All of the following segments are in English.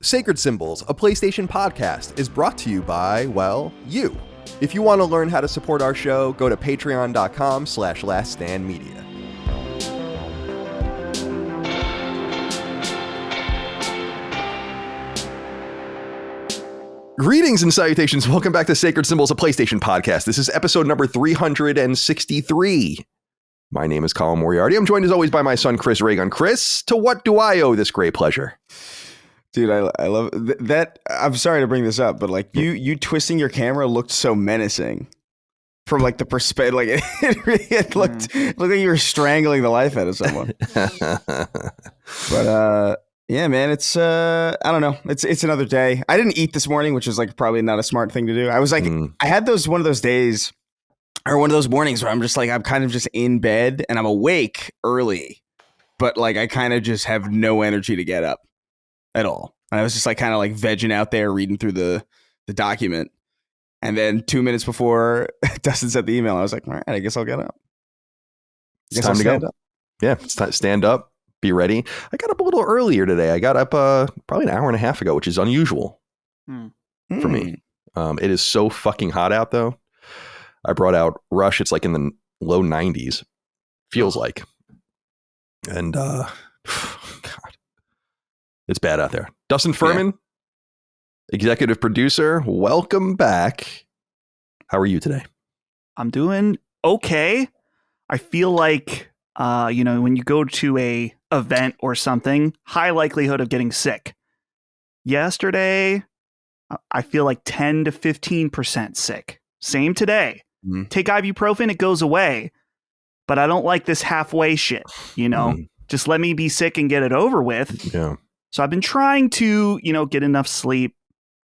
Sacred Symbols, a PlayStation podcast, is brought to you by, well, you. If you want to learn how to support our show, go to patreon.com/laststandmedia. Greetings and salutations. Welcome back to Sacred Symbols, a PlayStation podcast. This is episode number 363. My name is Colin Moriarty. I'm joined as always by my son, Chris Reagan. Chris, to what do I owe this great pleasure? Dude, I love that. I'm sorry to bring this up, but like you twisting your camera looked so menacing from like the perspective. Like it looked like you were strangling the life out of someone. But yeah, man, it's I don't know. It's another day. I didn't eat this morning, which is like probably not a smart thing to do. I was like, I had one of those days or one of those mornings where I'm just like, I'm kind of just in bed and I'm awake early, but like I kind of just have no energy to get up at all. And I was just like kind of like vegging out there reading through the document. And then 2 minutes before Dustin sent the email, I was like, all right, I guess I'll get up. It's time to go. Up. Yeah, it's time. Stand up, be ready. I got up a little earlier today. I got up probably an hour and a half ago, which is unusual for me. It is so fucking hot out though. I brought out Rush. It's like in the low 90s. Feels like. And God. It's bad out there. Dustin Furman, executive producer, welcome back. How are you today? I'm doing okay. I feel like, when you go to a event or something, high likelihood of getting sick. Yesterday, I feel like 10 to 15% sick. Same today. Take ibuprofen, it goes away. But I don't like this halfway shit, Just let me be sick and get it over with. Yeah. So I've been trying to, get enough sleep,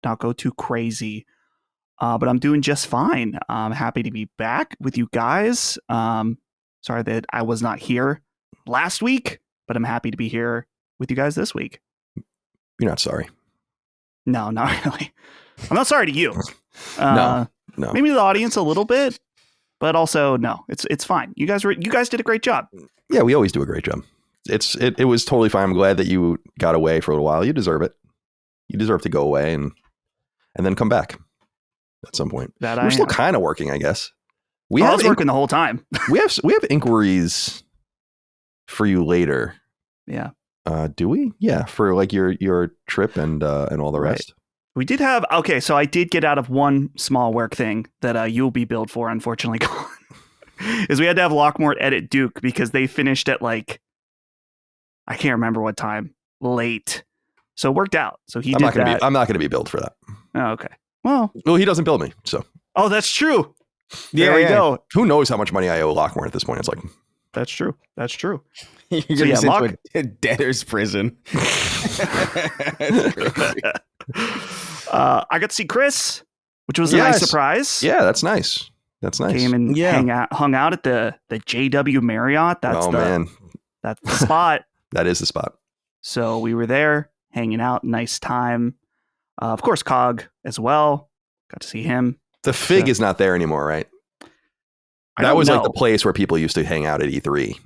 not go too crazy, but I'm doing just fine. I'm happy to be back with you guys. Sorry that I was not here last week, but I'm happy to be here with you guys this week. You're not sorry. No, not really. I'm not sorry to you. No. Maybe the audience a little bit, but also no, it's fine. You guys did a great job. Yeah, we always do a great job. It was totally fine. I'm glad that you got away for a little while. You deserve it. You deserve to go away and then come back at some point. We're still kind of working, I guess. I was working the whole time. we have inquiries for you later. Yeah. Do we? Yeah, for like your trip and all the rest. We did have so I did get out of one small work thing that you'll be billed for, unfortunately, is we had to have Lockmort edit Duke because they finished at like I can't remember what time, late. So it worked out. So I'm not going to be billed for that. Oh, okay. Well, he doesn't bill me. So. Oh, that's true. There we go. Who knows how much money I owe Lockmore at this point? It's like. That's true. You're going to send to a debtor's prison. I got to see Chris, which was a nice surprise. Yeah, that's nice. That's nice. Came and hung out at the JW Marriott. That's the spot. That is the spot. So we were there hanging out. Nice time. Of course, Cog as well. Got to see him. The Fig is not there anymore, right? That was like the place where people used to hang out at E3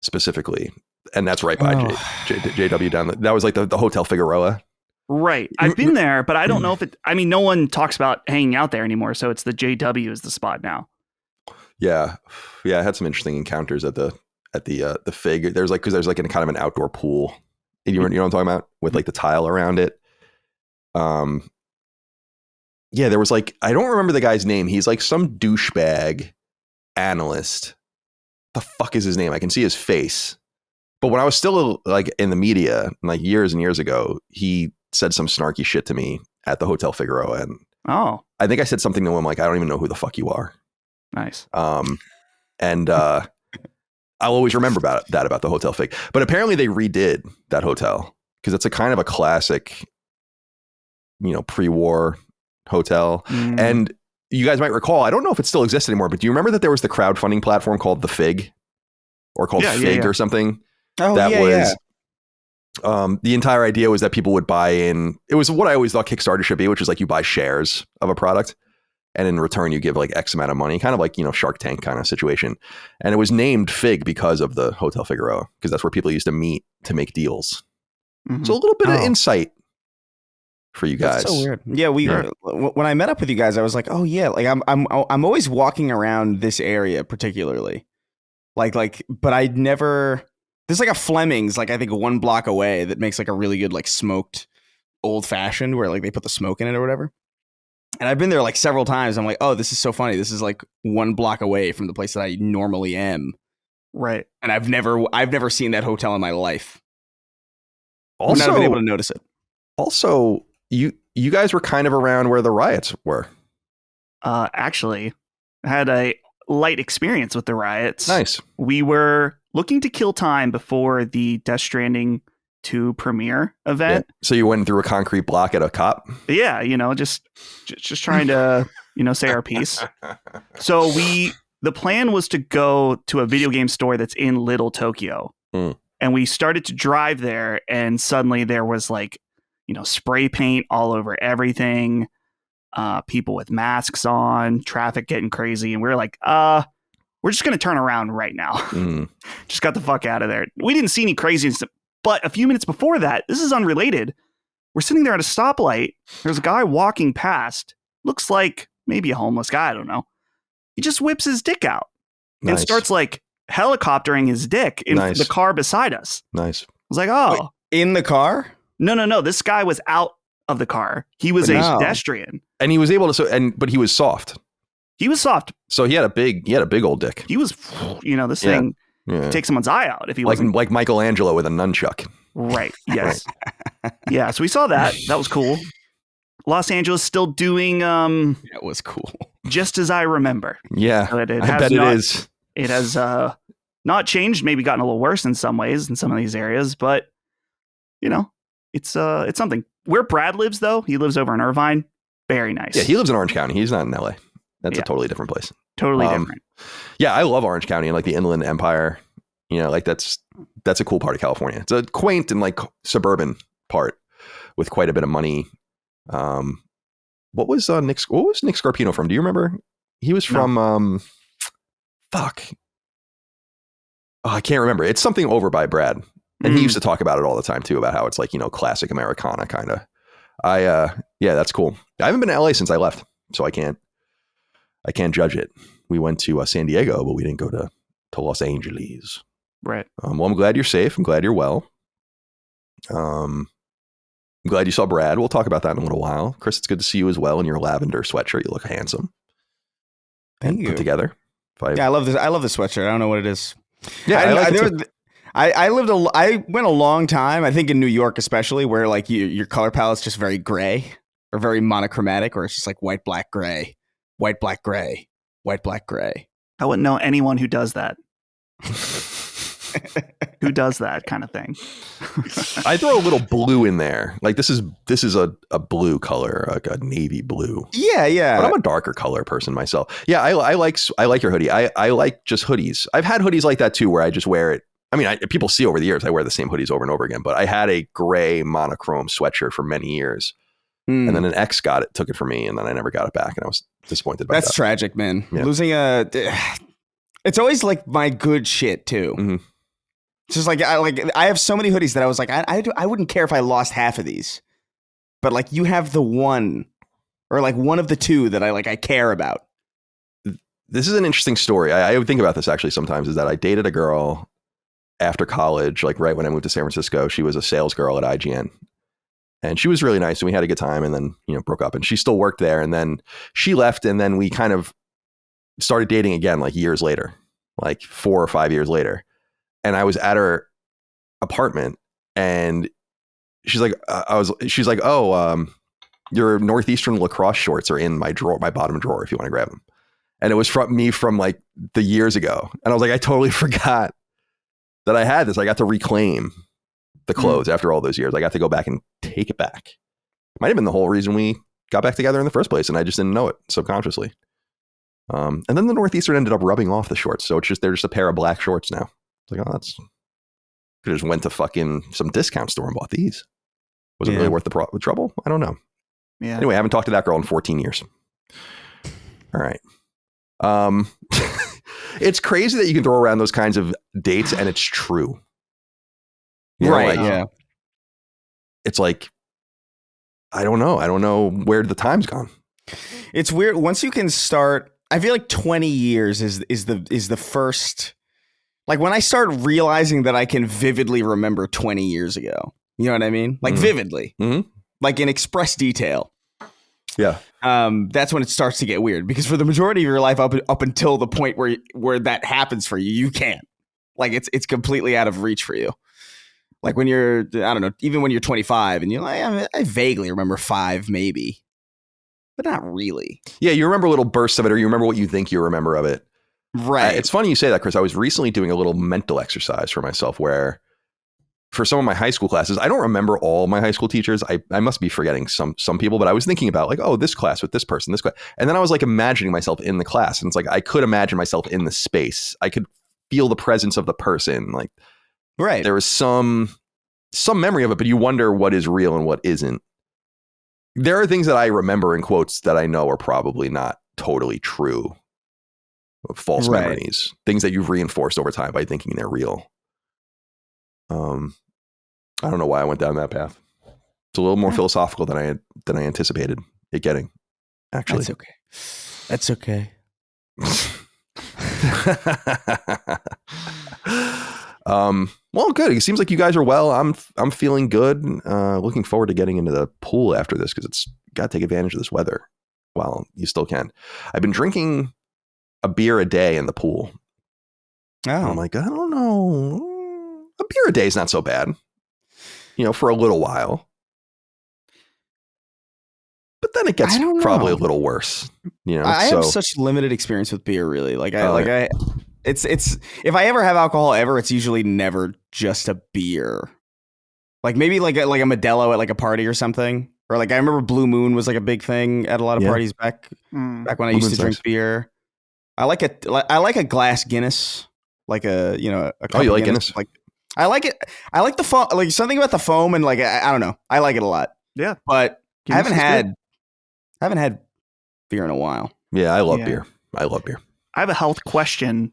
specifically. And that's right by JW down. That was like the Hotel Figueroa. Right. I've been there, but I don't know if no one talks about hanging out there anymore. So it's the JW is the spot now. Yeah. Yeah. I had some interesting encounters at the Fig. There's like kind of an outdoor pool. You know what I'm talking about? With like the tile around it. Yeah, there was like, I don't remember the guy's name. He's like some douchebag analyst. The fuck is his name? I can see his face. But when I was still like in the media, like years and years ago, he said some snarky shit to me at the Hotel Figueroa. And I think I said something to him like, I don't even know who the fuck you are. Nice. And I'll always remember about the Hotel Fig. But apparently they redid that hotel because it's a kind of a classic, pre-war hotel. And you guys might recall, I don't know if it still exists anymore, but do you remember that there was the crowdfunding platform called The Fig or called Fig or something? The entire idea was that people would buy in. It was what I always thought Kickstarter should be, which is like you buy shares of a product and in return you give like X amount of money, kind of like, Shark Tank kind of situation. And it was named Fig because of the Hotel Figueroa, because that's where people used to meet to make deals. So a little bit of insight for you guys. That's so weird. Yeah, when I met up with you guys, I was like, oh yeah, like I'm always walking around this area particularly, but I'd never. There's like a Fleming's, like I think 1 block away, that makes like a really good like smoked old fashioned where like they put the smoke in it or whatever. And I've been there like several times. I'm like, oh, this is so funny. This is like 1 block away from the place that I normally am. Right. And I've never seen that hotel in my life. Also, I've not been able to notice it. Also, you guys were kind of around where the riots were. Actually, I had a light experience with the riots. Nice. We were looking to kill time before the Death Stranding 2 premiere event. Yeah. So you went through a concrete block at a cop? Yeah, just trying to, say our piece. So the plan was to go to a video game store that's in Little Tokyo. And we started to drive there, and suddenly there was like, spray paint all over everything, people with masks on, traffic getting crazy. And we were like, we're just going to turn around right now. Just got the fuck out of there. We didn't see any craziness. But a few minutes before that, this is unrelated. We're sitting there at a stoplight. There's a guy walking past. Looks like maybe a homeless guy. I don't know. He just whips his dick out and starts like helicoptering his dick in the car beside us. Nice. I was like, oh. Wait, in the car? No. This guy was out of the car. He was a pedestrian. And he was able to, but he was soft. He was soft. So he had a big old dick. He was, this thing take someone's eye out if he wasn't. Like Michelangelo with a nunchuck. Right. Yes. Yeah. So we saw that. That was cool. Los Angeles still doing. That was cool. Just as I remember. Yeah. So I bet it is. It has not changed. Maybe gotten a little worse in some ways in some of these areas, but it's something. Where Brad lives, though, he lives over in Irvine. Very nice. Yeah, he lives in Orange County. He's not in LA. That's a totally different place. Totally different. Yeah, I love Orange County and like the Inland Empire. Like that's a cool part of California. It's a quaint and like suburban part with quite a bit of money. What was Nick Scarpino from? Do you remember? He was from fuck. Oh, I can't remember. It's something over by Brad. And he used to talk about it all the time too, about how it's like, classic Americana kind of. Yeah, that's cool. I haven't been to LA since I left, so I can't judge it. We went to San Diego, but we didn't go to Los Angeles. Right. Well, I'm glad you're safe. I'm glad you're well. I'm glad you saw Brad. We'll talk about that in a little while. Chris, it's good to see you as well in your lavender sweatshirt. You look handsome. Thank you. Put together. I love this. I love the sweatshirt. I don't know what it is. Yeah, I went a long time, I think in New York especially, where like your color palette's just very gray or very monochromatic, or it's just like white, black, gray, white, black, gray, white, black, gray. I wouldn't know anyone who does that. Who does that kind of thing? I throw a little blue in there. Like this is a blue color, like a navy blue. Yeah. But I'm a darker color person myself. Yeah, I like your hoodie. I like just hoodies. I've had hoodies like that too, where I just wear it. I mean, people see over the years I wear the same hoodies over and over again. But I had a gray monochrome sweatshirt for many years, and then an ex took it from me, and then I never got it back, and I was disappointed by that. That's tragic, man. Yeah. Losing it's always like my good shit too. Mm-hmm. It's just like I have so many hoodies that I was like I wouldn't care if I lost half of these, but like you have the one, or like one of the two that I care about. This is an interesting story. I would think about this actually sometimes. Is that I dated a girl after college, like right when I moved to San Francisco. She was a sales girl at IGN, and she was really nice, and we had a good time, and then broke up, and she still worked there, and then she left, and then we kind of started dating again like years later, like 4 or 5 years later. And I was at her apartment, and she's like, oh, your Northeastern lacrosse shorts are in my drawer, my bottom drawer, if you want to grab them. And it was from like the years ago. And I was like, I totally forgot that I had this. I got to reclaim the clothes after all those years. I got to go back and take it back. Might have been the whole reason we got back together in the first place, and I just didn't know it subconsciously. And then the Northeastern ended up rubbing off the shorts, so they're just a pair of black shorts now. It's like, oh, could have just went to fucking some discount store and bought these. Was it really worth the trouble? I don't know. Yeah. Anyway, I haven't talked to that girl in 14 years. All right. It's crazy that you can throw around those kinds of dates and it's true. Right. Yeah. It's like, I don't know. I don't know where the time's gone. It's weird. Once you can start, I feel like 20 years is the first, like when I start realizing that I can vividly remember 20 years ago. You know what I mean? Like vividly, like in express detail. Yeah. That's when it starts to get weird, because for the majority of your life up until the point where that happens for you, you can't. Like it's completely out of reach for you. Like when you're, I don't know, even when you're 25 and you're like, I vaguely remember 5 maybe, but not really. Yeah, you remember little bursts of it, or you remember what you think you remember of it. Right. It's funny you say that, Chris. I was recently doing a little mental exercise for myself where for some of my high school classes, I don't remember all my high school teachers. I must be forgetting some people, but I was thinking about like, oh, this class with this person, this class. And then I was like imagining myself in the class. And it's like, I could imagine myself in the space. I could feel the presence of the person. Like, right. There was some memory of it, but you wonder what is real and what isn't. There are things that I remember in quotes that I know are probably not totally true. False memories, things that you've reinforced over time by thinking they're real. I don't know why I went down that path. It's a little more philosophical than I anticipated it getting. Actually, that's okay. Well, good. It seems like you guys are well. I'm feeling good. Looking forward to getting into the pool after this, because it's got to take advantage of this weather while you still can. I've been drinking a beer a day in the pool. Oh. I'm like, I don't know. A beer a day is not so bad, for a little while. But then it gets probably a little worse. I have such limited experience with beer, really. It's if I ever have alcohol ever, it's usually never just a beer. Like maybe like a Modelo at like a party or something. Or like I remember Blue Moon was like a big thing at a lot of parties back when I used to drink beer. I like a glass Guinness, like a oh, you like Guinness? Like I like it. I like the foam, like something about the foam, and like I don't know. I like it a lot. Yeah, but Guinness I haven't had beer in a while. Yeah, I love beer. I have a health question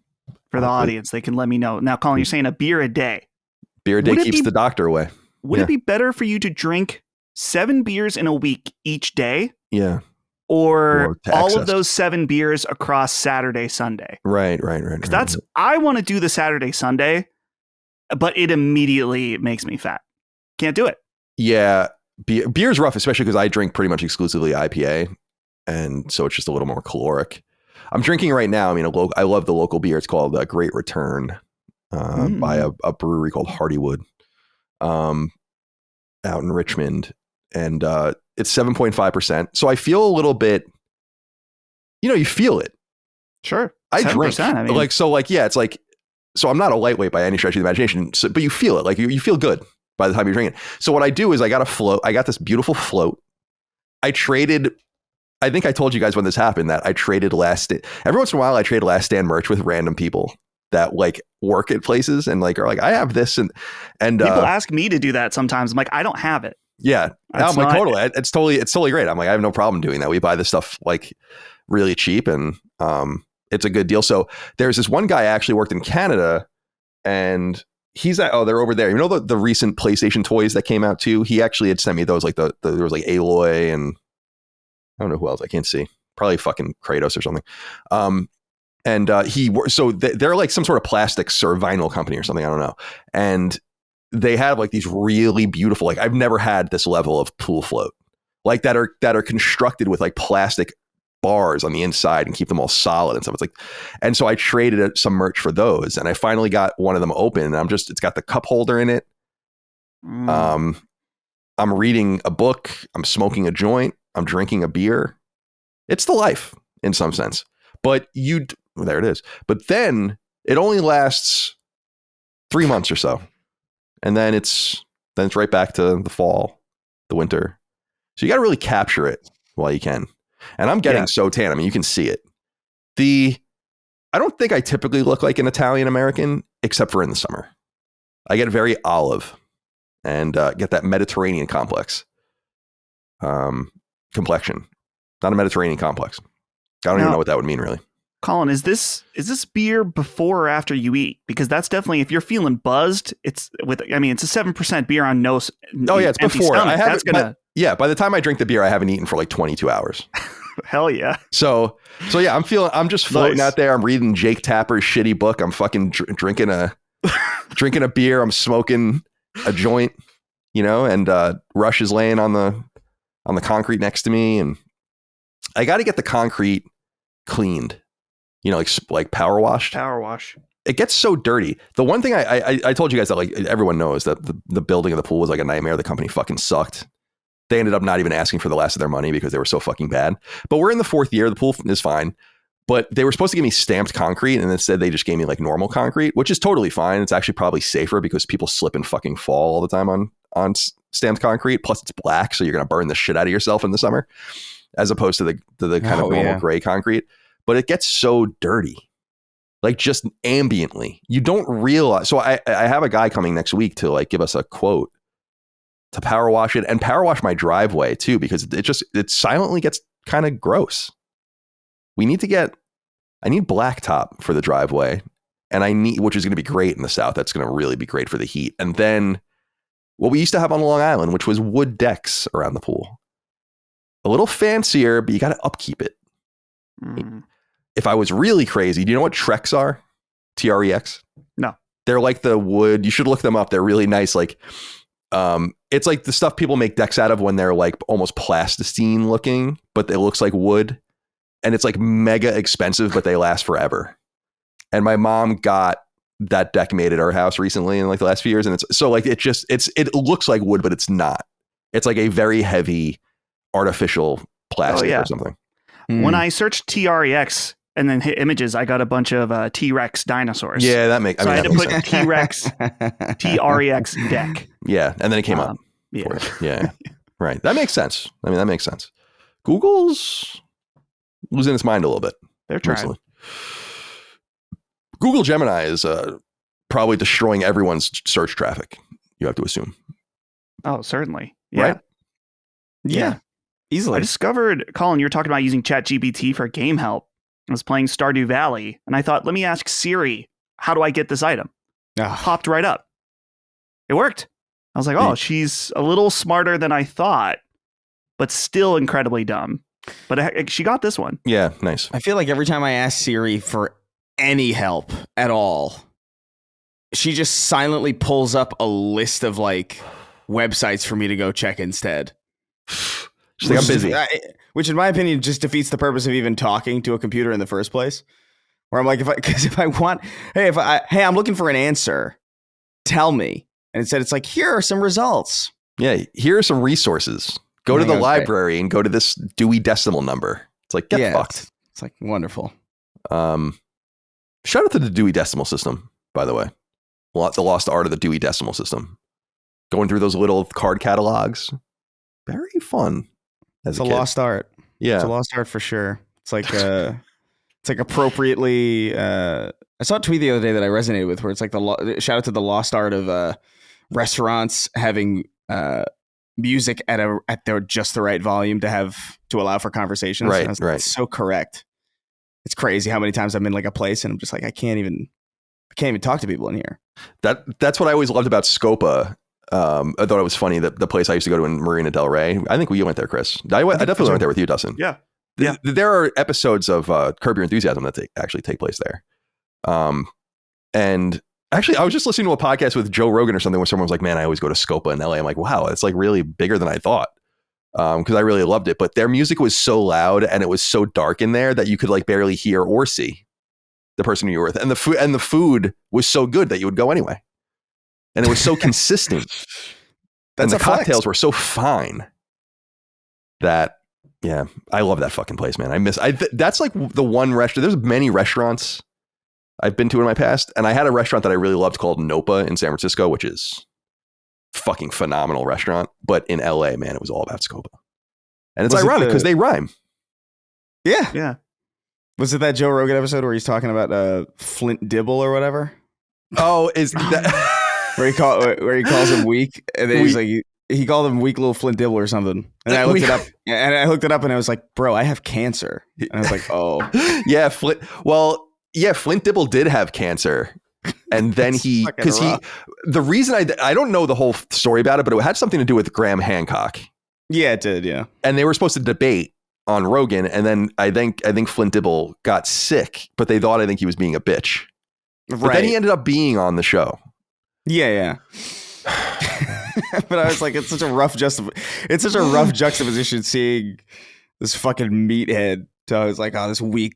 for the audience. They can let me know. Now, Colin, you're saying a beer a day. Beer a day keeps the doctor away. Would it be better for you to drink 7 beers in a week each day? Yeah. Or all of those 7 beers across Saturday, Sunday? Right. Because I want to do the Saturday, Sunday, but it immediately makes me fat. Can't do it. Yeah. Beer's rough, especially because I drink pretty much exclusively IPA. And so it's just a little more caloric. I'm drinking right now. I mean, I love the local beer. It's called Great Return by a brewery called Hardywood out in Richmond. And it's 7.5%. So I feel a little bit, you feel it. Sure. I drink. I mean. It's like, so I'm not a lightweight by any stretch of the imagination, but you feel it. Like you feel good by the time you're drinking. So what I do is I got a float. I got this beautiful float. I think I told you guys when this happened that I traded every once in a while I trade Last Stand merch with random people that like work at places and like are like, I have this and people ask me to do that sometimes. I'm like, I don't have it. Yeah. I'm like, totally. It's totally great. I'm like, I have no problem doing that. We buy this stuff like really cheap and it's a good deal. So there's this one guy I actually worked in Canada and he's they're over there. The recent PlayStation toys that came out too? He actually had sent me those, like there was like Aloy and I don't know who else. I can't see. Probably fucking Kratos or something. They're like some sort of plastics or vinyl company or something. I don't know. And they have like these really beautiful, like I've never had this level of pool float, like that are constructed with like plastic bars on the inside and keep them all solid and stuff. It's like, and so I traded some merch for those and I finally got one of them open and it's got the cup holder in it. I'm reading a book. I'm smoking a joint. I'm drinking a beer. It's the life in some sense, but there it is. But then it only lasts 3 months or so. And then it's right back to the fall, the winter. So you got to really capture it while you can. And I'm getting so tan. I mean, you can see it. I don't think I typically look like an Italian American, except for in the summer. I get very olive and get that Mediterranean complexion, not a Mediterranean complex. I don't even know what that would mean, really. Colin, is this beer before or after you eat? Because that's definitely, if you're feeling buzzed, it's a 7% beer on no. Oh yeah, it's before. Stomach. Yeah, by the time I drink the beer, I haven't eaten for like 22 hours. Hell yeah. So yeah, I'm just floating out there. I'm reading Jake Tapper's shitty book. I'm fucking drinking a beer. I'm smoking a joint, and Rush is laying on the concrete next to me, and I got to get the concrete cleaned, like power washed. Power wash. It gets so dirty. The one thing I told you guys that like everyone knows that the building of the pool was like a nightmare. The company fucking sucked. They ended up not even asking for the last of their money because they were so fucking bad. But we're in the 4th year. The pool is fine. But they were supposed to give me stamped concrete, and instead they just gave me like normal concrete, which is totally fine. It's actually probably safer because people slip and fucking fall all the time on stamped concrete. Plus it's black, so you're going to burn the shit out of yourself in the summer, as opposed to the kind of normal gray concrete. But it gets so dirty, like just ambiently. You don't realize. So I have a guy coming next week to like give us a quote to power wash it and power wash my driveway too, because it silently gets kind of gross. I need blacktop for the driveway, and which is going to be great in the South. That's going to really be great for the heat. And then what we used to have on Long Island, which was wood decks around the pool, a little fancier, but you got to upkeep it. If I was really crazy, do you know what Trex are? TREX? No. They're like the wood. You should look them up. They're really nice. Like, it's like the stuff people make decks out of when they're like almost plasticine looking, but it looks like wood. And it's like mega expensive, but they last forever. And my mom got that deck made at our house recently in like the last few years. And it's so like, it looks like wood, but it's not. It's like a very heavy artificial plastic or something. When I searched TREX and then hit images, I got a bunch of T-Rex dinosaurs. Yeah, I had to put T-Rex, TREX deck. Yeah, and then it came up. Yeah. Right. That makes sense. That makes sense. Google's losing its mind a little bit. They're trying. Recently. Google Gemini is probably destroying everyone's search traffic, you have to assume. Oh, certainly. Yeah. Right? Yeah. Easily. I discovered, Colin, you were talking about using ChatGPT for game help. I was playing Stardew Valley, and I thought, let me ask Siri, how do I get this item? Popped right up. It worked. I was like, oh, she's a little smarter than I thought, but still incredibly dumb. But she got this one. Yeah, nice. I feel like every time I ask Siri for any help at all, she just silently pulls up a list of like websites for me to go check instead. She's like, I'm busy. Which in my opinion just defeats the purpose of even talking to a computer in the first place. Where I'm like, if I want, hey, I'm looking for an answer, tell me. And instead it's like, here are some results. Yeah, here are some resources. Go to the library and go to this Dewey Decimal number. It's like, get fucked. It's like, wonderful. Shout out to the Dewey Decimal System, by the way. The lost art of the Dewey Decimal System. Going through those little card catalogs. Very fun. It's a lost art. Yeah. It's a lost art for sure. It's like it's like appropriately I saw a tweet the other day that I resonated with where it's like shout out to the lost art of restaurants having music at their just the right volume to allow for conversations. Right. It's so correct. It's crazy how many times I'm in like a place and I'm just like I can't even talk to people in here. That's what I always loved about Scopa. I thought it was funny that the place I used to go to in Marina Del Rey. I think you went there, Chris. I definitely went there with you, Dustin. Yeah. There are episodes of Curb Your Enthusiasm that actually take place there. And actually, I was just listening to a podcast with Joe Rogan or something where someone was like, man, I always go to Scopa in LA. I'm like, wow, it's like really bigger than I thought. Because I really loved it. But their music was so loud and it was so dark in there that you could like barely hear or see the person you were with. And the food was so good that you would go anyway. And it was so consistent. And the cocktails were so fine that, yeah, I love that fucking place, man. That's like the one restaurant. There's many restaurants I've been to in my past. And I had a restaurant that I really loved called Nopa in San Francisco, which is fucking phenomenal restaurant. But in LA, man, it was all about Scopa. And it's ironic because they rhyme. Yeah. Yeah. Was it that Joe Rogan episode where he's talking about Flint Dibble or whatever? Oh, is that... where he calls him weak, and then he's like he called him weak little Flint Dibble or something. And I looked it up, and I was like, bro, I have cancer. And I was like, oh yeah, Flint Dibble did have cancer, and then the reason I don't know the whole story about it, but it had something to do with Graham Hancock, Yeah, it did. Yeah. And they were supposed to debate on Rogan. And then I think Flint Dibble got sick, but they thought, I think he was being a bitch. Right. But then he ended up being on the show. Yeah. But I was like, it's such a rough juxtaposition seeing this fucking meathead. So I was like, oh, this weak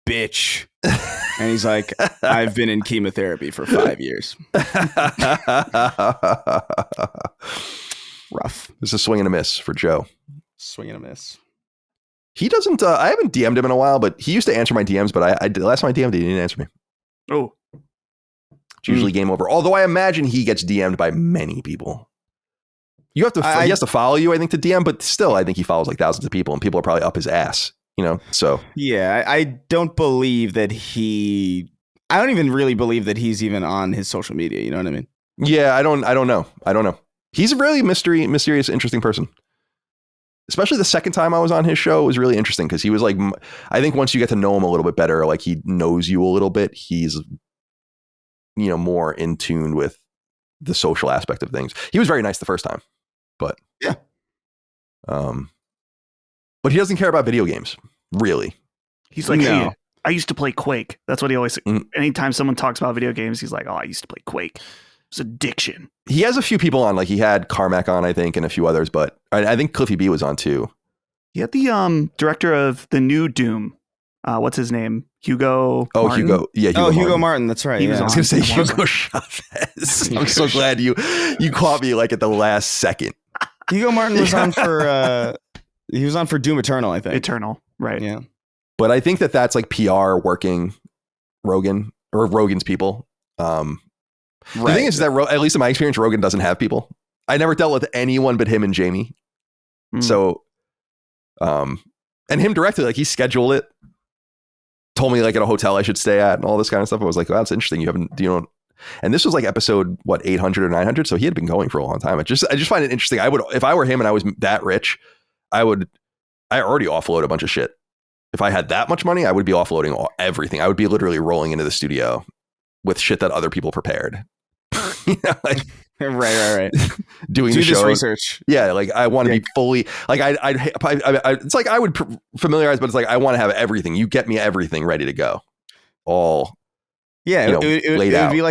bitch. And he's like, I've been in chemotherapy for 5 years. Rough. It's a swing and a miss for Joe. Swing and a miss. He doesn't, I haven't DM'd him in a while, but he used to answer my DMs, but the last time I DM'd, he didn't answer me. Oh. It's usually game over. Although I imagine he gets DM'd by many people. You have to, he has to follow you, I think, to DM, but still, I think he follows like thousands of people and people are probably up his ass, so. Yeah, I don't believe that I don't even really believe that he's even on his social media. You know what I mean? Yeah, I don't know. He's a really mysterious, interesting person. Especially the second time I was on his show, it was really interesting because he was like, I think once you get to know him a little bit better, like he knows you a little bit, he's, more in tune with the social aspect of things. He was very nice the first time, but yeah. But he doesn't care about video games, really. He's like, hey, I used to play Quake. That's what he always, anytime someone talks about video games, he's like, oh, I used to play Quake. It's addiction. He has a few people on, like he had Carmack on, I think, and a few others, but I think Cliffy B was on too. He had the director of the new Doom. What's his name? Hugo. Oh, Martin? Hugo. Yeah. Hugo Martin. That's right. I was going to say Hugo Chavez. I'm so glad you caught me like at the last second. Hugo Martin was on for he was on for Doom Eternal, I think. Eternal, right? Yeah. But I think that's like PR working Rogan or Rogan's people. The thing is that at least in my experience, Rogan doesn't have people. I never dealt with anyone but him and Jamie. So, and him directly, like he scheduled it, told me like at a hotel I should stay at and all this kind of stuff. I was like, oh, that's interesting. And this was like episode 800 or 900. So he had been going for a long time. I just find it interesting. If I were him and I was that rich, I already offload a bunch of shit. If I had that much money, I would be offloading everything. I would be literally rolling into the studio with shit that other people prepared. Right. Doing the show this research. Yeah, like I want to be fully like it's like I would familiarize, but it's like I want to have everything. You get me everything ready to go. All it would be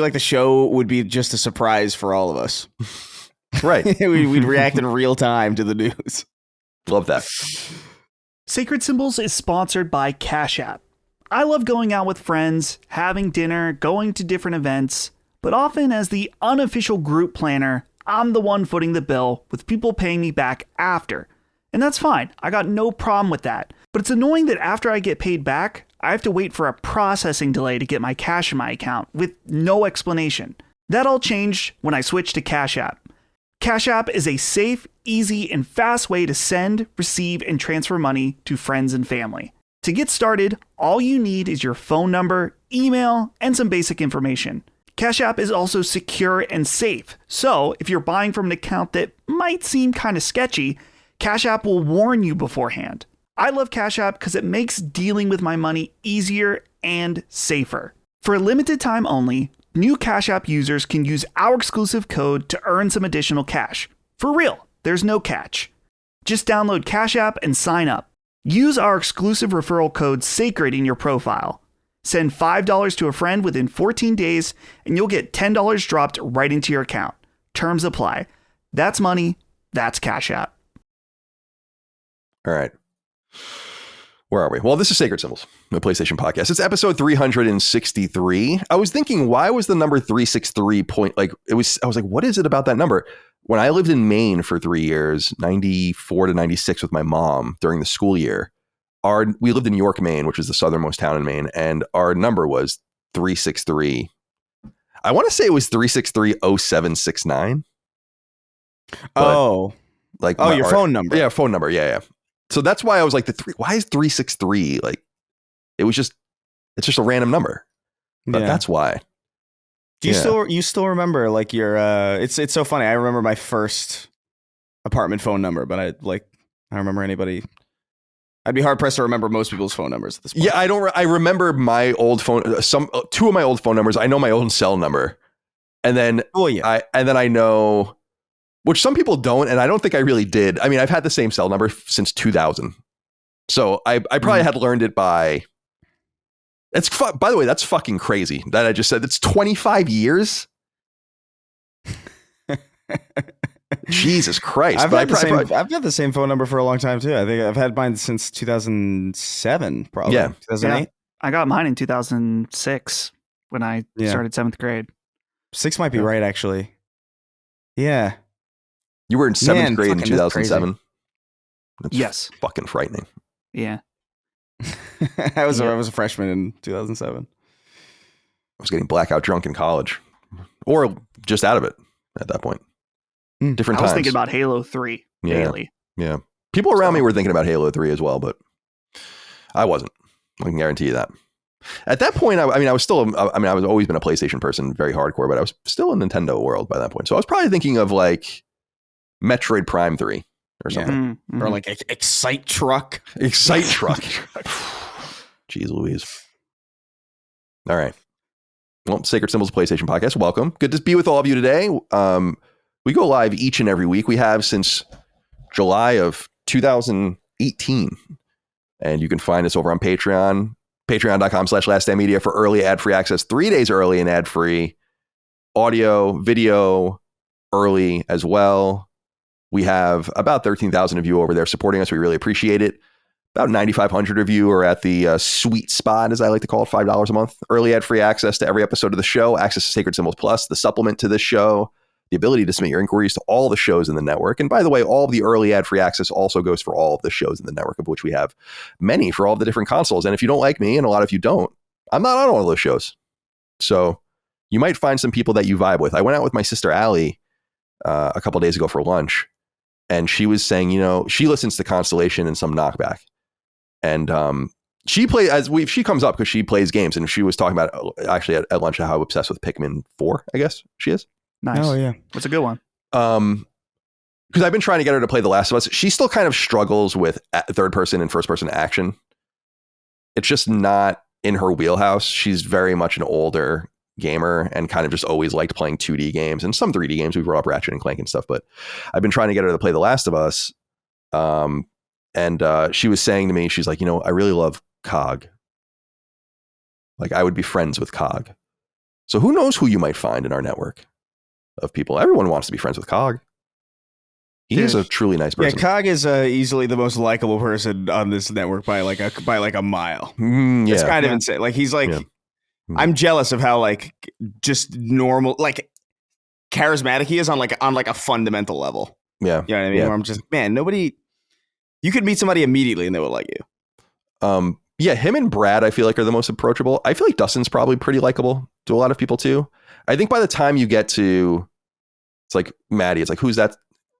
like the show would be just a surprise for all of us. Right. We'd react in real time to the news. Love that. Sacred Symbols is sponsored by Cash App. I love going out with friends, having dinner, going to different events, but often as the unofficial group planner, I'm the one footing the bill with people paying me back after. And that's fine. I got no problem with that. But it's annoying that after I get paid back, I have to wait for a processing delay to get my cash in my account with no explanation. That all changed when I switched to Cash App. Cash App is a safe, easy, and fast way to send, receive, and transfer money to friends and family. To get started, all you need is your phone number, email, and some basic information. Cash App is also secure and safe, so if you're buying from an account that might seem kind of sketchy, Cash App will warn you beforehand. I love Cash App because it makes dealing with my money easier and safer. For a limited time only, new Cash App users can use our exclusive code to earn some additional cash. For real, there's no catch. Just download Cash App and sign up. Use our exclusive referral code SACRED in your profile. Send $5 to a friend within 14 days and you'll get $10 dropped right into your account. Terms apply. That's money. That's Cash App. All right. Where are we? Well, this is Sacred Symbols, the PlayStation podcast. It's episode 363. I was thinking, why was the number 363 I was like, what is it about that number? When I lived in Maine for 3 years, 94 to 96 with my mom during the school year, we lived in York, Maine, which is the southernmost town in Maine. And our number was 363. I want to say it was 3630769. Your phone number. Yeah, phone number. Yeah. So that's why I was like, why is 363? Like, it's just a random number. But that's why. Do you still remember like your it's so funny. I remember my first apartment phone number, but I remember anybody. I'd be hard pressed to remember most people's phone numbers at this point. Yeah, I remember my old phone, two of my old phone numbers. I know my own cell number. And then I know which some people don't, and I don't think I really did. I mean, I've had the same cell number since 2000. So I probably had learned it by the way, that's fucking crazy that I just said. It's 25 years. Jesus Christ. I've had the same phone number for a long time too. I think I've had mine since 2007, probably. Yeah. 2008. Yeah, I got mine in 2006 when I started 7th grade. 6 might be right, actually. Yeah. You were in 7th grade in 2007? Yes. Fucking frightening. Yeah. I was a freshman in 2007. I was getting blackout drunk in college, or just out of it at that point. Different times. I was thinking about Halo 3 daily. Yeah. People around me were thinking about Halo 3 as well, but I wasn't. I can guarantee you that. At that point, I was always been a PlayStation person, very hardcore, but I was still in Nintendo world by that point. So I was probably thinking of like Metroid Prime 3 or something. Mm-hmm. Or like Excite Truck. Excite Truck. Jeez Louise. All right. Well, Sacred Symbols PlayStation Podcast, welcome. Good to be with all of you today. We go live each and every week. We have since July of 2018. And you can find us over on Patreon, patreon.com/laststandmedia for early ad-free access, 3 days early and ad-free, audio, video, early as well. We have about 13,000 of you over there supporting us. We really appreciate it. About 9,500 of you are at the sweet spot, as I like to call it, $5 a month. Early ad-free access to every episode of the show, access to Sacred Symbols Plus, the supplement to this show, the ability to submit your inquiries to all the shows in the network. And by the way, all of the early ad-free access also goes for all of the shows in the network, of which we have many for all of the different consoles. And if you don't like me, and a lot of you don't, I'm not on all of those shows. So you might find some people that you vibe with. I went out with my sister Allie a couple days ago for lunch, and she was saying, she listens to Constellation and some Knockback. And she comes up because she plays games, and she was talking about actually at lunch how obsessed with Pikmin 4, I guess she is. Nice. Oh yeah, that's a good one. Because I've been trying to get her to play The Last of Us. She still kind of struggles with third person and first person action. It's just not in her wheelhouse. She's very much an older gamer and kind of just always liked playing 2D games and some 3D games. We brought up Ratchet and Clank and stuff, but I've been trying to get her to play The Last of Us. And she was saying to me, she's like, I really love COG. Like, I would be friends with COG. So who knows who you might find in our network of people. Everyone wants to be friends with COG. He is a truly nice person. Yeah, COG is easily the most likable person on this network by like a mile. It's kind of insane. Like, he's like, I'm jealous of how like just normal, like charismatic he is on like a fundamental level. Yeah. You know what I mean? Where I'm just, man, you could meet somebody immediately and they would like you. Yeah, him and Brad, I feel like, are the most approachable. I feel like Dustin's probably pretty likable to a lot of people too. I think by the time you get to, it's like Maddie, it's like, who's that?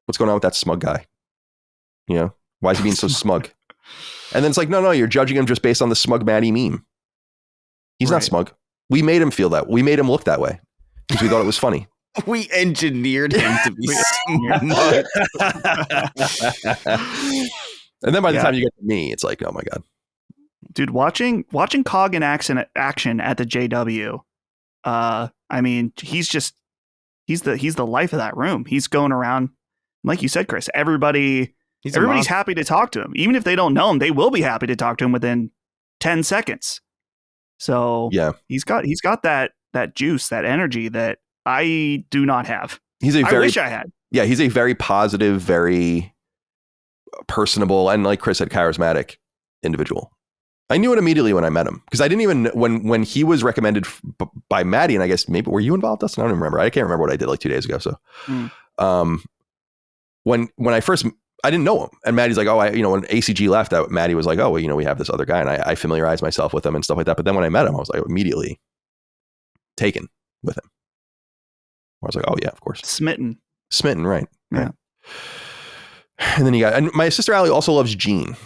What's going on with that smug guy? Why is he being so smug? And then it's like, no, you're judging him just based on the smug Maddie meme. He's not smug. We made him feel that. We made him look that way because we thought it was funny. We engineered him to be smug. And then by the time you get to me, it's like, oh my God. Dude, watching COG in action at the JW, I mean, he's the life of that room. He's going around, like you said, Chris, everybody's happy to talk to him. Even if they don't know him, they will be happy to talk to him within 10 seconds. So yeah, he's got that juice, that energy that I do not have. I wish I had. Yeah, he's a very positive, very personable, and like Chris said, charismatic individual. I knew it immediately when I met him because I didn't even when he was recommended by Maddie, and I guess maybe were you involved, Dustin? I don't even remember. I can't remember what I did like 2 days ago. So, when I first, I didn't know him, and Maddie's like, when ACG left, Maddie was like, oh, well, we have this other guy, and I familiarized myself with him and stuff like that. But then when I met him, I was like immediately taken with him. I was like, oh yeah, of course, smitten, right? Yeah. And then and my sister Allie also loves Gene,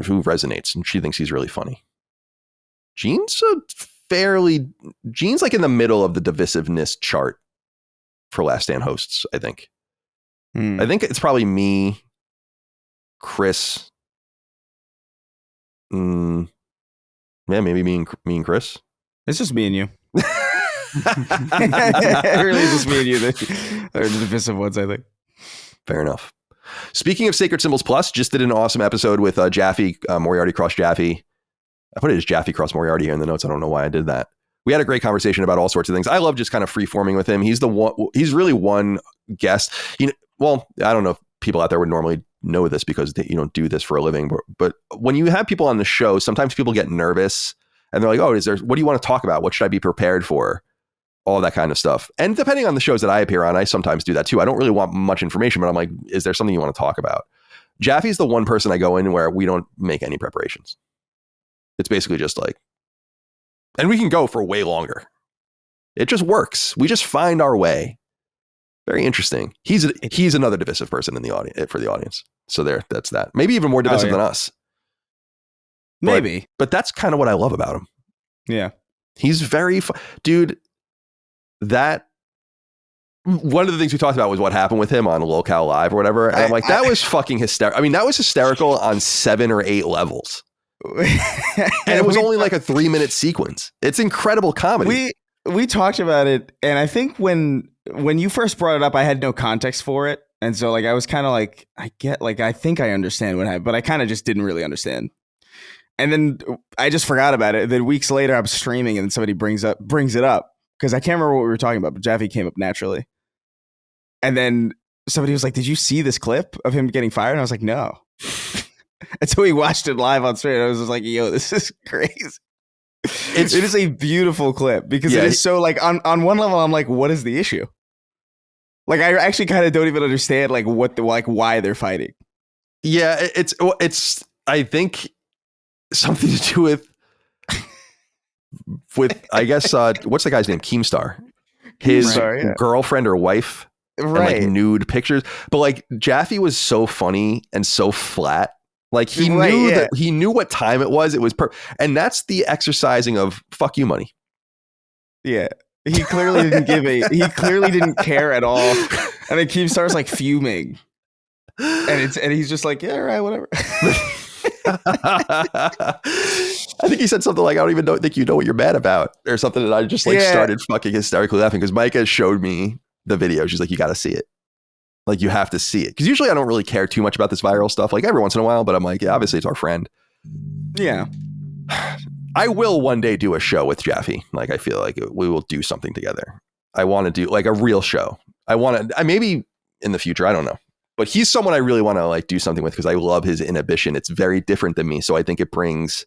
who resonates, and she thinks he's really funny. Gene's like in the middle of the divisiveness chart for Last Stand hosts, I think. I think it's probably me, Chris. Yeah, maybe me and Chris. It's just me and you. It really is just me and you that are the divisive ones, I think. Fair enough. Speaking of Sacred Symbols Plus, just did an awesome episode with Jaffe, Moriarty Cross Jaffe. I put it as Jaffe Cross Moriarty here in the notes. I don't know why I did that. We had a great conversation about all sorts of things. I love just kind of free forming with him. He's really one guest. Well, I don't know if people out there would normally know this because you don't do this for a living, but when you have people on the show, sometimes people get nervous and they're like, oh, what do you want to talk about? What should I be prepared for? All that kind of stuff. And depending on the shows that I appear on, I sometimes do that too. I don't really want much information, but I'm like, is there something you want to talk about? Jaffe's the one person I go in where we don't make any preparations. It's basically just like, and we can go for way longer. It just works. We just find our way. Very interesting. He's another divisive person in the audience for the audience. So that's that. Maybe even more divisive than us. Maybe. But that's kind of what I love about him. Yeah. He's very dude. That one of the things we talked about was what happened with him on Locale Live or whatever. And I'm like, that was fucking hysterical. I mean, that was hysterical on 7 or 8 levels. And it was only like a 3-minute sequence. It's incredible comedy. We talked about it, and I think when you first brought it up, I had no context for it, and so like I was kind of like, I think I understand what happened, but I kind of just didn't really understand. And then I just forgot about it. Then weeks later, I'm streaming, and somebody brings it up because I can't remember what we were talking about, but Jaffe came up naturally, and then somebody was like, "Did you see this clip of him getting fired?" And I was like, "No." And so we watched it live on stream. I was just like, yo, this is crazy. It is a beautiful clip because it is so like on one level, I'm like, what is the issue? Like, I actually kind of don't even understand like why they're fighting. Yeah, it's I think something to do with I guess what's the guy's name? Keemstar. His girlfriend or wife. Right. And like nude pictures. But like Jaffe was so funny and so flat. Like he knew what time it was. It was and that's the exercising of fuck you money. Yeah. He clearly didn't care at all. And then Keemstar's like fuming. And he's just like, yeah, all right, whatever. I think he said something like, I don't even think you know what you're mad about or something. And I just like started fucking hysterically laughing because Micah showed me the video. She's like, you got to see it. Like, you have to see it. Because usually I don't really care too much about this viral stuff, like every once in a while, but I'm like, yeah, obviously it's our friend. Yeah. I will one day do a show with Jaffe. Like, I feel like we will do something together. I want to do like a real show. Maybe in the future, I don't know. But he's someone I really want to like do something with because I love his inhibition. It's very different than me. So I think it brings,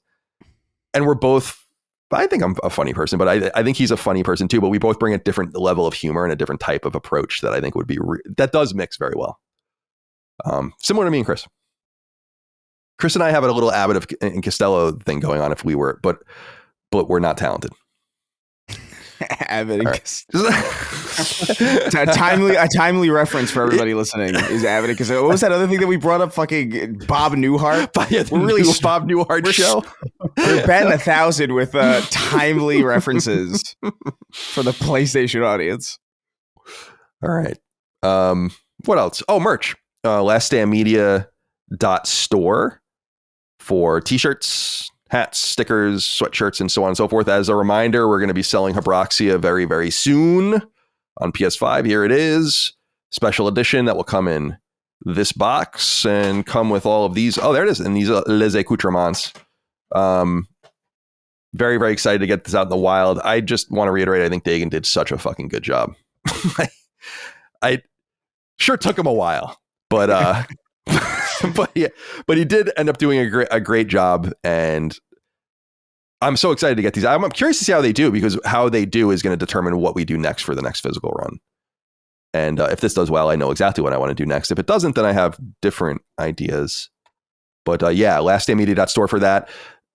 and we're both, I think I'm a funny person, but I think he's a funny person too. But we both bring a different level of humor and a different type of approach that I think would be that does mix very well. Similar to me and Chris. Chris and I have a little Abbott and Costello thing going on. But we're not talented. Abbott and Costello. a timely reference for everybody listening is Abbott and Costello. What was that other thing that we brought up? Fucking Bob Newhart. We're really Bob Newhart show. We're batting 1,000 with timely references for the PlayStation audience. All right. What else? Oh, merch. laststandmedia.store for t-shirts, hats, stickers, sweatshirts, and so on and so forth. As a reminder, we're going to be selling Habroxia very, very soon on PS5. Here it is. Special edition that will come in this box and come with all of these. Oh, there it is. And these les accoutrements. Very, very excited to get this out in the wild. I just want to reiterate, I think Dagan did such a fucking good job. I sure took him a while, but but he did end up doing a great job, and I'm so excited to get these. I'm curious to see how they do, because how they do is going to determine what we do next for the next physical run. And if this does well, I know exactly what I want to do next. If it doesn't, then I have different ideas. But yeah, laststandmedia.store for that.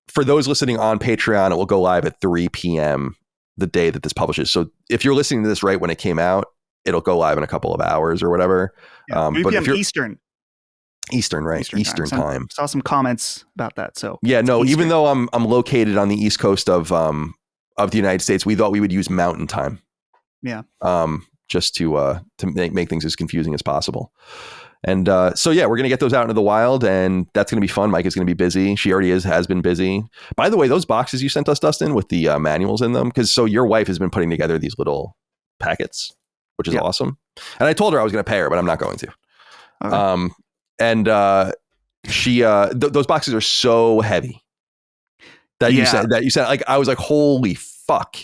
For those listening on Patreon, it will go live at 3 p.m. the day that this publishes. So if you're listening to this right when it came out, it'll go live in a couple of hours or whatever. Yeah, 3 p.m. Eastern, right? Eastern time. Saw some comments about that. So yeah, no. Even though I'm located on the East Coast of the United States, we thought we would use Mountain Time. Yeah. Just to make things as confusing as possible. And so, yeah, we're going to get those out into the wild, and that's going to be fun. Mike is going to be busy. She already has been busy. By the way, those boxes you sent us, Dustin, with the manuals in them, because so your wife has been putting together these little packets, which is awesome. And I told her I was going to pay her, but I'm not going to. Okay. She those boxes are so heavy that you said like, I was like, holy fuck.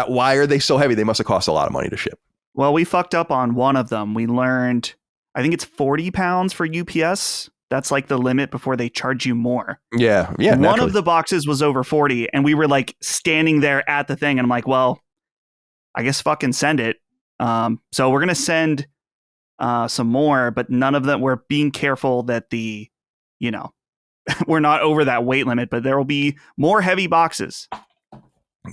Why are they so heavy? They must have cost a lot of money to ship. Well, we fucked up on one of them. We learned, I think it's 40 pounds for UPS. That's like the limit before they charge you more. Yeah. One of the boxes was over 40, and we were like standing there at the thing, and I'm like, well, I guess fucking send it. So we're going to send some more, but none of them, we're being careful that we're not over that weight limit, but there will be more heavy boxes.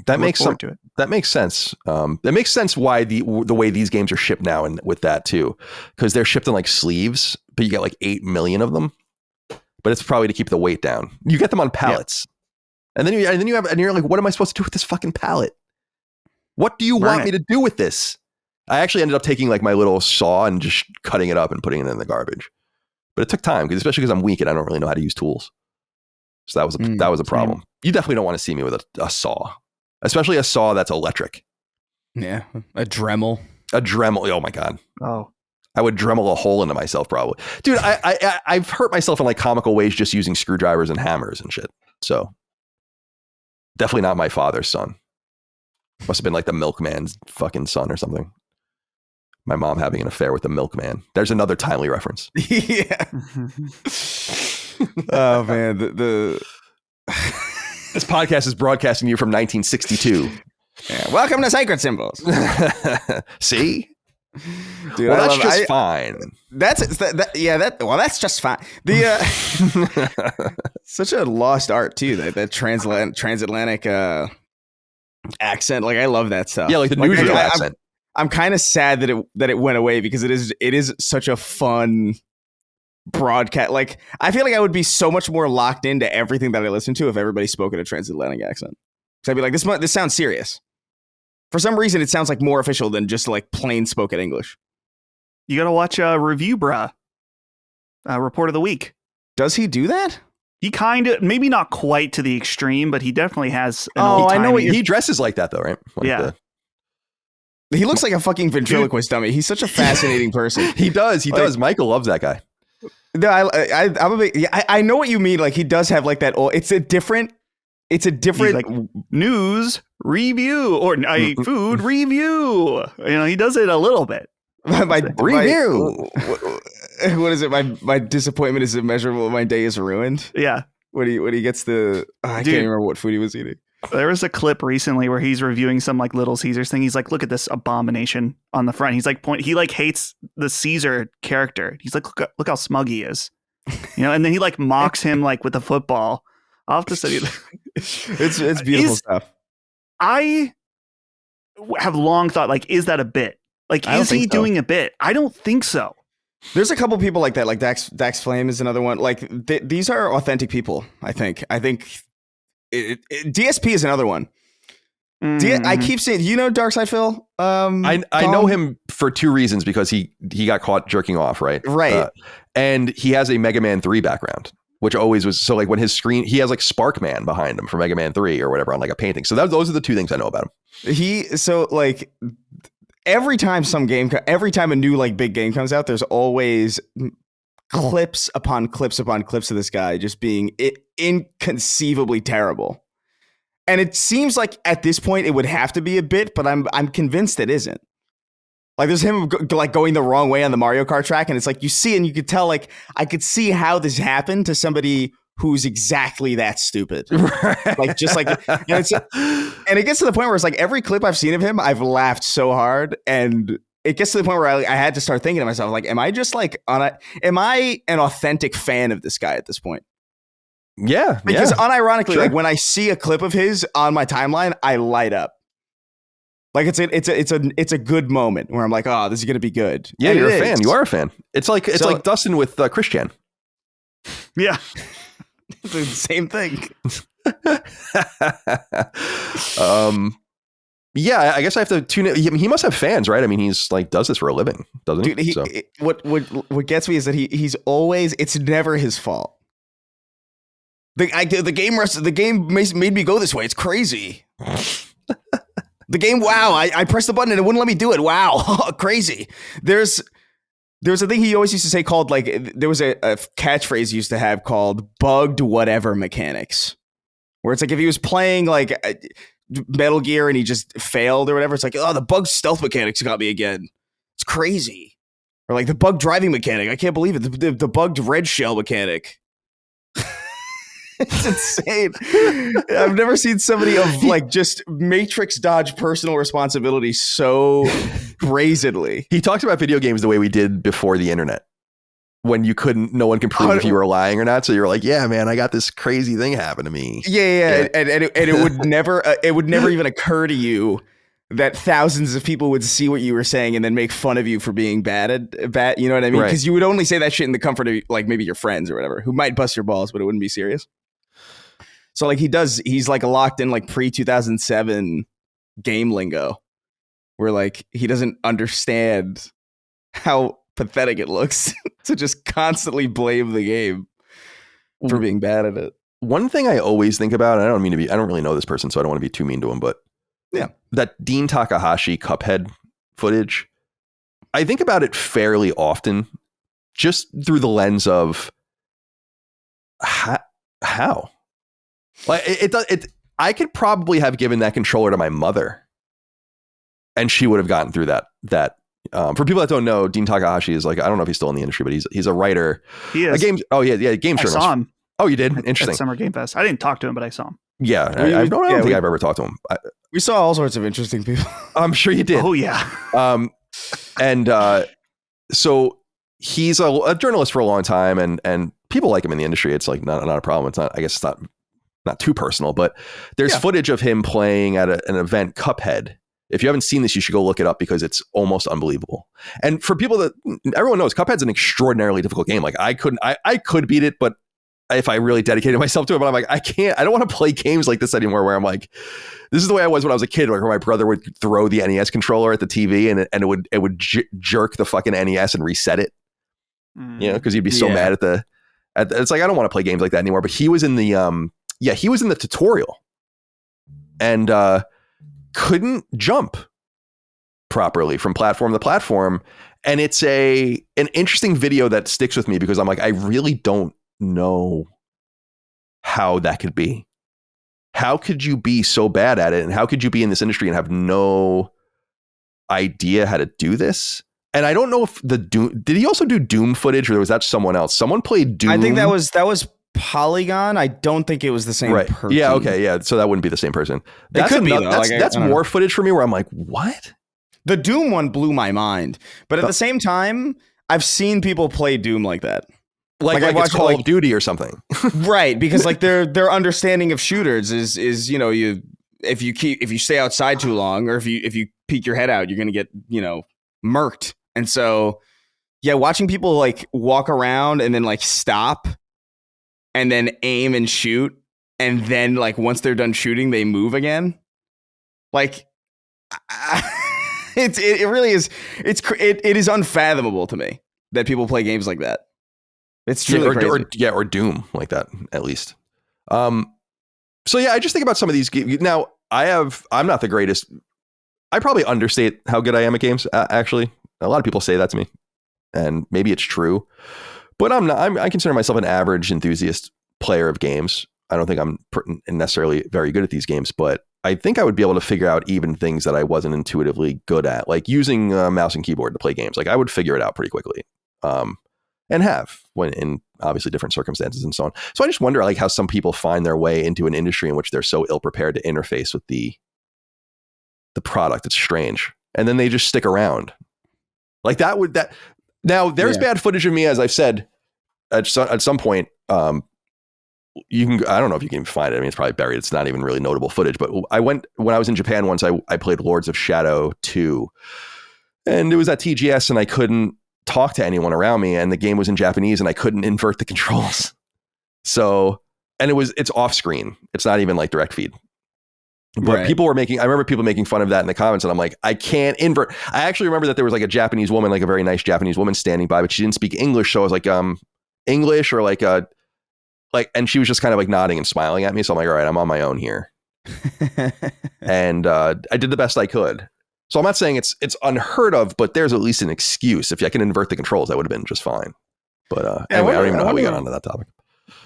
That makes sense. That makes sense. That makes sense why the way these games are shipped now, and with that too, because they're shipped in like sleeves, but you get like 8 million of them. But it's probably to keep the weight down. You get them on pallets, and then you're like, what am I supposed to do with this fucking pallet? What do you want me to do with this? I actually ended up taking like my little saw and just cutting it up and putting it in the garbage. But it took time, especially because I'm weak and I don't really know how to use tools. So that was a problem. You definitely don't want to see me with a saw. Especially a saw that's electric. Yeah, a Dremel. Oh my god. Oh, I would Dremel a hole into myself probably, dude. I've hurt myself in like comical ways just using screwdrivers and hammers and shit. So definitely not my father's son. Must have been like the milkman's fucking son or something. My mom having an affair with the milkman. There's another timely reference. Yeah. Oh man, This podcast is broadcasting you from 1962. Yeah, welcome to Sacred Symbols. See? Dude, well, that's just fine. That's just fine. Such a lost art too. That transatlantic accent. Like, I love that stuff. Yeah, like the newsreel accent. I'm kind of sad that it went away, because it is such a fun broadcast. Like, I feel like I would be so much more locked into everything that I listen to if everybody spoke in a transatlantic accent. So I'd be like, this sounds serious. For some reason, it sounds like more official than just like plain spoken English. You gotta watch Review Bruh, Report of the Week. Does he do that? He kind of, maybe not quite to the extreme, but he definitely has. I know he dresses like that though, right? Like he looks like a fucking ventriloquist dummy. He's such a fascinating person. He does. Michael loves that guy. No, I know what you mean. Like, he does have like that. It's a different like, news review or food review. He does it a little bit. My review. What is it? My disappointment is immeasurable. My day is ruined. Yeah. When he gets I can't remember what food he was eating. There was a clip recently where he's reviewing some like Little Caesars thing. He's like, look at this abomination on the front. He's like, he like hates the Caesar character. He's like, look how smug he is, and then he like mocks him like with a football. I'll have to study it. It's beautiful stuff. I have long thought, like, is that a bit? Like, is he doing a bit? I don't think so. There's a couple people like that. Like Dax Flame is another one. Like, these are authentic people. I think DSP is another one. I keep saying, Darkside Phil. I know him for two reasons, because he got caught jerking off, right? And he has a Mega Man 3 background, which always was so, like, when his screen, he has like Sparkman behind him for Mega Man 3 or whatever on like a painting. So those are the two things I know about him. Every time a new like big game comes out, there's always clips upon clips upon clips of this guy just being inconceivably terrible. And it seems like at this point it would have to be a bit, but I'm convinced it isn't. Like, there's him like going the wrong way on the Mario Kart track, and it's like you see, and you could tell, like, I could see how this happened to somebody who's exactly that stupid. Like, just like, and it gets to the point where it's like every clip I've seen of him, I've laughed so hard, and it gets to the point where I had to start thinking to myself, like, am I just like am I an authentic fan of this guy at this point? Yeah, because unironically, like, when I see a clip of his on my timeline, I light up. Like, it's a good moment where I'm like, oh, this is gonna be good. Yeah, and you're a fan. You are a fan. It's like Dustin with Christian. Yeah, it's the same thing. Yeah, I guess I have to tune in. He must have fans, right? I mean, he's like does this for a living, doesn't he? Dude, what gets me is that he's always, it's never his fault. The game made me go this way. It's crazy. The game, wow, I pressed the button and it wouldn't let me do it. Wow, crazy. There's a thing he always used to say called, like, there was a catchphrase he used to have called bugged whatever mechanics, where it's like if he was playing like Metal Gear and he just failed or whatever, it's like, oh, the bugged stealth mechanics got me again. It's crazy. Or like the bugged driving mechanic. I can't believe it. The bugged red shell mechanic. It's insane. I've never seen somebody of like just matrix dodge personal responsibility so brazenly. He talks about video games the way we did before the internet, when no one can prove if you were lying or not. So you're like, yeah, man, I got this crazy thing happen to me. Yeah. And it would never even occur to you that thousands of people would see what you were saying and then make fun of you for being bad. You know what I mean? Because you would only say that shit in the comfort of like maybe your friends or whatever, who might bust your balls, but it wouldn't be serious. So like he's like locked in like pre-2007 game lingo, where like he doesn't understand how pathetic it looks to just constantly blame the game for being bad at it. One thing I always think about, and I don't really know this person, so I don't want to be too mean to him, but yeah, that Dean Takahashi Cuphead footage, I think about it fairly often, just through the lens of how. Like I could probably have given that controller to my mother, and she would have gotten through that. For people that don't know, Dean Takahashi is like, I don't know if he's still in the industry, but he's a writer. He is. Game journalist. I saw him. Oh, you did? Interesting. At Summer Game Fest. I didn't talk to him, but I saw him. Yeah, I don't think I've ever talked to him. We saw all sorts of interesting people. I'm sure you did. Oh yeah. So he's a journalist for a long time, and people like him in the industry. It's like not a problem. It's not. I guess it's not too personal, but there's footage of him playing at an event, Cuphead. If you haven't seen this, you should go look it up because it's almost unbelievable. And for people that everyone knows, Cuphead's an extraordinarily difficult game. Like I could beat it, but if I really dedicated myself to it, but I'm like, I don't want to play games like this anymore, where I'm like, this is the way I was when I was a kid, where my brother would throw the NES controller at the TV and it would jerk the fucking NES and reset it. You know, because he'd be so mad at it's like, I don't want to play games like that anymore. But he was in the he was in the tutorial and couldn't jump properly from platform to platform. And it's an interesting video that sticks with me because I'm like, I really don't know how that could be. How could you be so bad at it? And how could you be in this industry and have no idea how to do this? And I don't know if did he also do Doom footage, or was that someone else? Someone played Doom. I think that was Polygon. I don't think it was the same person. Yeah, okay, yeah. So that wouldn't be the same person. That could be though. That's more footage for me where I'm like, what? The Doom one blew my mind. But at the same time, I've seen people play Doom like that. Like it's Call of Duty or something. Right, because like their understanding of shooters is, you know, if you stay outside too long, or if you peek your head out, you're going to get, you know, murked. And so, yeah, watching people like walk around and then like stop and then aim and shoot, and then like once they're done shooting, they move again. Like it really is. It is unfathomable to me that people play games like that. It's truly crazy. Or Doom like that, at least. So yeah, I just think about some of these games. Now, I'm not the greatest. I probably understate how good I am at games, actually. A lot of people say that to me, and maybe it's true. But I'm not. I consider myself an average enthusiast player of games. I don't think I'm necessarily very good at these games, but I think I would be able to figure out even things that I wasn't intuitively good at, like using a mouse and keyboard to play games. Like I would figure it out pretty quickly. And have when in obviously different circumstances and so on. So I just wonder like how some people find their way into an industry in which they're so ill prepared to interface with the product. It's strange. And then they just stick around like that. Now there's bad footage of me, as I've said, at some point. You can, I don't know if you can even find it. I mean, it's probably buried. It's not even really notable footage, but when I was in Japan once, I played Lords of Shadow 2, and it was at TGS, and I couldn't talk to anyone around me, and the game was in Japanese, and I couldn't invert the controls. So, and it's off screen. It's not even like direct feed. But I remember people making fun of that in the comments, and I'm like, I can't invert. I actually remember that there was like a Japanese woman, like a very nice Japanese woman standing by, but she didn't speak English. So I was like, English or and she was just kind of like nodding and smiling at me. So I'm like, all right, I'm on my own here. And I did the best I could. So I'm not saying it's unheard of, but there's at least an excuse. If I can invert the controls, that would have been just fine. But anyway, I don't even know how we got onto that topic.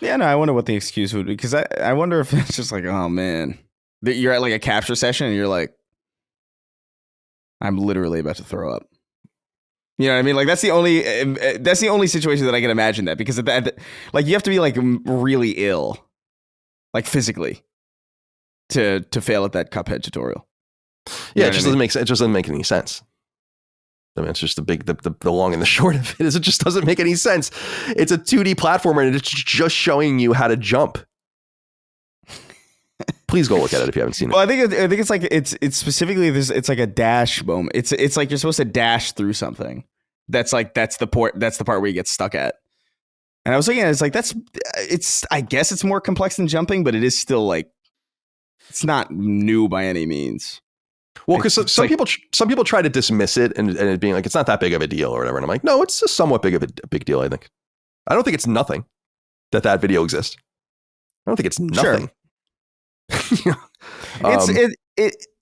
Yeah, no, I wonder what the excuse would be, because I wonder if it's just like, oh man, you're at like a capture session and you're like, I'm literally about to throw up. You know what I mean? Like that's the only situation that I can imagine that, because of that, like you have to be like really ill, like physically, to fail at that Cuphead tutorial. Yeah, it just doesn't make any sense. I mean, it's just the long and the short of it is it just doesn't make any sense. It's a 2D platformer and it's just showing you how to jump. Please go look at it if you haven't seen it. Well, I think it's like it's specifically this. It's like a dash moment. It's like you're supposed to dash through something. That's the part where you get stuck at. And I was thinking, I guess it's more complex than jumping, but it is still like, it's not new by any means. Well, because some people try to dismiss it and it being like, it's not that big of a deal or whatever. And I'm like, no, it's a somewhat big of a big deal. I think. I don't think it's nothing that video exists. I don't think it's nothing. Sure.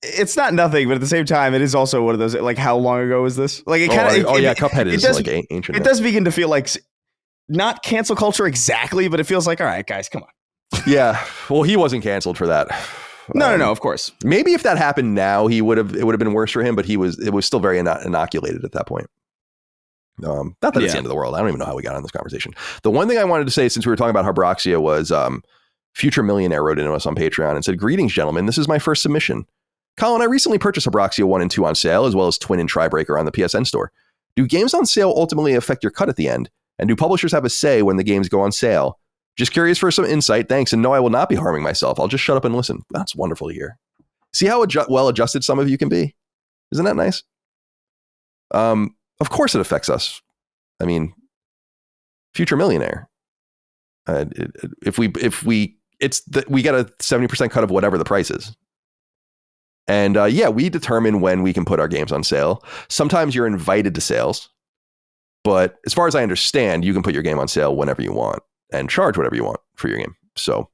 It's not nothing, but at the same time, it is also one of those, like, how long ago is this? Like, it kind of, Cuphead is like ancient. It does begin to feel like not cancel culture exactly, but it feels like, all right, guys, come on. Yeah. Well, he wasn't canceled for that. No, of course. Maybe if that happened now, it would have been worse for him, but it was still very inoculated at that point. Not that it's the end of the world. I don't even know how we got on this conversation. The one thing I wanted to say, since we were talking about Habroxia, was Future Millionaire wrote into us on Patreon and said, "Greetings, gentlemen. This is my first submission. Colin, I recently purchased Habroxia 1 and 2 on sale, as well as Twin and Tribreaker on the PSN store. Do games on sale ultimately affect your cut at the end? And do publishers have a say when the games go on sale? Just curious for some insight. Thanks. And no, I will not be harming myself. I'll just shut up and listen." That's wonderful to hear. See how well adjusted some of you can be? Isn't that nice? Of course it affects us. I mean, Future Millionaire. We get a 70% cut of whatever the price is. And we determine when we can put our games on sale. Sometimes you're invited to sales, but as far as I understand, you can put your game on sale whenever you want and charge whatever you want for your game. So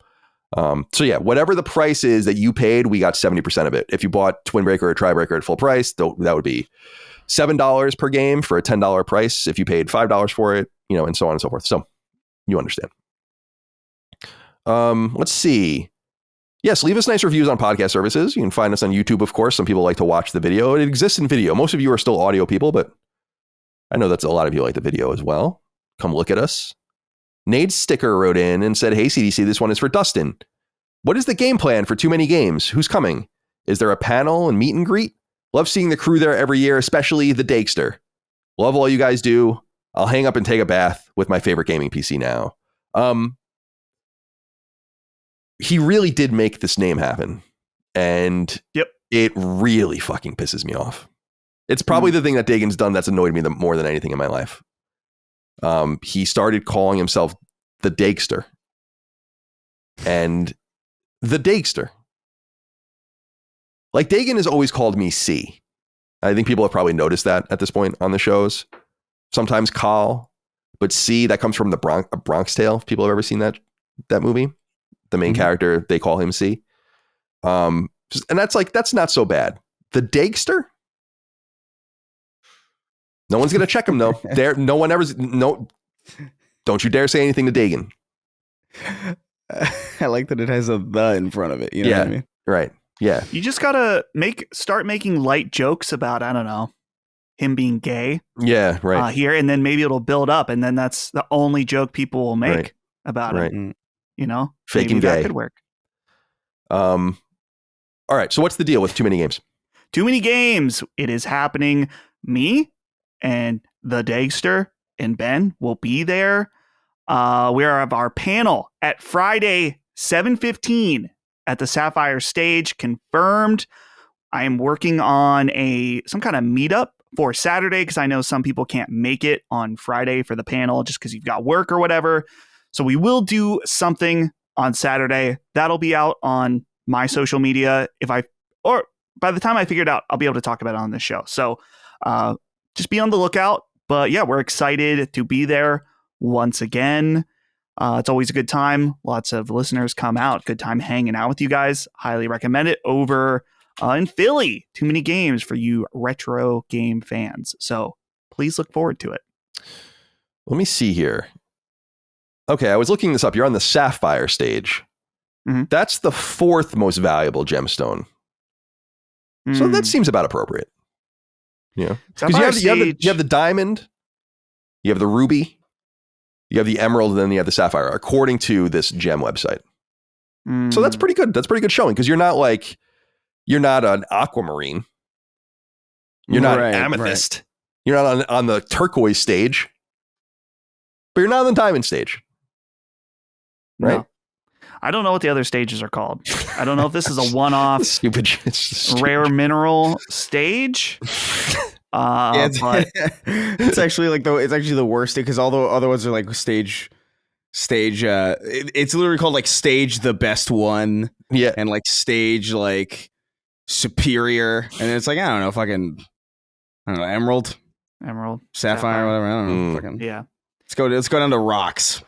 whatever the price is that you paid, we got 70% of it. If you bought Twin Breaker or Tribreaker at full price, that would be $7 per game for a $10 price. If you paid $5 for it, and so on and so forth. So you understand. Let's see. Yes, leave us nice reviews on podcast services. You can find us on YouTube, of course. Some people like to watch the video. It exists in video. Most of you are still audio people, but I know that's a lot of you like the video as well. Come look at us. Nate Sticker wrote in and said, "Hey, CDC, this one is for Dustin. What is the game plan for TooManyGames? Who's coming? Is there a panel and meet and greet? Love seeing the crew there every year, especially the Dakester. Love all you guys do. I'll hang up and take a bath with my favorite gaming PC now." He really did make this name happen. And It really fucking pisses me off. It's probably the thing that Dagan's done that's annoyed me more than anything in my life. He started calling himself the Dakester. And the Dakester. Like, Dagan has always called me C. I think people have probably noticed that at this point on the shows. Sometimes Carl, but C, that comes from the Bronx Tale. If people have ever seen that movie, the main character, they call him C. And that's not so bad. The Dakester? No one's going to check him, though. Don't you dare say anything to Dagan. I like that it has a "the" in front of it. You know what I mean? Right. Yeah. You just got to start making light jokes about, I don't know, him being gay. Yeah, right. Here, and then maybe it'll build up, and then that's the only joke people will make about him. Faking maybe gay. That could work. All right. So what's the deal with TooManyGames? TooManyGames. It is happening. Me and the Dagster and Ben will be there. We have our panel at Friday, 7:15 at the Sapphire stage, confirmed. I am working on some kind of meetup for Saturday, because I know some people can't make it on Friday for the panel just because you've got work or whatever. So we will do something on Saturday. That'll be out on my social media. Or by the time I figure it out, I'll be able to talk about it on this show. So just be on the lookout. But yeah, we're excited to be there once again. It's always a good time. Lots of listeners come out. Good time hanging out with you guys. Highly recommend it over in Philly. Too Many Games for you retro game fans. So please look forward to it. Let me see here. Okay, I was looking this up. You're on the Sapphire stage. Mm-hmm. That's the 4th most valuable gemstone. So that seems about appropriate. Yeah. Because you have the diamond, you have the ruby, you have the emerald, and then you have the sapphire, according to this gem website. So that's pretty good. That's pretty good showing, because you're not an aquamarine. You're not an amethyst. Right. You're not on the turquoise stage. But you're not on the diamond stage. Right? No. I don't know what the other stages are called. I don't know if this is a one-off stupid rare mineral stage. It's actually the worst, because all the other ones are like stage. It's literally called like stage the best one. Yeah, and like stage like superior, and it's like I don't know, emerald, sapphire, whatever. I don't know. Yeah. Let's go down to rocks.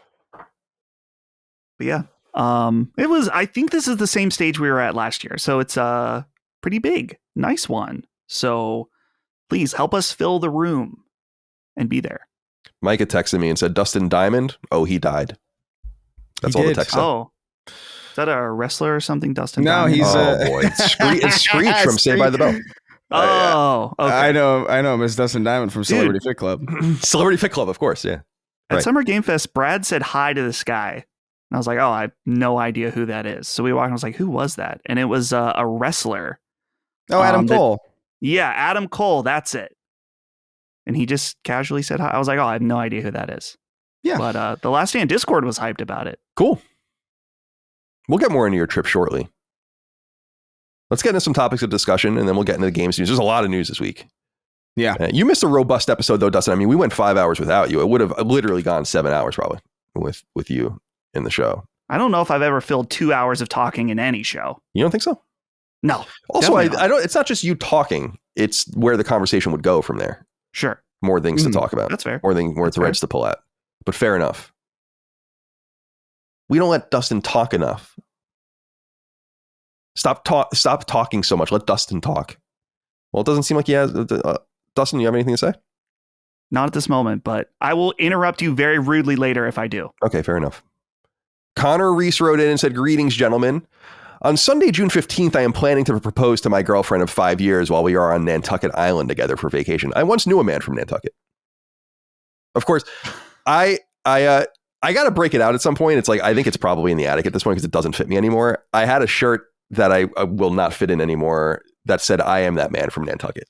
But yeah. I think this is the same stage we were at last year. So it's a pretty big, nice one. So please help us fill the room and be there. Micah texted me and said, Dustin Diamond. Oh, he died. That's all the text said. Oh, is that a wrestler or something? Dustin Diamond? He's boy. It's Screech from Saved by the Bell. Oh, okay. I know Miss Dustin Diamond from Celebrity Fit Club. Celebrity Fit Club, of course, yeah. At Summer Game Fest, Brad said hi to this guy. And I was like, oh, I have no idea who that is. So we walked and I was like, who was that? And it was a wrestler. Oh, Adam Cole. Yeah, Adam Cole. That's it. And he just casually said hi. I was like, oh, I have no idea who that is. Yeah. But the Last Stand Discord was hyped about it. Cool. We'll get more into your trip shortly. Let's get into some topics of discussion, and then we'll get into the games news. There's a lot of news this week. Yeah. You missed a robust episode, though, Dustin. I mean, we went 5 hours without you. It would have literally gone 7 hours probably with you in the show. I don't know if I've ever filled 2 hours of talking in any show. You don't think so? No. Also, I don't. It's not just you talking. It's where the conversation would go from there. Sure. More things to talk about. That's fair. More threads to pull at. But fair enough. We don't let Dustin talk enough. Stop talking so much. Let Dustin talk. Well, it doesn't seem like he has. Dustin, you have anything to say? Not at this moment, but I will interrupt you very rudely later if I do. Okay, fair enough. Connor Reese wrote in and said, greetings, gentlemen. On Sunday, June 15th, I am planning to propose to my girlfriend of 5 years while we are on Nantucket Island together for vacation. I once knew a man from Nantucket. Of course, I got to break it out at some point. It's like, I think it's probably in the attic at this point because it doesn't fit me anymore. I had a shirt that I will not fit in anymore that said, I am that man from Nantucket.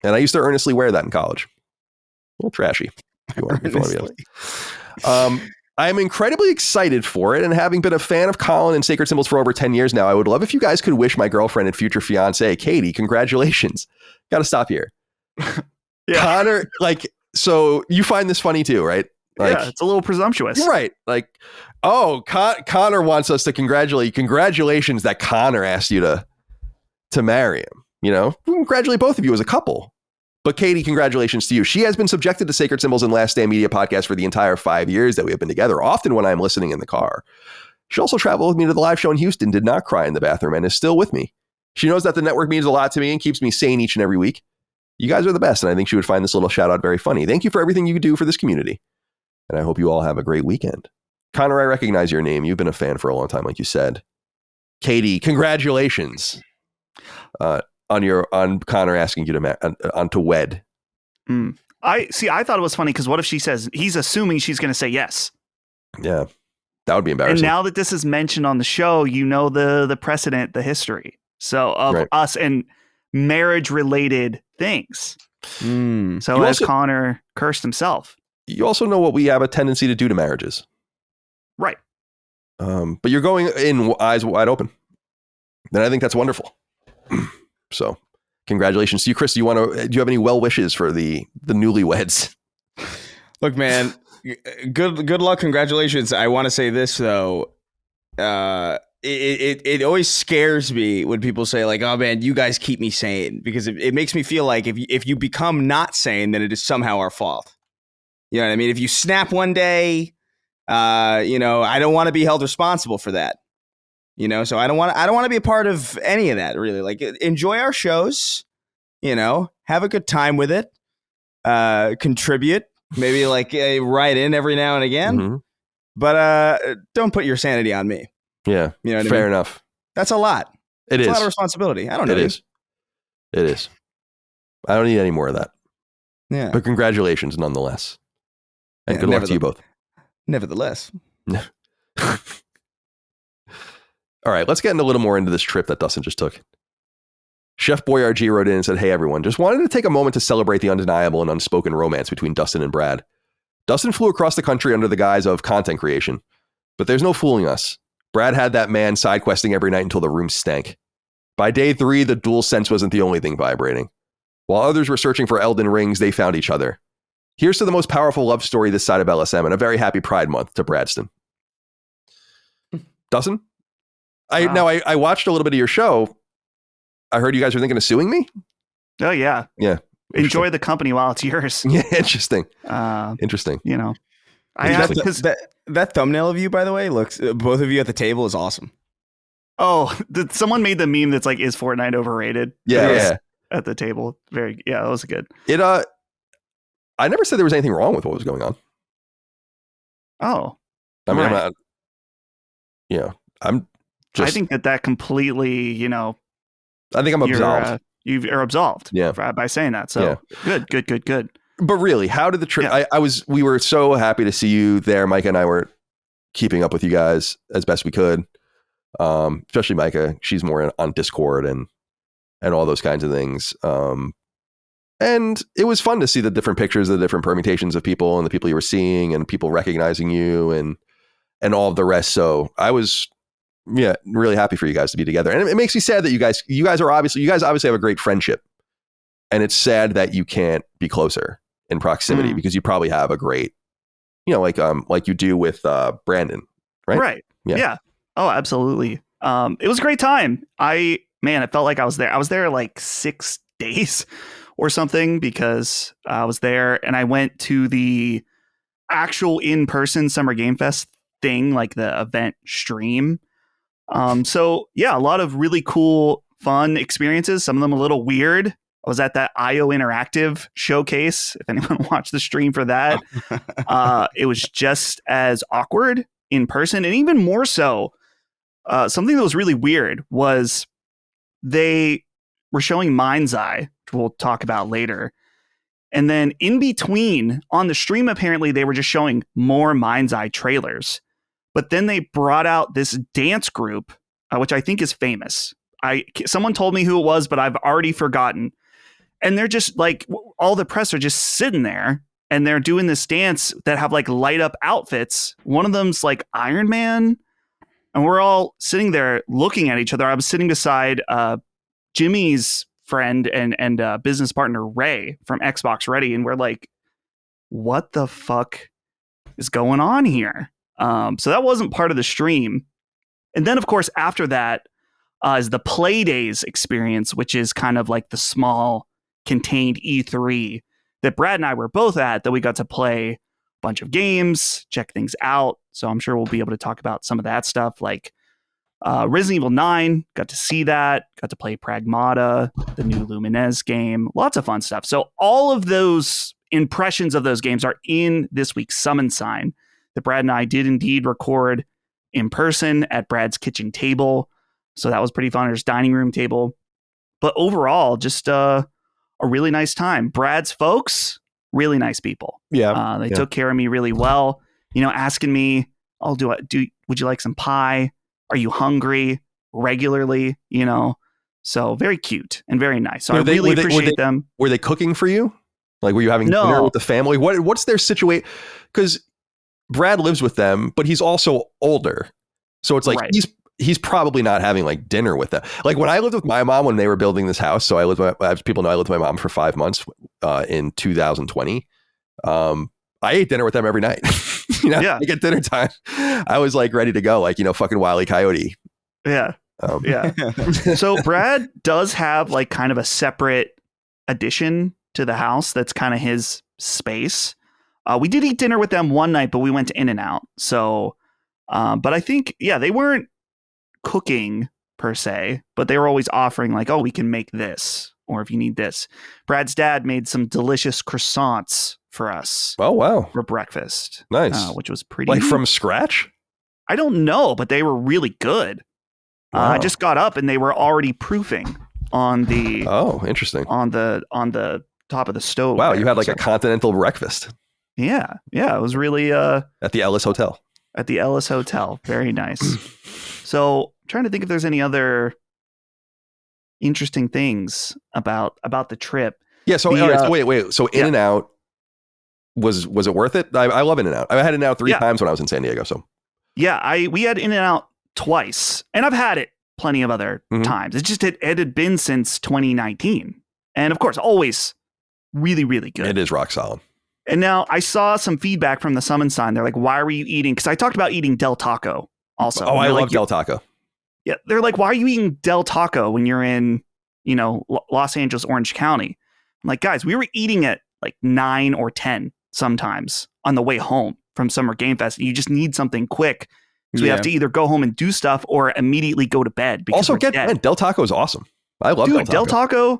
And I used to earnestly wear that in college. A little trashy. If you want to be honest. I am incredibly excited for it, and having been a fan of Colin and Sacred Symbols for over 10 years now, I would love if you guys could wish my girlfriend and future fiance, Katie, congratulations. Got to stop here. Yeah. Connor, so you find this funny too, right? Yeah, it's a little presumptuous. Right. Connor wants us to congratulate you. Congratulations that Connor asked you to marry him. You know, congratulate both of you as a couple. But Katie, congratulations to you. She has been subjected to Sacred Symbols and Last Stand Media podcast for the entire 5 years that we have been together, often when I'm listening in the car. She also traveled with me to the live show in Houston, did not cry in the bathroom, and is still with me. She knows that the network means a lot to me and keeps me sane each and every week. You guys are the best, and I think she would find this little shout out very funny. Thank you for everything you do for this community. And I hope you all have a great weekend. Connor, I recognize your name. You've been a fan for a long time, like you said. Katie, congratulations on Connor asking you to wed. I thought it was funny because what if she says he's assuming she's going to say yes? Yeah, that would be embarrassing. And now that this is mentioned on the show, you know the precedent, the history. So of us and marriage related things. So as Connor cursed himself. You also know what we have a tendency to do to marriages. Right. But you're going in eyes wide open. And I think that's wonderful. So congratulations to you, Chris. Do you have any well wishes for the newlyweds? Look, man, good luck. Congratulations. I want to say this, though. it always scares me when people say like, oh man, you guys keep me sane, because it makes me feel like if you become not sane, then it is somehow our fault. You know what I mean? If you snap one day, I don't want to be held responsible for that. So I don't want to be a part of any of that, really. Like, enjoy our shows, have a good time with it, contribute, maybe like write in every now and again, Mm-hmm. but don't put your sanity on me. Yeah, fair enough. That's a lot. It's a lot of responsibility. I don't know. It is. I don't need any more of that. Yeah. But congratulations nonetheless. And good luck to you both. Nevertheless. All right, let's get a little more into this trip that Dustin just took. Chef Boyardee wrote in and said, hey, everyone, just wanted to take a moment to celebrate the undeniable and unspoken romance between Dustin and Brad. Dustin flew across the country under the guise of content creation, but there's no fooling us. Brad had that man side questing every night until the room stank. By day 3, the DualSense wasn't the only thing vibrating. While others were searching for Elden Rings, they found each other. Here's to the most powerful love story this side of LSM, and a very happy Pride Month to Bradstin. Dustin? I watched a little bit of your show. I heard you guys are thinking of suing me? Oh, yeah. Yeah. Enjoy the company while it's yours. Yeah, interesting. Interesting. That thumbnail of you, by the way, looks, both of you at the table, is awesome. Oh, someone made the meme that's like, is Fortnite overrated? Yeah. At the table. That was good. I never said there was anything wrong with what was going on. Oh. I mean, right. I'm just... I think that completely, I think I'm absolved. You're absolved by saying that. So good. But really, how did the trip... Yeah. We were so happy to see you there. Micah and I were keeping up with you guys as best we could. Especially Micah. She's more on Discord and all those kinds of things. And it was fun to see the different pictures, the different permutations of people and the people you were seeing and people recognizing you and all of the rest. So I was, really happy for you guys to be together. And it makes me sad that you guys obviously have a great friendship, and it's sad that you can't be closer in proximity because you probably have a great, like you do with Brandon, right? Right. Yeah. Oh, absolutely. It was a great time. It felt like I was there. I was there like 6 days or something because I was there and I went to the actual in-person Summer Game Fest thing, like the event stream. So a lot of really cool, fun experiences. Some of them a little weird. I was at that IO Interactive showcase. If anyone watched the stream for that, it was just as awkward in person, and even more so. Something that was really weird was they were showing Mindseye, which we'll talk about later. And then in between on the stream, apparently they were just showing more Mindseye trailers. But then they brought out this dance group, which I think is famous. Someone told me who it was, but I've already forgotten. And they're just like, all the press are just sitting there and they're doing this dance that have like light up outfits. One of them's like Iron Man. And we're all sitting there looking at each other. I was sitting beside Jimmy's friend and business partner, Ray, from Xbox Ready. And we're like, what the fuck is going on here? So that wasn't part of the stream. And then, of course, after that is the Play Days experience, which is kind of like the small contained E3 that Brad and I were both at, that we got to play a bunch of games, check things out. So I'm sure we'll be able to talk about some of that stuff, like Resident Evil 9, got to see that, got to play Pragmata, the new Lumines game, lots of fun stuff. So all of those impressions of those games are in this week's Summon Sign that Brad and I did indeed record in person at Brad's kitchen table. So that was pretty fun, or his dining room table. But overall, just a really nice time. Brad's folks, really nice people. Yeah. They took care of me really well, asking me, would you like some pie? Are you hungry? Regularly, so very cute and very nice. So I really appreciate them. Were they cooking for you? Like, were you having dinner with the family? What's their situation? Because Brad lives with them, but he's also older. So it's like, he's probably not having like dinner with them. Like when I lived with my mom, when they were building this house. So as people know, I lived with my mom for 5 months in 2020. I ate dinner with them every night. Like at dinner time, I was like ready to go, like, fucking Wile E. Coyote. Yeah. Yeah. So Brad does have like kind of a separate addition to the house that's kind of his space. We did eat dinner with them one night, but we went to In-N-Out. So, but I think, they weren't cooking per se, but they were always offering like, oh, we can make this, or if you need this. Brad's dad made some delicious croissants for us. Oh, wow. For breakfast. Nice. Which was pretty like from scratch? I don't know, but they were really good. Wow. I just got up and they were already proofing on the interesting on the top of the stove. Wow, you had like a continental breakfast. Yeah, it was really at the Ellis Hotel. At the Ellis Hotel, very nice. So, I'm trying to think if there's any other interesting things about the trip. Yeah. So wait. So In-N-Out was it worth it? I love In-N-Out. I had In-N-Out 3 times when I was in San Diego. So we had In-N-Out twice, and I've had it plenty of other times. It had been since 2019, and of course, always really, really good. It is rock solid. And now I saw some feedback from the Summon Sign. They're like, "Why were you eating?" Because I talked about eating Del Taco also. Oh, I love Del Taco. Yeah, they're like, "Why are you eating Del Taco when you're in, Los Angeles, Orange County?" I'm like, guys, we were eating at like 9 or 10 sometimes on the way home from Summer Game Fest. You just need something quick. So we have to either go home and do stuff or immediately go to bed. Also, Del Taco is awesome. I love Del Taco.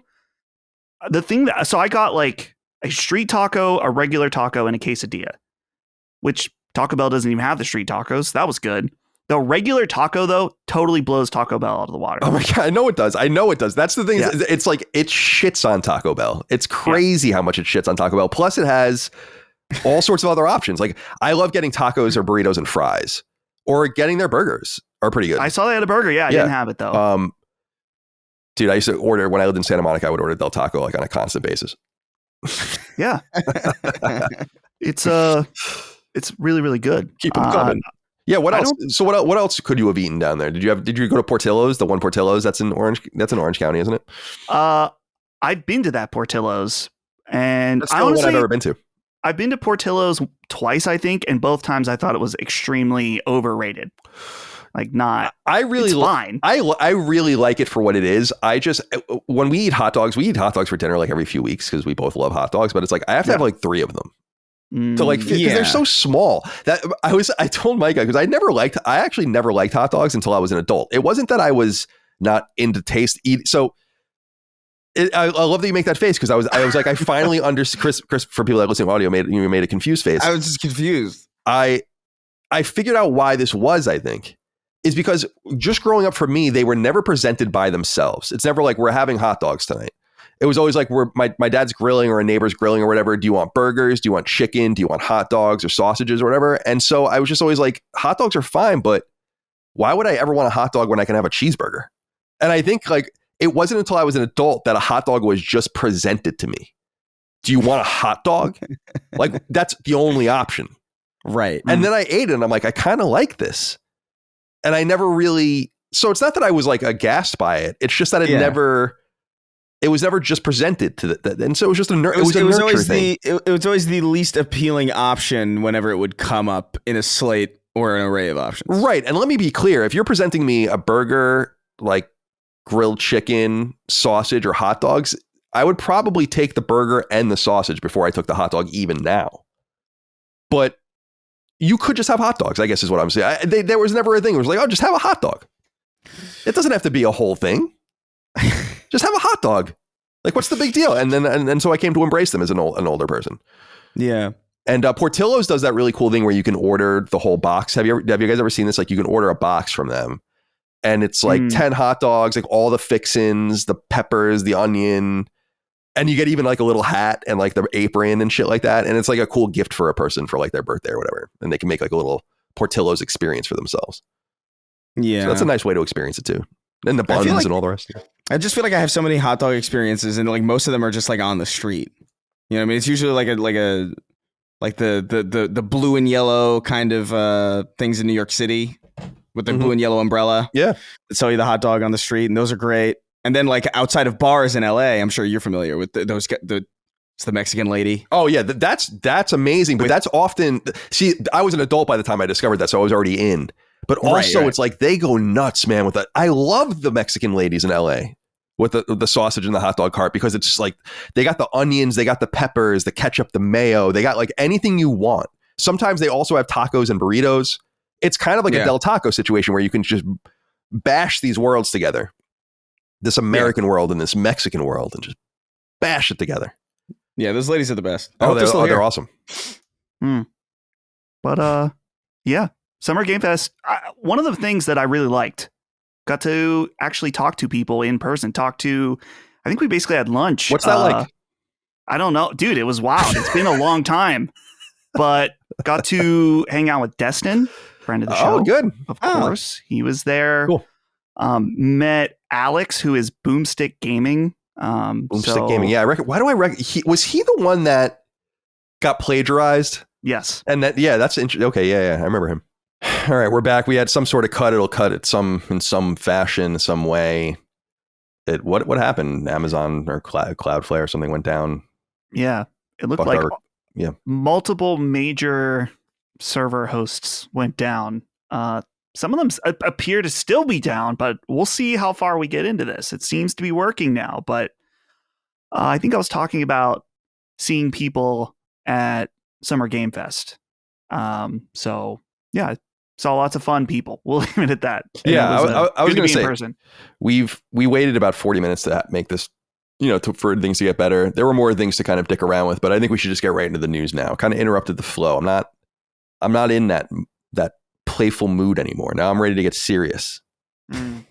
The thing so I got like a street taco, a regular taco, and a quesadilla, which Taco Bell doesn't even have the street tacos. That was good. The regular taco, though, totally blows Taco Bell out of the water. Oh my God. I know it does. That's the thing. Yeah. It's like it shits on Taco Bell. It's crazy how much it shits on Taco Bell. Plus, it has all sorts of other options. Like I love getting tacos or burritos and fries, or getting their burgers are pretty good. I saw they had a burger. Yeah, I didn't have it though. Dude, I used to order when I lived in Santa Monica. I would order Del Taco like on a constant basis. Yeah, it's really, really good. Keep them coming. Yeah. What else? So what else could you have eaten down there? Did you go to Portillo's? The one Portillo's that's in Orange County, isn't it? I've been to that Portillo's, and that's the only one I've ever been to. I've been to Portillo's twice, I think, and both times I thought it was extremely overrated. Like it's fine. I really like it for what it is. When we eat hot dogs for dinner like every few weeks because we both love hot dogs. But it's like I have to have like 3 of them. So like, because they're so small that I told Micah, because I actually never liked hot dogs until I was an adult. It wasn't that I was not into taste eat. So I love that you make that face, because I was like, I finally understood. Chris, for people that listen to audio, you made a confused face. I was just confused. I figured out why this was, I think, is because just growing up for me, they were never presented by themselves. It's never like, we're having hot dogs tonight. It was always like, my dad's grilling or a neighbor's grilling or whatever. Do you want burgers? Do you want chicken? Do you want hot dogs or sausages or whatever? And so I was just always like, hot dogs are fine, but why would I ever want a hot dog when I can have a cheeseburger? And I think like, it wasn't until I was an adult that a hot dog was just presented to me. Do you want a hot dog? Like, that's the only option. Right. And then I ate it and I'm like, I kind of like this. And I never really, so it's not that I was like aghast by it. It's just that it was never just presented to that. And so it was just it was always thing. It was always the least appealing option whenever it would come up in a slate or an array of options. Right. And let me be clear. If you're presenting me a burger, like grilled chicken, sausage, or hot dogs, I would probably take the burger and the sausage before I took the hot dog even now. But you could just have hot dogs, I guess is what I'm saying. There was never a thing. It was like, oh, just have a hot dog. It doesn't have to be a whole thing. Just have a hot dog. Like, what's the big deal? And then so I came to embrace them as an older person. Yeah. And Portillo's does that really cool thing where you can order the whole box. Have you guys ever seen this? Like, you can order a box from them, and it's like 10 hot dogs, like all the fixins, the peppers, the onion, and you get even like a little hat and like the apron and shit like that. And it's like a cool gift for a person for like their birthday or whatever. And they can make like a little Portillo's experience for themselves. Yeah. So that's a nice way to experience it too. And the buns and all the rest. I just feel like I have so many hot dog experiences, and like most of them are just like on the street. You know what I mean? It's usually like the blue and yellow kind of things in New York City with the blue and yellow umbrella. Yeah. That sell you the hot dog on the street, and those are great. And then like outside of bars in LA, I'm sure you're familiar with it's the Mexican lady. Oh yeah, that's amazing. But that's often, see, I was an adult by the time I discovered that, so I was already in. But also it's like they go nuts, man, with that. I love the Mexican ladies in LA with the sausage and the hot dog cart, because it's just like they got the onions, they got the peppers, the ketchup, the mayo, they got like anything you want. Sometimes they also have tacos and burritos. It's kind of like a Del Taco situation where you can just bash these worlds together, this American world and this Mexican world, and just bash it together. Yeah, those ladies are the best. They're awesome. But yeah, Summer Game Fest. One of the things that I really liked, got to actually talk to people in person. I think we basically had lunch. What's that like? I don't know, dude. It was wild. It's been a long time, but got to hang out with Destin, friend of the show. Oh, good. Of course, he was there. Cool. Met Alex, who is Boomstick Gaming. Boomstick Gaming. Yeah, why do I reckon was he the one that got plagiarized? Yes. And that's interesting. Okay, yeah, I remember him. All right, we're back. We had some sort of cut. It'll cut it in some fashion, some way. What happened? Amazon or Cloudflare or something went down. Yeah, it looked like multiple major server hosts went down. Some of them appear to still be down, but we'll see how far we get into this. It seems to be working now, but I think I was talking about seeing people at Summer Game Fest. So yeah, saw lots of fun people. We'll leave it at that. Yeah, I was going to say, we waited about 40 minutes to make this, for things to get better. There were more things to kind of dick around with, but I think we should just get right into the news now. Kind of interrupted the flow. I'm not in that playful mood anymore. Now I'm ready to get serious. I'm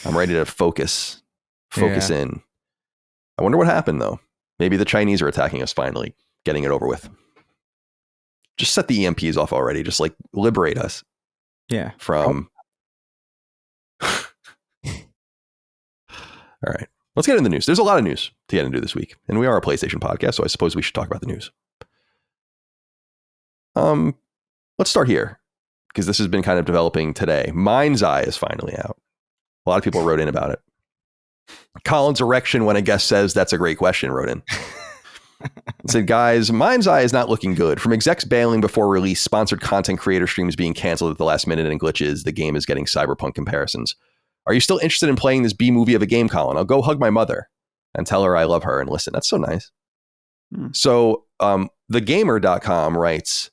ready to focus in. I wonder what happened though. Maybe the Chinese are attacking us finally, getting it over with. Just set the EMPs off already. Just like liberate us. Yeah. From. All right. Let's get into the news. There's a lot of news to get into this week. And we are a PlayStation podcast, so I suppose we should talk about the news. Let's start here, because this has been kind of developing today. Mindseye is finally out. A lot of people wrote in about it. Colin's erection when a guest says that's a great question wrote in. It said, guys, Mindseye is not looking good. From execs bailing before release, sponsored content creator streams being canceled at the last minute, and glitches, the game is getting Cyberpunk comparisons. Are you still interested in playing this B movie of a game, Colin? I'll go hug my mother and tell her I love her and listen. That's so nice. So thegamer.com writes,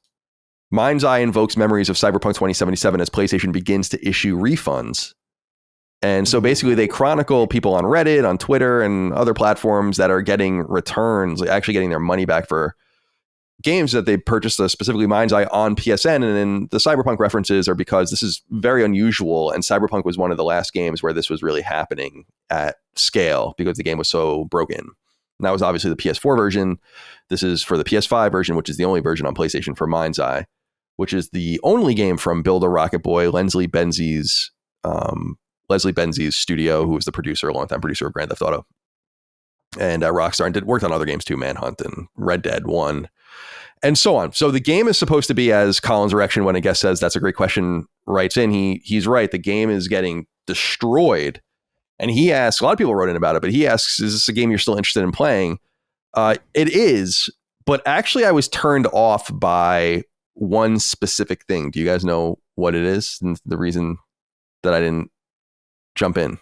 Mindseye invokes memories of Cyberpunk 2077 as PlayStation begins to issue refunds. And so basically they chronicle people on Reddit, on Twitter, and other platforms that are getting returns, actually getting their money back for games that they purchased, specifically Mindseye, on PSN. And then the Cyberpunk references are because this is very unusual. And Cyberpunk was one of the last games where this was really happening at scale because the game was so broken. And that was obviously the PS4 version. This is for the PS5 version, which is the only version on PlayStation for Mindseye, which is the only game from Build a Rocket Boy, Leslie Benzies studio, who was the producer, a longtime producer of Grand Theft Auto and Rockstar, and worked on other games too, Manhunt and Red Dead 1, and so on. So the game is supposed to be, as Colin's erection when a guest says that's a great question writes in, he's right. The game is getting destroyed. And he asks, a lot of people wrote in about it, but he asks, is this a game you're still interested in playing? It is, but actually I was turned off by one specific thing. Do you guys know what it is? And the reason that I didn't jump in?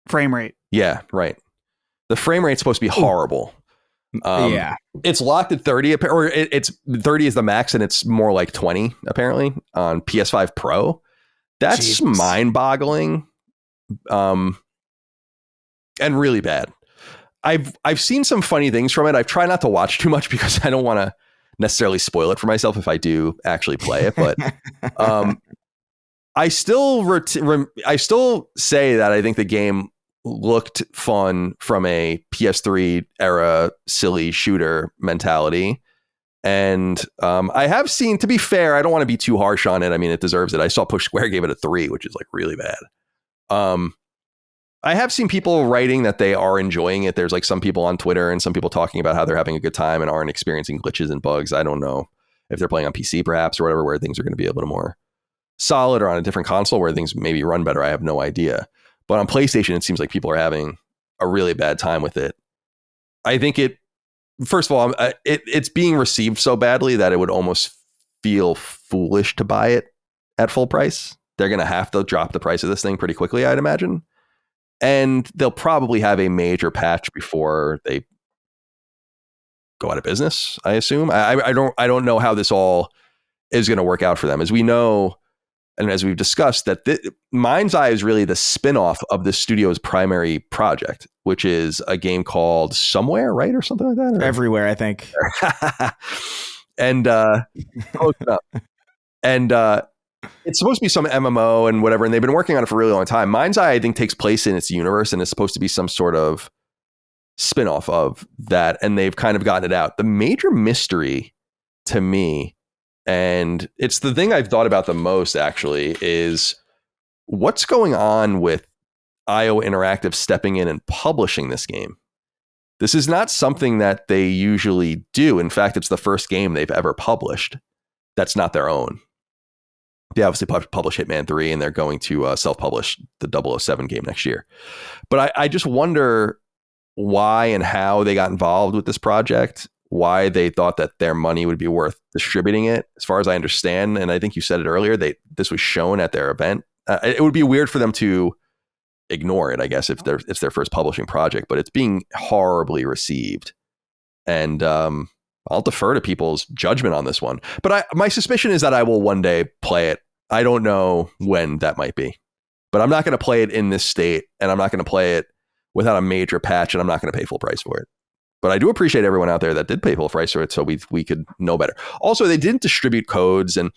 Frame rate. Yeah, right. The frame rate's supposed to be horrible. Yeah. It's locked at 30, or it's 30 is the max, and it's more like 20 apparently on PS5 Pro. That's mind-boggling. And really bad. I've seen some funny things from it. I've tried not to watch too much because I don't want to necessarily spoil it for myself if I do actually play it. But I still say that I think the game looked fun from a PS3 era silly shooter mentality. And I have seen, to be fair, I don't want to be too harsh on it. I mean, it deserves it. I saw Push Square gave it a 3, which is like really bad. I have seen people writing that they are enjoying it. There's like some people on Twitter and some people talking about how they're having a good time and aren't experiencing glitches and bugs. I don't know if they're playing on PC perhaps or whatever, where things are going to be a little more solid, or on a different console where things maybe run better. I have no idea. But on PlayStation, it seems like people are having a really bad time with it. I think first of all, it's being received so badly that it would almost feel foolish to buy it at full price. They're going to have to drop the price of this thing pretty quickly, I'd imagine. And they'll probably have a major patch before they go out of business, I assume. I don't know how this all is going to work out for them. As we know, and as we've discussed, that Mindseye is really the spin-off of the studio's primary project, which is a game called Somewhere, right? Or something like that? Or? Everywhere, I think. And close enough. And it's supposed to be some MMO and whatever, and they've been working on it for a really long time. Mindseye, I think, takes place in its universe and is supposed to be some sort of spin-off of that, and they've kind of gotten it out. The major mystery to me, and it's the thing I've thought about the most, actually, is what's going on with IO Interactive stepping in and publishing this game. This is not something that they usually do. In fact, it's the first game they've ever published that's not their own. They obviously publish Hitman 3, and they're going to self-publish the 007 game next year. But I just wonder why and how they got involved with this project, why they thought that their money would be worth distributing it. As far as I understand, and I think you said it earlier, this was shown at their event. It would be weird for them to ignore it, I guess, if it's their first publishing project, but it's being horribly received. And I'll defer to people's judgment on this one. But my suspicion is that I will one day play it. I don't know when that might be. But I'm not going to play it in this state, and I'm not going to play it without a major patch, and I'm not going to pay full price for it. But I do appreciate everyone out there that did pay full price for it, so we could know better. Also, they didn't distribute codes, and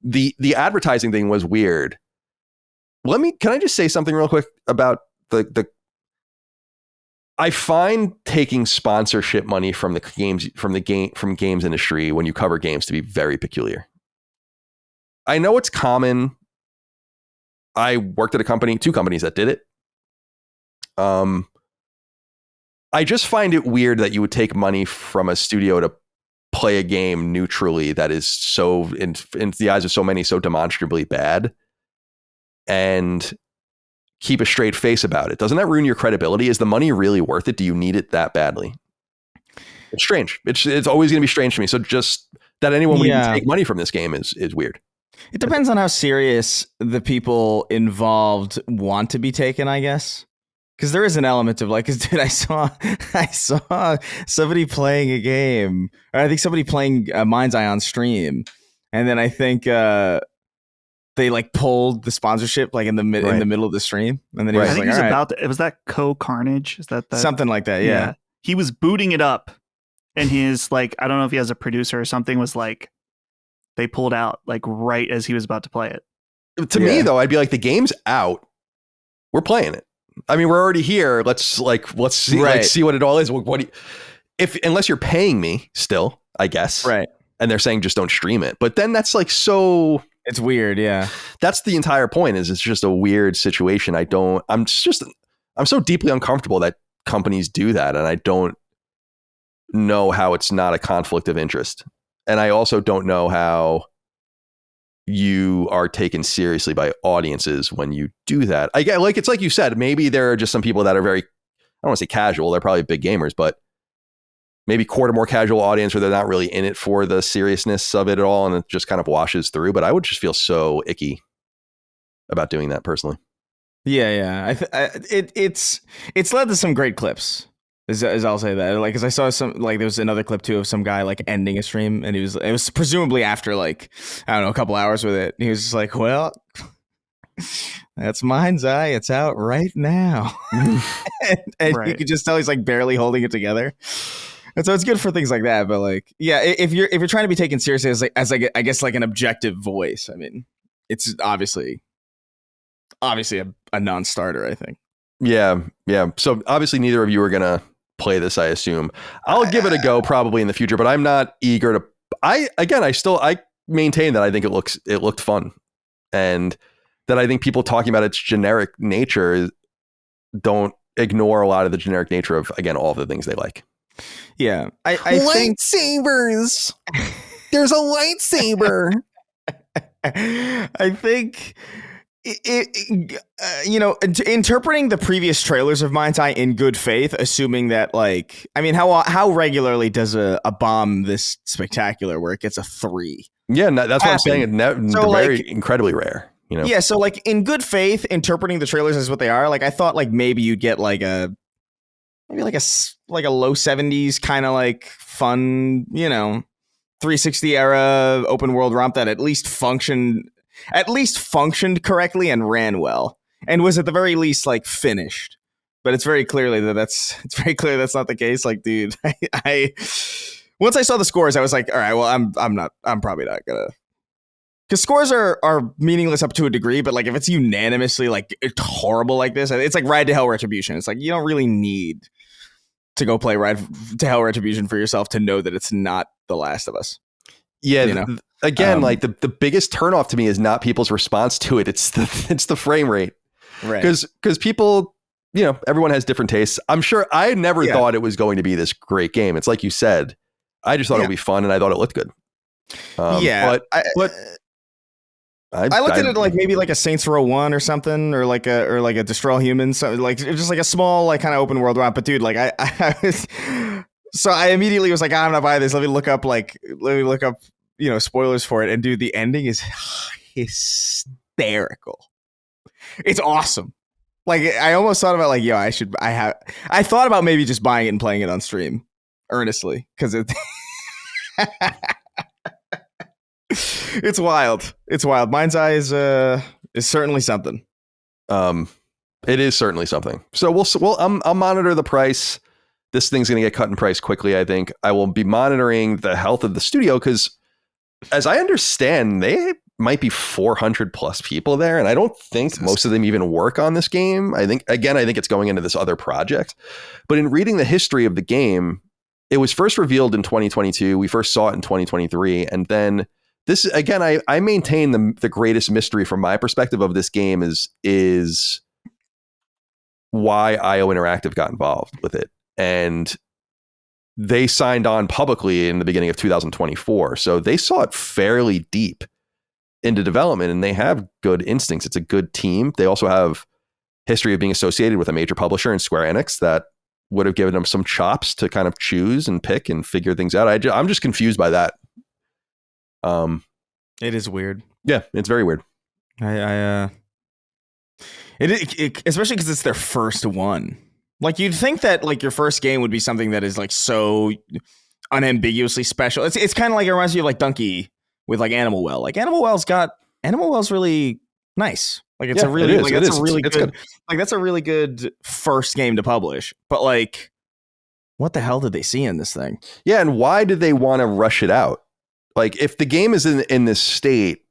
the advertising thing was weird. Can I just say something real quick about the I find taking sponsorship money from the games industry when you cover games to be very peculiar. I know it's common. I worked at two companies that did it. I just find it weird that you would take money from a studio to play a game neutrally that is so, in the eyes of so many, so demonstrably bad, and keep a straight face about it. Doesn't that ruin your credibility? Is the money really worth it? Do you need it that badly? It's strange. It's always going to be strange to me. So just that anyone would even take money from this game is weird. It depends on how serious the people involved want to be taken, I guess. Because there is an element of like, dude, I saw somebody playing a game, or I think somebody playing Mindseye on stream, and then I think they like pulled the sponsorship like in the middle of the stream, and then he was I think like, he was about to, was that Co-Carnage? Is that something like that? Yeah. He was booting it up, and his like, I don't know if he has a producer or something, was like, they pulled out like right as he was about to play it. To me though, I'd be like, the game's out, we're playing it. I mean, we're already here. Let's see, see what it all is. Unless you're paying me still, I guess. Right. And they're saying just don't stream it. But then that's like so. It's weird. Yeah. That's the entire point. Is it's just a weird situation. I'm so deeply uncomfortable that companies do that, and I don't know how it's not a conflict of interest. And I also don't know how you are taken seriously by audiences when you do that. I get, like, it's like you said, maybe there are just some people that are very, I don't want to say casual, they're probably big gamers, but maybe court a more casual audience where they're not really in it for the seriousness of it at all, and it just kind of washes through. But I would just feel so icky about doing that personally. Yeah. It's led to some great clips. As I'll say that, like, because I saw some, like, there was another clip too of some guy like ending a stream, and it was presumably after like, I don't know, a couple hours with it. And he was just like, well, that's Mindseye, it's out right now. and right. You could just tell he's like barely holding it together. And so it's good for things like that. But like, yeah, if you're trying to be taken seriously as I guess like an objective voice, I mean, it's obviously a non-starter, I think. Yeah. So obviously neither of you are gonna play this, I assume. I'll give it a go probably in the future, but I'm not eager to. I maintain that I think it looked fun, and that I think people talking about its generic nature don't ignore a lot of the generic nature of, again, all of the things they like. Yeah, I think lightsabers. There's a lightsaber. I think. Interpreting the previous trailers of Mindseye in good faith, assuming that, like, I mean, how regularly does a bomb this spectacular where it gets a 3? Yeah, that's what I'm saying. Incredibly rare. Yeah, so like in good faith, interpreting the trailers as what they are, like I thought like maybe you'd get like a low 70s kind of like fun, 360 era open world romp that at least functioned correctly and ran well and was at the very least like finished. But it's very clearly that's not the case. Like, dude, I once I saw the scores, I was like, all right, well, I'm probably not gonna, because scores are meaningless up to a degree, but like if it's unanimously like it's horrible like this, it's like Ride to Hell Retribution. It's like you don't really need to go play Ride to Hell Retribution for yourself to know that it's not The Last of Us. Yeah, again, like the biggest turnoff to me is not people's response to it. It's the frame rate, right? Because people, everyone has different tastes. I'm sure I never thought it was going to be this great game. It's like you said, I just thought it would be fun and I thought it looked good. But I looked at it like maybe like a Saints Row 1 or something, or like a Destroy All Humans, so like just like a small like kind of open world romp. But dude, like I was, so I immediately was like, I'm not buying this. Let me look up spoilers for it. And dude, the ending is hysterical. It's awesome. Like I almost thought about like, I thought about maybe just buying it and playing it on stream earnestly, because it. It's wild. Mindseye is certainly something. It is certainly something. So I'll monitor the price. This thing's going to get cut in price quickly. I think I will be monitoring the health of the studio, because as I understand, they might be 400 plus people there. And I don't think most of them even work on this game. I think it's going into this other project, but in reading the history of the game, it was first revealed in 2022. We first saw it in 2023. And then this, again, I maintain the greatest mystery from my perspective of this game is why IO Interactive got involved with it. And they signed on publicly in the beginning of 2024. So they saw it fairly deep into development, and they have good instincts. It's a good team. They also have history of being associated with a major publisher in Square Enix that would have given them some chops to kind of choose and pick and figure things out. I'm just confused by that. It is weird. Yeah, it's very weird. Especially because it's their first one. Like you'd think that like your first game would be something that is like so unambiguously special. It's kind of like, it reminds me of like Donkey with like Animal Well. Like Animal Well's really nice. Like it's good. Like that's a really good first game to publish. But like, what the hell did they see in this thing? Yeah, and why did they want to rush it out? Like if the game is in this state,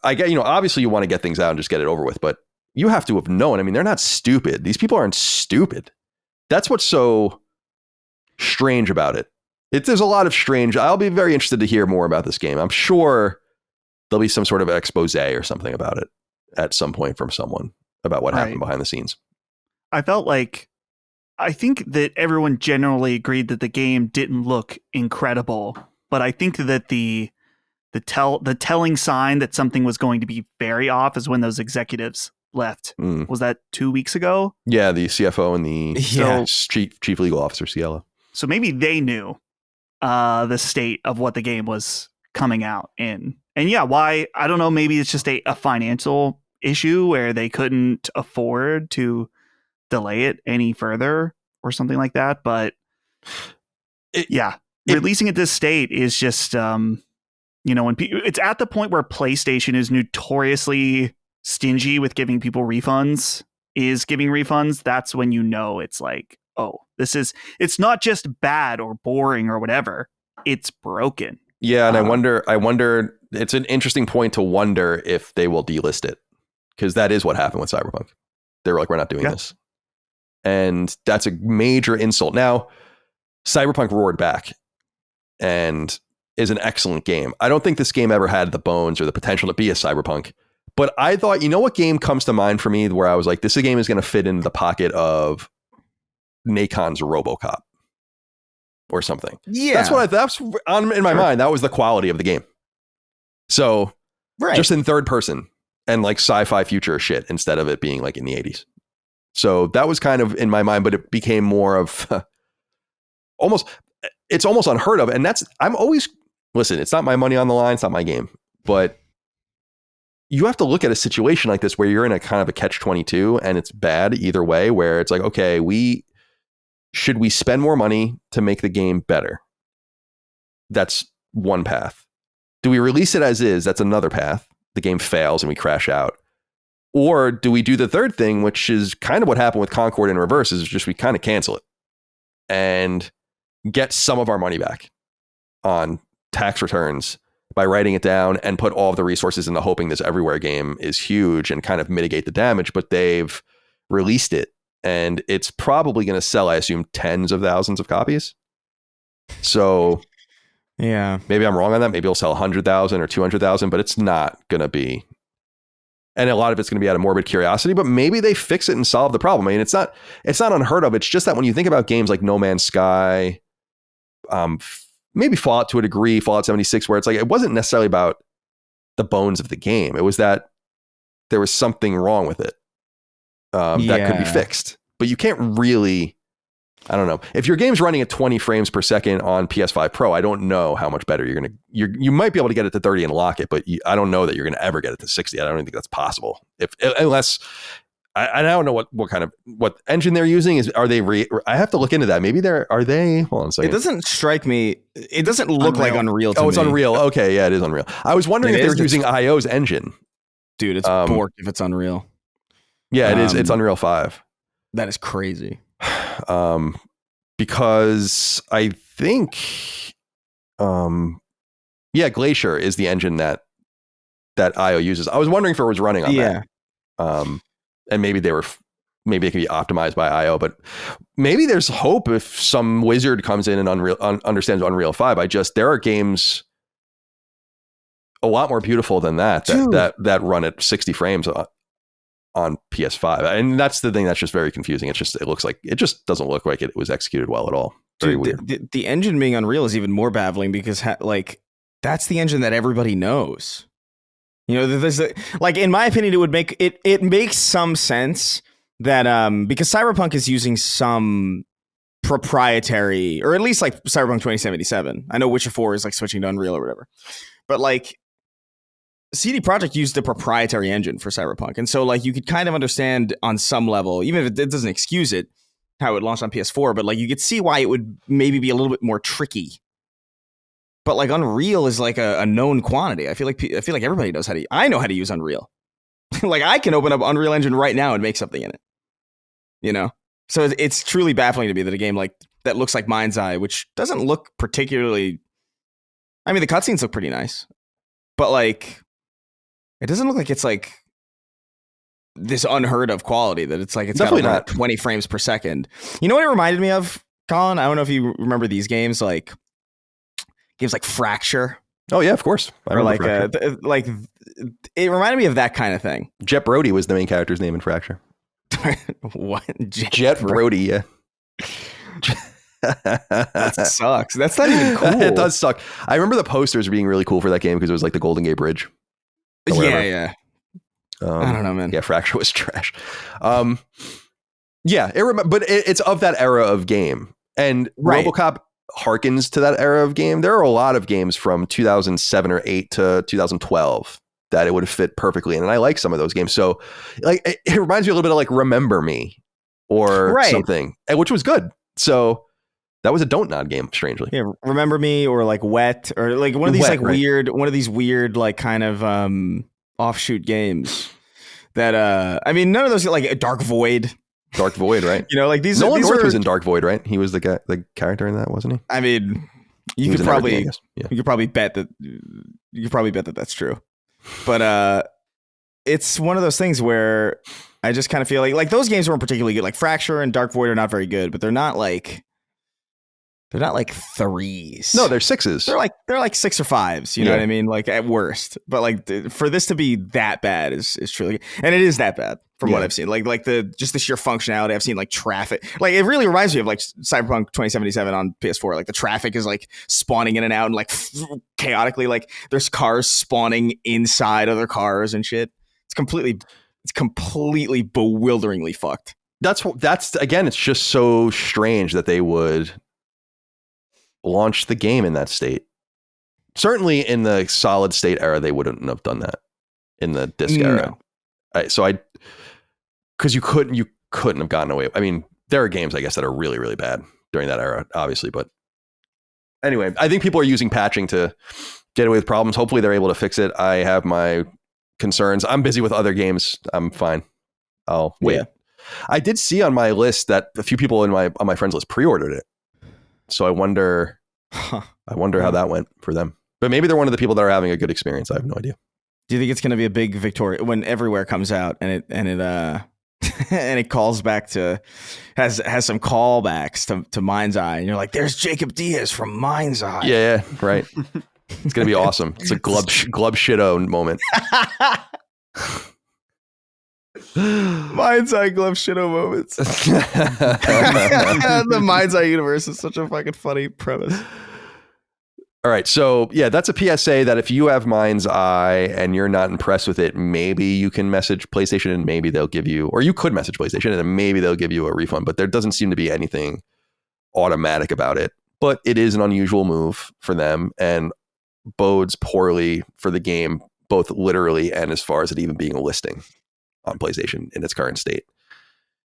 I get, obviously you want to get things out and just get it over with, but you have to have known. I mean, they're not stupid. These people aren't stupid. That's what's so strange about it. There's a lot of strange. I'll be very interested to hear more about this game. I'm sure there'll be some sort of expose or something about it at some point from someone about what happened behind the scenes. I think that everyone generally agreed that the game didn't look incredible, but I think that the telling sign that something was going to be very off is when those executives left. Was that 2 weeks ago? Yeah, the CFO and the chief legal officer, Cielo. So maybe they knew the state of what the game was coming out in. And yeah, why? I don't know. Maybe it's just a financial issue where they couldn't afford to delay it any further or something like that. But releasing at this state is just, when it's at the point where PlayStation is notoriously stingy with giving people refunds, that's when it's like, oh, it's not just bad or boring or whatever. It's broken. Yeah. And I wonder, it's an interesting point to wonder if they will delist it, because that is what happened with Cyberpunk. They were like, we're not doing this. And that's a major insult. Now, Cyberpunk roared back and is an excellent game. I don't think this game ever had the bones or the potential to be a Cyberpunk. But I thought, what game comes to mind for me where I was like, this game is going to fit into the pocket of Nakon's RoboCop or something. Yeah. That's in my mind. That was the quality of the game. So just in third person and like sci-fi future shit instead of it being like in the 80s. So that was kind of in my mind, but it became more of it's almost unheard of. And it's not my money on the line. It's not my game, but you have to look at a situation like this where you're in a kind of a catch-22 and it's bad either way, where it's like, okay, should we spend more money to make the game better? That's one path. Do we release it as is? That's another path. The game fails and we crash out. Or do we do the third thing, which is kind of what happened with Concord in reverse, is just we kind of cancel it and get some of our money back on tax returns by writing it down and put all of the resources into hoping this everywhere game is huge and kind of mitigate the damage. But they've released it and it's probably going to sell, I assume, tens of thousands of copies. So yeah, maybe I'm wrong on that. Maybe it'll sell 100,000 or 200,000, but it's not going to be. And a lot of it's going to be out of morbid curiosity, but maybe they fix it and solve the problem. I mean, it's not unheard of. It's just that when you think about games like No Man's Sky, maybe Fallout to a degree, Fallout 76, where it's like, it wasn't necessarily about the bones of the game. It was that there was something wrong with it that could be fixed. But you can't really, I don't know. If your game's running at 20 frames per second on PS5 Pro, I don't know how much better you might be able to get it to 30 and lock it, but I don't know that you're going to ever get it to 60. I don't even think that's possible. Unless I don't know what engine they're using is. Are they? I have to look into that. Maybe are they? Hold on a second. It doesn't strike me. It doesn't look like Unreal to me. Oh, it's Unreal. Okay, yeah, it is Unreal. I was wondering if they were using IO's engine. Dude, it's borked if it's Unreal. Yeah, it is. It's Unreal 5. That is crazy. Because I think, Glacier is the engine that IO uses. I was wondering if it was running on that. And maybe it can be optimized by IO, but maybe there's hope if some wizard comes in and understands Unreal 5. There are games a lot more beautiful than that run at 60 frames on PS5. And that's the thing that's just very confusing. It just doesn't look like it was executed well at all. Very weird. The engine being Unreal is even more baffling because that's the engine that everybody knows. You know, there's in my opinion, it makes some sense that because Cyberpunk is using some proprietary, or at least like Cyberpunk 2077. I know Witcher 4 is like switching to Unreal or whatever, but like CD Projekt used a proprietary engine for Cyberpunk, and so like you could kind of understand on some level, even if it doesn't excuse it, how it launched on PS4, but like you could see why it would maybe be a little bit more tricky. But like Unreal is like a known quantity. I feel like everybody knows I know how to use Unreal. Like I can open up Unreal Engine right now and make something in it. You know? So it's truly baffling to me that a game like that looks like Mindseye, which doesn't look particularly, I mean, the cutscenes look pretty nice, but like it doesn't look like it's like this unheard of quality that it's like it's definitely got 20 frames per second. You know what it reminded me of, Colin? I don't know if you remember these games like Fracture. Oh yeah, of course. Or like it reminded me of that kind of thing. Jet Brody was the main character's name in Fracture. What? Jet Brody, yeah. That sucks. That's not even cool. It does suck. I remember the posters being really cool for that game because it was like the Golden Gate Bridge. Yeah. I don't know, man. Yeah, Fracture was trash. Yeah, but it's of that era of game, and right. RoboCop harkens to that era of game. There are a lot of games from 2007 or 8 to 2012 that it would have fit perfectly in, and I like some of those games. So, like, it reminds me a little bit of like Remember Me or something, which was good. So that was a Don't Nod game, strangely. Yeah, Remember Me or like Wet or like one of these weird like kind of offshoot games that I mean, none of those like Dark Void. Dark Void, right? You know, like these. Nolan North was in Dark Void, right? He was the character in that, wasn't he? I mean, you could probably bet that that's true. But it's one of those things where I just kind of feel like those games weren't particularly good. Like Fracture and Dark Void are not very good, but they're not like threes. No, they're sixes. They're like 6 or 5s. You know what I mean? Like at worst. But like for this to be that bad is truly, and it is that bad from what I've seen. Like the sheer functionality. I've seen like traffic. Like it really reminds me of like Cyberpunk 2077 on PS4. Like the traffic is like spawning in and out and like chaotically. Like there's cars spawning inside other cars and shit. It's completely bewilderingly fucked. That's again. It's just so strange that they would launch the game in that state. Certainly in the solid state era, they wouldn't have done that. in the disc era. Because you couldn't have gotten away. I mean, there are games, I guess, that are really, really bad during that era, obviously. But anyway, I think people are using patching to get away with problems. Hopefully they're able to fix it. I have my concerns. I'm busy with other games. I'm fine. I'll wait. Yeah. I did see on my list that a few people on my friends list pre-ordered it. So I wonder how that went for them. But maybe they're one of the people that are having a good experience. I have no idea. Do you think it's going to be a big victory when Everywhere comes out and it and it calls back to has some callbacks to Mindseye, and you're like, there's Jacob Diaz from Mindseye. Yeah, right. It's gonna be awesome. It's a glub shitto moment. Mindseye glove shitto moments. The Mindseye universe is such a fucking funny premise. All right, so yeah, that's a PSA that if you have Mindseye and you're not impressed with it, maybe you can message PlayStation and maybe they'll give you, or you could message PlayStation and then maybe they'll give you a refund, but there doesn't seem to be anything automatic about it. But it is an unusual move for them and bodes poorly for the game, both literally and as far as it even being a listing on PlayStation in its current state.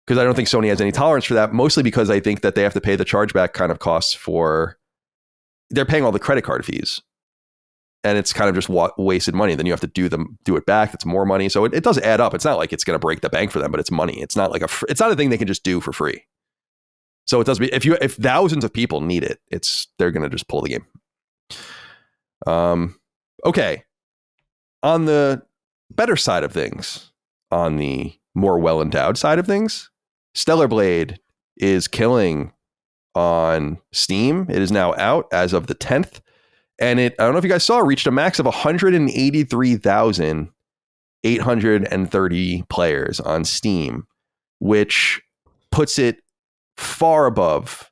Because I don't think Sony has any tolerance for that, mostly because I think that they have to pay the chargeback kind of costs for... They're paying all the credit card fees and it's kind of just wasted money. Then you have to do it back. That's more money. So it does add up. It's not like it's going to break the bank for them, but it's money. It's not like it's not a thing they can just do for free. So it does be, if thousands of people need it, they're going to just pull the game. Okay. On the better side of things, on the more well-endowed side of things, Stellar Blade is killing on Steam. It is now out as of the 10th. And I don't know if you guys saw, reached a max of 183,830 players on Steam, which puts it far above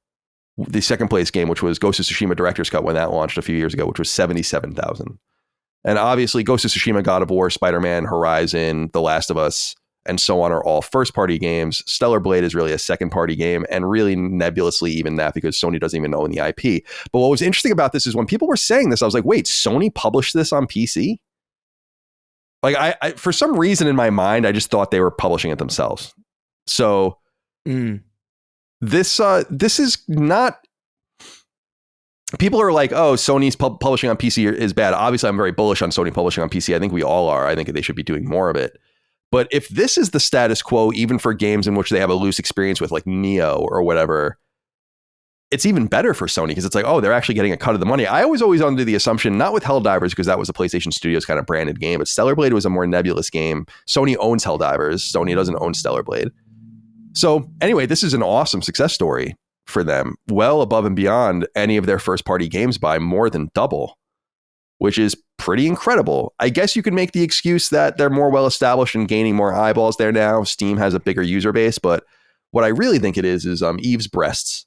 the second place game, which was Ghost of Tsushima Director's Cut when that launched a few years ago, which was 77,000. And obviously Ghost of Tsushima, God of War, Spider-Man, Horizon, The Last of Us, and so on are all first-party games. Stellar Blade is really a second-party game, and really nebulously even that because Sony doesn't even own the IP. But what was interesting about this is when people were saying this, I was like, wait, Sony published this on PC? Like, I for some reason in my mind, I just thought they were publishing it themselves. So this is not... People are like, oh, Sony's publishing on PC is bad. Obviously, I'm very bullish on Sony publishing on PC. I think we all are. I think they should be doing more of it. But if this is the status quo, even for games in which they have a loose experience with like Neo or whatever, it's even better for Sony because it's like, oh, they're actually getting a cut of the money. I was always under the assumption, not with Helldivers, because that was a PlayStation Studios kind of branded game, but Stellar Blade was a more nebulous game. Sony owns Helldivers. Sony doesn't own Stellar Blade. So anyway, this is an awesome success story for them, well above and beyond any of their first party games by more than double, which is pretty incredible. I guess you can make the excuse that they're more well established and gaining more eyeballs there now. Steam has a bigger user base, but what I really think it is Eve's breasts.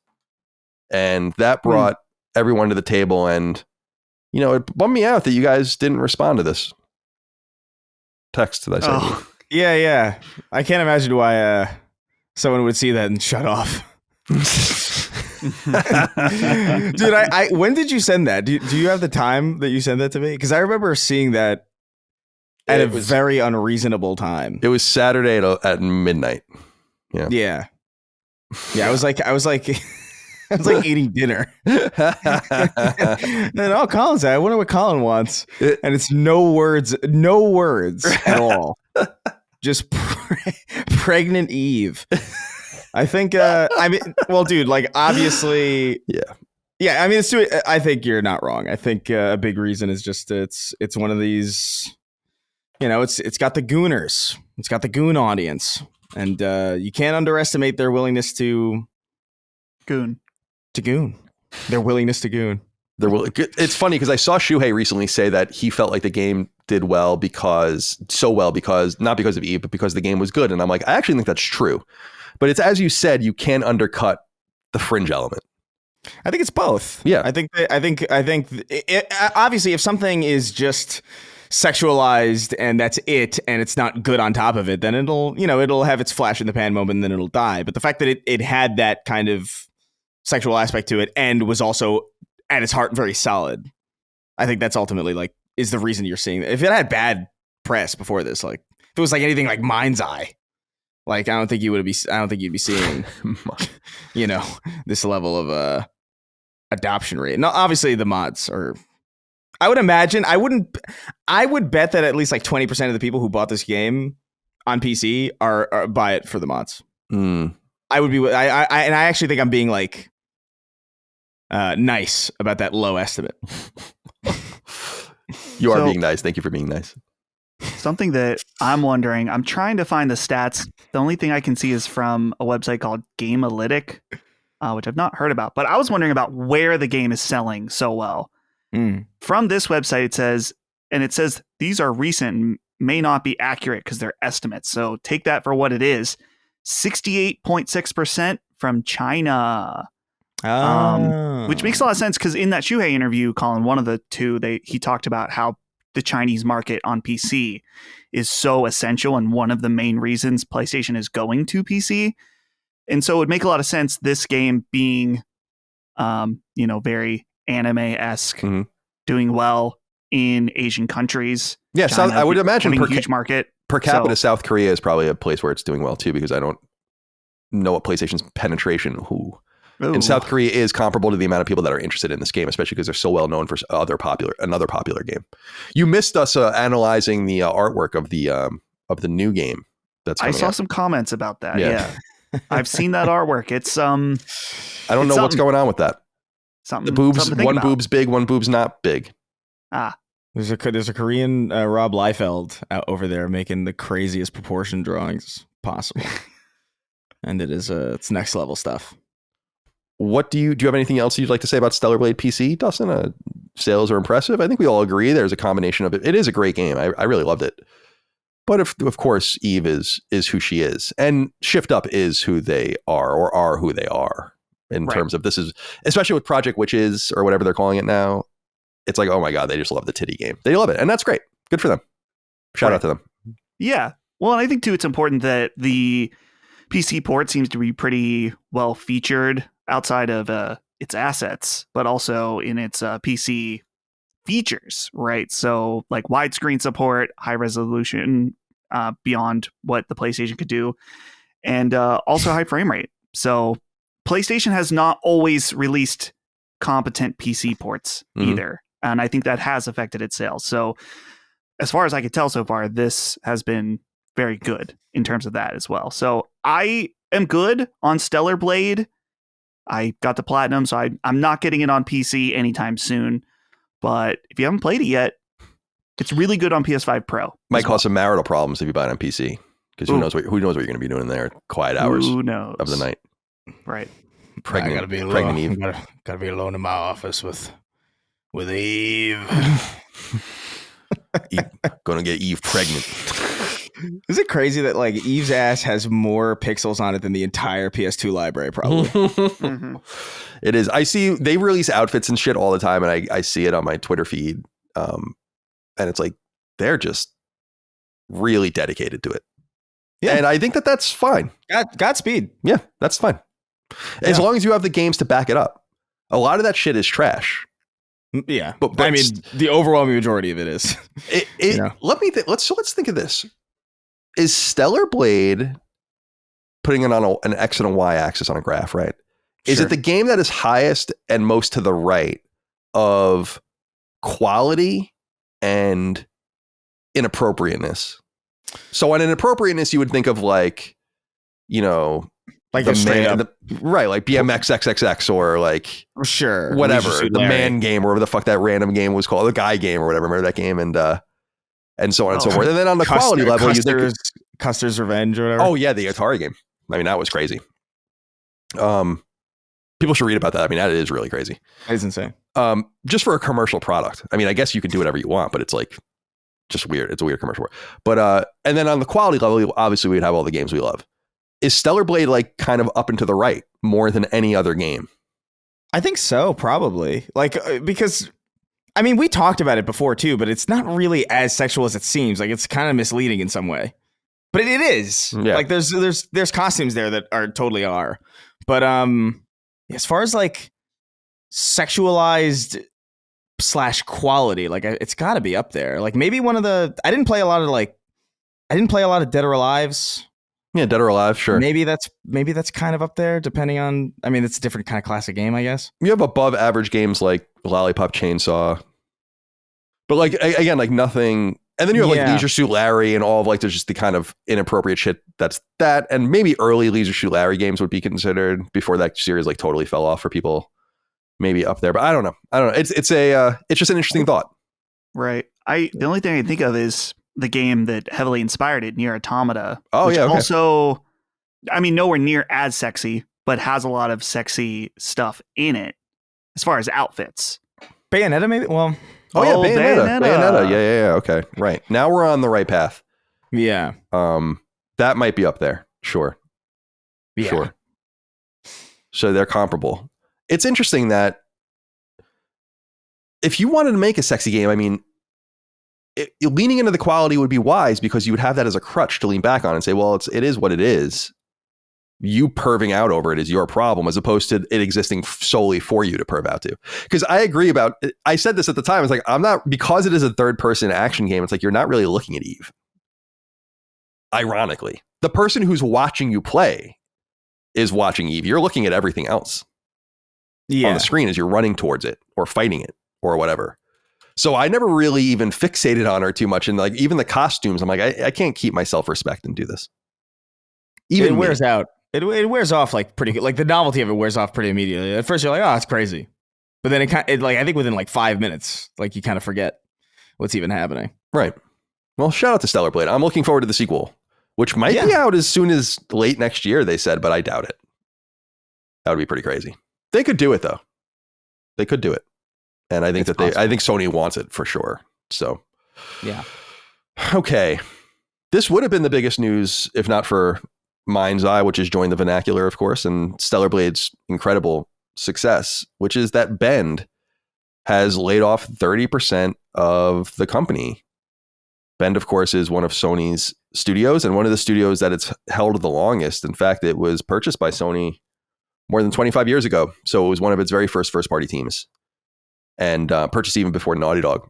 And that brought everyone to the table, and it bummed me out that you guys didn't respond to this text that I sent you. Yeah. I can't imagine why someone would see that and shut off. Dude, I when did you send that? Do you have the time that you sent that to me? Because I remember seeing that at a very unreasonable time. It was Saturday at midnight. Yeah. I was like eating dinner. And then Colin's I wonder what Colin wants. And it's no words at all. Just pregnant Eve. I think, dude, like, obviously. Yeah. I mean, I think you're not wrong. I think a big reason is just it's one of these, it's got the gooners. It's got the goon audience. And you can't underestimate their willingness to goon. Their willingness to goon. It's funny because I saw Shuhei recently say that he felt like the game did well because not because of Eve, but because the game was good. And I'm like, I actually think that's true. But it's, as you said, you can undercut the fringe element. I think it's both. Yeah. I think obviously if something is just sexualized and that's it, and it's not good on top of it, then it'll have its flash in the pan moment and then it'll die. But the fact that it had that kind of sexual aspect to it and was also at its heart very solid, I think that's ultimately is the reason you're seeing it. If it had bad press before this. Like if it was like anything like Mindseye, like I don't think you'd be seeing, you know, this level of adoption rate. Now, obviously the mods are. I would imagine I would bet that at least like 20% of the people who bought this game on PC are buy it for the mods. I would be. I actually think I'm being like nice about that low estimate. You are being nice. Thank you for being nice. Something that I'm wondering, I'm trying to find the stats. The only thing I can see is from a website called Gamealytic, which I've not heard about. But I was wondering about where the game is selling so well. From this website, it says these are recent and may not be accurate because they're estimates. So take that for what it is. 68.6% from China. Which makes a lot of sense because in that Shuhei interview, Colin, one of the two, he talked about how the Chinese market on PC is so essential and one of the main reasons PlayStation is going to PC. And so it would make a lot of sense this game being, very anime-esque, doing well in Asian countries. Yeah, China, I would imagine huge market. Per capita, South Korea is probably a place where it's doing well too, because I don't know what PlayStation's penetration in South Korea is comparable to the amount of people that are interested in this game, especially because they're so well known for another popular game. You missed us analyzing the artwork of the new game. I saw some comments about that. Yeah. I've seen that artwork. It's I don't know what's going on with that. The boobs, one boob's big, one boob's not big. There's a Korean Rob Liefeld out over there making the craziest proportion drawings possible, and it's next level stuff. What do you have anything else you'd like to say about Stellar Blade PC, Dustin? Sales are impressive. I think we all agree there's a combination of it. It is a great game. I really loved it. But of course, Eve is who she is, and Shift Up is who they are, or are who they are in terms of this is, especially with Project Witches or whatever they're calling it now. It's like, oh my God, they just love the titty game. They love it. And that's great. Good for them. Shout out to them. Yeah. Well, and I think too, it's important that the PC port seems to be pretty well featured outside of its assets, but also in its PC features, right? So like widescreen support, high resolution, beyond what the PlayStation could do, and also high frame rate. So PlayStation has not always released competent PC ports either. And I think that has affected its sales. So as far as I could tell so far, this has been very good in terms of that as well. So I am good on Stellar Blade. I got the platinum, so I'm not getting it on PC anytime soon. But if you haven't played it yet, it's really good on PS5 Pro. Might cause some marital problems if you buy it on PC, because who knows what you're going to be doing in there quiet hours of the night. Right. Pregnant, gotta be alone. Eve. Gotta be alone in my office with Eve. Gonna get Eve pregnant. Is it crazy that like Eve's ass has more pixels on it than the entire PS2 library? Probably. It is. I see they release outfits and shit all the time, and I see it on my Twitter feed. And it's like they're just really dedicated to it. Yeah. And I think that's fine. Godspeed. Yeah, that's fine. As long as you have the games to back it up. A lot of that shit is trash. Yeah, but I mean, the overwhelming majority of it is. Let's think of this. Is Stellar Blade putting it on an X and a Y axis on a graph, right? Sure. Is it the game that is highest and most to the right of quality and inappropriateness? So on inappropriateness, you would think of like like the man, right? Like BMX XXX or like sure, whatever, the man game or whatever the fuck that random game was called, the guy game or whatever. Remember that game and so on and so forth. And then on the quality level, you think Custer's Revenge or whatever. Oh yeah, the Atari game. I mean, that was crazy. People should read about that. I mean, that is really crazy. It's insane. Just for a commercial product. I mean, I guess you can do whatever you want, but it's like just weird. It's a weird commercial. But and then on the quality level, obviously we'd have all the games we love. Is Stellar Blade like kind of up and to the right more than any other game? I think so, probably. Like because I mean, we talked about it before too, but it's not really as sexual as it seems. Like it's kind of misleading in some way. But it is. Yeah. Like there's costumes there that are totally are. But as far as like sexualized / quality. Like it's got to be up there. Like maybe one of the. I didn't play a lot of Dead or Alive's. Yeah, Dead or Alive, sure. Maybe that's kind of up there, depending on. I mean, it's a different kind of classic game, I guess. You have above average games like Lollipop Chainsaw, but like again, like nothing. And then you have like Leisure Suit Larry and all of like there's just the kind of inappropriate shit that's that, and maybe early Leisure Suit Larry games would be considered before that series like totally fell off for people. Maybe up there, but I don't know. It's just an interesting thought. Right. The only thing I can think of is the game that heavily inspired it, Nier Automata. Oh yeah. Okay. Also, I mean, nowhere near as sexy, but has a lot of sexy stuff in it as far as outfits. Bayonetta, maybe. Well. Oh yeah, Bayonetta. Yeah. Okay, right. Now we're on the right path. Yeah. That might be up there. Sure. Yeah. Sure. So they're comparable. It's interesting that if you wanted to make a sexy game, I mean, leaning into the quality would be wise because you would have that as a crutch to lean back on and say, well, it is what it is. You perving out over it is your problem, as opposed to it existing solely for you to perv out to. Because I agree I said this at the time. It's like, because it is a third person action game. It's like, you're not really looking at Eve. Ironically, the person who's watching you play is watching Eve. You're looking at everything else on the screen as you're running towards it or fighting it or whatever. So I never really even fixated on her too much. And like, even the costumes, I'm like, I can't keep my self-respect and do this. Even it wears out. It wears off like pretty good. Like the novelty of it wears off pretty immediately. At first you're like, oh, it's crazy. But then it like, I think within like 5 minutes, like you kind of forget what's even happening. Right. Well, shout out to Stellar Blade. I'm looking forward to the sequel, which might be out as soon as late next year, they said, but I doubt it. That would be pretty crazy. They could do it though. They could do it. And I think I think Sony wants it for sure. So, yeah. Okay. This would have been the biggest news if not for Mindseye, which has joined the vernacular, of course, and Stellar Blade's incredible success, which is that Bend has laid off 30% of the company. Bend, of course, is one of Sony's studios and one of the studios that it's held the longest. In fact, it was purchased by Sony more than 25 years ago. So it was one of its very first-party teams and purchased even before Naughty Dog.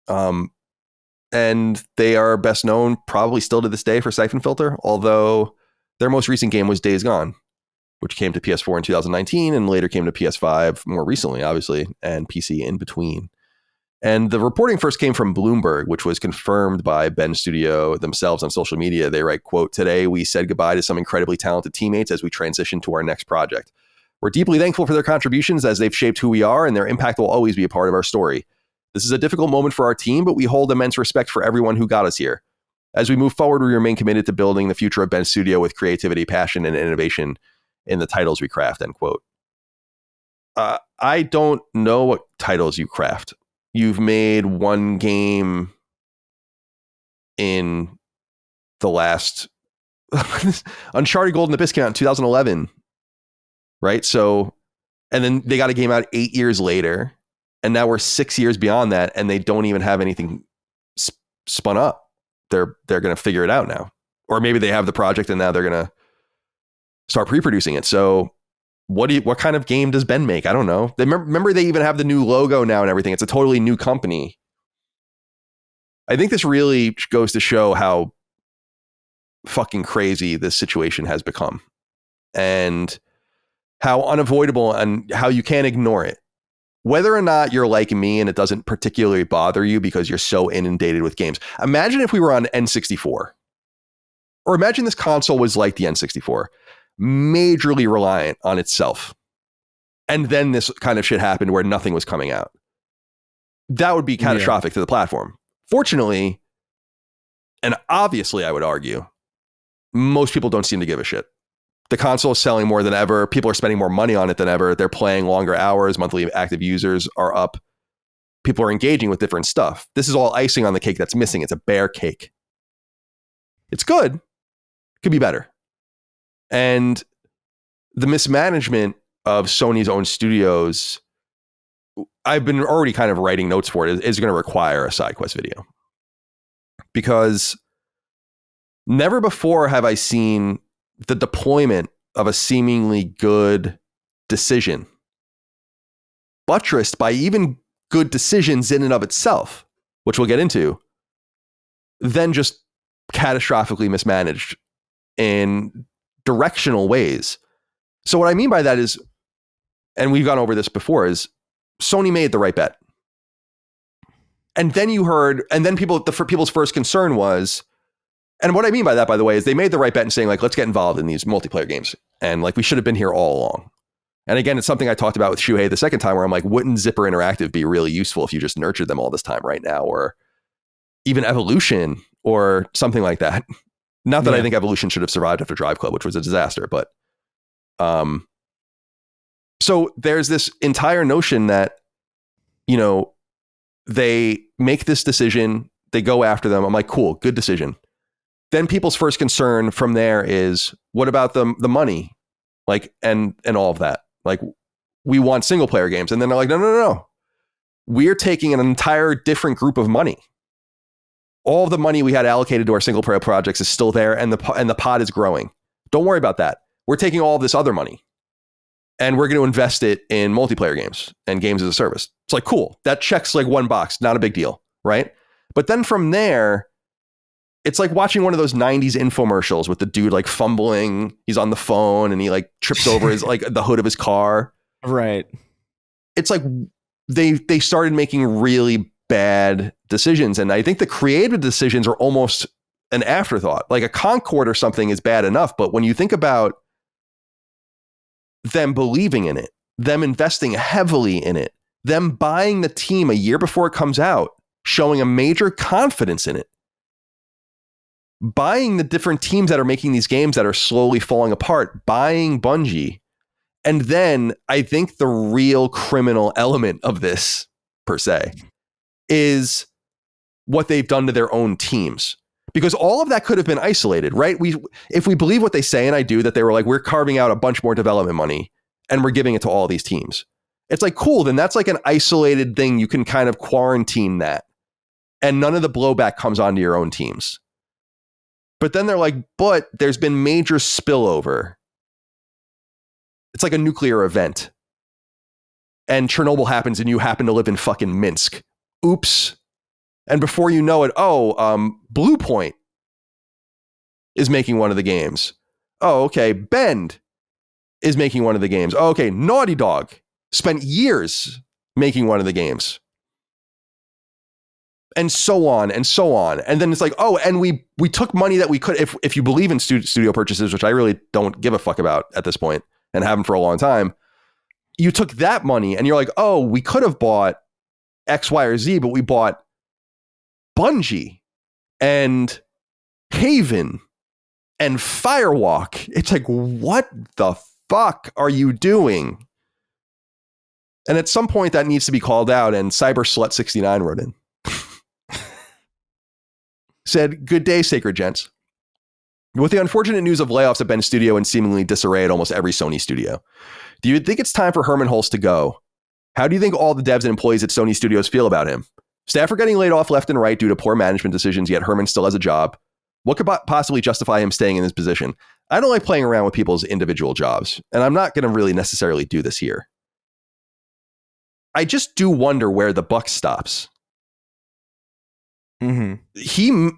And they are best known probably still to this day for Siphon Filter, although their most recent game was Days Gone, which came to PS4 in 2019 and later came to PS5 more recently, obviously, and PC in between. And the reporting first came from Bloomberg, which was confirmed by Bend Studio themselves on social media. They write, quote, "Today we said goodbye to some incredibly talented teammates as we transition to our next project. We're deeply thankful for their contributions as they've shaped who we are, and their impact will always be a part of our story. This is a difficult moment for our team, but we hold immense respect for everyone who got us here. As we move forward, we remain committed to building the future of Bend Studio with creativity, passion, and innovation in the titles we craft," end quote. I don't know what titles you craft. You've made one game in the last Uncharted Golden Abyss came out in 2011, right? So, and then they got a game out 8 years later, and now we're 6 years beyond that, and they don't even have anything spun up. They're going to figure it out now, or maybe they have the project and now they're going to start pre-producing it. So what kind of game does Ben make? I don't know. Remember they even have the new logo now and everything. It's a totally new company. I think this really goes to show how fucking crazy this situation has become and how unavoidable and how you can't ignore it. Whether or not you're like me and it doesn't particularly bother you because you're so inundated with games. Imagine if we were on N64, or imagine this console was like the N64, majorly reliant on itself. And then this kind of shit happened where nothing was coming out. That would be catastrophic to the platform. Fortunately, and obviously I would argue, most people don't seem to give a shit. The console is selling more than ever. People are spending more money on it than ever. They're playing longer hours. Monthly active users are up. People are engaging with different stuff. This is all icing on the cake that's missing. It's a bare cake. It's good. It could be better. And the mismanagement of Sony's own studios, I've been already kind of writing notes for it, is going to require a side quest video. Because never before have I seen the deployment of a seemingly good decision buttressed by even good decisions in and of itself, which we'll get into, then just catastrophically mismanaged in directional ways. So what I mean by that is, and we've gone over this before, is Sony made the right bet. And then people's first concern was, and what I mean by that, by the way, is they made the right bet in saying, like, let's get involved in these multiplayer games. And like, we should have been here all along. And again, it's something I talked about with Shuhei the second time, where I'm like, wouldn't Zipper Interactive be really useful if you just nurtured them all this time right now? Or even Evolution or something like that. Not that I think Evolution should have survived after Drive Club, which was a disaster, but so there's this entire notion that, you know, they make this decision, they go after them. I'm like, cool, good decision. Then people's first concern from there is, what about the money? Like, and all of that. Like, we want single player games. And then they're like, no. We're taking an entire different group of money. All of the money we had allocated to our single player projects is still there, and the pot is growing. Don't worry about that. We're taking all of this other money and we're going to invest it in multiplayer games and games as a service. It's like, cool. That checks like one box, not a big deal, right? But then from there, it's like watching one of those 90s infomercials with the dude like fumbling. He's on the phone and he like trips over his like the hood of his car. Right. It's like they started making really bad decisions. And I think the creative decisions are almost an afterthought. Like a Concord or something is bad enough. But when you think about them believing in it, them investing heavily in it, them buying the team a year before it comes out, showing a major confidence in it, buying the different teams that are making these games that are slowly falling apart, buying Bungie. And then I think the real criminal element of this, per se, is what they've done to their own teams. Because all of that could have been isolated, right? If we believe what they say, and I do, that they were like, we're carving out a bunch more development money and we're giving it to all these teams. It's like, cool, then that's like an isolated thing. You can kind of quarantine that. And none of the blowback comes onto your own teams. But then they're like, but there's been major spillover. It's like a nuclear event. And Chernobyl happens and you happen to live in fucking Minsk. Oops. And before you know it, Blue Point is making one of the games. Oh, okay. Bend is making one of the games. Oh, okay. Naughty Dog spent years making one of the games. And so on and so on. And then it's like, oh, and we took money that we could, if you believe in studio purchases, which I really don't give a fuck about at this point and haven't for a long time. You took that money and you're like, oh, we could have bought X, Y, or Z, but we bought Bungie and Haven and Firewalk. It's like, what the fuck are you doing? And at some point that needs to be called out, and CyberSlut69 wrote in. Said, good day, sacred gents. With the unfortunate news of layoffs at Bend Studio and seemingly disarray at almost every Sony studio, do you think it's time for Herman Hulst to go? How do you think all the devs and employees at Sony Studios feel about him? Staff are getting laid off left and right due to poor management decisions, yet Herman still has a job. What could possibly justify him staying in this position? I don't like playing around with people's individual jobs, and I'm not going to really necessarily do this here. I just do wonder where the buck stops. Mm-hmm.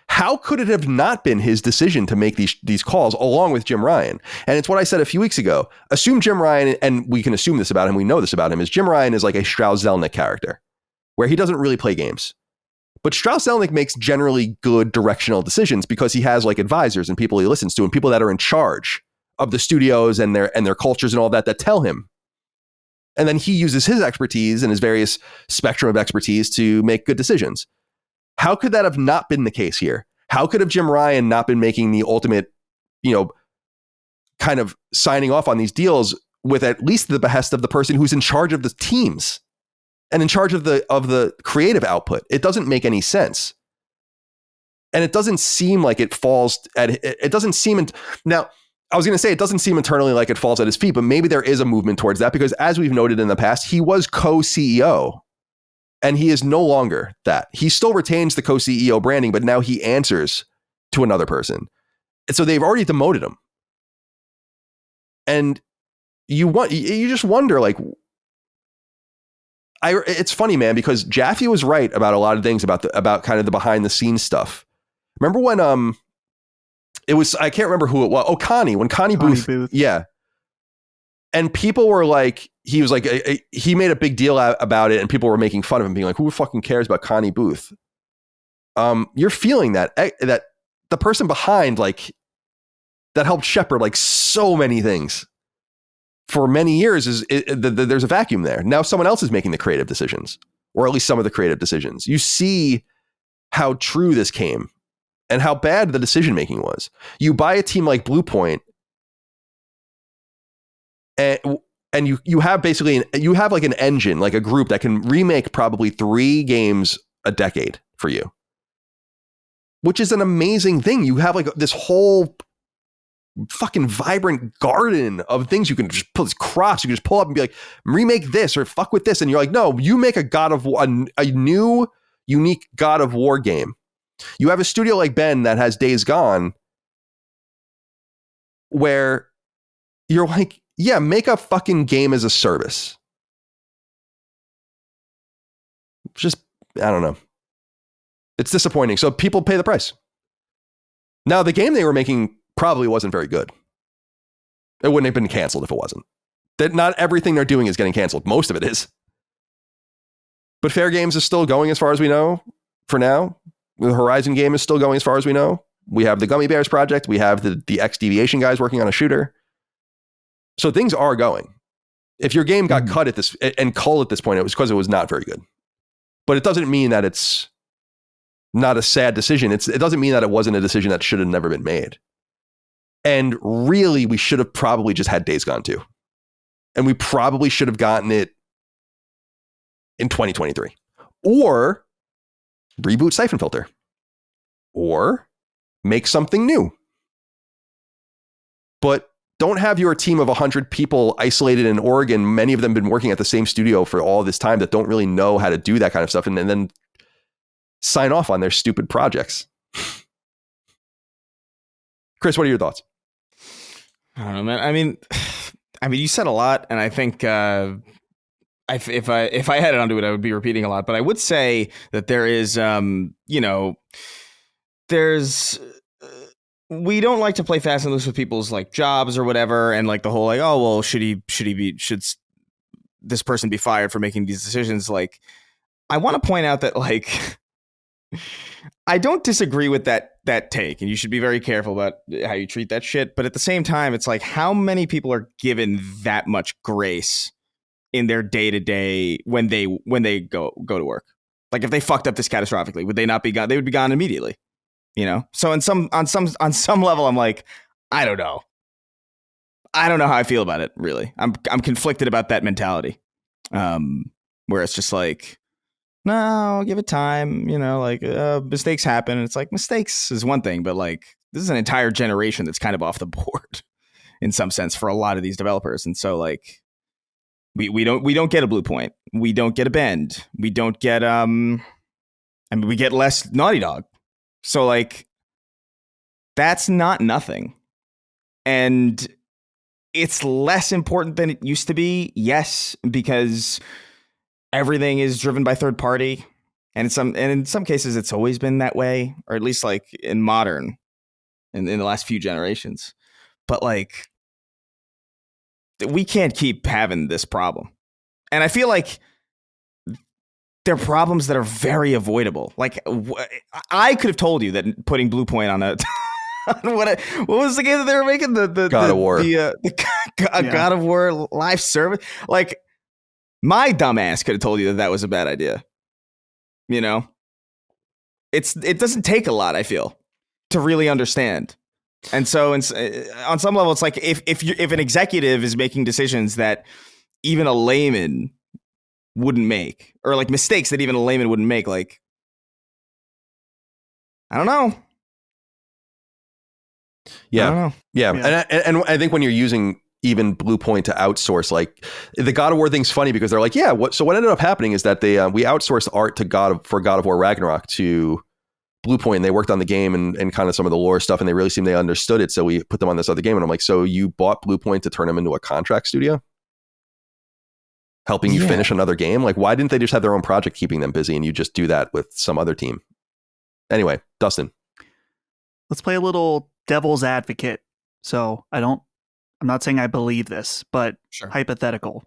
How could it have not been his decision to make these calls along with Jim Ryan? And it's what I said a few weeks ago. Assume Jim Ryan, and we can assume this about him, we know this about him, is Jim Ryan is like a Strauss-Zelnick character, where he doesn't really play games. But Strauss-Zelnick makes generally good directional decisions because he has like advisors and people he listens to and people that are in charge of the studios and their cultures and all that tell him. And then he uses his expertise and his various spectrum of expertise to make good decisions. How could that have not been the case here? How could have Jim Ryan not been making the ultimate, kind of signing off on these deals with at least the behest of the person who's in charge of the teams and in charge of the creative output? It doesn't make any sense. And it doesn't seem like it falls it doesn't seem, now I was going to say it doesn't seem internally like it falls at his feet, but maybe there is a movement towards that because as we've noted in the past, he was co-CEO. And he is no longer that. He still retains the co-CEO branding, but now he answers to another person. And so they've already demoted him. And you just wonder, like, it's funny, man, because Jaffe was right about a lot of things about kind of the behind the scenes stuff. Remember when it was, I can't remember who it was. Oh, Connie, when Connie Booth. Yeah. And people were like, he was like, he made a big deal about it, and people were making fun of him, being like, who fucking cares about Connie Booth? You're feeling that the person behind, like, that helped shepherd like so many things for many years there's a vacuum there. Now someone else is making the creative decisions, or at least some of the creative decisions. You see how true this came and how bad the decision making was. You buy a team like Bluepoint, and you have basically you have like an engine, like a group that can remake probably 3 games a decade for you, which is an amazing thing. You have like this whole fucking vibrant garden of things you can just pull, these crops you can just pull up and be like, remake this or fuck with this, and you're like, no, you make a God of War, a new unique God of War game. You have a studio like Ben that has Days Gone, where you're like, yeah, make a fucking game as a service. Just, I don't know. It's disappointing. So people pay the price. Now, the game they were making probably wasn't very good. It wouldn't have been canceled if it wasn't. That not everything they're doing is getting canceled. Most of it is. But Fair Games is still going as far as we know for now. The Horizon game is still going as far as we know. We have the Gummy Bears project. We have the X Deviation guys working on a shooter. So things are going. If your game got cut at this and culled at this point, it was because it was not very good. But it doesn't mean that it's not a sad decision. It doesn't mean that it wasn't a decision that should have never been made. And really, we should have probably just had Days Gone 2. And we probably should have gotten it in 2023. Or reboot Siphon Filter. Or make something new. But don't have your team of 100 people isolated in Oregon, many of them been working at the same studio for all this time, that don't really know how to do that kind of stuff, and then sign off on their stupid projects. Chris, what are your thoughts? I don't know, man. I mean, you said a lot, and I think if I had it onto it, I would be repeating a lot. But I would say that there is, we don't like to play fast and loose with people's like jobs or whatever, and like the whole like, oh well, should this person be fired for making these decisions? Like, I want to point out that like I don't disagree with that take, and you should be very careful about how you treat that shit. But at the same time, it's like, how many people are given that much grace in their day to day when they go to work? Like, if they fucked up this catastrophically, would they not be gone? They would be gone immediately. You know, so on some level, I'm like, I don't know how I feel about it. Really, I'm conflicted about that mentality, where it's just like, no, give it time. You know, like mistakes happen. And it's like, mistakes is one thing, but like, this is an entire generation that's kind of off the board in some sense for a lot of these developers. And so like, we don't get a Bluepoint, we don't get a Bend, we don't get we get less Naughty Dog. So like, that's not nothing. And it's less important than it used to be. Yes, because everything is driven by third party. And in some cases, it's always been that way, or at least like in modern, in the last few generations. But like, we can't keep having this problem. And I feel like they're problems that are very avoidable. Like, I could have told you that putting Bluepoint on a what was the game that they were making? The God of War. God of War live service. Like, my dumbass could have told you that was a bad idea. You know, it doesn't take a lot, I feel, to really understand. And so, on some level, it's like if an executive is making decisions that even a layman wouldn't make, or like mistakes that even a layman wouldn't make, like, I don't know. Yeah. I don't know. Yeah. And I think when you're using even Bluepoint to outsource, like, the God of War thing's funny because they're like, yeah, what ended up happening is that we outsourced art for God of War Ragnarok to Bluepoint, and they worked on the game and kind of some of the lore stuff, and they really seemed they understood it. So we put them on this other game, and I'm like, so you bought Bluepoint to turn them into a contract studio? helping you finish another game. Like, why didn't they just have their own project keeping them busy and you just do that with some other team? Anyway, Dustin. Let's play a little devil's advocate. So I'm not saying I believe this, but hypothetical.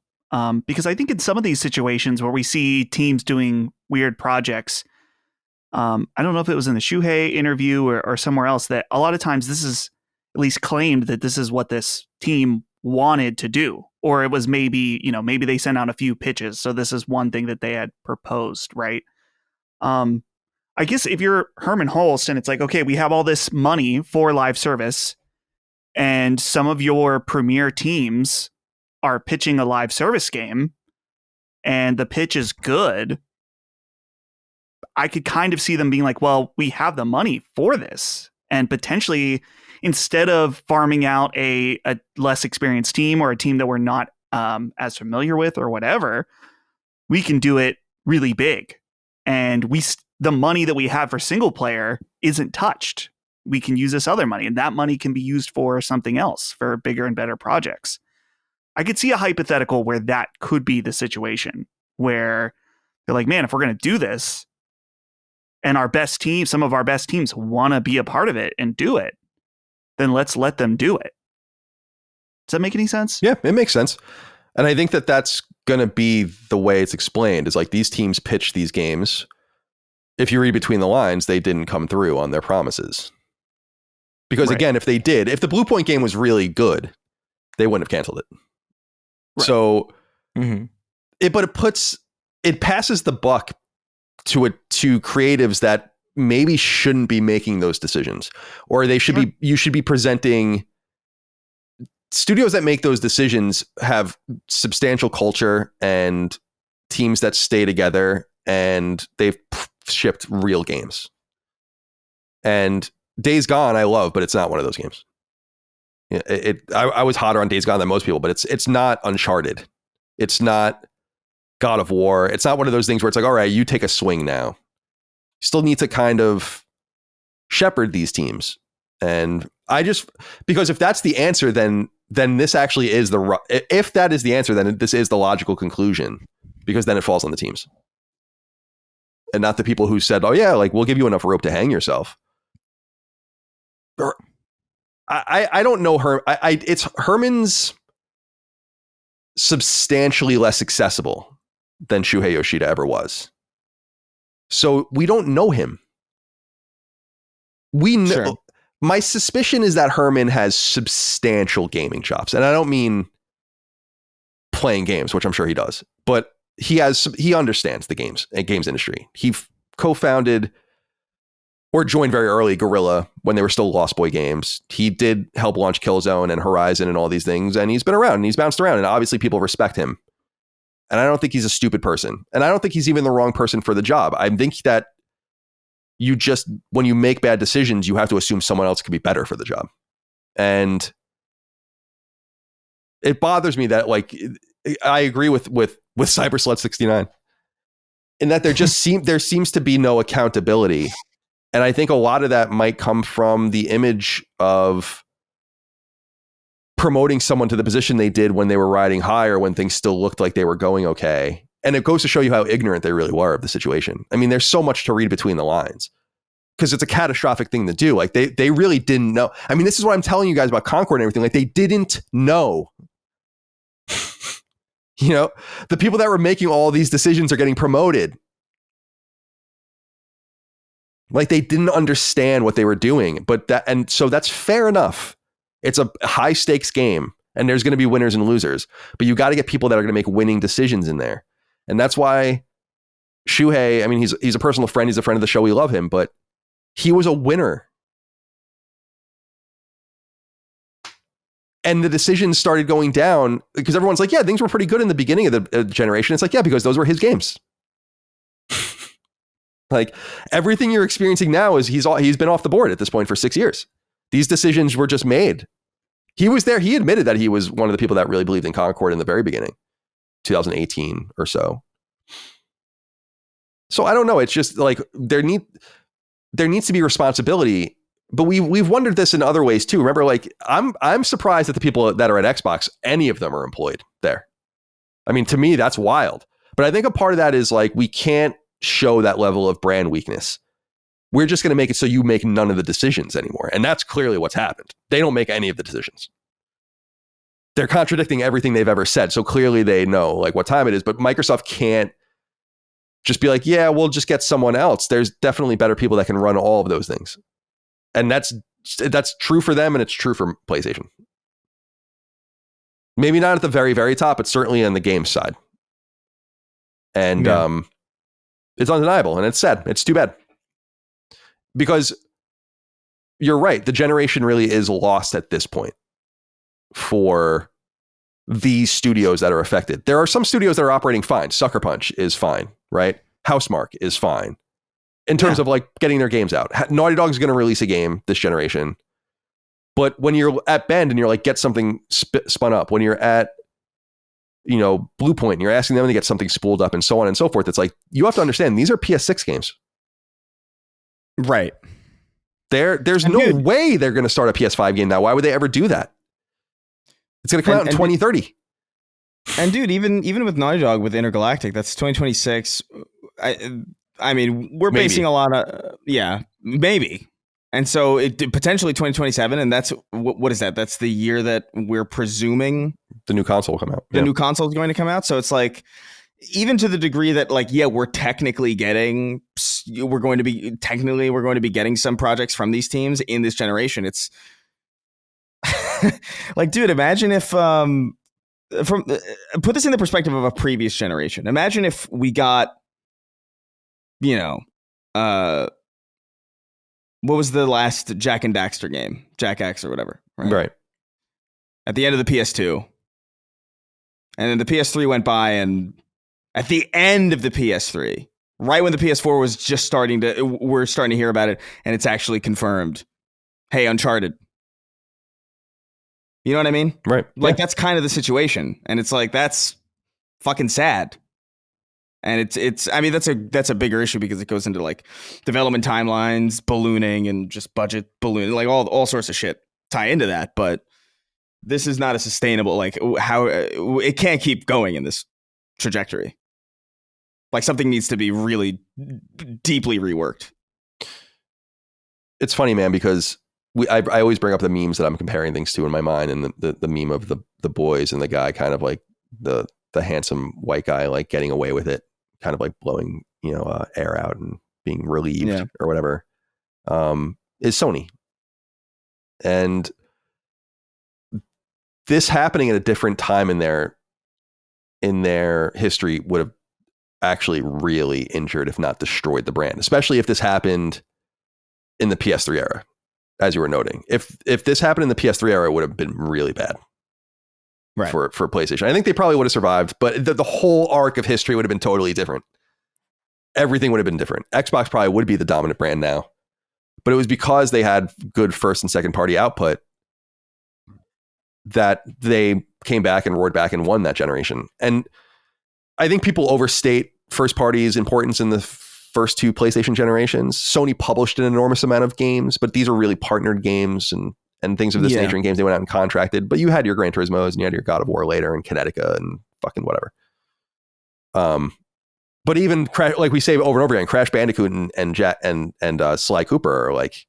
Because I think in some of these situations where we see teams doing weird projects, I don't know if it was in the Shuhei interview or somewhere else, that a lot of times this is at least claimed that this is what this team wanted to do. Or it was maybe they sent out a few pitches. So this is one thing that they had proposed, right? I guess if you're Herman Hulst and it's like, okay, we have all this money for live service and some of your premier teams are pitching a live service game and the pitch is good, I could kind of see them being like, well, we have the money for this. And potentially, instead of farming out a less experienced team or a team that we're not as familiar with or whatever, we can do it really big. And the money that we have for single player isn't touched. We can use this other money, and that money can be used for something else, for bigger and better projects. I could see a hypothetical where that could be the situation, where they're like, man, if we're going to do this and some of our best teams want to be a part of it and do it, then let's let them do it. Does that make any sense? Yeah, it makes sense. And I think that that's going to be the way it's explained, is like these teams pitch these games. If you read between the lines, they didn't come through on their promises. Because again, if the Blue Point game was really good, they wouldn't have canceled it. Right. So, it passes the buck to creatives that maybe shouldn't be making those decisions, or you should be presenting. Studios that make those decisions have substantial culture and teams that stay together, and they've shipped real games. And Days Gone, I love, but it's not one of those games. I was hotter on Days Gone than most people, but it's not Uncharted. It's not God of War. It's not one of those things where it's like, all right, you take a swing now. You still need to kind of shepherd these teams. And because if that's the answer, then this actually is if that is the answer, then this is the logical conclusion, because then it falls on the teams and not the people who said, oh yeah, like we'll give you enough rope to hang yourself. Or I don't know her. It's Herman's substantially less accessible than Shuhei Yoshida ever was. So we don't know him. We know. Sure. My suspicion is that Herman has substantial gaming chops, and I don't mean playing games, which I'm sure he does, but he understands the games industry. He co-founded or joined very early Guerrilla when they were still Lost Boy Games. He did help launch Killzone and Horizon and all these things, and he's been around and he's bounced around, and obviously people respect him. And I don't think he's a stupid person, and I don't think he's even the wrong person for the job. I think that when you make bad decisions, you have to assume someone else could be better for the job. And it bothers me that, like, I agree with Cyberslut 69 in that there seems to be no accountability. And I think a lot of that might come from the image of promoting someone to the position they did when they were riding high or when things still looked like they were going okay. And it goes to show you how ignorant they really were of the situation. I mean, there's so much to read between the lines because it's a catastrophic thing to do. Like they really didn't know. I mean, this is what I'm telling you guys about Concord and everything. Like they didn't know. You know, the people that were making all these decisions are getting promoted. Like they didn't understand what they were doing, so that's fair enough. It's a high stakes game and there's going to be winners and losers, but you got to get people that are going to make winning decisions in there. And that's why Shuhei, I mean, he's a personal friend. He's a friend of the show. We love him, but he was a winner. And the decisions started going down because everyone's like, yeah, things were pretty good in the beginning of the generation. It's like, yeah, because those were his games. Like everything you're experiencing now is he's been off the board at this point for 6 years. These decisions were just made. He was there. He admitted that he was one of the people that really believed in Concord in the very beginning, 2018 or so. So I don't know. It's just like there needs to be responsibility. But we've wondered this in other ways too. Remember, like I'm surprised that the people that are at Xbox, any of them are employed there. I mean, to me, that's wild. But I think a part of that is like, we can't show that level of brand weakness. We're just going to make it so you make none of the decisions anymore. And that's clearly what's happened. They don't make any of the decisions. They're contradicting everything they've ever said. So clearly they know like what time it is, but Microsoft can't just be like, yeah, we'll just get someone else. There's definitely better people that can run all of those things. And that's true for them, and it's true for PlayStation. Maybe not at the very, very top, but certainly on the game side. And it's undeniable, and it's sad. It's too bad. Because you're right, the generation really is lost at this point for these studios that are affected. There are some studios that are operating fine. Sucker Punch is fine, right? Housemarque is fine in terms of like getting their games out. Naughty Dog is going to release a game this generation. But when you're at Bend and you're like, get something spun up, when you're at, Blue Point, and you're asking them to get something spooled up and so on and so forth, it's like, you have to understand, these are PS6 games. Right. There's no way they're going to start a PS5 game now. Why would they ever do that? It's going to come out in 2030. And dude, even with Naughty Dog, with Intergalactic, that's 2026. I mean, we're basing a lot of, maybe. And so it potentially 2027. And that's, what is that? That's the year that we're presuming the new console will come out. The new console is going to come out. So it's like, even to the degree that like, we're technically getting some projects from these teams in this generation. It's like, dude, imagine if, put this in the perspective of a previous generation. Imagine if we got, what was the last Jack and Daxter game? Jack X or whatever. Right. At the end of the PS2. And then the PS3 went by, and at the end of the PS3, right when the PS4 was just we're starting to hear about it, and it's actually confirmed. Hey, Uncharted. You know what I mean? Right. Like, that's kind of the situation. And it's like, that's fucking sad. And I mean, that's a bigger issue because it goes into like development timelines, ballooning, and just budget ballooning, like all sorts of shit tie into that. But this is not a sustainable, like, how it can't keep going in this trajectory. Like, something needs to be really deeply reworked. It's funny, man, because I always bring up the memes that I'm comparing things to in my mind, and the meme of the boys and the guy kind of like the handsome white guy like getting away with it, kind of like blowing air out and being relieved or whatever, is Sony. And this happening at a different time in their history would have actually really injured, if not destroyed, the brand, especially if this happened in the PS3 era. As you were noting, if this happened in the PS3 era, it would have been really bad, right, for PlayStation. I think they probably would have survived, but the whole arc of history would have been totally different. Everything would have been different. Xbox probably would be the dominant brand now, but it was because they had good first and second party output that they came back and roared back and won that generation. And I think people overstate first party's importance in the first two PlayStation generations. Sony published an enormous amount of games, but these are really partnered games and things of this nature, and games they went out and contracted. But you had your Gran Turismos, and you had your God of War later, and Kinetica, and fucking whatever. But even like we say over and over again, Crash Bandicoot and Sly Cooper are like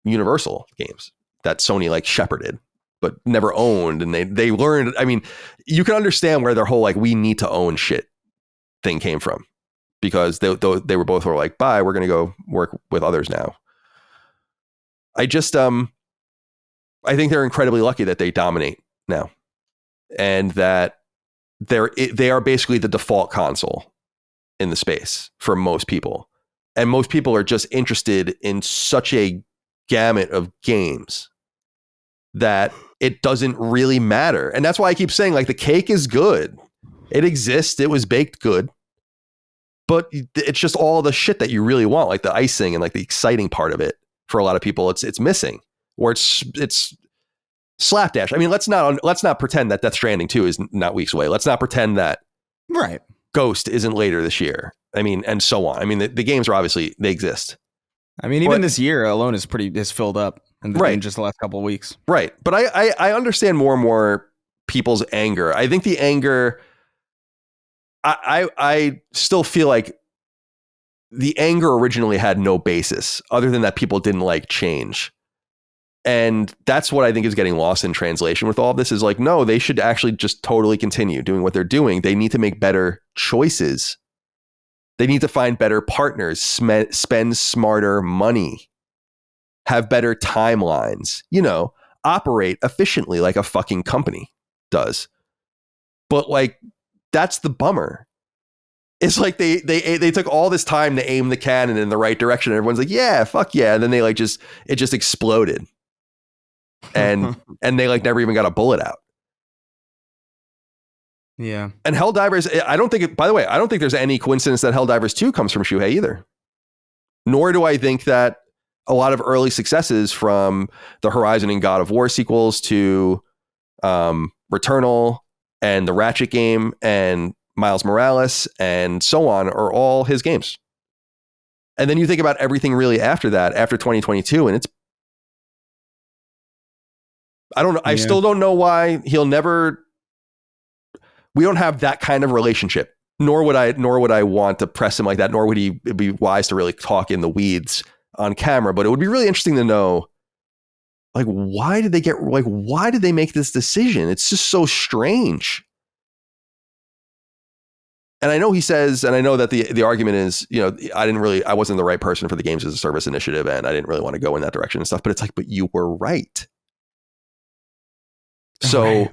Universal games that Sony like shepherded but never owned, and they learned. I mean, you can understand where their whole like we need to own shit thing came from. Because they were both like, bye, we're going to go work with others now. I just, I think they're incredibly lucky that they dominate now. And that they are basically the default console in the space for most people. And most people are just interested in such a gamut of games that it doesn't really matter. And that's why I keep saying, like, the cake is good. It exists. It was baked good. But it's just all the shit that you really want, like the icing and like the exciting part of it. For a lot of people, it's missing, or it's slapdash. I mean, let's not pretend that Death Stranding 2 is not weeks away. Let's not pretend that Ghost isn't later this year. I mean, and so on. I mean, the games are obviously, they exist. I mean, even this year alone is filled up in just the last couple of weeks. Right. But I understand more and more people's anger. I think the anger I still feel like the anger originally had no basis other than that people didn't like change. And that's what I think is getting lost in translation with all of this is like, no, they should actually just totally continue doing what they're doing. They need to make better choices. They need to find better partners, spend smarter money, have better timelines, operate efficiently like a fucking company does. But like, that's the bummer. It's like they took all this time to aim the cannon in the right direction. Everyone's like, yeah, fuck yeah. And then it just exploded. And they like never even got a bullet out. Yeah. And Helldivers, by the way, I don't think there's any coincidence that Helldivers 2 comes from Shuhei either. Nor do I think that a lot of early successes from the Horizon and God of War sequels to Returnal and the Ratchet game and Miles Morales and so on are all his games. And then you think about everything really after that, after 2022, and it's I don't know. I still don't know why we don't have that kind of relationship, nor would I want to press him like that, nor would he be wise to really talk in the weeds on camera. But it would be really interesting to know, like, why did they make this decision? It's just so strange. And I know he says, and I know that the argument is, I wasn't the right person for the Games as a Service initiative, and I didn't really want to go in that direction and stuff. But it's like, but you were right. So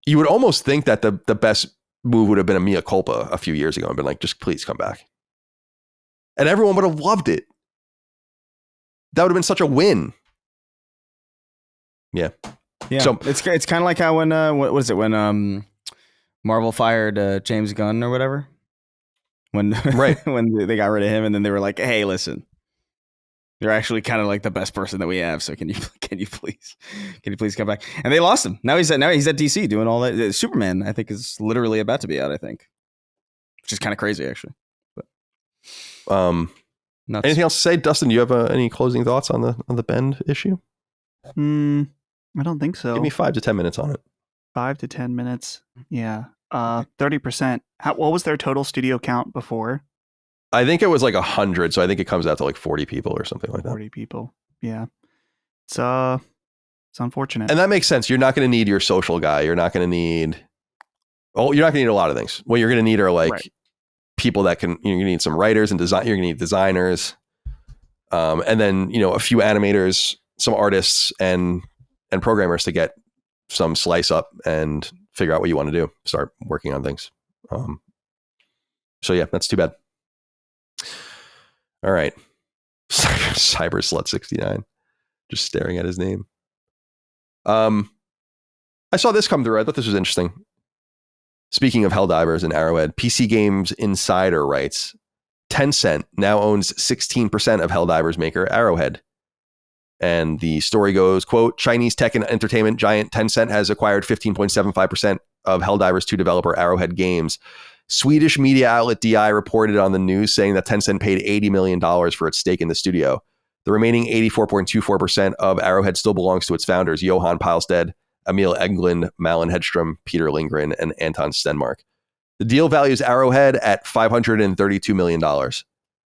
you would almost think that the best move would have been a mea culpa a few years ago and been like, just please come back. And everyone would have loved it. That would have been such a win. Yeah. Yeah. So it's kind of like how when what was it when Marvel fired James Gunn or whatever, when when they got rid of him, and then they were like, hey, listen, you're actually kind of like the best person that we have. So can you please come back? And they lost him. Now he's at DC doing all that. Superman, I think, is literally about to be out, I think, which is kind of crazy, actually. But anything else to say, Dustin? Do you have any closing thoughts on the Bend issue? I don't think so. Give me 5 to 10 minutes on it. 5 to 10 minutes. Yeah. 30%. What was their total studio count before? I think it was like 100, so I think it comes out to like 40 people or something like that. 40 people. Yeah. It's unfortunate. And that makes sense. You're not going to need your social guy. You're not going to need a lot of things. What you're going to need are like people that can, you're going to need some writers and design. You're going to need designers. And then, a few animators, some artists and programmers to get some slice up and figure out what you want to do. Start working on things. So yeah, that's too bad. All right. Cyber Slut 69. Just staring at his name. I saw this come through. I thought this was interesting. Speaking of Helldivers and Arrowhead, PC Games Insider writes, Tencent now owns 16% of Helldivers maker Arrowhead. And the story goes, quote, Chinese tech and entertainment giant Tencent has acquired 15.75% of Helldivers 2 developer Arrowhead Games. Swedish media outlet DI reported on the news saying that Tencent paid $80 million for its stake in the studio. The remaining 84.24% of Arrowhead still belongs to its founders, Johan Palsted, Emil Englund, Malin Hedstrom, Peter Lindgren, and Anton Stenmark. The deal values Arrowhead at $532 million.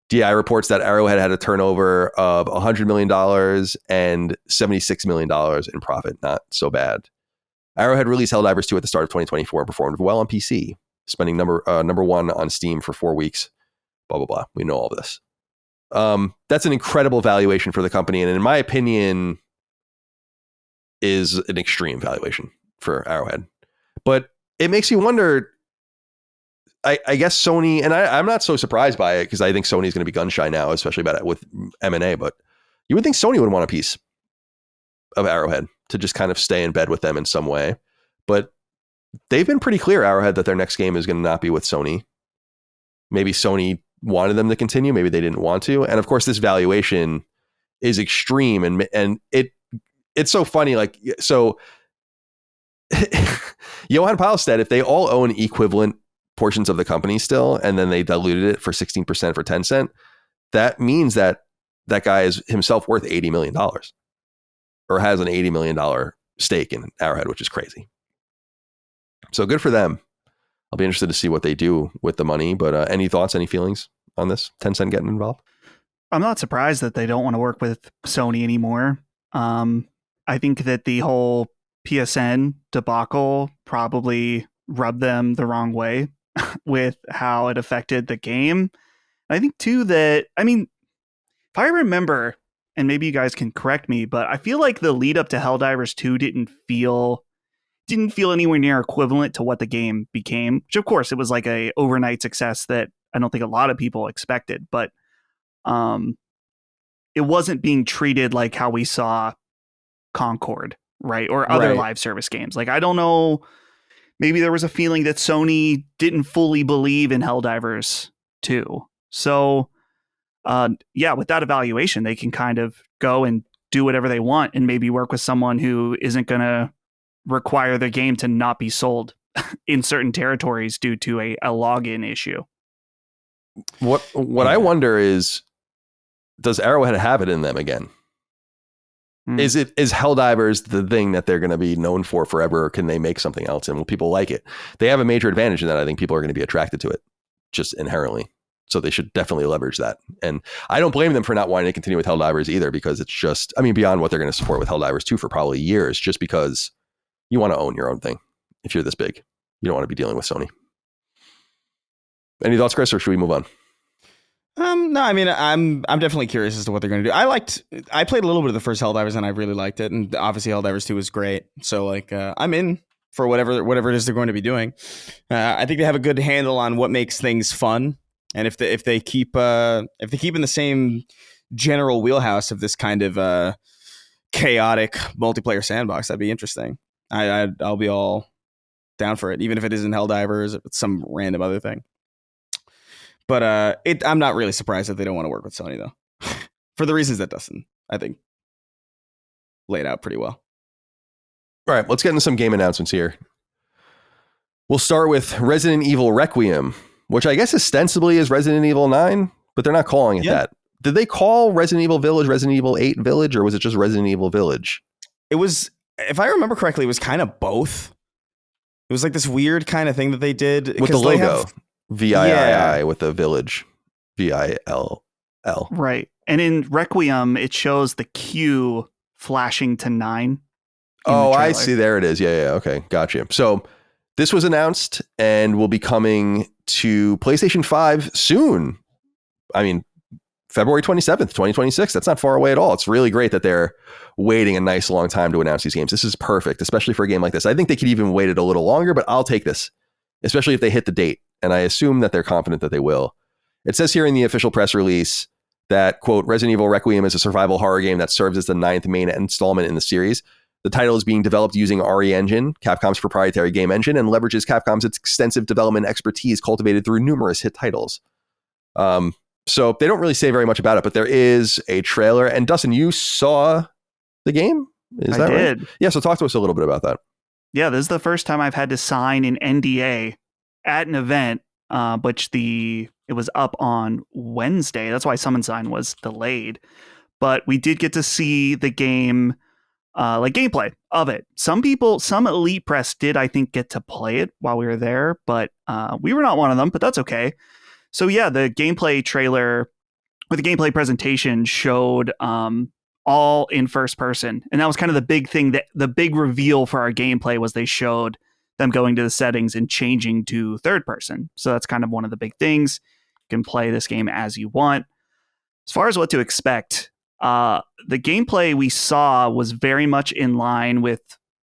DI reports that Arrowhead had a turnover of $100 million and $76 million in profit. Not so bad. Arrowhead released Helldivers 2 at the start of 2024 and performed well on PC, spending number one on Steam for 4 weeks. Blah, blah, blah. We know all this. That's an incredible valuation for the company. And in my opinion, is an extreme valuation for Arrowhead. But it makes you wonder, I guess Sony, and I'm not so surprised by it because I think Sony is going to be gun shy now, especially about it with M&A, but you would think Sony would want a piece of Arrowhead to just kind of stay in bed with them in some way. But they've been pretty clear, Arrowhead, that their next game is going to not be with Sony. Maybe Sony wanted them to continue. Maybe they didn't want to. And of course, this valuation is extreme. And it's so funny. Like, so Johan Palsted, if they all own equivalent portions of the company still, and then they diluted it for 16% for Tencent, that means that guy is himself worth $80 million or has an $80 million stake in Arrowhead, which is crazy. So good for them. I'll be interested to see what they do with the money. But any thoughts, any feelings on this? Tencent getting involved? I'm not surprised that they don't want to work with Sony anymore. I think that the whole PSN debacle probably rubbed them the wrong way with how it affected the game. I think too that, I mean, if I remember, and maybe you guys can correct me, but I feel like the lead up to Helldivers 2 didn't feel anywhere near equivalent to what the game became, which of course it was like a overnight success that I don't think a lot of people expected, but it wasn't being treated like how we saw Concord, right? Or other live service games. Like, I don't know, maybe there was a feeling that Sony didn't fully believe in Helldivers 2. So, with that evaluation, they can kind of go and do whatever they want and maybe work with someone who isn't going to require the game to not be sold in certain territories due to a login issue. What I wonder is, does Arrowhead have it in them again? Is Helldivers the thing that they're going to be known for forever, or can they make something else and will people like it? They have a major advantage in that I think people are going to be attracted to it just inherently. So they should definitely leverage that. And I don't blame them for not wanting to continue with Helldivers either, because it's just, I mean, beyond what they're going to support with Helldivers 2 for probably years, just because you want to own your own thing. If you're this big, you don't want to be dealing with Sony. Any thoughts, Chris, or should we move on? No, I mean, I'm definitely curious as to what they're going to do. I played a little bit of the first Helldivers and I really liked it. And obviously Helldivers 2 was great. So like, I'm in for whatever it is they're going to be doing. I think they have a good handle on what makes things fun. And if they keep in the same general wheelhouse of this kind of chaotic multiplayer sandbox, that'd be interesting. I'll be all down for it, even if it isn't Helldivers, if it's some random other thing. But I'm not really surprised that they don't want to work with Sony, though, for the reasons that Dustin, I think, laid out pretty well. All right, let's get into some game announcements here. We'll start with Resident Evil Requiem, which I guess ostensibly is Resident Evil 9, but they're not calling it that. Did they call Resident Evil Village Resident Evil 8 Village, or was it just Resident Evil Village? It was, if I remember correctly, it was kind of both. It was like this weird kind of thing that they did. With the logo. VIII with the village. VILL. Right. And in Requiem, it shows the Q flashing to 9. Oh, I see. There it is. Yeah. Okay. Gotcha. So this was announced and will be coming to PlayStation 5 soon. I mean, February 27th, 2026. That's not far away at all. It's really great that they're waiting a nice long time to announce these games. This is perfect, especially for a game like this. I think they could even wait it a little longer, but I'll take this, especially if they hit the date. And I assume that they're confident that they will. It says here in the official press release that, quote, Resident Evil Requiem is a survival horror game that serves as the 9th main installment in the series. The title is being developed using RE Engine, Capcom's proprietary game engine, and leverages Capcom's extensive development expertise cultivated through numerous hit titles. So they don't really say very much about it, but there is a trailer. And Dustin, you saw the game? Is that right? I did. Yeah, so talk to us a little bit about that. Yeah, this is the first time I've had to sign an NDA at an event, which it was up on Wednesday. That's why Summon Sign was delayed. But we did get to see the game, like gameplay of it. Some elite press did, I think, get to play it while we were there, but we were not one of them, but that's okay. So yeah, the gameplay trailer with the gameplay presentation showed all in first person. And that was kind of the big thing, that the big reveal for our gameplay was they showed them going to the settings and changing to third person. So that's kind of one of the big things. You can play this game as you want. As far as what to expect, the gameplay we saw was very much in line with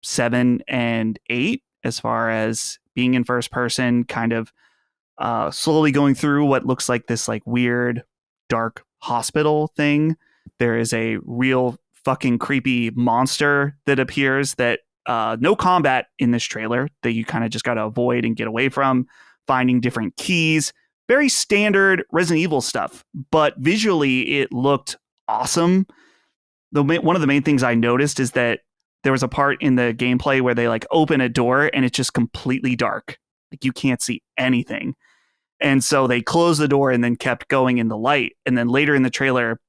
7 and 8 as far as being in first person, kind of slowly going through what looks like this like weird dark hospital thing. There is a real fucking creepy monster that appears that no combat in this trailer, that you kind of just got to avoid and get away from, finding different keys. Very standard Resident Evil stuff, but visually it looked awesome. One of the main things I noticed is that there was a part in the gameplay where they like open a door and it's just completely dark. Like you can't see anything. And so they closed the door and then kept going in the light. And then later in the trailer,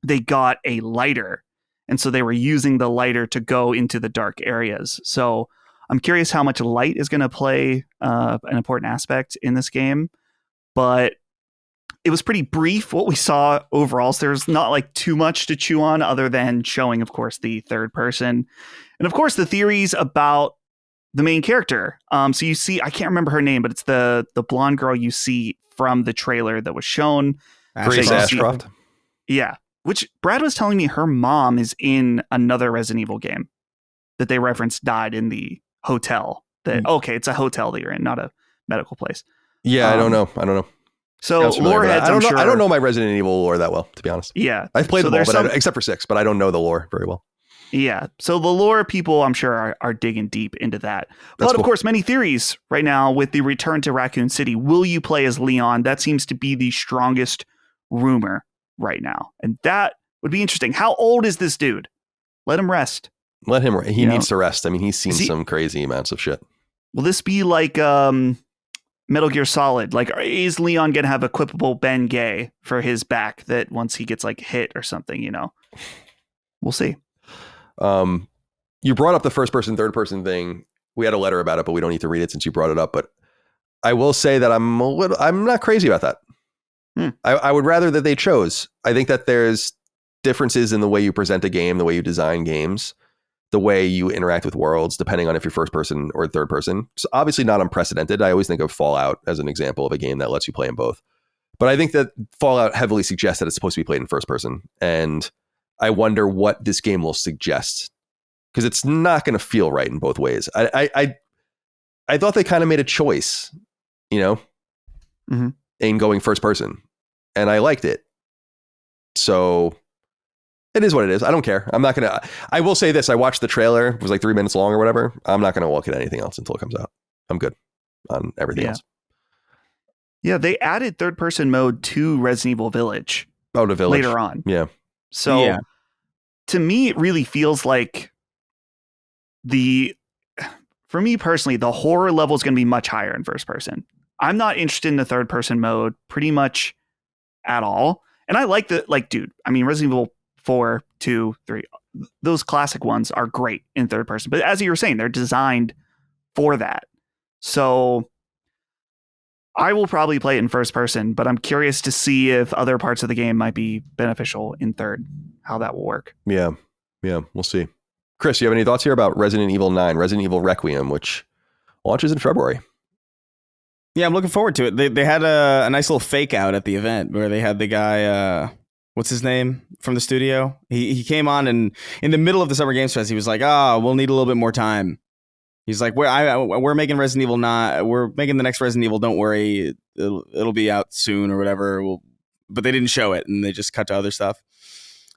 they got a lighter. And so they were using the lighter to go into the dark areas. So I'm curious how much light is going to play an important aspect in this game, but it was pretty brief what we saw overall. So there's not like too much to chew on other than showing, of course, the third person. And of course, the theories about the main character. So you see, I can't remember her name, but it's the blonde girl you see from the trailer that was shown. Grace Ashcroft. Yeah. Which Brad was telling me her mom is in another Resident Evil game that they referenced died in the hotel. Okay, it's a hotel that you're in, not a medical place. Yeah, I don't know. So lore heads, I don't know my Resident Evil lore that well, to be honest. Yeah. I've played them all, except for 6, but I don't know the lore very well. Yeah. So the lore people, I'm sure, are digging deep into that. But of course, many theories right now with the return to Raccoon City. Will you play as Leon? That seems to be the strongest rumor right now. And that would be interesting. How old is this dude? Let him rest. Let him. He needs to rest. I mean, he's seen some crazy amounts of shit. Will this be like Metal Gear Solid? Like, is Leon going to have equipable Ben Gay for his back that once he gets like hit or something, We'll see. You brought up the first person, third person thing. We had a letter about it, but we don't need to read it since you brought it up. But I will say that I'm not crazy about that. I would rather that they chose. I think that there's differences in the way you present a game, the way you design games, the way you interact with worlds, depending on if you're first person or third person. It's obviously not unprecedented. I always think of Fallout as an example of a game that lets you play in both. But I think that Fallout heavily suggests that it's supposed to be played in first person. And I wonder what this game will suggest, because it's not going to feel right in both ways. I thought they kind of made a choice, in going first person, and I liked it. So it is what it is. I don't care. I will say this. I watched the trailer. It was like 3 minutes long or whatever. I'm not going to look at anything else until it comes out. I'm good on everything else. Yeah, they added third person mode to Resident Evil Village. Oh, to Village. Later on. Yeah. So to me, it really feels like for me personally, the horror level is going to be much higher in first person. I'm not interested in the third person mode pretty much at all. And I like Resident Evil 4, 2, 3, those classic ones are great in third person. But as you were saying, they're designed for that. So I will probably play it in first person, but I'm curious to see if other parts of the game might be beneficial in third, how that will work. Yeah, we'll see. Chris, you have any thoughts here about Resident Evil 9, Resident Evil Requiem, which launches in February? Yeah, I'm looking forward to it. They had a nice little fake out at the event where they had the guy, what's his name, from the studio? He came on, and in the middle of the Summer Games Fest, he was like, we'll need a little bit more time. He's like, we're making Resident Evil 9. We're making the next Resident Evil. Don't worry, it'll be out soon or whatever. But they didn't show it, and they just cut to other stuff,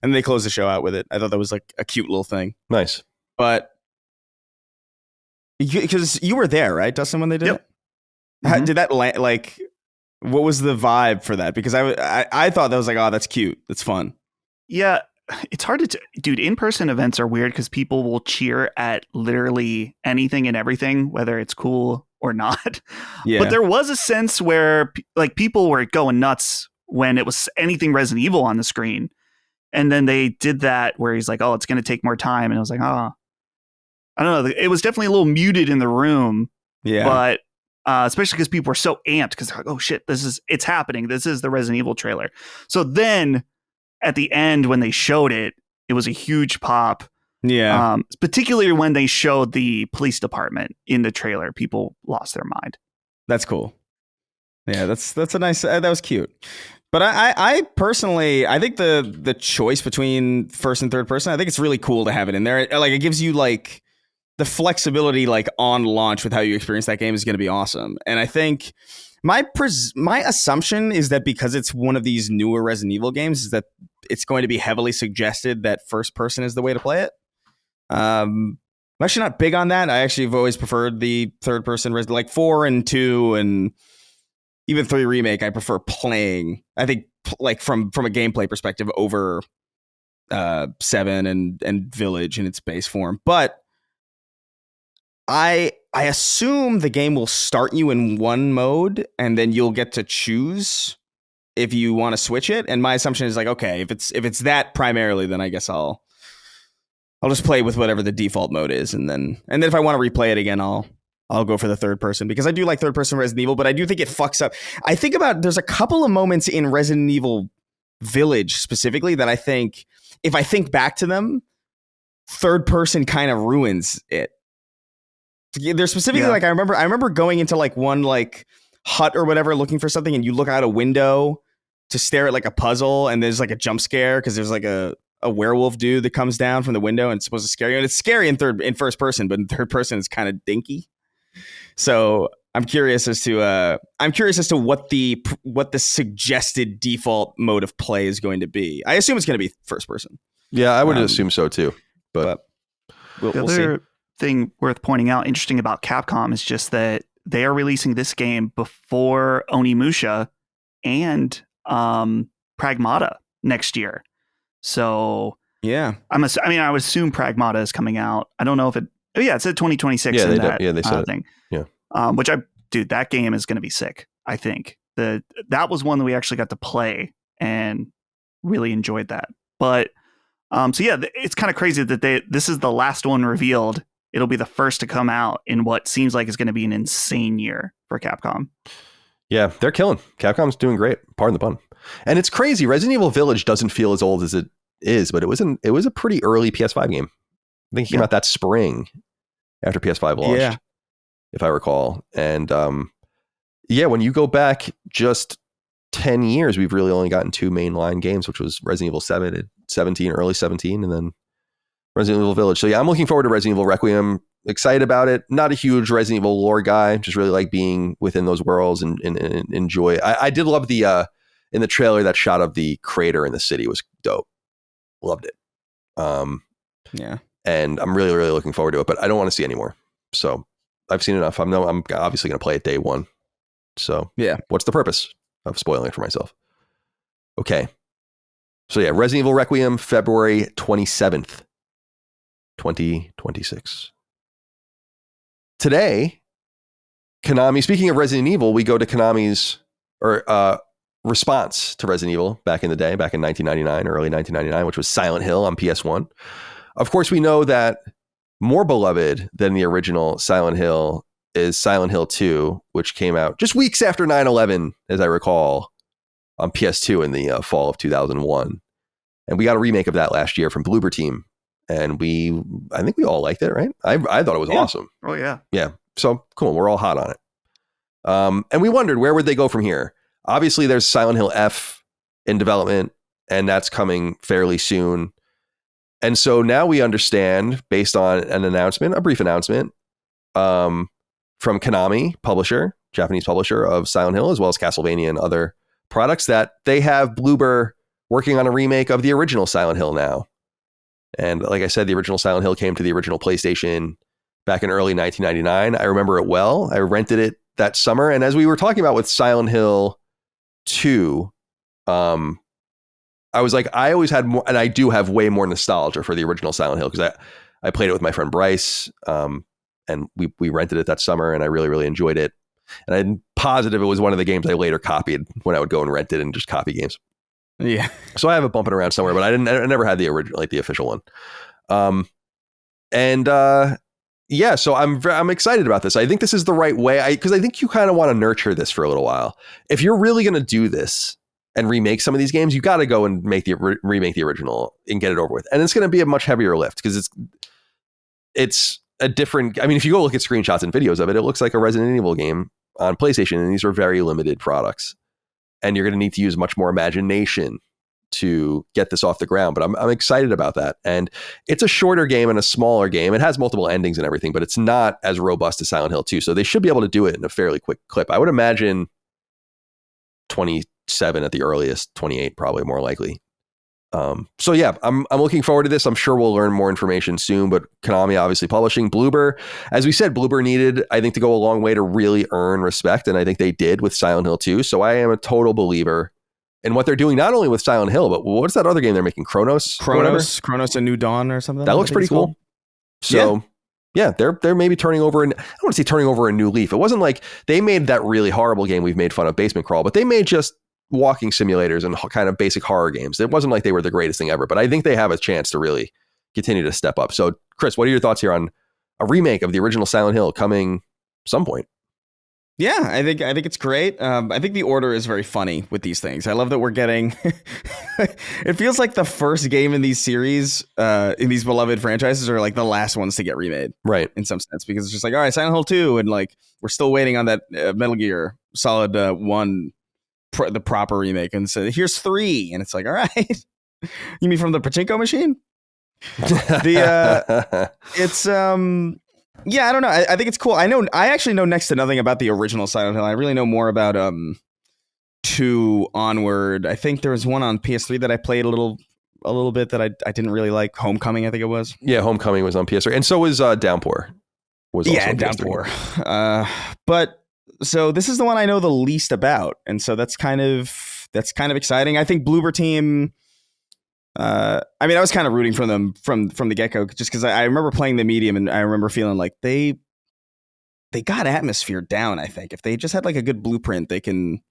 and they closed the show out with it. I thought that was like a cute little thing. Nice, but because you were there, right, Dustin, when they did it? How did that like? What was the vibe for that? Because I thought that was like, that's cute, that's fun. Yeah. It's hard to dude, in-person events are weird because people will cheer at literally anything and everything, whether it's cool or not. Yeah. But there was a sense where like people were going nuts when it was anything Resident Evil on the screen. And then they did that where he's like, it's going to take more time. And I was like, I don't know. It was definitely a little muted in the room. Yeah. But especially because people were so amped because they're like, oh shit, it's happening. This is the Resident Evil trailer. So then at the end, when they showed it, it was a huge pop. Yeah. Particularly when they showed the police department in the trailer, people lost their mind. That's cool. Yeah, that's a nice. That was cute. But I personally, I think the choice between first and third person, I think it's really cool to have it in there. Like, it gives you like the flexibility, like on launch with how you experience that game is going to be awesome. And I think my assumption is that because it's one of these newer Resident Evil games, is that it's going to be heavily suggested that first person is the way to play it. I'm actually not big on that. I actually have always preferred the third person, like 4 and 2 and even 3 Remake. I prefer playing, I think, like from a gameplay perspective over 7 and Village in its base form. But I assume the game will start you in one mode and then you'll get to choose if you want to switch it. And my assumption is like, okay, if it's that primarily, then I guess I'll I'll just play with whatever the default mode is, and then if I want to replay it again, I'll go for the third person, because I do like third person Resident Evil, but I do think it fucks up. I think about there's a couple of moments in Resident Evil Village specifically that I think, if I think back to them, third person kind of ruins it. There's specifically like I remember going into like one like hut or whatever looking for something, and you look out a window to stare at like a puzzle, and there's like a jump scare because there's like a werewolf dude that comes down from the window and it's supposed to scare you. And it's scary in first person, but in third person it's kind of dinky. So I'm curious as to what the suggested default mode of play is going to be. I assume it's going to be first person. Yeah, I would assume so too. But we'll see. Thing worth pointing out, interesting about Capcom, is just that they are releasing this game before Onimusha and Pragmata next year. So yeah, I would assume Pragmata is coming out. I don't know if it. Oh yeah, it said 2026. Yeah, they said thing. It. Yeah, that game is going to be sick. I think that was one that we actually got to play and really enjoyed that. But so yeah, it's kind of crazy that this is the last one revealed. It'll be the first to come out in what seems like is going to be an insane year for Capcom. Yeah, they're killing. Capcom's doing great. Pardon the pun. And it's crazy. Resident Evil Village doesn't feel as old as it is, but it was a pretty early PS5 game. I think it came out that spring after PS5 launched, if I recall. And when you go back just 10 years, we've really only gotten two mainline games, which was Resident Evil 7, 17, early 17, and then Resident Evil Village. So yeah, I'm looking forward to Resident Evil Requiem. Excited about it. Not a huge Resident Evil lore guy. Just really like being within those worlds and enjoy. I did love the in the trailer, that shot of the crater in the city was dope. Loved it. Yeah. And I'm really, really looking forward to it, but I don't want to see any more. So I've seen enough. I'm obviously going to play it day one. So yeah, what's the purpose of spoiling it for myself? Okay. So yeah, Resident Evil Requiem, February 27th. 2026. Today, Konami, speaking of Resident Evil, we go to Konami's response to Resident Evil back in the day, back in 1999, early 1999, which was Silent Hill on PS1. Of course, we know that more beloved than the original Silent Hill is Silent Hill 2, which came out just weeks after 9/11, as I recall, on PS2 in the fall of 2001. And we got a remake of that last year from Bloober Team. And I think we all liked it, right? I thought it was awesome. Oh, yeah. Yeah. So cool. We're all hot on it. And we wondered, where would they go from here? Obviously, there's Silent Hill F in development, and that's coming fairly soon. And so now we understand, based on a brief announcement from Konami, Japanese publisher of Silent Hill, as well as Castlevania and other products, that they have Bloober working on a remake of the original Silent Hill now. And like I said, the original Silent Hill came to the original PlayStation back in early 1999. I remember it well. I rented it that summer. And as we were talking about with Silent Hill 2, I was like, I always had more, and I do have way more nostalgia for the original Silent Hill, because I played it with my friend Bryce, and we rented it that summer, and I really, really enjoyed it. And I'm positive it was one of the games I later copied when I would go and rent it and just copy games. Yeah. So I have it bumping around somewhere, but I never had the original, like the official one. So I'm excited about this. I think this is the right way, because I think you kind of want to nurture this for a little while. If you're really going to do this and remake some of these games, you got to go and remake the original and get it over with. And it's going to be a much heavier lift, because it's a different. I mean, if you go look at screenshots and videos of it, it looks like a Resident Evil game on PlayStation, and these are very limited products. And you're going to need to use much more imagination to get this off the ground. But I'm excited about that. And it's a shorter game and a smaller game. It has multiple endings and everything, but it's not as robust as Silent Hill 2. So they should be able to do it in a fairly quick clip. I would imagine 27 at the earliest, 28 probably more likely. So yeah, I'm looking forward to this. I'm sure we'll learn more information soon, but Konami obviously publishing. Bloober, as we said, Bloober needed, I think, to go a long way to really earn respect, and I think they did with Silent Hill 2. So I am a total believer in what they're doing, not only with Silent Hill, but what's that other game they're making? Kronos, A New Dawn or something. That looks pretty cool. So yeah, they're maybe turning over, I don't want to say turning over a new leaf. It wasn't like they made that really horrible game we've made fun of, Basement Crawl, but they made just walking simulators and kind of basic horror games. It wasn't like they were the greatest thing ever, but I think they have a chance to really continue to step up. So, Chris, what are your thoughts here on a remake of the original Silent Hill coming some point? Yeah, I think it's great. I think the order is very funny with these things. I love that we're getting. It feels like the first game in these series, in these beloved franchises, are like the last ones to get remade, right? In some sense, because it's just like, all right, Silent Hill 2, and like we're still waiting on that Metal Gear Solid 1, the proper remake, and so here's 3, and it's like, all right, you mean from the pachinko machine? It's yeah, I don't know. I think it's cool. I actually know next to nothing about the original Silent Hill. I really know more about 2 onward. I think there was one on PS3 that I played a little bit that I didn't really like. Homecoming, I think it was. Yeah, Homecoming was on PS3, and so was Downpour. Was also on Downpour. But so this is the one I know the least about, and so that's kind of exciting. I think Bloober Team. I mean, I was kind of rooting for them from the get-go, just because I remember playing the medium, and I remember feeling like they got atmosphere down. I think if they just had like a good blueprint, they can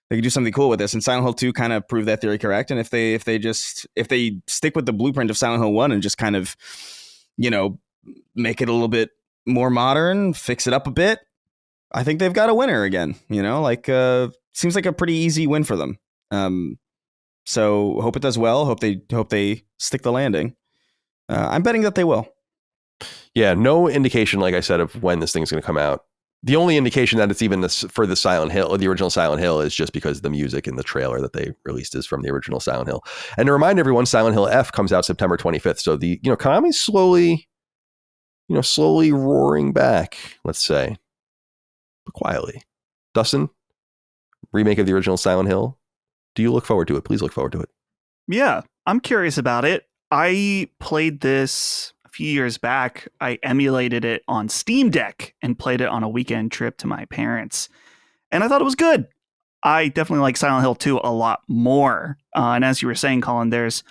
do something cool with this. And Silent Hill 2 kind of proved that theory correct. And if they stick with the blueprint of Silent Hill 1 and just kind of, make it a little bit more modern, fix it up a bit, I think they've got a winner again. Seems like a pretty easy win for them. So hope it does well. Hope they stick the landing. I'm betting that they will. Yeah, no indication, like I said, of when this thing's going to come out. The only indication that it's even for the Silent Hill, or the original Silent Hill, is just because the music in the trailer that they released is from the original Silent Hill. And to remind everyone, Silent Hill F comes out September 25th. So the Konami's slowly roaring back, let's say, but quietly. Dustin, remake of the original Silent Hill. Do you look forward to it? Please look forward to it. Yeah, I'm curious about it. I played this a few years back. I emulated it on Steam Deck and played it on a weekend trip to my parents. And I thought it was good. I definitely like Silent Hill 2 a lot more. And as you were saying, Colin, there's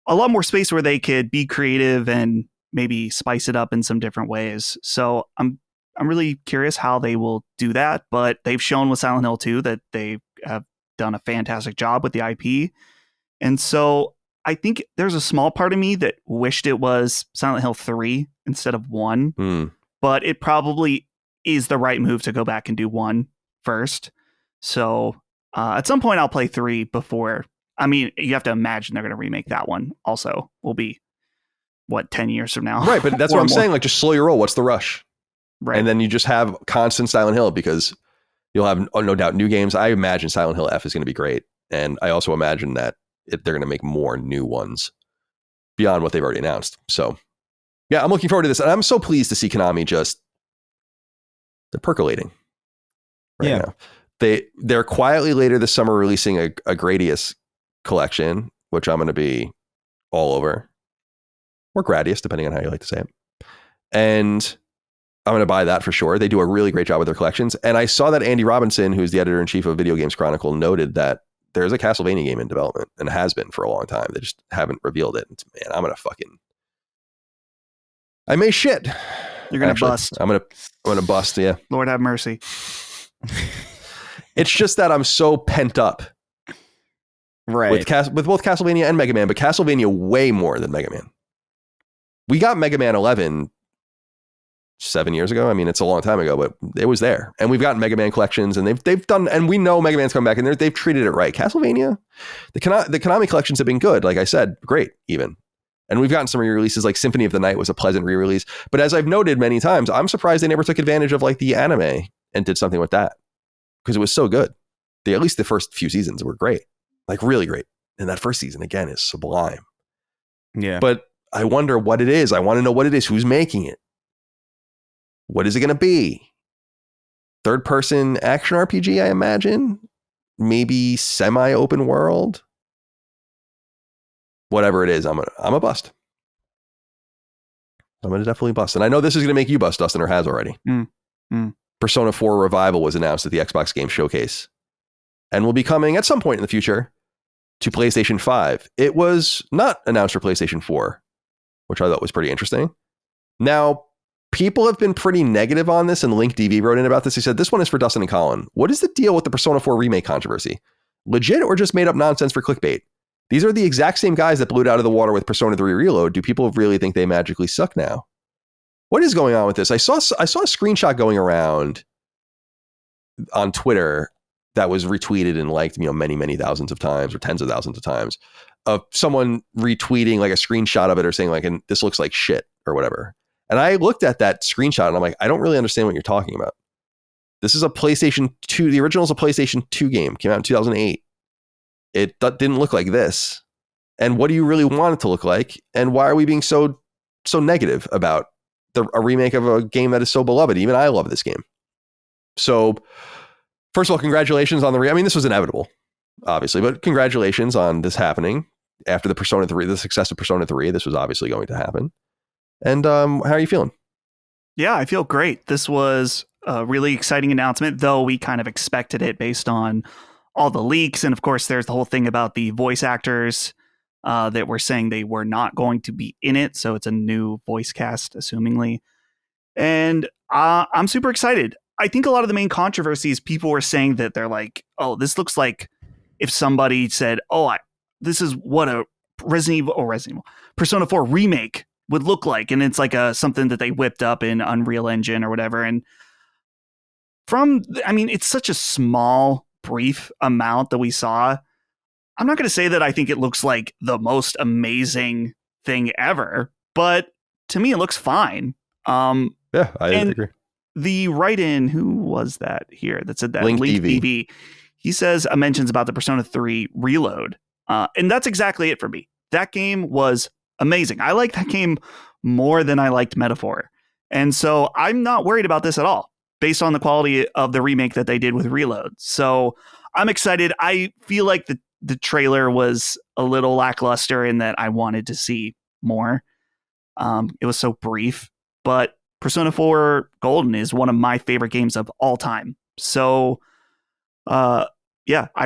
a lot more space where they could be creative and maybe spice it up in some different ways. So I'm really curious how they will do that. But they've shown with Silent Hill 2 that they have done a fantastic job with the IP. And so I think there's a small part of me that wished it was Silent Hill 3 instead of 1, but it probably is the right move to go back and do 1 first. So at some point I'll play 3 before. I mean, you have to imagine they're going to remake that one also. Will be 10 years from now. Right. But that's what I'm saying. Like, just slow your roll. What's the rush? Right. And then you just have constant Silent Hill, because you'll have, no doubt, new games. I imagine Silent Hill F is going to be great. And I also imagine that they're going to make more new ones beyond what they've already announced. So, yeah, I'm looking forward to this. And I'm so pleased to see Konami they're percolating right now. They're quietly later this summer releasing a Gradius collection, which I'm going to be all over. Or Gradius, depending on how you like to say it. And I'm going to buy that for sure. They do a really great job with their collections. And I saw that Andy Robinson, who's the editor-in-chief of Video Games Chronicle, noted that there's a Castlevania game in development, and has been for a long time. They just haven't revealed it. And man, I'm going to I may shit. You're going to bust. I'm going to bust. Yeah. Lord have mercy. It's just that I'm so pent up. Right. With both Castlevania and Mega Man, but Castlevania way more than Mega Man. We got Mega Man 11 7 years ago. I mean, it's a long time ago, but it was there. And we've gotten Mega Man collections, and they've done, and we know Mega Man's come back, and they've treated it right. Castlevania, the Konami collections have been good. Like I said, great even. And we've gotten some re-releases, like Symphony of the Night was a pleasant re-release. But as I've noted many times, I'm surprised they never took advantage of like the anime and did something with that, because it was so good. At least the first few seasons were great, like really great. And that first season again is sublime. Yeah. But I wonder what it is. I want to know what it is. Who's making it? What is it going to be? Third person action RPG, I imagine. Maybe semi-open world. Whatever it is, I'm a bust. I'm going to definitely bust. And I know this is going to make you bust, Dustin, or has already. Persona 4 Revival was announced at the Xbox Game Showcase and will be coming at some point in the future to PlayStation 5. It was not announced for PlayStation 4, which I thought was pretty interesting. Now, people have been pretty negative on this, and Link DV wrote in about this. He said, this one is for Dustin and Colin. What is the deal with the Persona 4 remake controversy? Legit or just made up nonsense for clickbait? These are the exact same guys that blew it out of the water with Persona 3 Reload. Do people really think they magically suck now? What is going on with this? I saw a screenshot going around on Twitter that was retweeted and liked, many, many thousands of times or tens of thousands of times of someone retweeting like a screenshot of it or saying like, and this looks like shit or whatever. And I looked at that screenshot and I'm like, I don't really understand what you're talking about. This is a PlayStation 2. The original is a PlayStation 2 game. Came out in 2008. It didn't look like this. And what do you really want it to look like? And why are we being so negative about a remake of a game that is so beloved? Even I love this game. So first of all, congratulations on this was inevitable, obviously, but congratulations on this happening after the success of Persona 3. This was obviously going to happen. And how are you feeling? Yeah, I feel great. This was a really exciting announcement, though we kind of expected it based on all the leaks. And of course, there's the whole thing about the voice actors that were saying they were not going to be in it. So it's a new voice cast, assumingly. And I'm super excited. I think a lot of the main controversies, people were saying that they're like, oh, this looks like if somebody said, this is what a Persona 4 remake would look like. And it's like something that they whipped up in Unreal Engine or whatever. And it's such a small, brief amount that we saw. I'm not going to say that I think it looks like the most amazing thing ever, but to me, it looks fine. I agree. The write-in, who was that here that said that? Link TV. He says mentions about the Persona 3 Reload. And that's exactly it for me. That game was amazing. I like that game more than I liked Metaphor. And so I'm not worried about this at all, based on the quality of the remake that they did with Reload. So I'm excited. I feel like the trailer was a little lackluster in that I wanted to see more. It was so brief, but Persona 4 Golden is one of my favorite games of all time. So, I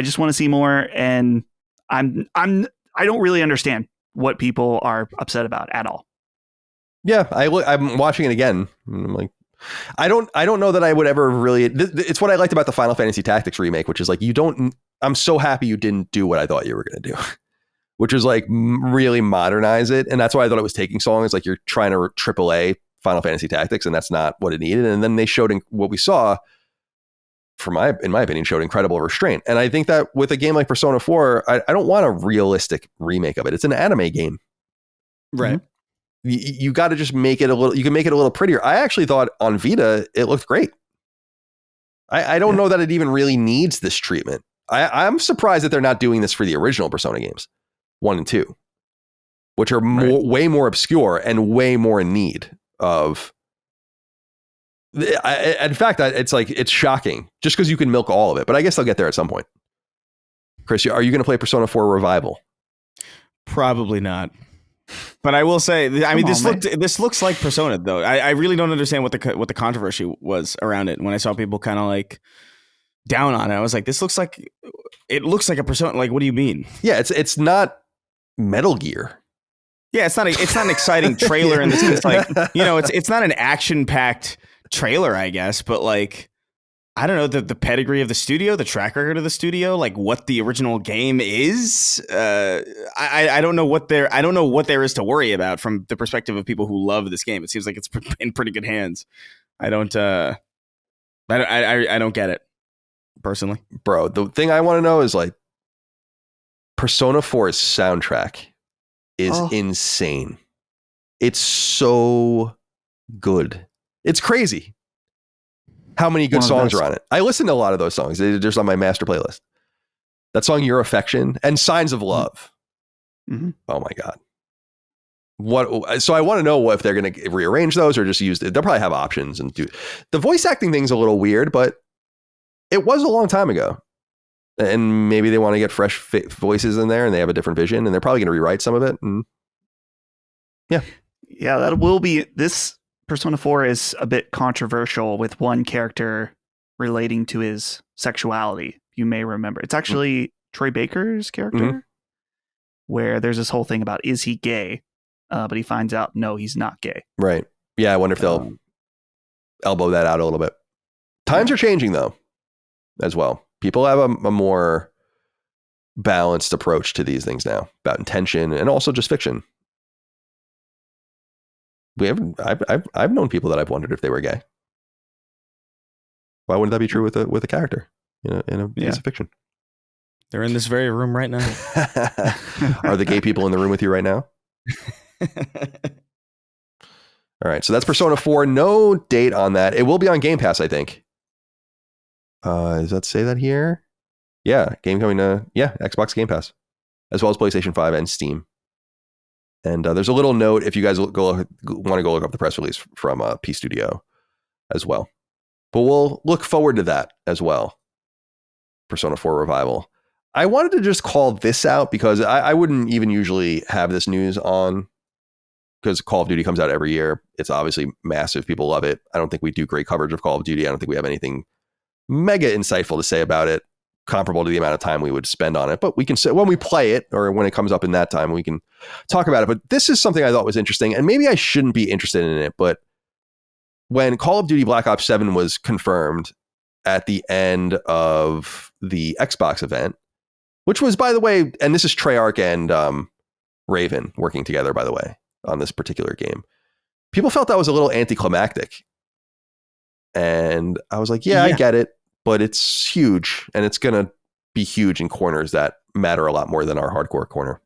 just want to see more, and I don't really understand what people are upset about at all. Yeah, I'm watching it again. I'm like, I don't know that I would ever really. It's what I liked about the Final Fantasy Tactics remake, which is like I'm so happy you didn't do what I thought you were going to do, which was like really modernize it, and that's why I thought it was taking so long. It's like you're trying to AAA Final Fantasy Tactics, and that's not what it needed. And then they showed what we saw, in my opinion, showed incredible restraint. And I think that with a game like Persona 4, I don't want a realistic remake of it. It's an anime game, right? You got to just make it you can make it a little prettier. I actually thought on Vita it looked great. I don't know that it even really needs this treatment. I'm surprised that they're not doing this for the original Persona games 1 and 2, which are way more obscure and way more in need of. In fact, it's shocking just because you can milk all of it, but I guess they'll get there at some point. Chris, are you going to play Persona 4 Revival? Probably not. But I will say, this looks like Persona though. I really don't understand what the controversy was around it. When I saw people kind of like down on it, I was like, it looks like a Persona. Like, what do you mean? Yeah, it's not Metal Gear. Yeah, it's not an exciting trailer in the sense, like, it's not an action-packed trailer, I guess, but like, I don't know, the pedigree of the studio, the track record of the studio, like what the original game is. I don't know what there is to worry about from the perspective of people who love this game. It seems like it's in pretty good hands. I don't get it personally, bro. The thing I want to know is like Persona 4's soundtrack is insane. It's so good. It's crazy how many good songs are on it. I listen to a lot of those songs. They're just on my master playlist. That song, Your Affection, and Signs of Love. Mm-hmm. Oh my God. So I want to know if they're going to rearrange those or just use it. They'll probably have options and do. The voice acting thing's a little weird, but it was a long time ago. And maybe they want to get fresh voices in there and they have a different vision and they're probably going to rewrite some of it. And yeah. Yeah, that will be this. Persona 4 is a bit controversial with one character relating to his sexuality. You may remember. It's actually Troy Baker's character, where there's this whole thing about, is he gay? But he finds out, no, he's not gay. Right. Yeah, I wonder if they'll elbow that out a little bit. Times are changing, though, as well. People have a more balanced approach to these things now about intention and also just fiction. I've known people that I've wondered if they were gay. Why wouldn't that be true with a character in a piece of fiction? They're in this very room right now. Are the gay people in the room with you right now? All right, so that's Persona 4. No date on that. It will be on Game Pass, I think. Does that say that here? Yeah, game coming to Xbox Game Pass, as well as PlayStation 5 and Steam. And there's a little note if you guys want to go look up the press release from P Studio as well. But we'll look forward to that as well. Persona 4 Revival. I wanted to just call this out because I wouldn't even usually have this news on, because Call of Duty comes out every year. It's obviously massive. People love it. I don't think we do great coverage of Call of Duty. I don't think we have anything mega insightful to say about it, comparable to the amount of time we would spend on it. But we can say when we play it or when it comes up in that time, we can talk about it. But this is something I thought was interesting, and maybe I shouldn't be interested in it. But when Call of Duty Black Ops 7 was confirmed at the end of the Xbox event, which was, by the way, and this is Treyarch and Raven working together, by the way, on this particular game. People felt that was a little anticlimactic. And I was like, yeah, I get it, but it's huge, and it's going to be huge in corners that matter a lot more than our hardcore corner.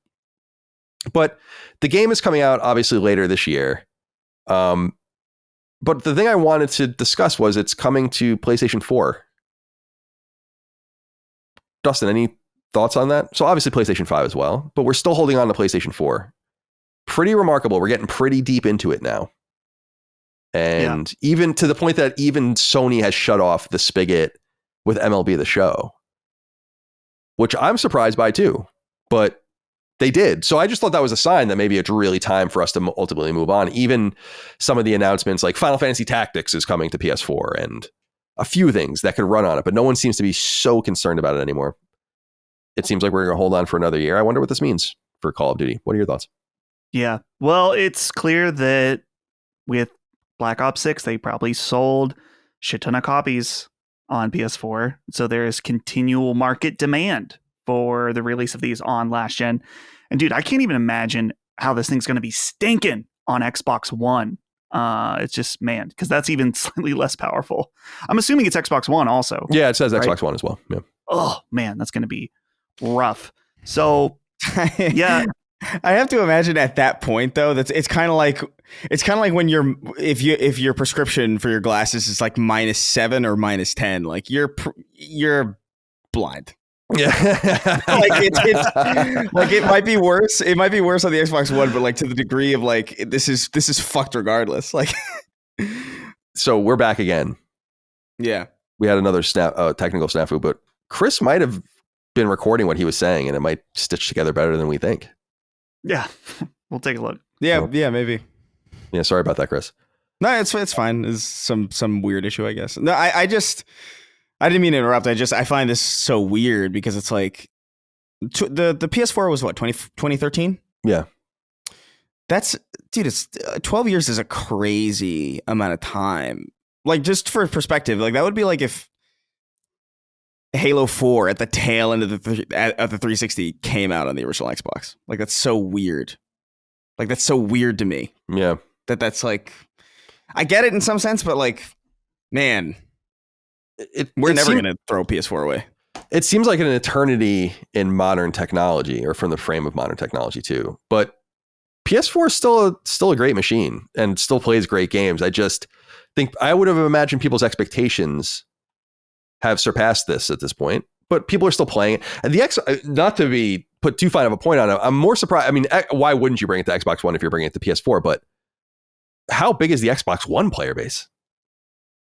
But the game is coming out obviously later this year. But the thing I wanted to discuss was it's coming to PlayStation 4. Dustin, any thoughts on that? So obviously PlayStation 5 as well, but we're still holding on to PlayStation 4. Pretty remarkable. We're getting pretty deep into it now. And even to the point that even Sony has shut off the spigot with MLB The Show, which I'm surprised by too, but they did. So I just thought that was a sign that maybe it's really time for us to ultimately move on. Even some of the announcements like Final Fantasy Tactics is coming to PS4 and a few things that could run on it, but no one seems to be so concerned about it anymore. It seems like we're going to hold on for another year. I wonder what this means for Call of Duty. What are your thoughts? Yeah, well, it's clear that with Black Ops 6, they probably sold a shit ton of copies on PS4. So there is continual market demand for the release of these on last gen. And dude, I can't even imagine how this thing's going to be stinking on Xbox One. It's just, man, because that's even slightly less powerful. I'm assuming it's Xbox One also. Yeah, it says Xbox One as well. Yeah. Oh, man, that's going to be rough. So, yeah. I have to imagine at that point though, it's kind of like when if your prescription for your glasses is like -7 or -10, like you're blind. Yeah. Like it's like it might be worse. It might be worse on the Xbox One, but like to the degree of like this is fucked regardless. Like, so we're back again. Yeah, we had another technical snafu, but Chris might have been recording what he was saying, and it might stitch together better than we think. Yeah, we'll take a look. Yeah, maybe. Yeah, sorry about that, Chris. No, it's fine. It's some weird issue, I guess. No, I didn't mean to interrupt. I find this so weird because it's like the PS4 was what, 2013? Yeah. That's, dude, it's 12 years is a crazy amount of time. Like, just for perspective, like that would be like if Halo 4 at the tail end of the 360 came out on the original Xbox. Like, that's so weird. Like, that's so weird to me. Yeah. That's like, I get it in some sense, but like, man, we're never going to throw PS4 away. It seems like an eternity in modern technology, or from the frame of modern technology too. But PS4 is still a great machine and still plays great games. I just think I would have imagined people's expectations have surpassed this at this point, but people are still playing it. And not to be put too fine of a point on it, I'm more surprised. I mean, why wouldn't you bring it to Xbox One if you're bringing it to PS4? But how big is the Xbox One player base?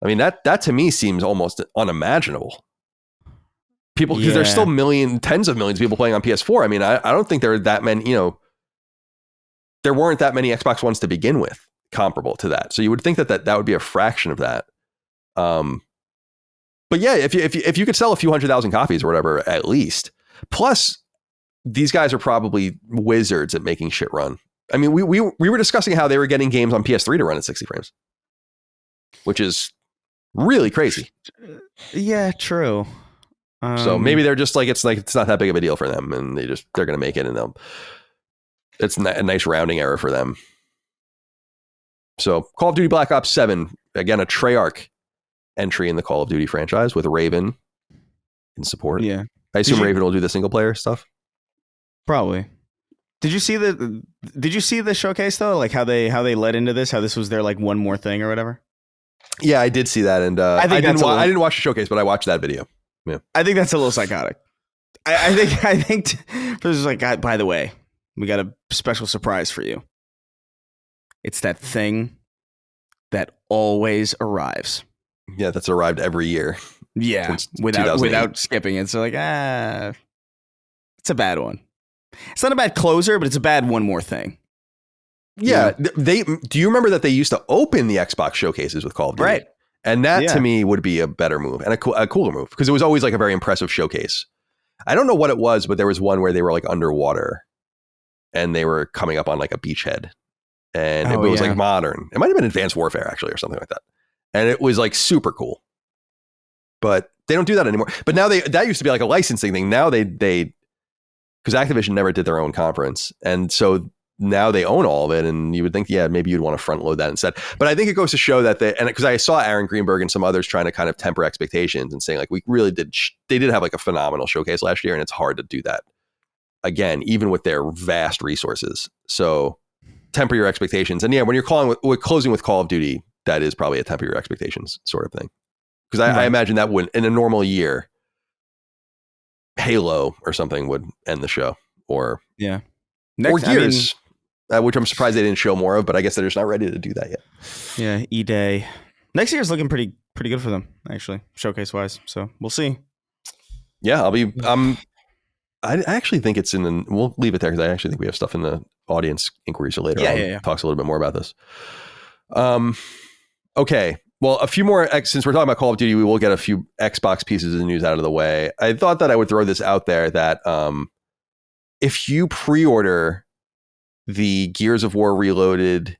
I mean, that to me seems almost unimaginable. People, because there's still tens of millions of people playing on PS4. I mean, I don't think there are that many, there weren't that many Xbox Ones to begin with comparable to that. So you would think that would be a fraction of that. But yeah, if you could sell a few 100,000 copies or whatever, at least. Plus, these guys are probably wizards at making shit run. I mean, we were discussing how they were getting games on PS3 to run at 60 frames, which is really crazy. Yeah, true. So maybe they're just like it's not that big of a deal for them, and they're going to make it, and it's a nice rounding error for them. So Call of Duty Black Ops 7, again, a Treyarch entry in the Call of Duty franchise with Raven in support. Yeah. I assume Raven will do the single player stuff. Probably. Did you see the showcase though? Like how they led into this, how this was their like one more thing or whatever? Yeah, I did see that, and I didn't watch the showcase, but I watched that video. Yeah. I think that's a little psychotic. I think this is like, by the way, we got a special surprise for you. It's that thing that always arrives. Yeah, that's arrived every year. Yeah, without skipping it. So like, it's a bad one. It's not a bad closer, but it's a bad one more thing. Yeah, do you remember that they used to open the Xbox showcases with Call of Duty? Right. And that to me would be a better move and a cooler move, because it was always like a very impressive showcase. I don't know what it was, but there was one where they were like underwater and they were coming up on like a beachhead, and it was like modern. It might have been Advanced Warfare actually, or something like that. And it was like super cool, but they don't do that anymore. But now that used to be like a licensing thing. Now they because Activision never did their own conference, and so now they own all of it, and you would think, yeah, maybe you'd want to front load that instead. But I think it goes to show that and because I saw Aaron Greenberg and some others trying to kind of temper expectations and saying like, we really they did have like a phenomenal showcase last year, and it's hard to do that again, even with their vast resources. So temper your expectations. And yeah, when you're closing with Call of Duty, that is probably a temper your expectations sort of thing. Because I imagine that would, in a normal year, Halo or something would end the show, or Gears. Which I'm surprised they didn't show more of, but I guess they're just not ready to do that yet. Yeah, E-Day. Next year's looking pretty good for them, actually, showcase wise. So we'll see. Yeah, I actually think it's we'll leave it there, because I actually think we have stuff in the audience inquiries later on. Yeah. Talks a little bit more about this. Okay. Well, a few more, since we're talking about Call of Duty, we will get a few Xbox pieces of news out of the way. I thought that I would throw this out there that if you pre-order the Gears of War Reloaded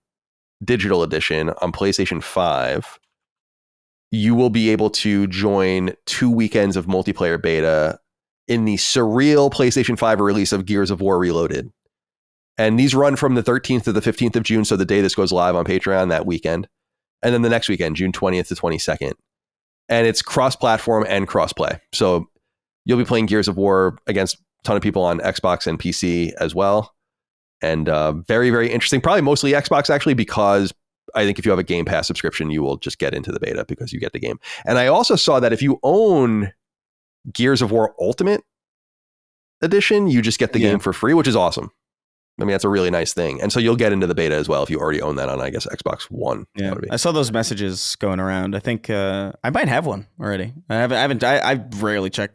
digital edition on PlayStation 5, you will be able to join 2 weekends of multiplayer beta in the surreal PlayStation 5 release of Gears of War Reloaded. And these run from the 13th to the 15th of June, so the day this goes live on Patreon, that weekend. And then the next weekend, June 20th to 22nd. And it's cross-platform and cross-play. So you'll be playing Gears of War against a ton of people on Xbox and PC as well. And very, very interesting. Probably mostly Xbox, actually, because I think if you have a Game Pass subscription, you will just get into the beta because you get the game. And I also saw that if you own Gears of War Ultimate Edition, you just get the game for free, which is awesome. I mean, that's a really nice thing. And so you'll get into the beta as well if you already own that on, I guess, Xbox One. Yeah, I saw those messages going around. I think I might have one already. I rarely check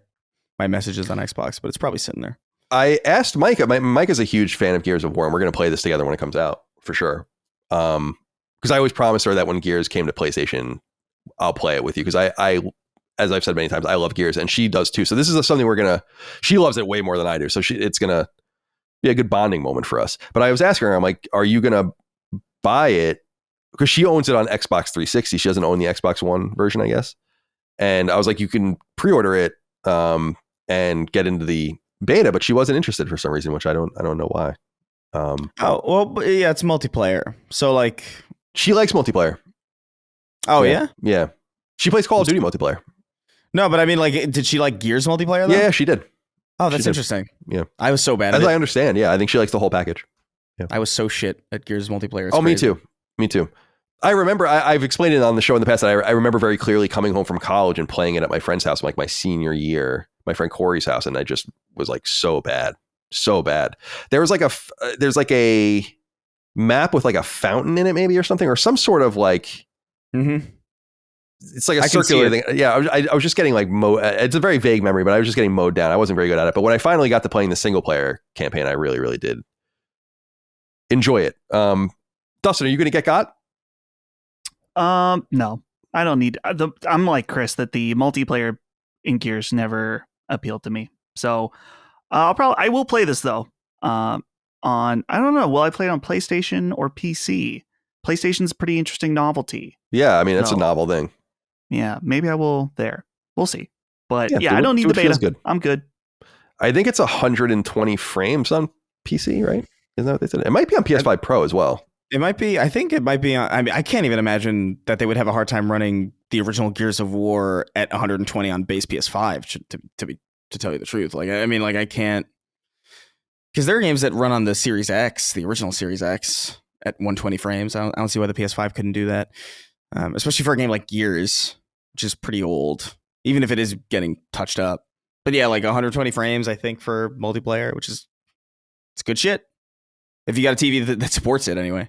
my messages on Xbox, but it's probably sitting there. I asked Mike. Mike is a huge fan of Gears of War, and we're going to play this together when it comes out for sure. Because I always promised her that when Gears came to PlayStation, I'll play it with you. Because I, as I've said many times, I love Gears, and she does too. So this is something she loves it way more than I do. So it's going to be a good bonding moment for us. But I was asking her, I'm like, are you going to buy it? Because she owns it on Xbox 360. She doesn't own the Xbox One version, I guess. And I was like, you can pre-order it and get into the beta, but she wasn't interested for some reason, which I don't know why. It's multiplayer. So like, she likes multiplayer. Oh yeah? Yeah. She plays Call of Duty multiplayer. No, but I mean, like, did she like Gears multiplayer though? Yeah, she did. Oh, that's interesting. Yeah. I was so bad at it. As I understand. Yeah. I think she likes the whole package. Yeah. I was so shit at Gears multiplayer. It's crazy. Me too. I remember, I've explained it on the show in the past, that I remember very clearly coming home from college and playing it at my friend's house, like my senior year, my friend Corey's house. And I just was like, so bad. There was like there's like a map with like a fountain in it maybe, or something, or some sort of like, it's like a circular thing. Yeah. I was just getting like, it's a very vague memory, but I was just getting mowed down. I wasn't very good at it. But when I finally got to playing the single player campaign, I really, really did enjoy it. Dustin, are you going to get got? No, I don't need. I'm like Chris, that the multiplayer in Gears never appealed to me. So I will play this though. I don't know. Will I play it on PlayStation or PC? PlayStation's a pretty interesting novelty. Yeah, I mean, it's a novel thing. Yeah, maybe I will there. We'll see. But yeah, I don't need the beta. Good. I'm good. I think it's 120 frames on PC, right? Isn't that what they said? It might be on PS5 Pro as well. It might be. I think it might be on. I mean, I can't even imagine that they would have a hard time running the original Gears of War at 120 on base PS5. To tell you the truth, like I mean, like I can't, because there are games that run on the Series X, the original Series X, at 120 frames. I don't see why the PS5 couldn't do that, especially for a game like Gears, which is pretty old, even if it is getting touched up. But yeah, like 120 frames, I think, for multiplayer, which is it's good shit. If you got a TV that supports it anyway.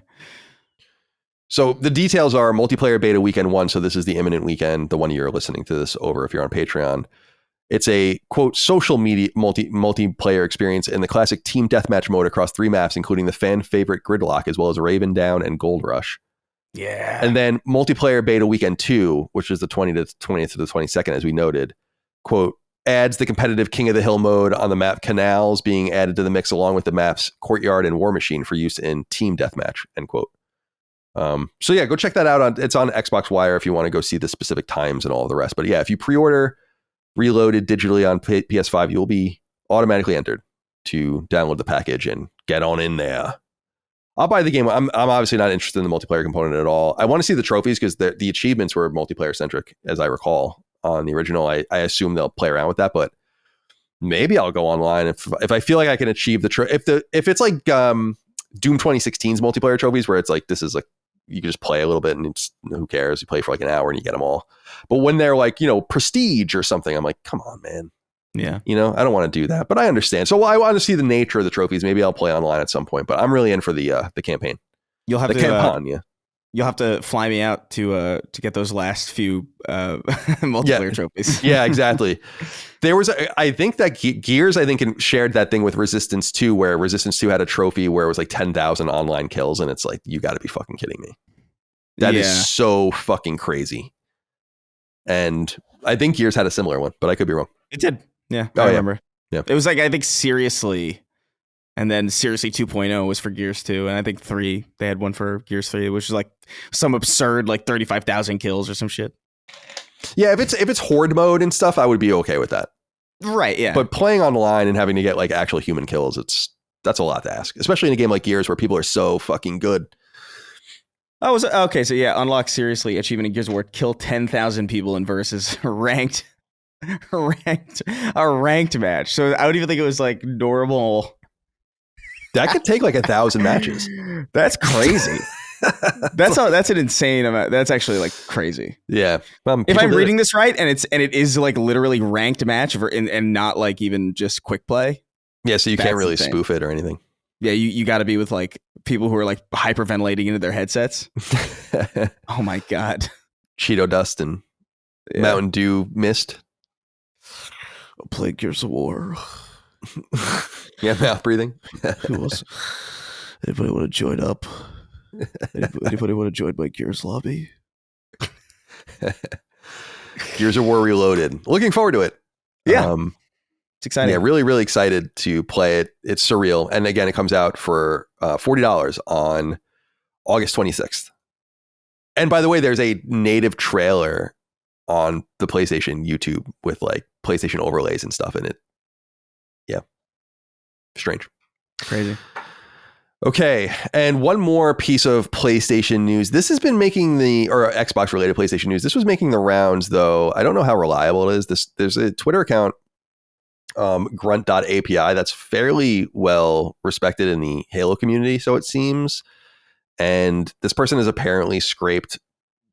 So the details are multiplayer beta weekend 1. So this is the imminent weekend, the one you're listening to this over if you're on Patreon. It's a, quote, social media multiplayer experience in the classic team deathmatch mode across 3 maps, including the fan favorite Gridlock, as well as Raven Down and Gold Rush. Yeah. And then multiplayer beta weekend 2, which is the 20th to the 22nd, as we noted, quote, adds the competitive King of the Hill mode on the map Canals being added to the mix along with the maps Courtyard and War Machine for use in team deathmatch, end quote. So yeah, go check that out. It's on Xbox Wire if you want to go see the specific times and all the rest. But yeah, if you pre-order Reloaded digitally on PS5, you'll be automatically entered to download the package and get on in there. I'll buy the game. I'm obviously not interested in the multiplayer component at all. I want to see the trophies because the achievements were multiplayer centric, as I recall. On the original, I assume they'll play around with that, but maybe I'll go online if I feel like I can achieve the if it's like Doom 2016's multiplayer trophies where it's like this is like you can just play a little bit and it's who cares, you play for like an hour and you get them all. But when they're like, you know, prestige or something, I'm like, come on, man. Yeah, you know, I don't want to do that, but I understand. So I want to see the nature of the trophies. Maybe I'll play online at some point, but I'm really in for the campaign. You'll have the campaign, yeah. You'll have to fly me out to get those last few multiplayer trophies. Yeah, exactly. There was, I think that Gears, shared that thing with Resistance 2, where Resistance 2 had a trophy where it was like 10,000 online kills, and it's like, you got to be fucking kidding me. That is so fucking crazy. And I think Gears had a similar one, but I could be wrong. It did. Yeah, I remember. Yeah, it was like I think Seriously. And then Seriously 2.0 was for Gears 2. And I think 3, they had one for Gears 3, which is like some absurd, like 35,000 kills or some shit. Yeah, if it's horde mode and stuff, I would be okay with that. Right, yeah. But playing online and having to get like actual human kills, that's a lot to ask. Especially in a game like Gears where people are so fucking good. Oh, okay, so yeah, unlock Seriously achievement in Gears of War, kill 10,000 people in versus ranked match. So I don't even think it was like normal. That could take like 1,000 matches. That's crazy. That's an insane amount. That's actually like crazy. Yeah. If I'm reading this right, and it is like literally ranked match and not like even just quick play. Yeah. So you can't really spoof it or anything. Yeah. You got to be with like people who are like hyperventilating into their headsets. Oh my God. Cheeto dust and Mountain Dew mist. I'll play Gears of War. Yeah, mouth breathing. Anybody want to join up? Anybody want to join my Gears lobby? Gears of War Reloaded. Looking forward to it. Yeah. It's exciting. Yeah, really, really excited to play it. It's surreal. And again, it comes out for $40 on August 26th. And by the way, there's a native trailer on the PlayStation YouTube with like PlayStation overlays and stuff in it. Yeah. Strange. Crazy. Okay. And one more piece of PlayStation news. This has been making or Xbox related PlayStation news. This was making the rounds though. I don't know how reliable it is. There's a Twitter account, grunt.api, that's fairly well respected in the Halo community. So it seems. And this person has apparently scraped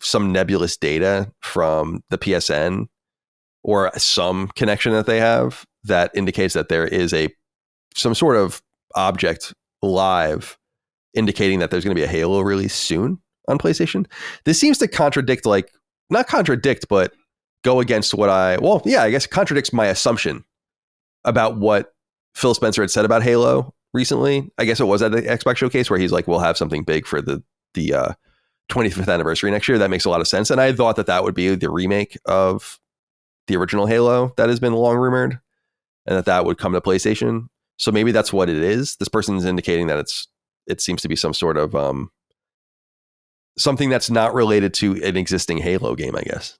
some nebulous data from the PSN or some connection that they have that indicates that there is some sort of object live indicating that there's going to be a Halo release soon on PlayStation. This seems to contradict, like, not contradict, but go against I guess it contradicts my assumption about what Phil Spencer had said about Halo recently. I guess it was at the Xbox showcase where he's like, we'll have something big for the 25th anniversary next year. That makes a lot of sense. And I thought that would be the remake of the original Halo that has been long rumored and that would come to PlayStation. So maybe that's what it is. This person is indicating that it seems to be some sort of something that's not related to an existing Halo game, I guess.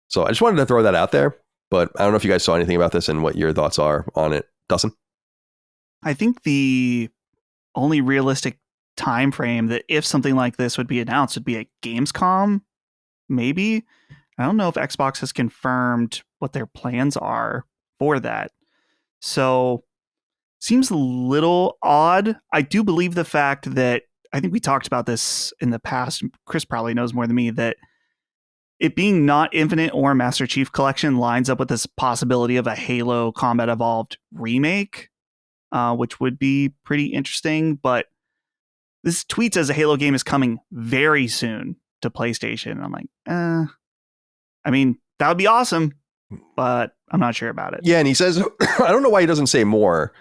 So I just wanted to throw that out there. But I don't know if you guys saw anything about this and what your thoughts are on it. Dustin? I think the only realistic time frame that if something like this would be announced would be at Gamescom, maybe. I don't know if Xbox has confirmed what their plans are for that. So seems a little odd. I do believe the fact that, I think we talked about this in the past, Chris probably knows more than me, that it being not Infinite or Master Chief Collection lines up with this possibility of a Halo Combat Evolved remake, which would be pretty interesting. But this tweet says a Halo game is coming very soon to PlayStation. And I'm like, I mean, that would be awesome, but I'm not sure about it. Yeah, and he says, I don't know why he doesn't say more,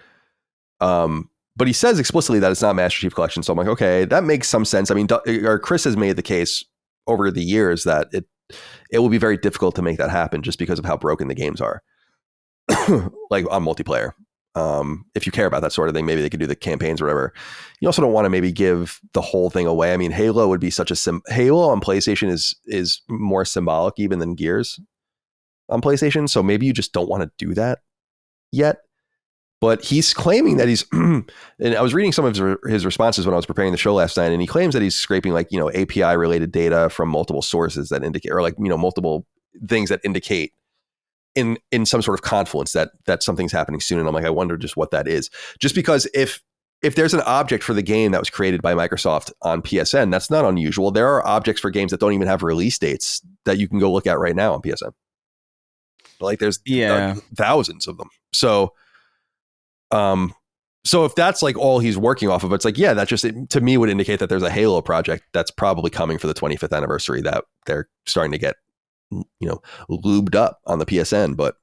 but he says explicitly that it's not Master Chief Collection. So I'm like, okay, that makes some sense. I mean, Chris has made the case over the years that it will be very difficult to make that happen just because of how broken the games are, like on multiplayer. If you care about that sort of thing, maybe they could do the campaigns or whatever. You also don't want to maybe give the whole thing away. I mean, Halo would be such a Halo on PlayStation is more symbolic even than Gears on PlayStation. So maybe you just don't want to do that yet. But he's claiming that he's, and I was reading some of his responses when I was preparing the show last night, and he claims that he's scraping like, API related data from multiple sources that indicate, or like, multiple things that indicate in some sort of confluence that something's happening soon. And I'm like, I wonder just what that is. Just because if there's an object for the game that was created by Microsoft on PSN, that's not unusual. There are objects for games that don't even have release dates that you can go look at right now on PSN. Like there's thousands of them. So if that's like all he's working off of, it's like, yeah, that just to me would indicate that there's a Halo project that's probably coming for the 25th anniversary that they're starting to get, lubed up on the PSN. But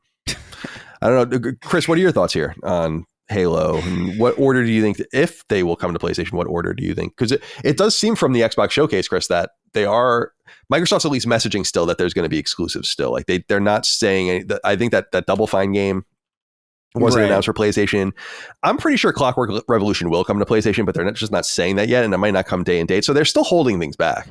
I don't know, Chris, what are your thoughts here on Halo? And what order do you think, if they will come to PlayStation, what order do you think? Because it does seem from the Xbox showcase, Chris, that Microsoft's at least messaging still that there's going to be exclusives still. Like they're not saying I think that Double Fine game wasn't announced for PlayStation. I'm pretty sure Clockwork Revolution will come to PlayStation, but they're just not saying that yet, and it might not come day and date. So they're still holding things back.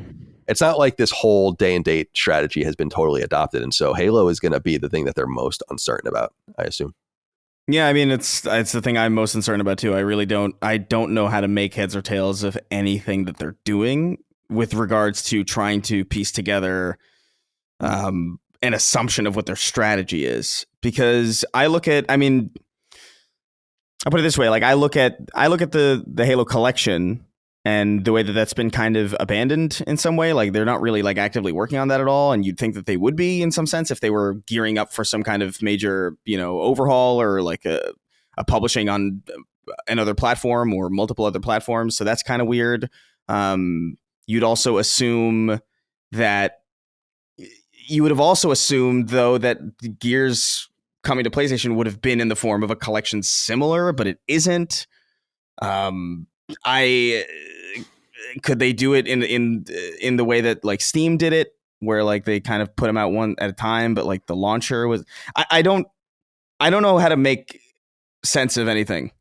It's not like this whole day and date strategy has been totally adopted, and so Halo is going to be the thing that they're most uncertain about, I assume. Yeah, I mean, it's the thing I'm most uncertain about too. I don't know how to make heads or tails of anything that they're doing with regards to trying to piece together an assumption of what their strategy is, because I'll put it this way. Like I look at the Halo collection and the way that that's been kind of abandoned in some way. Like they're not really like actively working on that at all. And you'd think that they would be in some sense if they were gearing up for some kind of major, overhaul or like a publishing on another platform or multiple other platforms. So that's kind of weird. You'd also assume that you would have also assumed, though, that Gears coming to PlayStation would have been in the form of a collection similar, but it isn't. Could they do it in the way that like Steam did it, where like they kind of put them out one at a time, but like the launcher was. I don't know how to make sense of anything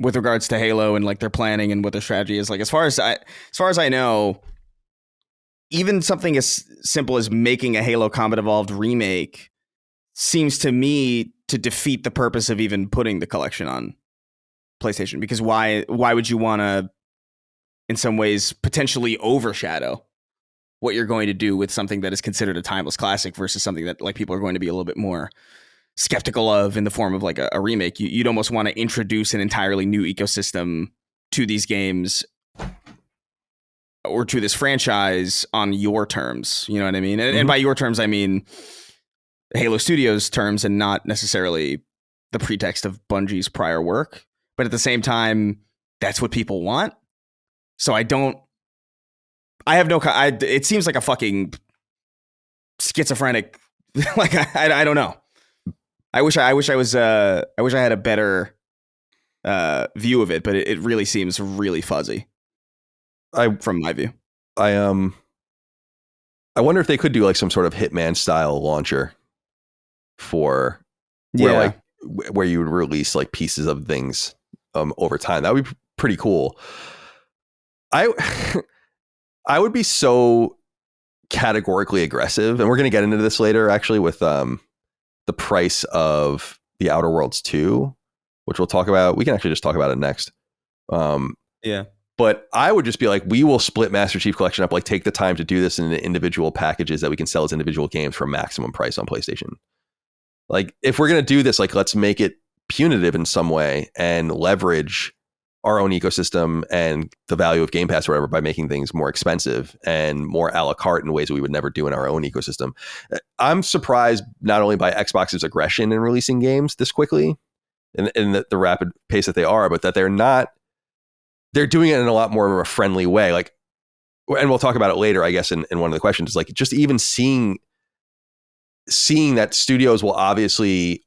with regards to Halo and like their planning and what their strategy is. Like as far as I know, even something as simple as making a Halo Combat Evolved remake seems to me to defeat the purpose of even putting the collection on PlayStation. Because why would you want to, in some ways, potentially overshadow what you're going to do with something that is considered a timeless classic versus something that like people are going to be a little bit more skeptical of in the form of like a remake? You'd almost want to introduce an entirely new ecosystem to these games or to this franchise on your terms. You know what I mean? And by your terms, I mean Halo Studios terms and not necessarily the pretext of Bungie's prior work. But at the same time, that's what people want. So it seems like a fucking schizophrenic, like, I don't know. I wish I had a better view of it, but it really seems really fuzzy. From my view, I wonder if they could do like some sort of Hitman style launcher for where you would release like pieces of things over time. That would be pretty cool. I would be so categorically aggressive, and we're going to get into this later actually with the the price of the Outer Worlds 2, which we'll talk about. We can actually just talk about it next. Yeah. But I would just be like, we will split Master Chief Collection up, like take the time to do this in individual packages that we can sell as individual games for a maximum price on PlayStation. Like, if we're going to do this, like, let's make it punitive in some way and leverage our own ecosystem and the value of Game Pass or whatever by making things more expensive and more a la carte in ways that we would never do in our own ecosystem. I'm surprised not only by Xbox's aggression in releasing games this quickly and the rapid pace that they are, but that they're doing it in a lot more of a friendly way. Like, and we'll talk about it later, I guess, in one of the questions, is like just even seeing that studios will obviously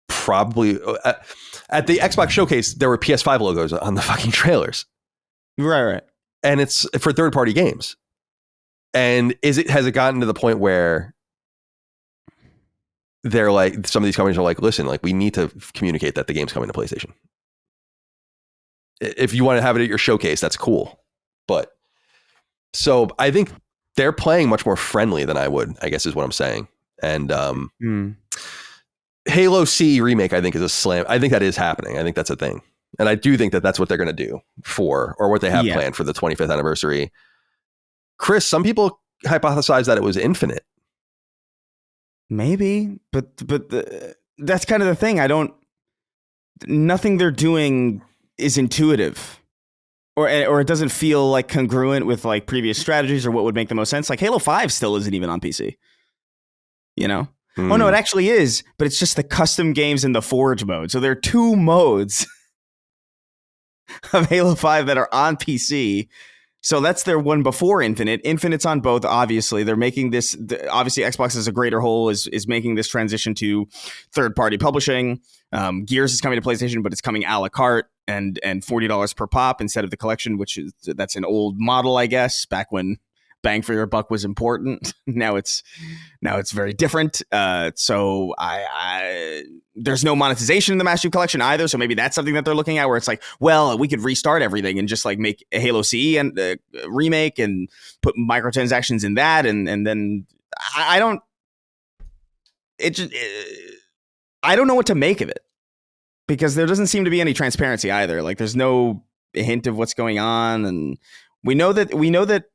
probably at the Xbox showcase, there were PS5 logos on the fucking trailers. Right. And it's for third-party games. And has it gotten to the point where they're like, some of these companies are like, listen, like, we need to communicate that the game's coming to PlayStation. If you want to have it at your showcase, that's cool. But so I think they're playing much more friendly than I would, I guess is what I'm saying. And Halo C remake, I think, is a slam. I think that is happening. I think that's a thing. And I do think that that's what they're going to do or what they have planned for the 25th anniversary. Chris, some people hypothesize that it was Infinite. Maybe, but that's kind of the thing. Nothing they're doing is intuitive. Or it doesn't feel like congruent with like previous strategies or what would make the most sense. Like Halo 5 still isn't even on PC. You know? Oh no, it actually is, but it's just the custom games in the Forge mode. So there are 2 modes of Halo 5 that are on PC. So that's their one before Infinite. Infinite's on both, obviously. They're making this, obviously Xbox as a greater whole is making this transition to third-party publishing. Gears is coming to PlayStation, but it's coming a la carte and $40 per pop instead of the collection, that's an old model, I guess, back when bang for your buck was important. Now it's very different. So there's no monetization in the Master Chief Collection either. So maybe that's something that they're looking at, where it's like, well, we could restart everything and just like make a Halo C and remake and put microtransactions in that, and then I don't know what to make of it, because there doesn't seem to be any transparency either. Like there's no hint of what's going on, and we know that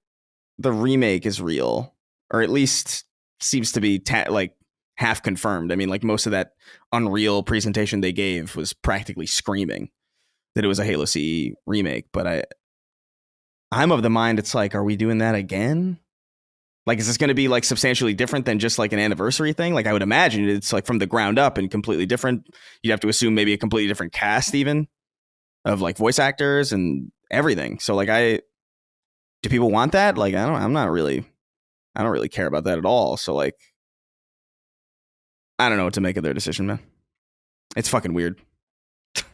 the remake is real, or at least seems to be like half confirmed. I mean, like most of that Unreal presentation they gave was practically screaming that it was a Halo CE remake. But I'm of the mind it's like, are we doing that again? Like, is this going to be like substantially different than just like an anniversary thing? Like I would imagine it's like from the ground up and completely different. You'd have to assume maybe a completely different cast even of like voice actors and everything. So like do people want that? Like, I don't really care about that at all. So like, I don't know what to make of their decision, man. It's fucking weird.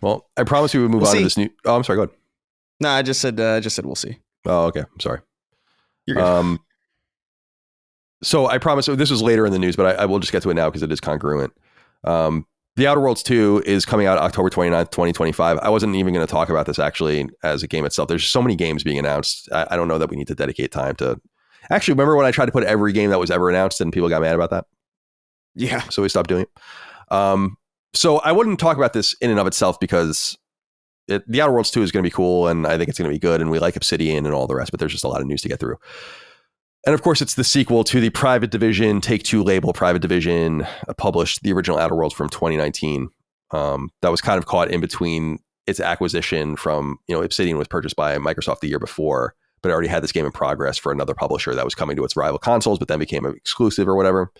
Well, I promise we would move on to this new. Oh, I'm sorry. Go ahead. No, I just said we'll see. Oh, okay. I'm sorry. You're good. So I promise. So this was later in the news, but I will just get to it now because it is congruent. The Outer Worlds 2 is coming out October 29th, 2025. I wasn't even going to talk about this actually as a game itself. There's so many games being announced. I don't know that we need to dedicate time to... Actually, remember when I tried to put every game that was ever announced and people got mad about that? Yeah. So we stopped doing it. So I wouldn't talk about this in and of itself because the Outer Worlds 2 is going to be cool and I think it's going to be good and we like Obsidian and all the rest, but there's just a lot of news to get through. And of course, it's the sequel to the Private Division, Take-Two label Private Division, published the original Outer Worlds from 2019. That was kind of caught in between its acquisition from, Obsidian was purchased by Microsoft the year before, but it already had this game in progress for another publisher that was coming to its rival consoles, but then became exclusive or whatever.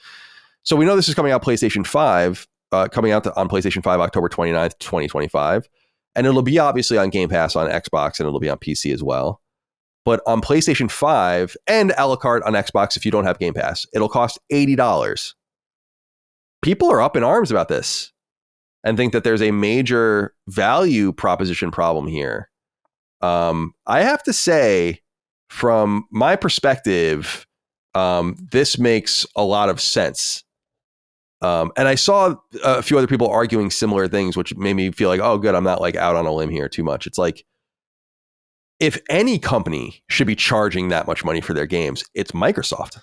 So we know this is coming out PlayStation 5, on PlayStation 5, October 29th, 2025. And it'll be obviously on Game Pass on Xbox and it'll be on PC as well. But on PlayStation 5 and a la carte on Xbox, if you don't have Game Pass, it'll cost $80. People are up in arms about this and think that there's a major value proposition problem here. I have to say, from my perspective, this makes a lot of sense. And I saw a few other people arguing similar things, which made me feel like, oh, good, I'm not like out on a limb here too much. It's like, if any company should be charging that much money for their games, it's Microsoft.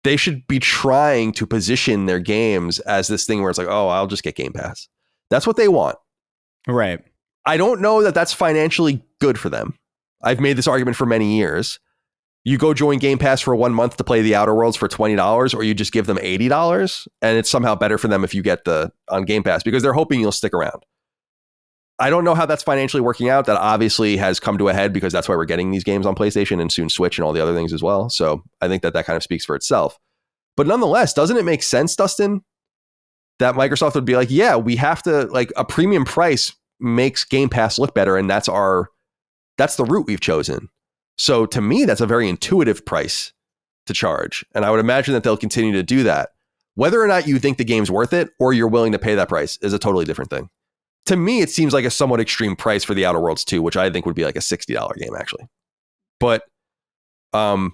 They should be trying to position their games as this thing where it's like, oh, I'll just get Game Pass. That's what they want. Right. I don't know that that's financially good for them. I've made this argument for many years. You go join Game Pass for 1 month to play the Outer Worlds for $20, or you just give them $80, and it's somehow better for them if you get on Game Pass because they're hoping you'll stick around. I don't know how that's financially working out. That obviously has come to a head because that's why we're getting these games on PlayStation and soon Switch and all the other things as well. So I think that kind of speaks for itself. But nonetheless, doesn't it make sense, Dustin, that Microsoft would be like, yeah, we have to, like, a premium price makes Game Pass look better, and that's the route we've chosen. So to me, that's a very intuitive price to charge. And I would imagine that they'll continue to do that. Whether or not you think the game's worth it or you're willing to pay that price is a totally different thing. To me, it seems like a somewhat extreme price for the Outer Worlds 2, which I think would be like a $60 game, actually. But it's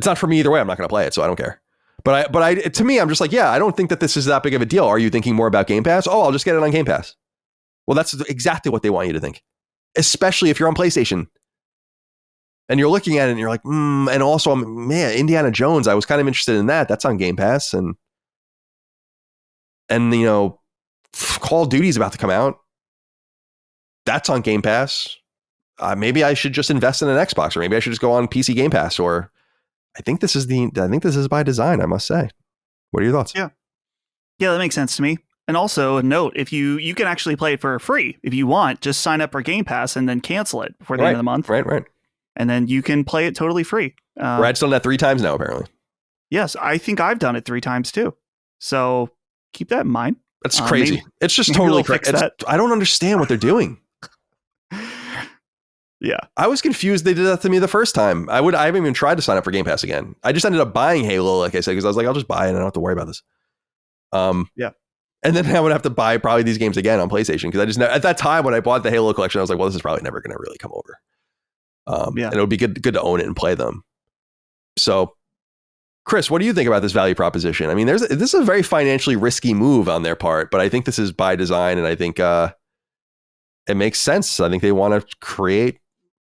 not for me either way. I'm not going to play it, so I don't care. But to me, I'm just like, yeah, I don't think that this is that big of a deal. Are you thinking more about Game Pass? Oh, I'll just get it on Game Pass. Well, that's exactly what they want you to think, especially if you're on PlayStation. And you're looking at it and you're like, and also, man, Indiana Jones, I was kind of interested in that. That's on Game Pass. And you know, Call of Duty's about to come out. That's on Game Pass. Maybe I should just invest in an Xbox, or maybe I should just go on PC Game Pass. Or I think this is by design, I must say. What are your thoughts? Yeah, that makes sense to me. And also, a note, if you can actually play it for free if you want, just sign up for Game Pass and then cancel it before the end of the month. Right. And then you can play it totally free. Brad's done that 3 times now, apparently. Yes, I think I've done it 3 times too. So keep that in mind. That's crazy. It's just totally crazy. I don't understand what they're doing. Yeah. I was confused they did that to me the first time. I haven't even tried to sign up for Game Pass again. I just ended up buying Halo, like I said, because I was like, I'll just buy it and I don't have to worry about this. Yeah. And then I would have to buy probably these games again on PlayStation because I just at that time when I bought the Halo collection, I was like, well, this is probably never going to really come over. And it would be good to own it and play them. So, Chris, what do you think about this value proposition? I mean, this is a very financially risky move on their part, but I think this is by design, and I think it makes sense. I think they want to create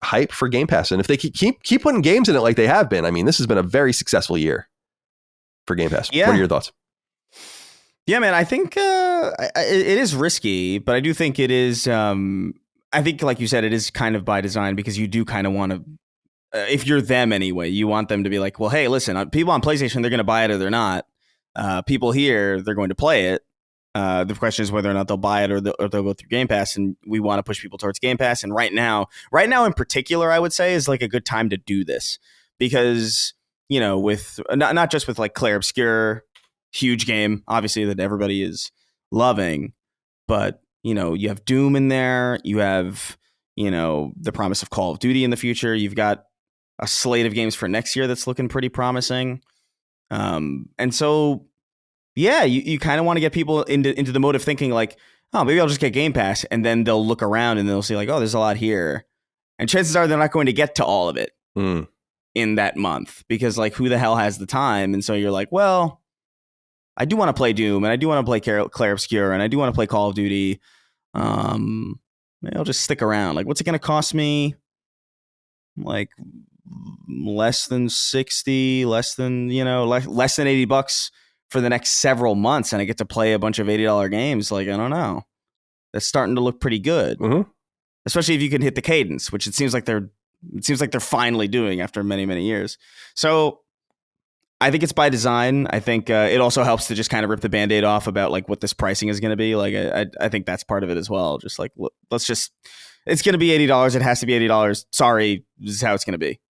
hype for Game Pass, and if they keep putting games in it like they have been, I mean, this has been a very successful year for Game Pass. Yeah. What are your thoughts? Yeah, man, I think it is risky, but I do think it is. I think, like you said, it is kind of by design because you do kind of want to, if you're them anyway, you want them to be like, well, hey, listen, people on PlayStation, they're going to buy it or they're not. People here, they're going to play it. The question is whether or not they'll buy it or they'll go through Game Pass, and we want to push people towards Game Pass. And right now in particular, I would say is like a good time to do this because, you know, with not just with like Clair Obscur, huge game, obviously, that everybody is loving, but you know, you have Doom in there. You have, you know, the promise of Call of Duty in the future. You've got a slate of games for next year that's looking pretty promising. And so, yeah, you kind of want to get people into the mode of thinking like, oh, maybe I'll just get Game Pass. And then they'll look around and they'll see like, oh, there's a lot here. And chances are they're not going to get to all of it in that month because like, who the hell has the time? And so you're like, well, I do want to play Doom and I do want to play Clair Obscur and I do want to play Call of Duty. Maybe I'll just stick around. Like, what's it going to cost me? Like less than 60, less than $80 for the next several months. And I get to play a bunch of $80 games. Like, I don't know. That's starting to look pretty good. Mm-hmm. Especially if you can hit the cadence, which it seems like they're finally doing after many, many years. So I think it's by design. I think it also helps to just kind of rip the Band-Aid off about like what this pricing is going to be. Like, I think that's part of it as well. Just like, it's going to be $80. It has to be $80. Sorry, this is how it's going to be.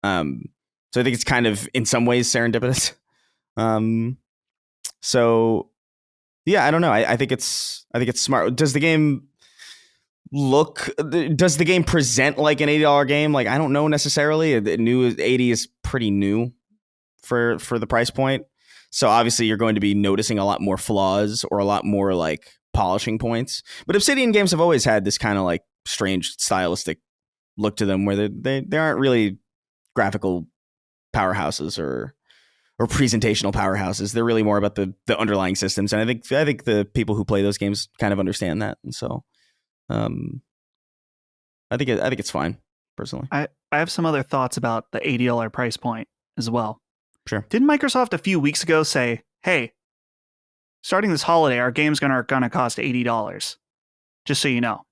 So I think it's kind of in some ways serendipitous. So yeah, I don't know. I think it's smart. Does the game present like an $80 game? Like, I don't know necessarily. The new 80 is pretty new for the price point. So obviously you're going to be noticing a lot more flaws or a lot more like polishing points. But Obsidian games have always had this kind of like strange stylistic look to them where they aren't really graphical powerhouses or presentational powerhouses. They're really more about the underlying systems. And I think the people who play those games kind of understand that. And so I think it's fine personally. I have some other thoughts about the $80 price point as well. Sure. Didn't Microsoft a few weeks ago say, hey, starting this holiday, our game's gonna cost $80, just so you know.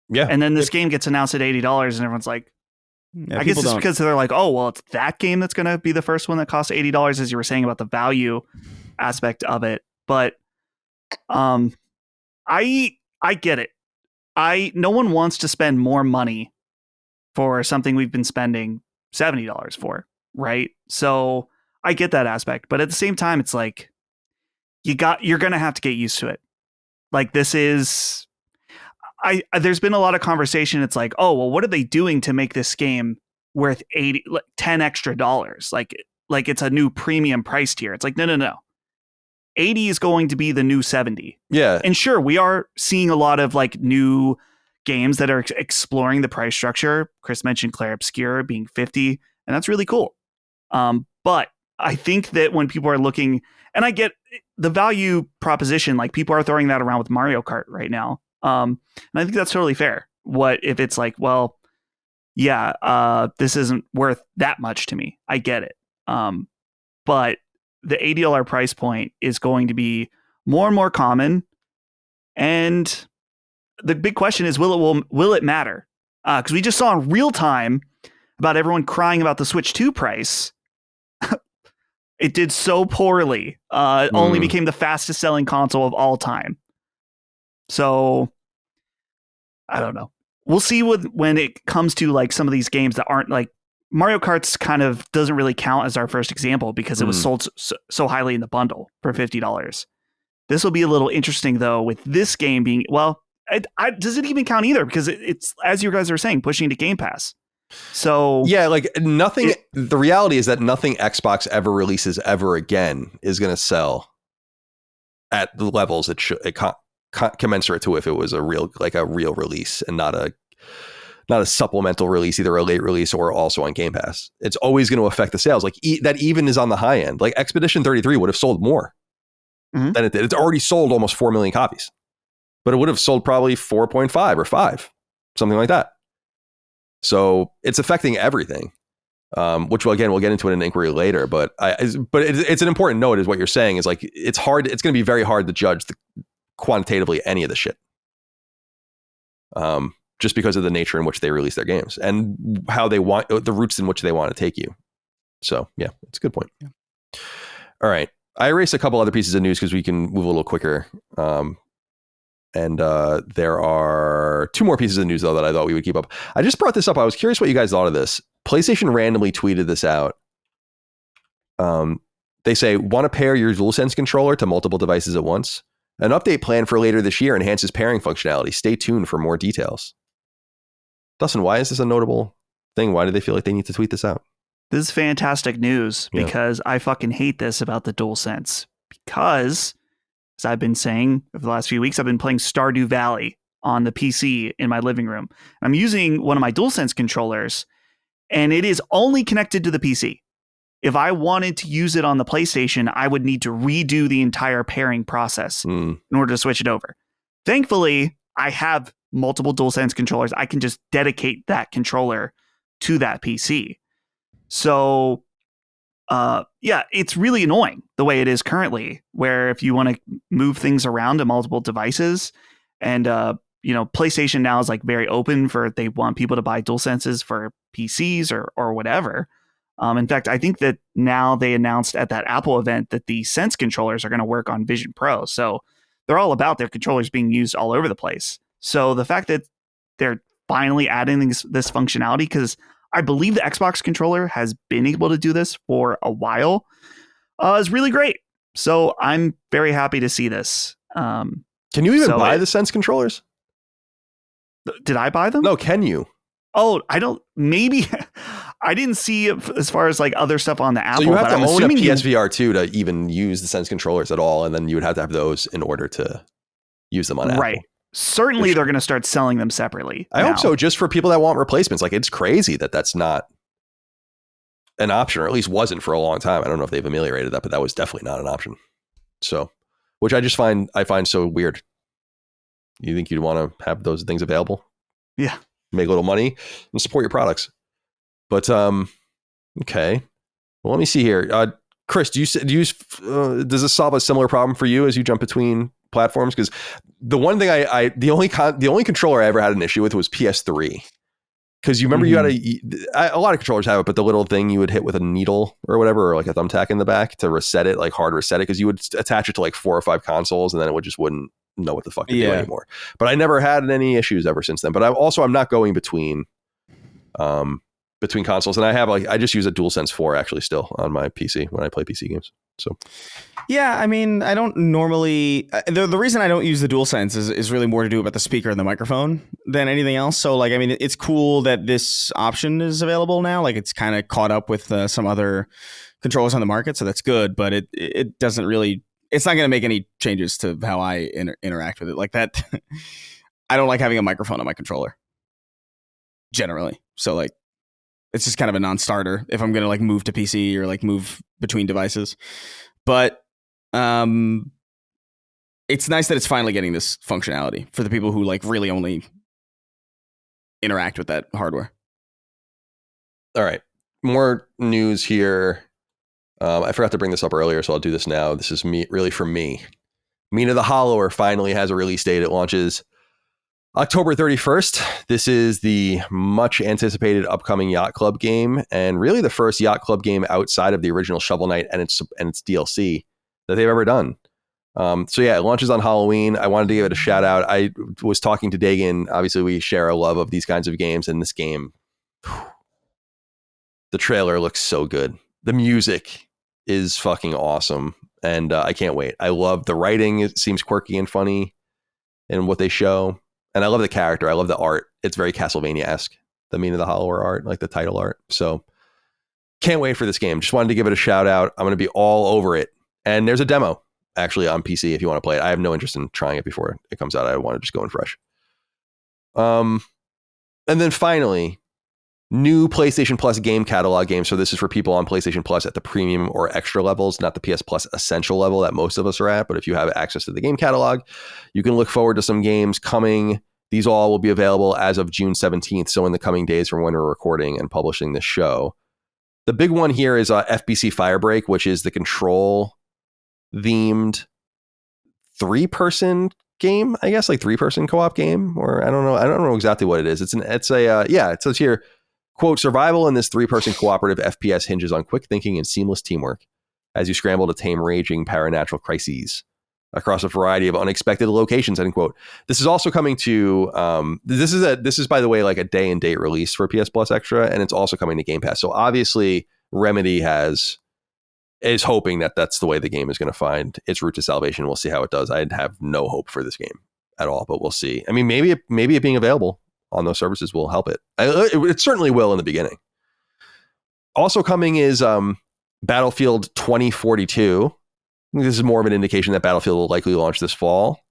Yeah. And then this game gets announced at $80 and everyone's like, I guess it's because they're like, oh, well, it's that game that's going to be the first one that costs $80, as you were saying about the value aspect of it. But I get it. No one wants to spend more money for something we've been spending $70 for, right? So I get that aspect. But at the same time, it's like, you're going to have to get used to it. Like, this is... there's been a lot of conversation. It's like, oh, well, what are they doing to make this game worth $10 extra? Like it's a new premium price tier. It's like, no. 80 is going to be the new 70. Yeah. And sure, we are seeing a lot of like new games that are exploring the price structure. Chris mentioned Claire Obscure being 50, and that's really cool. But I think that when people are looking, and I get the value proposition, like people are throwing that around with Mario Kart right now. And I think that's totally fair. What if it's like, well, yeah, this isn't worth that much to me. I get it. But the $80 price point is going to be more and more common. And the big question is, will it matter? Because we just saw in real time about everyone crying about the Switch 2 price. It did so poorly. It only became the fastest selling console of all time. So I don't know. We'll see when it comes to like some of these games that aren't like Mario Kart's kind of doesn't really count as our first example because it was sold so highly in the bundle for $50. This will be a little interesting though with this game being, well, does it even count either? Because it's, as you guys are saying, pushing to Game Pass. So yeah, like nothing. The reality is that nothing Xbox ever releases ever again is going to sell at the levels it should. Commensurate to if it was a real release and not a supplemental release, either a late release or also on Game Pass. It's always going to affect the sales. Like that even is on the high end. Like Expedition 33 would have sold more than it did. It's already sold almost 4 million copies, but it would have sold probably 4.5 or 5, something like that. So it's affecting everything. Which we'll get into in an inquiry later, but it's an important note is what you're saying is like, it's hard. It's going to be very hard to judge quantitatively any of the shit. Just because of the nature in which they release their games and how they want the routes in which they want to take you. So yeah, it's a good point. Yeah. All right. I erased a couple other pieces of news because we can move a little quicker. And there are 2 more pieces of news though that I thought we would keep up. I just brought this up. I was curious what you guys thought of this. PlayStation randomly tweeted this out. They say, want to pair your DualSense controller to multiple devices at once? An update planned for later this year enhances pairing functionality. Stay tuned for more details. Dustin, why is this a notable thing? Why do they feel like they need to tweet this out? This is fantastic news because I fucking hate this about the DualSense. Because, as I've been saying over the last few weeks, I've been playing Stardew Valley on the PC in my living room. I'm using one of my DualSense controllers, and it is only connected to the PC. If I wanted to use it on the PlayStation, I would need to redo the entire pairing process in order to switch it over. Thankfully, I have multiple DualSense controllers. I can just dedicate that controller to that PC. So, it's really annoying the way it is currently, where if you want to move things around to multiple devices and, PlayStation now is like very open for they want people to buy DualSenses for PCs or whatever. In fact, I think that now they announced at that Apple event that the Sense controllers are going to work on Vision Pro. So they're all about their controllers being used all over the place. So the fact that they're finally adding this functionality, because I believe the Xbox controller has been able to do this for a while, is really great. So I'm very happy to see this. Can you even buy the Sense controllers? Did I buy them? No, can you? Oh, I don't. Maybe I didn't see it as far as like other stuff on the Apple. So you have to own a PSVR 2 to even use the Sense controllers at all, and then you would have to have those in order to use them on Apple. Right. Certainly, they're going to start selling them separately. I hope so, just for people that want replacements. Like, it's crazy that that's not an option, or at least wasn't for a long time. I don't know if they've ameliorated that, but that was definitely not an option. So, which I find so weird. You think you'd want to have those things available? Yeah. Make a little money and support your products. But okay. Well, let me see here. Chris, does this solve a similar problem for you as you jump between platforms? Because the one thing the only controller I ever had an issue with was PS3. Because you remember a lot of controllers have it, but the little thing you would hit with a needle or whatever, or like a thumbtack in the back to reset it, like hard reset it, because you would attach it to like 4 or 5 consoles and then it wouldn't know what the fuck to do anymore. But I never had any issues ever since then. But I'm not going between consoles, and I just use a DualSense 4 actually still on my PC when I play PC games. So yeah, I mean, I don't normally the reason I don't use the DualSense is really more to do about the speaker and the microphone than anything else. So like, I mean, it's cool that this option is available now. Like it's kind of caught up with some other controllers on the market, so that's good. But it doesn't really, it's not going to make any changes to how I interact with it like that. I don't like having a microphone on my controller generally. So like, it's just kind of a non-starter if I'm going to like move to PC or like move between devices. But it's nice that it's finally getting this functionality for the people who like really only interact with that hardware. All right. More news here. I forgot to bring this up earlier, so I'll do this now. This is really from me. Mina the Hollower finally has a release date. It launches October 31st. This is the much anticipated upcoming Yacht Club game, and really the first Yacht Club game outside of the original Shovel Knight and its DLC that they've ever done. So yeah, it launches on Halloween. I wanted to give it a shout out. I was talking to Dagan. Obviously, we share a love of these kinds of games, and this game, the trailer looks so good. The music is fucking awesome, and I can't wait. I love the writing. It seems quirky and funny in what they show. And I love the character. I love the art. It's very Castlevania-esque, the Mina the Hollower art, like the title art. So can't wait for this game. Just wanted to give it a shout out. I'm going to be all over it. And there's a demo actually on PC if you want to play it. I have no interest in trying it before it comes out. I want to just go in fresh. And then finally, new PlayStation Plus game catalog games. So this is for people on PlayStation Plus at the premium or extra levels, not the PS Plus essential level that most of us are at. But if you have access to the game catalog, you can look forward to some games coming. These all will be available as of June 17th. So in the coming days from when we're recording and publishing this show. The big one here is FBC Firebreak, which is the Control themed 3-person game, I guess, like 3-person co-op game, or I don't know exactly what it is. It says here, quote, survival in this 3-person cooperative FPS hinges on quick thinking and seamless teamwork as you scramble to tame raging paranatural crises across a variety of unexpected locations, end quote. This is also coming to this is by the way like a day and date release for PS Plus Extra, and it's also coming to Game Pass. So obviously Remedy is hoping that that's the way the game is going to find its route to salvation. We'll see how it does. I'd have no hope for this game at all, but we'll see. I mean, maybe it being available on those services will help it. It certainly will in the beginning. Also coming is Battlefield 2042. This is more of an indication that Battlefield will likely launch this fall.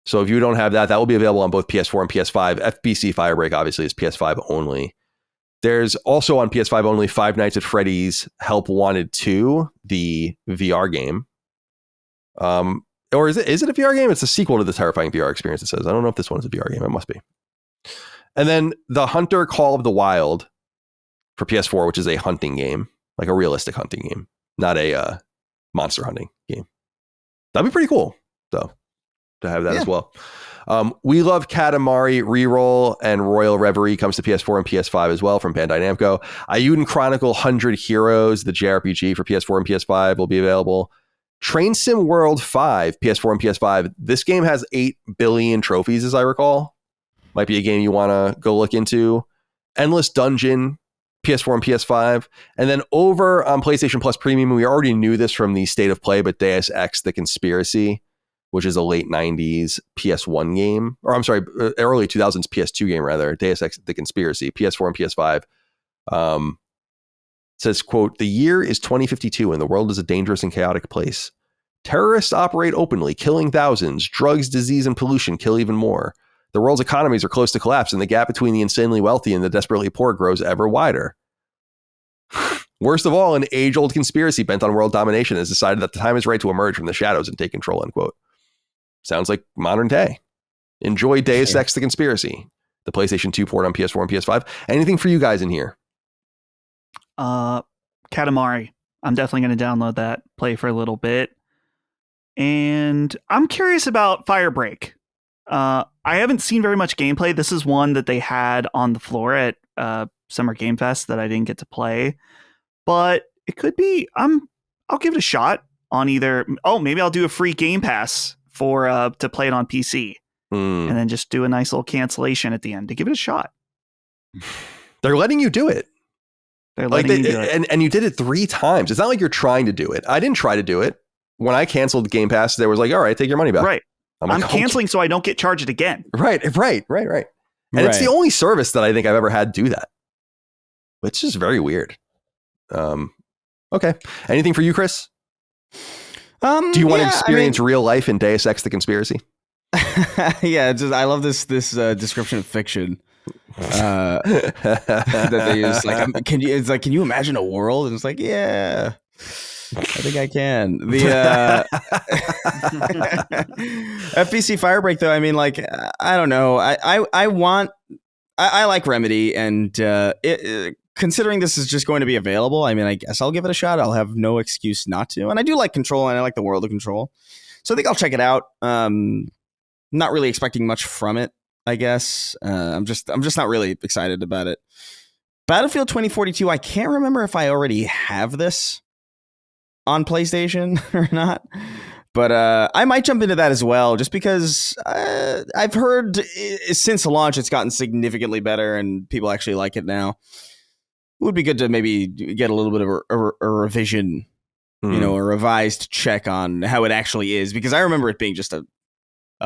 So if you don't have that will be available on both PS4 and PS5. FBC Firebreak obviously is PS5 only. There's also on PS5 only Five Nights at Freddy's Help Wanted 2, the VR game. Or is it a VR game? It's a sequel to the terrifying VR experience, it says. I don't know if this one is a VR game. It must be. And then The Hunter Call of the Wild for PS4, which is a hunting game, like a realistic hunting game, not a monster hunting game. That'd be pretty cool, though, to have that as well. We Love Katamari Reroll and Royal Reverie comes to PS4 and PS5 as well from Bandai Namco. Ayuden Chronicle 100 Heroes, the JRPG for PS4 and PS5 will be available. Train Sim World 5, PS4 and PS5. This game has 8 billion trophies, as I recall. Might be a game you want to go look into. Endless Dungeon, PS4 and PS5. And then over on PlayStation Plus Premium, we already knew this from the State of Play, but Deus Ex The Conspiracy, which is a late 90s PS1 game. Or I'm sorry, early 2000s PS2 game, rather. Deus Ex The Conspiracy, PS4 and PS5. Says, quote, the year is 2052 and the world is a dangerous and chaotic place. Terrorists operate openly, killing thousands. Drugs, disease, and pollution kill even more. The world's economies are close to collapse, and the gap between the insanely wealthy and the desperately poor grows ever wider. Worst of all, an age-old conspiracy bent on world domination has decided that the time is right to emerge from the shadows and take control, end quote. Sounds like modern day. Enjoy Deus Ex The Conspiracy, the PlayStation 2 port on PS4 and PS5. Anything for you guys in here? Katamari. I'm definitely going to download that, play for a little bit. And I'm curious about Firebreak. I haven't seen very much gameplay. This is one that they had on the floor at Summer Game Fest that I didn't get to play. But it could be, I'll give it a shot on either. Oh, maybe I'll do a free Game Pass to play it on PC. And then just do a nice little cancellation at the end to give it a shot. They're letting you do it. They're letting you do it. And you did it 3 times. It's not like you're trying to do it. I didn't try to do it. When I canceled Game Pass, they was like, all right, take your money back. Right. I'm like, canceling so I don't get charged again. Right. And it's the only service that I think I've ever had do that, which is very weird. Okay. Anything for you, Chris? Do you want to experience real life in Deus Ex: The Conspiracy? Yeah, I love this description of fiction that they use. Like, can you imagine a world? And it's like, yeah, I think I can. The FBC Firebreak, though, I mean, like, I don't know. I like Remedy, and considering this is just going to be available, I mean, I guess I'll give it a shot. I'll have no excuse not to. And I do like Control, and I like the world of Control, so I think I'll check it out. Not really expecting much from it, I guess. I'm just not really excited about it. Battlefield 2042, I can't remember if I already have this on PlayStation or not, but I might jump into that as well, just because I've heard since launch it's gotten significantly better and people actually like it now. It would be good to maybe get a little bit of a revision, a revised check on how it actually is, because I remember it being just a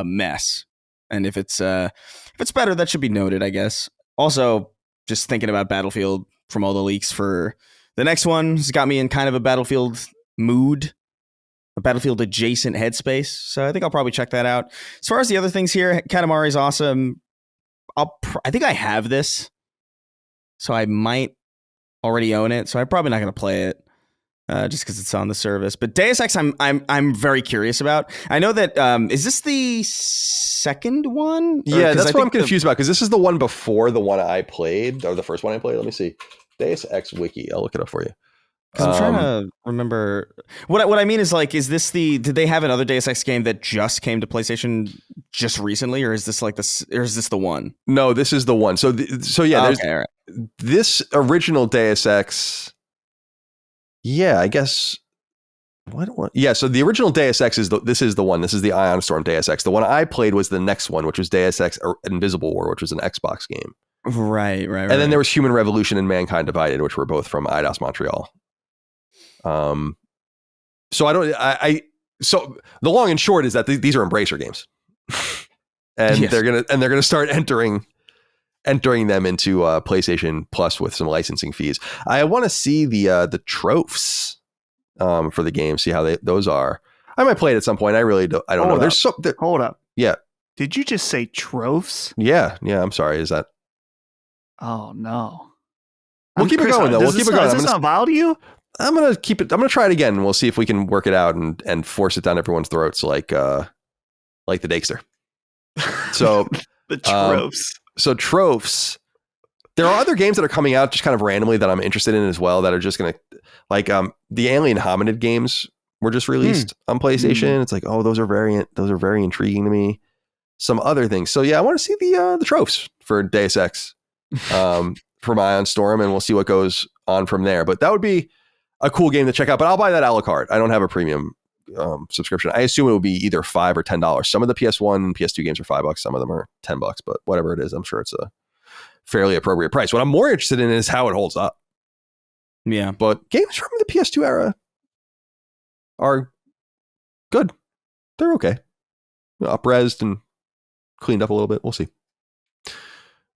mess. And if it's better, that should be noted, I guess. Also, just thinking about Battlefield from all the leaks for the next one has got me in kind of a Battlefield mood, a Battlefield adjacent headspace. So I think I'll probably check that out. As far as the other things here, Katamari is awesome. I think I have this, so I might already own it. So I'm probably not going to play it. Just because it's on the service. But Deus Ex, I'm very curious about. I know that is this the second one? Yeah, that's what I'm confused about, because this is the one before the one I played, or the first one I played. Let me see. Deus Ex Wiki. I'll look it up for you. I'm trying to remember. What I mean is, like, is this did they have another Deus Ex game that just came to PlayStation just recently, or is this the one? No, this is the one. So yeah, there's right. This original Deus Ex. Yeah, I guess. What? Yeah, so the original Deus Ex this is the one. This is the Ion Storm Deus Ex. The one I played was the next one, which was Deus Ex Invisible War, which was an Xbox game. Right. And then there was Human Revolution and Mankind Divided, which were both from Eidos Montreal. So the long and short is that these are Embracer games, and yes, they're gonna start entering them into PlayStation Plus with some licensing fees. I want to see the trophies for the game, see how those are. I might play it at some point. I really don't. I don't know. Hold up. Yeah. Did you just say trophies? Yeah. I'm sorry. Is that? Oh no. We'll keep it going though. We'll keep it going. Does this not bother you? I'm gonna keep it. I'm gonna try it again. And we'll see if we can work it out and force it down everyone's throats like the Dakester. So the trophies. So trophies. There are other games that are coming out just kind of randomly that I'm interested in as well, that are just going to, like, the Alien Hominid games were just released on PlayStation. It's like, oh, those are very intriguing to me. Some other things. So yeah, I want to see the trophies for Deus Ex from Ion Storm, and we'll see what goes on from there. But that would be a cool game to check out. But I'll buy that a la carte. I don't have a premium subscription. I assume it will be either $5 or $10. Some of the PS1 and PS2 games are $5. Some of them are $10, but whatever it is, I'm sure it's a fairly appropriate price. What I'm more interested in is how it holds up. Yeah. But games from the PS2 era are good. They're okay. Up-resed and cleaned up a little bit. We'll see.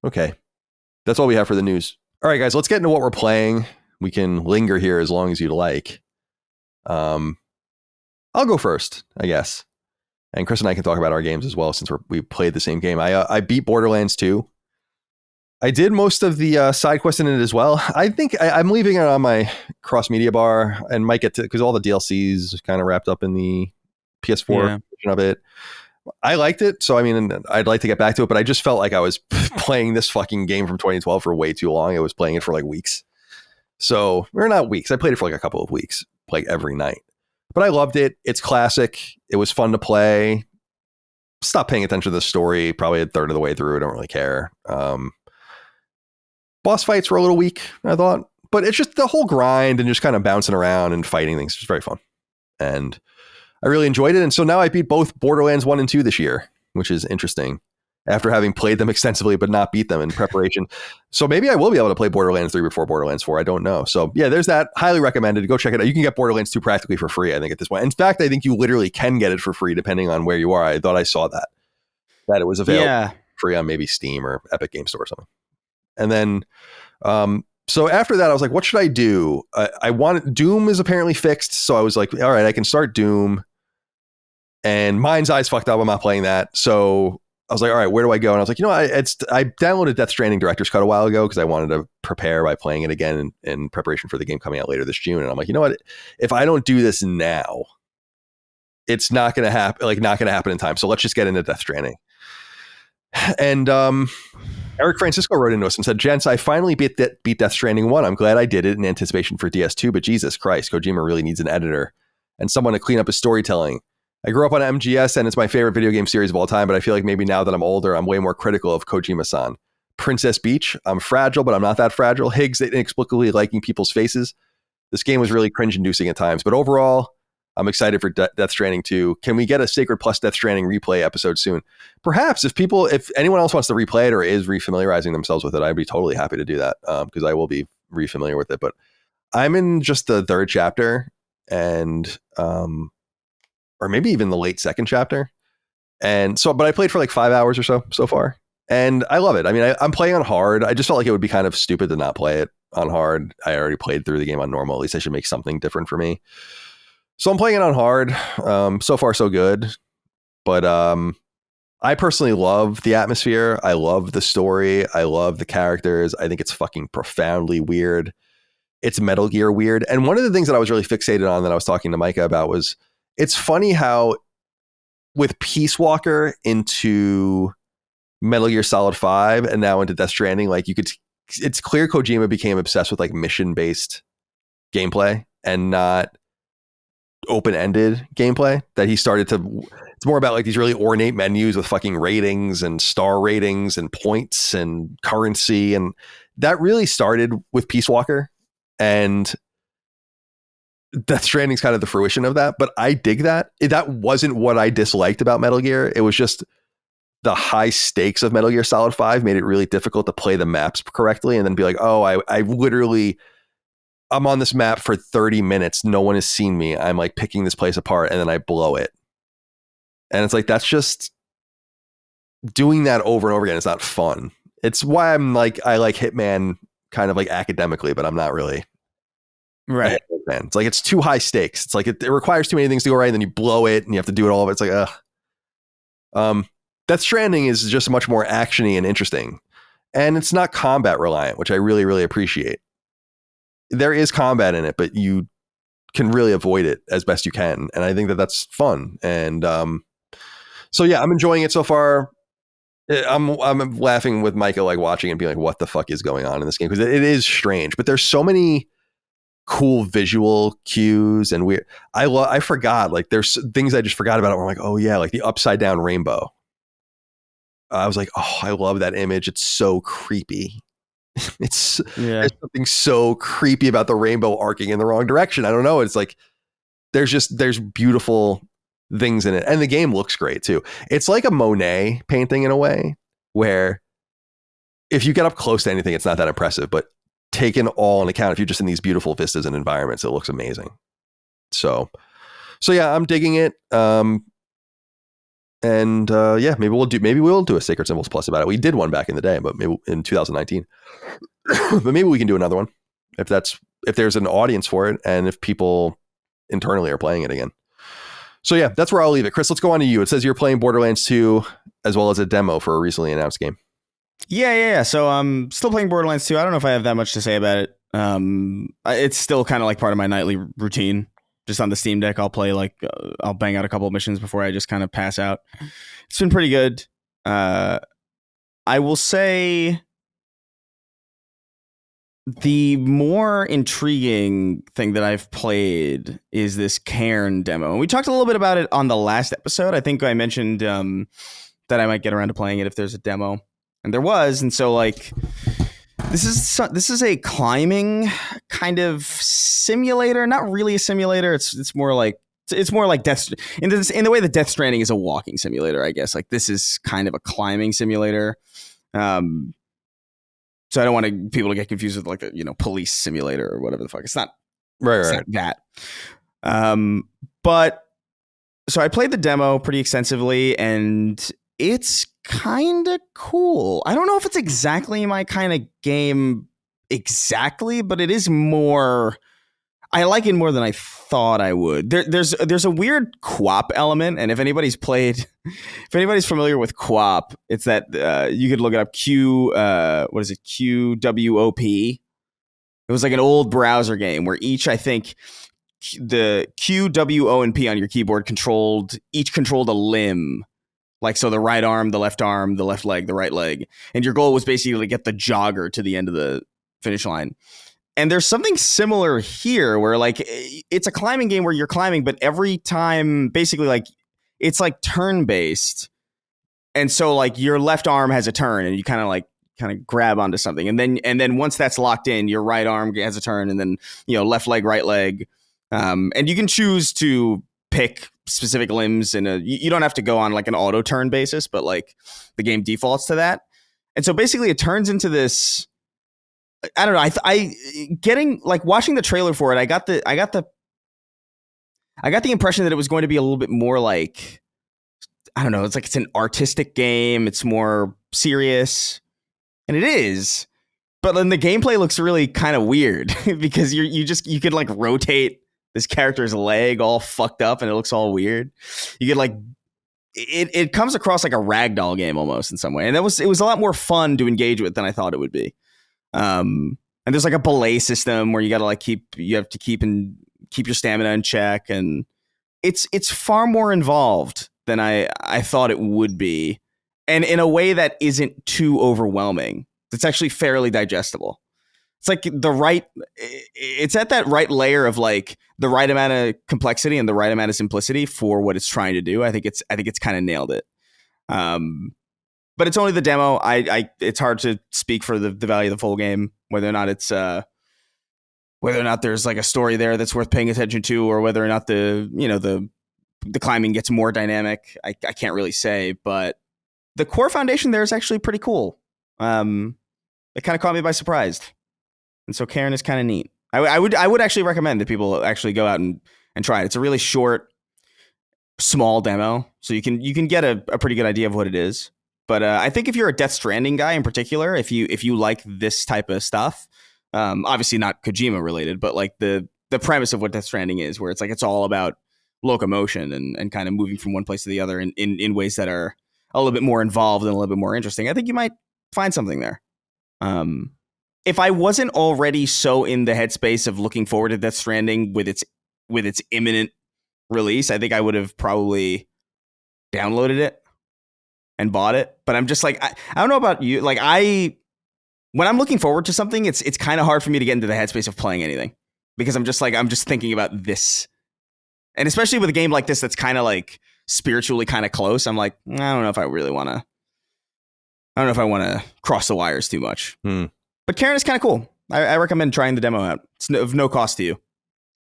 Okay. That's all we have for the news. All right, guys, let's get into what we're playing. We can linger here as long as you'd like. I'll go first, I guess. And Chris and I can talk about our games as well, since we played the same game. I beat Borderlands 2. I did most of the side quest in it as well. I think I'm leaving it on my cross-media bar and might get to, because all the DLCs kind of wrapped up in the PS4 version of it. I liked it, so I mean, I'd like to get back to it, but I just felt like I was playing this fucking game from 2012 for way too long. I was playing it for like weeks. So we're not weeks. I played it for like a couple of weeks, like every night. But I loved it. It's classic. It was fun to play. Stopped paying attention to the story probably a third of the way through. I don't really care. Boss fights were a little weak, I thought. But it's just the whole grind and just kind of bouncing around and fighting things. It's just very fun. And I really enjoyed it. And so now I beat both Borderlands 1 and 2 this year, which is interesting after having played them extensively but not beat them in preparation. So maybe I will be able to play Borderlands 3 before Borderlands 4. I don't know. So yeah, there's that. Highly recommended. Go check it out. You can get Borderlands 2 practically for free, I think, at this point. In fact, I think you literally can get it for free depending on where you are. I thought I saw that it was available free on maybe Steam or Epic Game Store or something. And then so after that, I was like, what should I do? I want Doom is apparently fixed. So I was like, all right, I can start Doom. And Mindseye's fucked up. I'm not playing that. So I was like, all right, where do I go? And I was like, I downloaded Death Stranding Director's Cut a while ago because I wanted to prepare by playing it again in preparation for the game coming out later this June. And I'm like, you know what? If I don't do this now, it's not going to happen. Like, not going to happen in time. So let's just get into Death Stranding. And Eric Francisco wrote into us and said, gents, I finally beat Death Stranding 1. I'm glad I did it in anticipation for DS2, but Jesus Christ, Kojima really needs an editor and someone to clean up his storytelling. I grew up on MGS and it's my favorite video game series of all time, but I feel like maybe now that I'm older, I'm way more critical of Kojima-san. Princess Beach, I'm fragile, but I'm not that fragile. Higgs inexplicably liking people's faces. This game was really cringe-inducing at times, but overall, I'm excited for Death Stranding 2. Can we get a Sacred Plus Death Stranding replay episode soon? Perhaps if anyone else wants to replay it or is refamiliarizing themselves with it, I'd be totally happy to do that because I will be refamiliar with it. But I'm in just the third chapter and or maybe even the late second chapter. And so, but I played for like 5 hours or so far. And I love it. I mean, I'm playing on hard. I just felt like it would be kind of stupid to not play it on hard. I already played through the game on normal. At least I should make something different for me. So I'm playing it on hard. So far, so good. But I personally love the atmosphere. I love the story. I love the characters. I think it's fucking profoundly weird. It's Metal Gear weird. And one of the things that I was really fixated on that I was talking to Micah about was it's funny how with Peace Walker into Metal Gear Solid 5 and now into Death Stranding, like it's clear Kojima became obsessed with like mission-based gameplay and not open-ended gameplay, that he started to, it's more about like these really ornate menus with fucking ratings and star ratings and points and currency. And that really started with Peace Walker, and Death Stranding's kind of the fruition of that, but I dig that. That wasn't what I disliked about Metal Gear. It was just the high stakes of Metal Gear Solid 5 made it really difficult to play the maps correctly and then be like, oh, I'm on this map for 30 minutes. No one has seen me. I'm like picking this place apart and then I blow it. And it's like, that's just doing that over and over again. It's not fun. It's why I'm like, I like Hitman kind of like academically, but I'm not really. Right. It's like, it's too high stakes. It's like, it requires too many things to go right. And then you blow it and you have to do it all. It's like, Death Stranding is just much more actiony and interesting. And it's not combat reliant, which I really, really appreciate. There is combat in it, but you can really avoid it as best you can. And I think that that's fun. And so, yeah, I'm enjoying it so far. I'm laughing with Micah, like watching and being like, what the fuck is going on in this game? Because it is strange, but there's so many cool visual cues and weird. I forgot, like there's things I just forgot about it. Where I'm like, oh yeah, like the upside down rainbow. I was like, oh, I love that image. It's so creepy. There's something so creepy about the rainbow arcing in the wrong direction. I don't know. It's like, there's beautiful things in it. And the game looks great too. It's like a Monet painting in a way where if you get up close to anything, it's not that impressive, but taken all in account, if you're just in these beautiful vistas and environments, it looks amazing. So yeah, I'm digging it. Yeah, maybe we'll do a Sacred Symbols Plus about it. We did one back in the day, but maybe in 2019. But maybe we can do another one if there's an audience for it and if people internally are playing it again. So yeah, that's where I'll leave it. Chris, let's go on to you. It says you're playing Borderlands 2 as well as a demo for a recently announced game. Yeah. So I'm still playing Borderlands 2. I don't know if I have that much to say about it. It's still kind of like part of my nightly routine. Just on the Steam Deck, I'll play I'll bang out a couple of missions before I just kind of pass out. It's been pretty good. I will say the more intriguing thing that I've played is this Cairn demo. And we talked a little bit about it on the last episode. I think I mentioned that I might get around to playing it if there's a demo. And there was. And so, like, this is a climbing kind of simulator. Not really a simulator. It's more like Death in the way that Death Stranding is a walking simulator, I guess. Like, this is kind of a climbing simulator. So I don't want people to get confused with, like, the police simulator or whatever the fuck. It's not right. Not that. But so I played the demo pretty extensively, and it's kind of cool. I don't know if it's exactly my kind of game exactly, but it is more. I like it more than I thought I would. There's a weird co-op element, and if anybody's familiar with co-op, it's that you could look it up. QWOP. It was like an old browser game where I think the Q, W, O, and P on your keyboard controlled a limb. Like, so the right arm, the left leg, the right leg, and your goal was basically to get the jogger to the end of the finish line. And there's something similar here where, like, it's a climbing game where you're climbing, but every time, basically, like, it's like turn-based. And so, like, your left arm has a turn, and you kind of grab onto something. And then once that's locked in, your right arm has a turn, and then, left leg, right leg. And you can choose to pick specific limbs, and you don't have to go on, like, an auto turn basis, but, like, the game defaults to that. And so basically it turns into this. I don't know. Watching the trailer for it, I got the impression that it was going to be a little bit more like, I don't know. It's like it's an artistic game. It's more serious, and it is. But then the gameplay looks really kind of weird because you could, like, rotate this character's leg all fucked up, and it looks all weird. You could, like, it comes across like a ragdoll game almost in some way, and it was a lot more fun to engage with than I thought it would be. And there's, like, a belay system where you got to, keep your stamina in check, and it's far more involved than I thought it would be, and in a way that isn't too overwhelming. It's actually fairly digestible. It's like it's at that right layer of, like, the right amount of complexity and the right amount of simplicity for what it's trying to do. I think it's kind of nailed it. But it's only the demo. It's hard to speak for the value of the full game, whether or not there's, like, a story there that's worth paying attention to, or whether or not the climbing gets more dynamic. I can't really say, but the core foundation there is actually pretty cool. It kind of caught me by surprise, and so Cairn is kind of neat. I would actually recommend that people actually go out and try it. It's a really short, small demo, so you can get a pretty good idea of what it is. But I think if you're a Death Stranding guy in particular, if you like this type of stuff, obviously not Kojima related, but, like, the premise of what Death Stranding is, where it's like it's all about locomotion and kind of moving from one place to the other in ways that are a little bit more involved and a little bit more interesting, I think you might find something there. If I wasn't already so in the headspace of looking forward to Death Stranding with its imminent release, I think I would have probably downloaded it and bought it. But I'm just like, I don't know about you. Like, when I'm looking forward to something, it's kind of hard for me to get into the headspace of playing anything, because I'm just thinking about this. And especially with a game like this, that's kind of, like, spiritually kind of close. I'm like, I don't know if I want to cross the wires too much. But Cairn is kind of cool. I recommend trying the demo out. It's of no cost to you.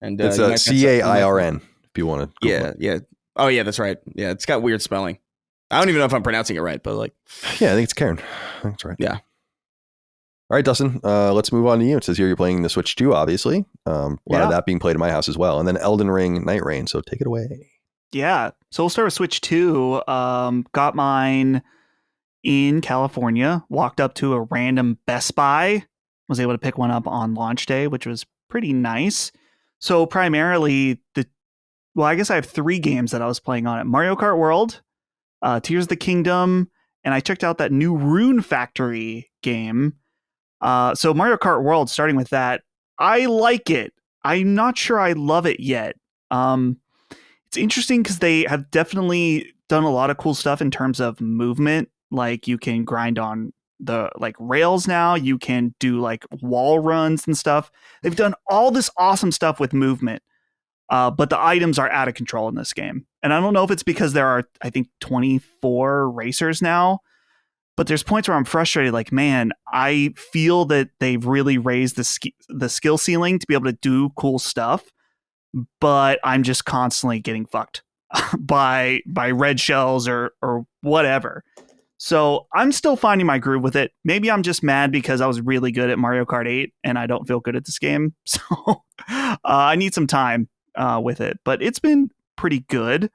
And it's a CAIRN if you want to. Yeah. Oh yeah, that's right. Yeah, it's got weird spelling. I don't even know if I'm pronouncing it right, but, like, yeah, I think it's Cairn. I think that's right. Yeah. All right, Dustin, let's move on to you. It says here you're playing the Switch 2, obviously. A lot of that being played in my house as well. And then Elden Ring Night Rain. So take it away. Yeah. So we'll start with Switch 2. Got mine in California. Walked up to a random Best Buy. Was able to pick one up on launch day, which was pretty nice. So primarily, I guess I have 3 games that I was playing on it. Mario Kart World, Tears of the Kingdom, and I checked out that new Rune Factory game. So Mario Kart World, starting with that, I like it. I'm not sure I love it yet. It's interesting because they have definitely done a lot of cool stuff in terms of movement. Like, you can grind on the like rails now. You can do like wall runs and stuff. They've done all this awesome stuff with movement. But the items are out of control in this game. And I don't know if it's because there are, I think, 24 racers now. But there's points where I'm frustrated. Like, man, I feel that they've really raised the skill ceiling to be able to do cool stuff. But I'm just constantly getting fucked by red shells or whatever. So I'm still finding my groove with it. Maybe I'm just mad because I was really good at Mario Kart 8 and I don't feel good at this game. So I need some time with it. But it's been pretty good.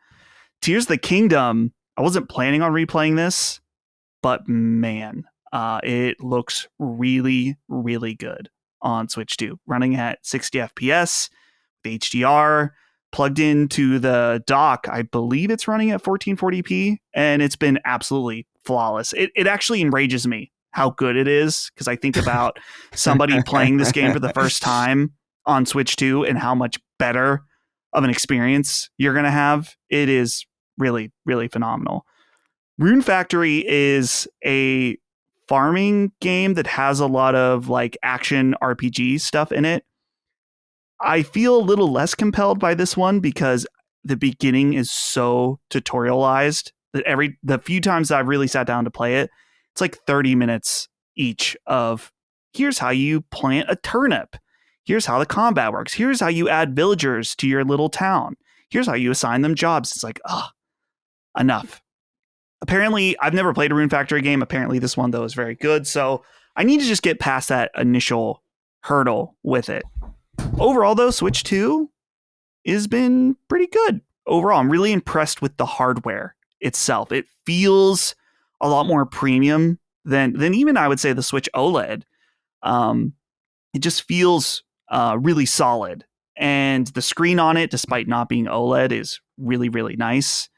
Tears of the Kingdom, I wasn't planning on replaying this. But man, it looks really, really good on Switch 2. Running at 60 FPS, the HDR, plugged into the dock. I believe it's running at 1440p, and it's been absolutely flawless. It actually enrages me how good it is, because I think about somebody playing this game for the first time on Switch 2 and how much better of an experience you're going to have. It is really, really phenomenal. Rune Factory is a farming game that has a lot of like action RPG stuff in it. I feel a little less compelled by this one because the beginning is so tutorialized that the few times I've really sat down to play it, it's like 30 minutes each of here's how you plant a turnip. Here's how the combat works. Here's how you add villagers to your little town. Here's how you assign them jobs. It's like, enough. Apparently, I've never played a Rune Factory game. Apparently, this one, though, is very good. So I need to just get past that initial hurdle with it. Overall, though, Switch 2 has been pretty good. Overall, I'm really impressed with the hardware itself. It feels a lot more premium than even, I would say, the Switch OLED. It just feels really solid. And the screen on it, despite not being OLED, is really, really nice.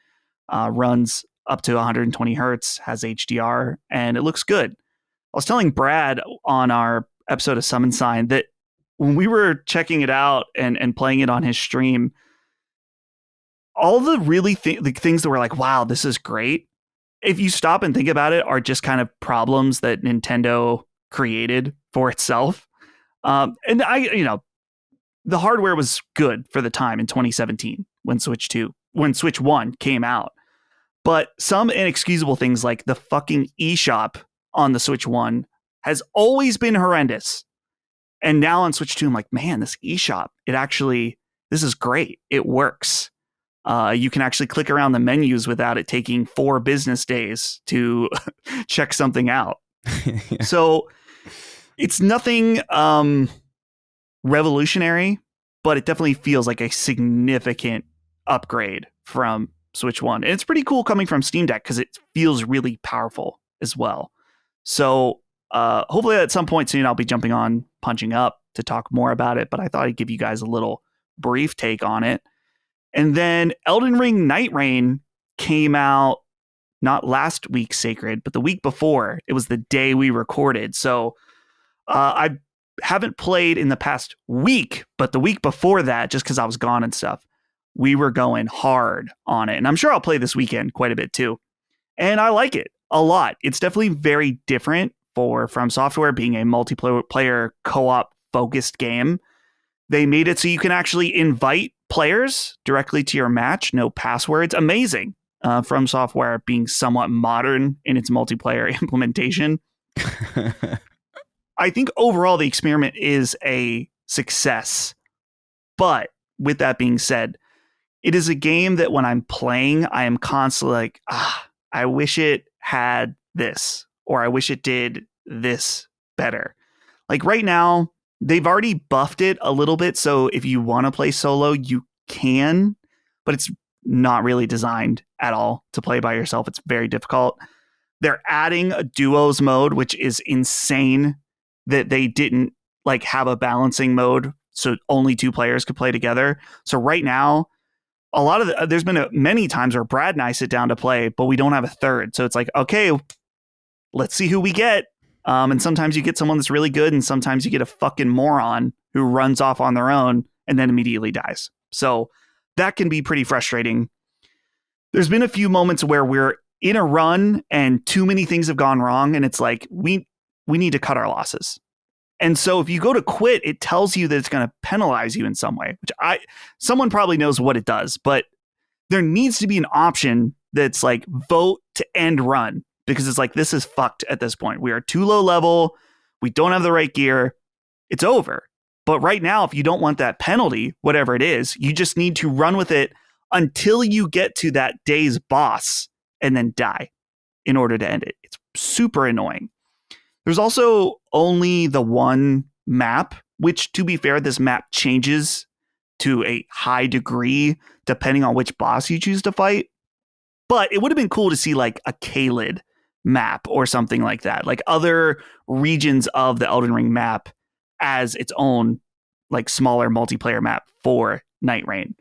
Runs up to 120 hertz, has HDR, and it looks good. I was telling Brad on our episode of Summon Sign that when we were checking it out and playing it on his stream, all the really the things that were like, wow, this is great, if you stop and think about it, are just kind of problems that Nintendo created for itself. And the hardware was good for the time in 2017 when Switch 1 came out. But some inexcusable things like the fucking eShop on the Switch 1 has always been horrendous. And now on Switch 2, I'm like, man, this eShop, this is great. It works. You can actually click around the menus without it taking 4 business days to check something out. Yeah. So it's nothing revolutionary, but it definitely feels like a significant upgrade from Switch 1. And it's pretty cool coming from Steam Deck because it feels really powerful as well. So hopefully at some point soon I'll be jumping on Punching Up to talk more about it, but I thought I'd give you guys a little brief take on it. And then Elden Ring Night Rain came out not last week, Sacred, but the week before. It was the day we recorded. So I haven't played in the past week, but the week before that, just because I was gone and stuff, we were going hard on it. And I'm sure I'll play this weekend quite a bit too. And I like it a lot. It's definitely very different from Software being a multiplayer co-op focused game. They made it so you can actually invite players directly to your match. No passwords. Amazing. From Software being somewhat modern in its multiplayer implementation. I think overall the experiment is a success. But with that being said, it is a game that when I'm playing, I am constantly like, I wish it had this, or I wish it did this better. Like right now, they've already buffed it a little bit. So if you want to play solo, you can, but it's not really designed at all to play by yourself. It's very difficult. They're adding a duos mode, which is insane that they didn't like have a balancing mode so only 2 players could play together. So right now, there's been many times where Brad and I sit down to play, but we don't have a third. So it's like, okay, let's see who we get. And sometimes you get someone that's really good, and sometimes you get a fucking moron who runs off on their own and then immediately dies. So that can be pretty frustrating. There's been a few moments where we're in a run and too many things have gone wrong, and it's like we need to cut our losses. And so if you go to quit, it tells you that it's going to penalize you in some way, which someone probably knows what it does, but there needs to be an option that's like vote to end run, because it's like, this is fucked at this point. We are too low level. We don't have the right gear. It's over. But right now, if you don't want that penalty, whatever it is, you just need to run with it until you get to that day's boss and then die in order to end it. It's super annoying. There's also only the one map, which, to be fair, this map changes to a high degree depending on which boss you choose to fight. But it would have been cool to see like a Caelid map or something like that, like other regions of the Elden Ring map as its own like smaller multiplayer map for Night Rain.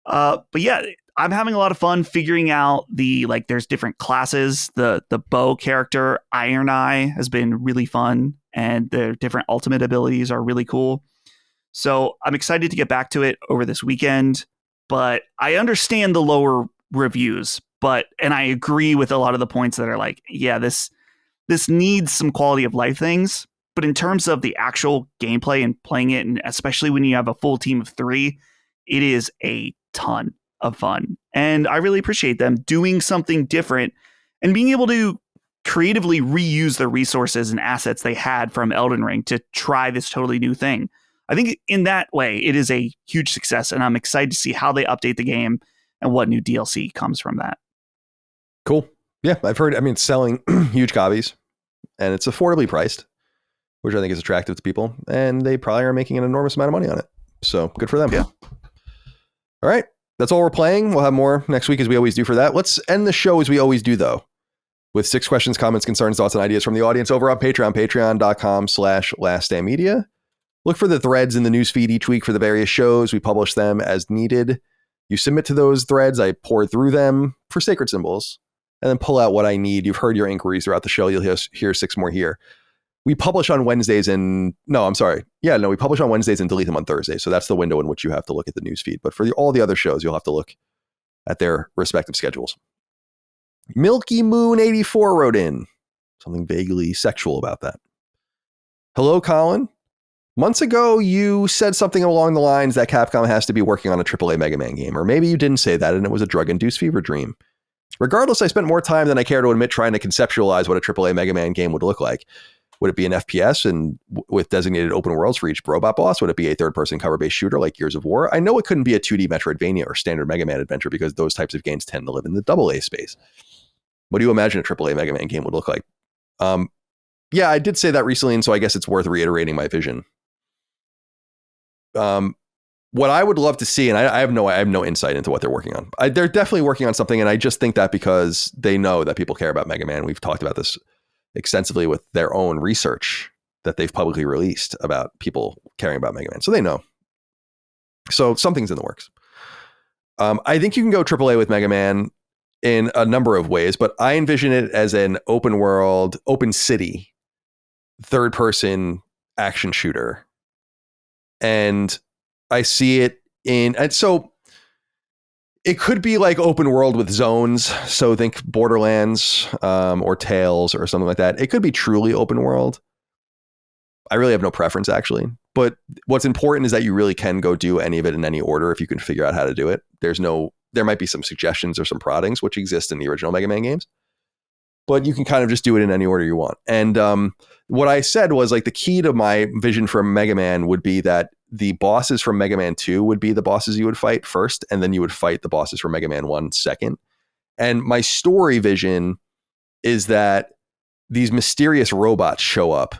But yeah, I'm having a lot of fun figuring out there's different classes. The bow character, Iron Eye, has been really fun, and the different ultimate abilities are really cool. So I'm excited to get back to it over this weekend, but I understand the lower reviews, and I agree with a lot of the points that are like, yeah, this needs some quality of life things. But in terms of the actual gameplay and playing it, and especially when you have a full team of 3, it is a ton of fun. And I really appreciate them doing something different and being able to creatively reuse the resources and assets they had from Elden Ring to try this totally new thing. I think in that way, it is a huge success, and I'm excited to see how they update the game and what new DLC comes from that. Cool. Yeah, I've heard, it's selling huge copies, and it's affordably priced, which I think is attractive to people, and they probably are making an enormous amount of money on it. So good for them. Yeah. All right. That's all we're playing. We'll have more next week, as we always do for that. Let's end the show as we always do, though, with 6 questions, comments, concerns, thoughts, and ideas from the audience over on Patreon, patreon.com/laststandmedia. Look for the threads in the newsfeed each week for the various shows. We publish them as needed. You submit to those threads. I pour through them for sacred symbols and then pull out what I need. You've heard your inquiries throughout the show. You'll hear 6 more here. We publish on Wednesdays we publish on Wednesdays and delete them on Thursdays. So that's the window in which you have to look at the newsfeed. But for all the other shows, you'll have to look at their respective schedules. Milky Moon 84 wrote in something vaguely sexual about that. Hello, Colin. Months ago, you said something along the lines that Capcom has to be working on a AAA Mega Man game, or maybe you didn't say that and it was a drug-induced fever dream. Regardless, I spent more time than I care to admit trying to conceptualize what a AAA Mega Man game would look like. Would it be an FPS and with designated open worlds for each robot boss? Would it be a third-person cover-based shooter like Gears of War? I know it couldn't be a 2D Metroidvania or standard Mega Man adventure because those types of games tend to live in the AA space. What do you imagine a AAA Mega Man game would look like? Yeah, I did say that recently, and so I guess it's worth reiterating my vision. What I would love to see, and I have no insight into what they're working on. They're definitely working on something, and I just think that because they know that people care about Mega Man. We've talked about this extensively with their own research that they've publicly released about people caring about Mega Man. So they know. So something's in the works. I think you can go AAA with Mega Man in a number of ways, but I envision it as an open world, open city, third person action shooter. And I see it and so it could be like open world with zones. So think Borderlands or Tales or something like that. It could be truly open world. I really have no preference, actually. But what's important is that you really can go do any of it in any order if you can figure out how to do it. There might be some suggestions or some proddings which exist in the original Mega Man games, but you can kind of just do it in any order you want. And what I said was like the key to my vision for Mega Man would be that the bosses from Mega Man 2 would be the bosses you would fight first, and then you would fight the bosses from Mega Man 1 second. And my story vision is that these mysterious robots show up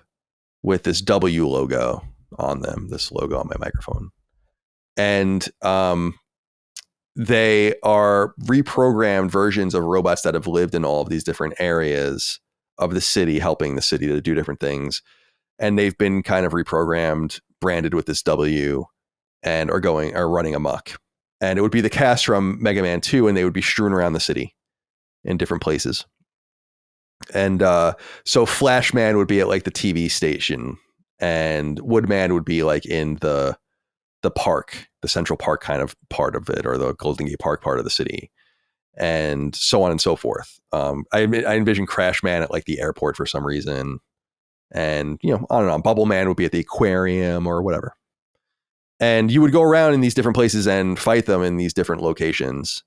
with this W logo on them, this logo on my microphone. And they are reprogrammed versions of robots that have lived in all of these different areas of the city, helping the city to do different things. And they've been kind of reprogrammed, branded with this W, and are running amok. And it would be the cast from Mega Man 2, and they would be strewn around the city in different places. And so Flashman would be at like the TV station, and Woodman would be like in the park, the Central Park kind of part of it, or the Golden Gate Park part of the city. and so on and so forth. I envision Crash Man at like the airport for some reason. And, you know, I don't know, Bubble Man would be at the aquarium or whatever. And you would go around in these different places and fight them in these different locations.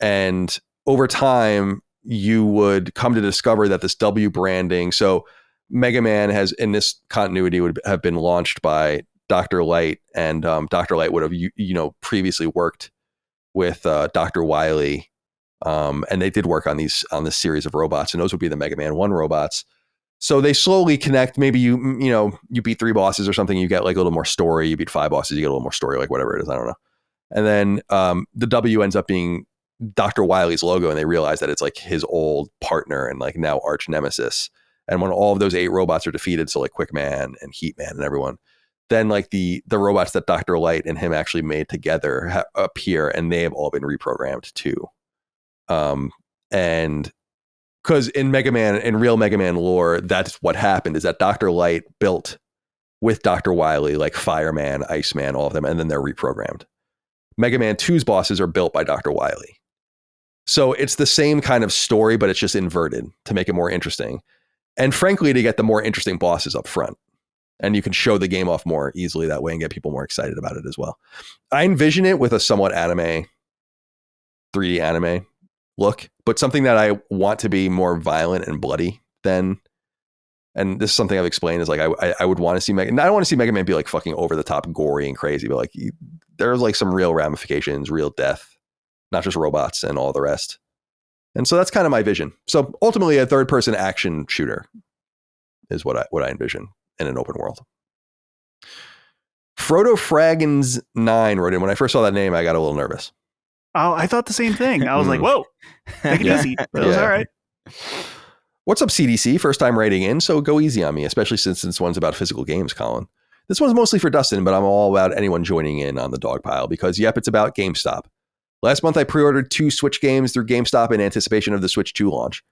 And over time, you would come to discover that this W branding. So Mega Man has, in this continuity, would have been launched by Dr. Light. And Dr. Light would have, previously worked with Dr. Wily. And they did work on this series of robots. And those would be the Mega Man 1 robots. So they slowly connect. Maybe you beat 3 bosses or something, you get like a little more story. You beat 5 bosses, you get a little more story, like whatever it is. I don't know. And then the W ends up being Dr. Wily's logo, and they realize that it's like his old partner and like now arch nemesis. And when all of those 8 robots are defeated, so like Quick Man and Heat Man and everyone, then like the robots that Dr. Light and him actually made together appear, and they have all been reprogrammed too. And because in real Mega Man lore, that's what happened, is that Dr. Light built with Dr. Wily, like Fireman, Iceman, all of them, and then they're reprogrammed. Mega Man 2's bosses are built by Dr. Wily. So it's the same kind of story, but it's just inverted to make it more interesting. And frankly, to get the more interesting bosses up front. And you can show the game off more easily that way and get people more excited about it as well. I envision it with a somewhat 3D anime look, but something that I want to be more violent and bloody than, and this is something I've explained, is like I would want to see Mega. I don't want to see Mega Man be like fucking over the top gory and crazy, but like there's like some real ramifications, real death, not just robots and all the rest. And so that's kind of my vision. So ultimately, a third person action shooter is what I envision in an open world. Frodo Fraggins 9 wrote in. When I first saw that name, I got a little nervous. Oh, I thought the same thing. I was like, whoa, take it easy. But it was all right. What's up, CDC? First time writing in, so go easy on me, especially since this one's about physical games, Colin. This one's mostly for Dustin, but I'm all about anyone joining in on the dog pile because, yep, it's about GameStop. Last month, I pre-ordered 2 Switch games through GameStop in anticipation of the Switch 2 launch.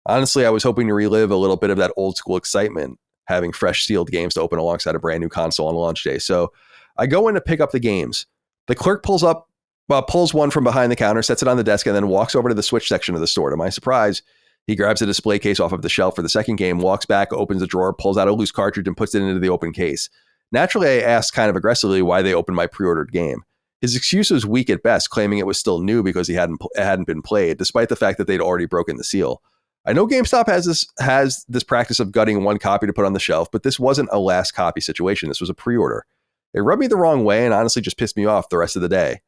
Honestly, I was hoping to relive a little bit of that old school excitement, having fresh sealed games to open alongside a brand new console on launch day. So I go in to pick up the games. The clerk pulls one from behind the counter, sets it on the desk, and then walks over to the Switch section of the store. To my surprise, he grabs a display case off of the shelf for the second game, walks back, opens the drawer, pulls out a loose cartridge, and puts it into the open case. Naturally, I asked kind of aggressively why they opened my pre-ordered game. His excuse was weak at best, claiming it was still new because it hadn't been played, despite the fact that they'd already broken the seal. I know GameStop has this practice of gutting one copy to put on the shelf, but this wasn't a last copy situation. This was a pre-order. It rubbed me the wrong way and honestly just pissed me off the rest of the day.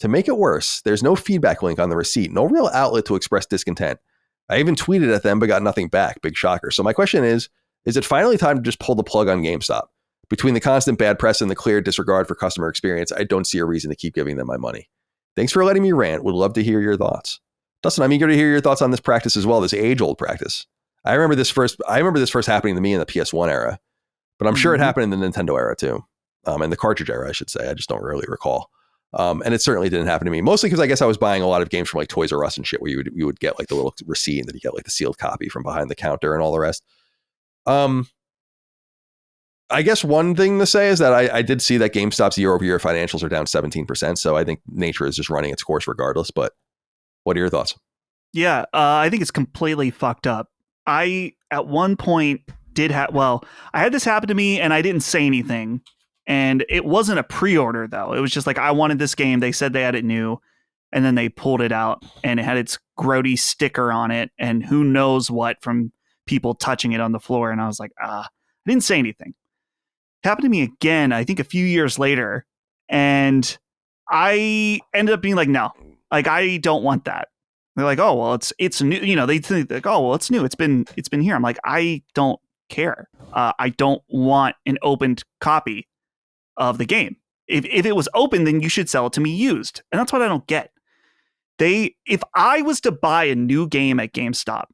To make it worse, there's no feedback link on the receipt, no real outlet to express discontent. I even tweeted at them, but got nothing back. Big shocker. So my question is it finally time to just pull the plug on GameStop? Between the constant bad press and the clear disregard for customer experience, I don't see a reason to keep giving them my money. Thanks for letting me rant. Would love to hear your thoughts. Dustin, I'm eager to hear your thoughts on this practice as well, this age-old practice. I remember this first happening to me in the PS1 era, but I'm sure it happened in the Nintendo era too. And the cartridge era, I should say. I just don't really recall. And it certainly didn't happen to me, mostly because I guess I was buying a lot of games from like Toys R Us and shit, where you would get like the little receipt and then you get like the sealed copy from behind the counter and all the rest. I guess one thing to say is that I did see that GameStop's year-over-year financials are down 17%. So I think nature is just running its course regardless. But what are your thoughts? Yeah, I think it's completely fucked up. I, at one point, I had this happen to me and I didn't say anything. And it wasn't a pre-order, though. It was just like, I wanted this game. They said they had it new. And then they pulled it out and it had its grody sticker on it. And who knows what from people touching it on the floor. And I was like, I didn't say anything. It happened to me again, I think a few years later. And I ended up being like, no, like, I don't want that. They're like, oh, well, it's new. You know, they think like, oh, well, it's new. It's been here. I'm like, I don't care. I don't want an opened copy of the game. If it was open, then you should sell it to me used. And that's what I don't get. If I was to buy a new game at GameStop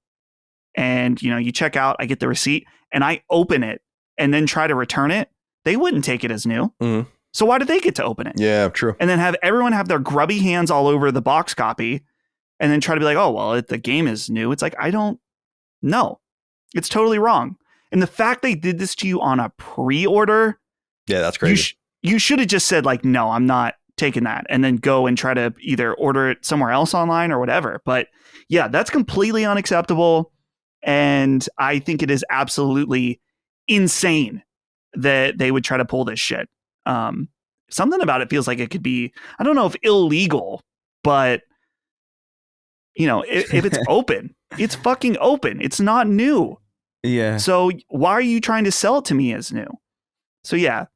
and, you know, you check out, I get the receipt and I open it and then try to return it, they wouldn't take it as new. Mm-hmm. So why do they get to open it? Yeah, true. And then have everyone have their grubby hands all over the box copy and then try to be like, oh, well, the game is new. It's like, I don't know. It's totally wrong. And the fact they did this to you on a pre-order. Yeah, that's crazy. You should have just said like, no, I'm not taken that and then go and try to either order it somewhere else online or whatever. But yeah, that's completely unacceptable. And I think it is absolutely insane that they would try to pull this shit. Something about it feels like it could be, I don't know if illegal, but if it's open, it's fucking open. It's not new. Yeah. So why are you trying to sell it to me as new? So yeah,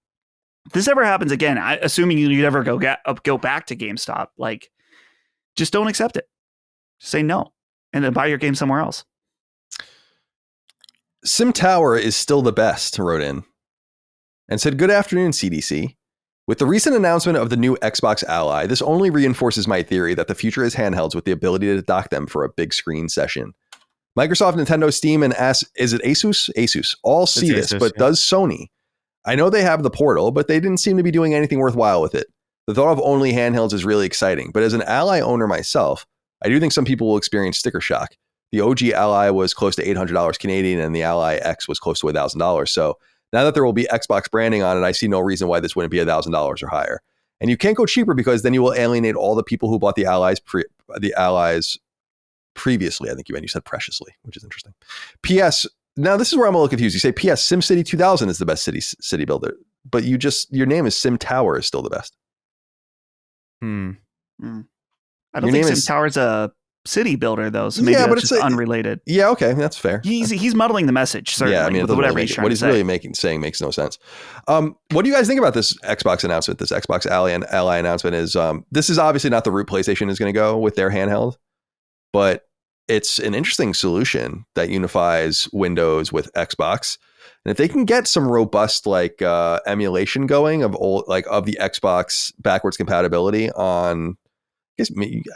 if this ever happens again, assuming you'd ever go back to GameStop, like, just don't accept it. Just say no, and then buy your game somewhere else. Sim Tower is still the best, wrote in and said, "Good afternoon, CDC. With the recent announcement of the new Xbox Ally, this only reinforces my theory that the future is handhelds with the ability to dock them for a big screen session. Microsoft, Nintendo, Steam, and is it Asus? Asus all see this, but does Sony? I know they have the Portal, but they didn't seem to be doing anything worthwhile with it. The thought of only handhelds is really exciting, but as an Ally owner myself, I do think some people will experience sticker shock. The OG Ally was close to $800 Canadian, and the Ally X was close to $1,000. So now that there will be Xbox branding on it, I see no reason why this wouldn't be $1,000 or higher. And you can't go cheaper because then you will alienate all the people who bought the Allies previously. I think you said preciously, which is interesting. P.S. Now this is where I'm a little confused. You say P.S. SimCity 2000 is the best city builder, but your name is Sim Tower is still the best. I don't think Sim Tower is a city builder though, so maybe that's just unrelated. Yeah, okay, that's fair. He's muddling the message. Certainly, yeah, I mean, whatever he's trying to say. What he's really saying makes no sense. What do you guys think about this Xbox announcement? This Xbox Ally announcement is this is obviously not the route PlayStation is going to go with their handheld, but it's an interesting solution that unifies Windows with Xbox. And if they can get some robust emulation going of the Xbox backwards compatibility on,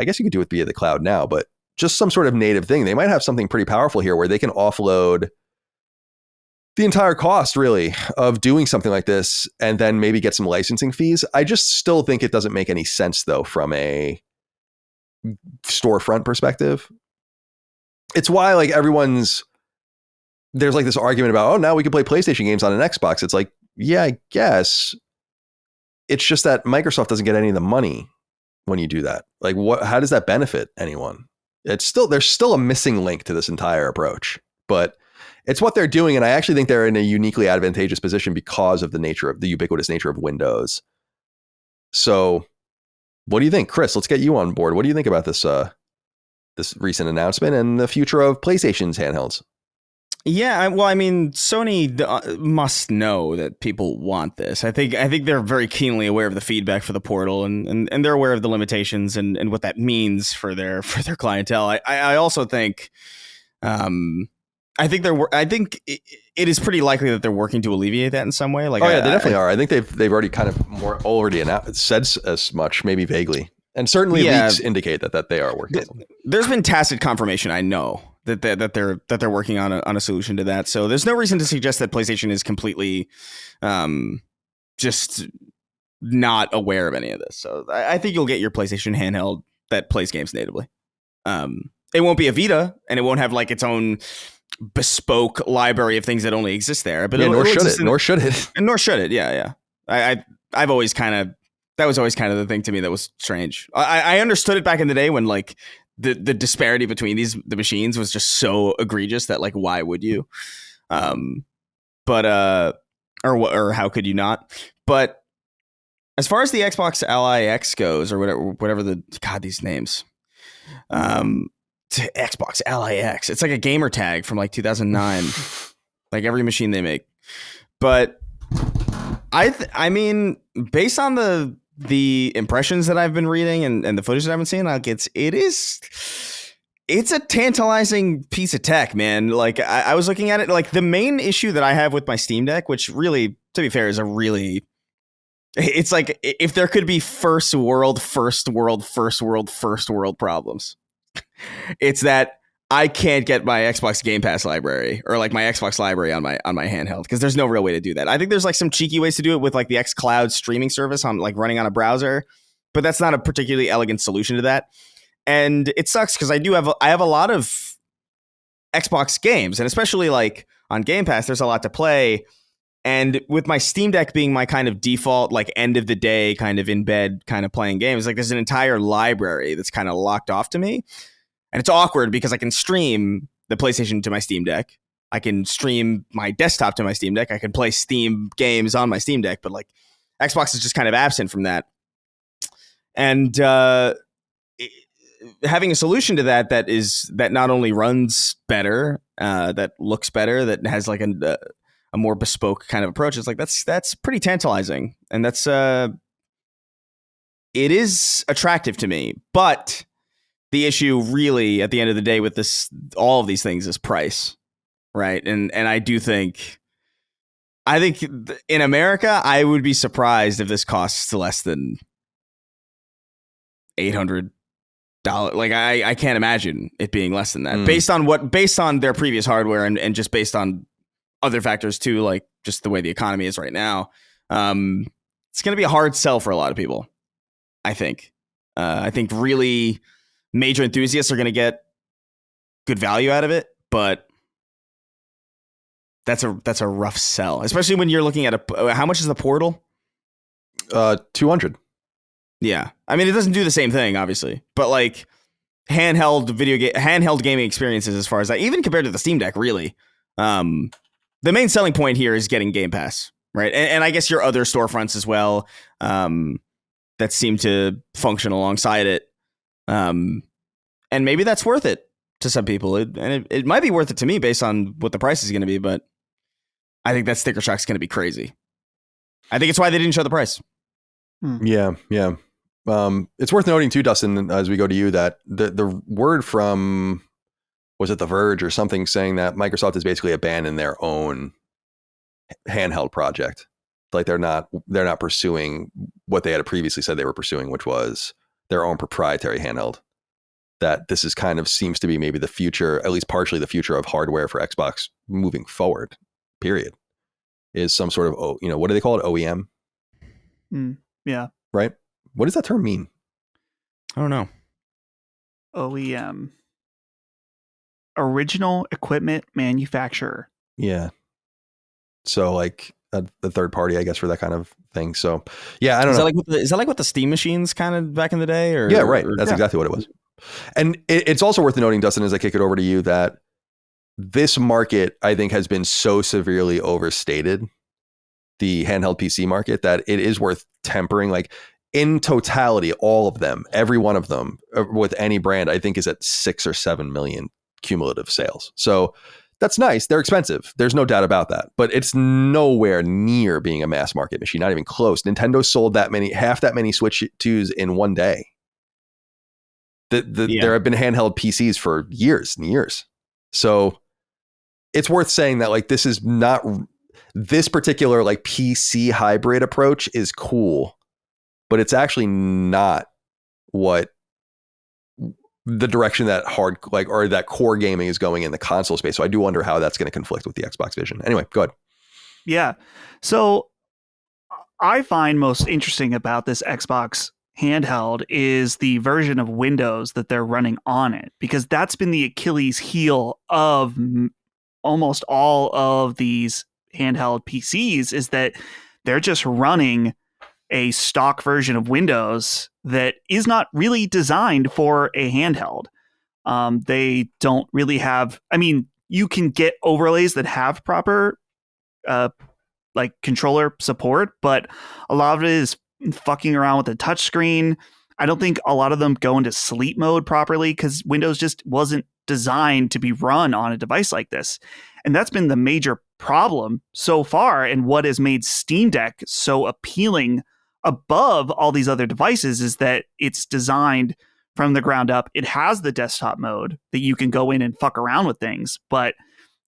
I guess you could do it via the cloud now, but just some sort of native thing, they might have something pretty powerful here where they can offload the entire cost really of doing something like this and then maybe get some licensing fees. I just still think it doesn't make any sense though from a storefront perspective. It's why there's this argument about, now we can play PlayStation games on an Xbox. It's like, yeah, I guess. It's just that Microsoft doesn't get any of the money when you do that. How does that benefit anyone? There's still a missing link to this entire approach, but it's what they're doing. And I actually think they're in a uniquely advantageous position because of the ubiquitous nature of Windows. So what do you think, Chris? Let's get you on board. What do you think about this recent announcement and the future of PlayStation's handhelds? Yeah, Sony must know that people want this. I think they're very keenly aware of the feedback for the Portal, and they're aware of the limitations and what that means for their clientele. I also think, I think it is pretty likely that they're working to alleviate that in some way. They definitely are. I think they've already kind of said as much, maybe vaguely, and certainly leaks indicate that they are working. There's been tacit confirmation, I know, that they're working on a solution to that. So there's no reason to suggest that PlayStation is completely just not aware of any of this. So I think you'll get your PlayStation handheld that plays games natively. It won't be a Vita, and it won't have its own bespoke library of things that only exist there. But nor should it. Yeah. I've always that was always kind of the thing to me that was strange. I understood it back in the day when the disparity between the machines was just so egregious that why would you? Or how could you not? But as far as the Xbox Ally X goes, or whatever these names, Xbox Ally X, it's like a gamer tag from 2009, every machine they make. But I mean, based on the impressions that I've been reading and the footage that I've been seeing, it's a tantalizing piece of tech, man. I was looking at it, the main issue that I have with my Steam Deck, which really, to be fair, is it's if there could be first world problems, it's that I can't get my Xbox Game Pass library or my Xbox library on my handheld, because there's no real way to do that. I think there's some cheeky ways to do it with the xCloud streaming service on running on a browser, but that's not a particularly elegant solution to that. And it sucks because I have a lot of Xbox games, and especially on Game Pass, there's a lot to play. And with my Steam Deck being my kind of default, like end of the day, kind of in bed, kind of playing games, like there's an entire library that's kind of locked off to me. And it's awkward because I can stream the PlayStation to my Steam Deck. I can stream my desktop to my Steam Deck. I can play Steam games on my Steam Deck, but like Xbox is just kind of absent from that. And having a solution to that not only runs better, that looks better, that has like a more bespoke kind of approach. It's like that's pretty tantalizing, and that's it is attractive to me. But the issue, really, at the end of the day, with all of these things, is price, right? And I think in America, I would be surprised if this costs less than $800. Like I can't imagine it being less than that, based on their previous hardware and just based on other factors too, like just the way the economy is right now. It's going to be a hard sell for a lot of people. I think really major enthusiasts are going to get good value out of it, but that's a rough sell, especially when you're looking at how much is the Portal? 200. Yeah. I mean, it doesn't do the same thing, obviously, but like handheld gaming experiences, as far as that, even compared to the Steam Deck, really, the main selling point here is getting Game Pass, right? And I guess your other storefronts as well, that seem to function alongside it. And maybe that's worth it to some people. It might be worth it to me based on what the price is going to be, but I think that sticker shock is going to be crazy. I think it's why they didn't show the price. Yeah. It's worth noting too, Dustin, as we go to you, that the word from, was it The Verge or something, saying that Microsoft has basically abandoned their own handheld project. Like they're not pursuing what they had previously said they were pursuing, which was their own proprietary handheld. That this is kind of seems to be maybe the future, at least partially the future of hardware for Xbox moving forward, period, is some sort of, what do they call it? OEM? Yeah. Right? What does that term mean? I don't know. OEM. Original Equipment Manufacturer. Yeah. So like the third party, I guess, for that kind of thing. So yeah, I don't know. Is that like what the Steam machines kind of back in the day? Or yeah, right. That's exactly what it was. And it's also worth noting, Dustin, as I kick it over to you, that this market, I think, has been so severely overstated, the handheld PC market, that it is worth tempering. Like in totality, all of them, every one of them with any brand, I think is at 6 or 7 million cumulative sales. So that's nice. They're expensive. There's no doubt about that. But it's nowhere near being a mass market machine, not even close. Nintendo sold half that many Switch 2s in one day. There have been handheld PCs for years and years. So it's worth saying that like this is not, this particular like PC hybrid approach is cool, but it's actually not what the direction that that core gaming is going in the console space. So I do wonder how that's going to conflict with the Xbox vision. Anyway, go ahead. Yeah. So I find most interesting about this Xbox handheld is the version of Windows that they're running on it, because that's been the Achilles heel of almost all of these handheld PCs, is that they're just running a stock version of Windows that is not really designed for a handheld. They don't really have, I mean, you can get overlays that have proper like controller support, but a lot of it is fucking around with the touchscreen. I don't think a lot of them go into sleep mode properly because Windows just wasn't designed to be run on a device like this. And that's been the major problem so far, and what has made Steam Deck so appealing above all these other devices is that it's designed from the ground up. It has the desktop mode that you can go in and fuck around with things, but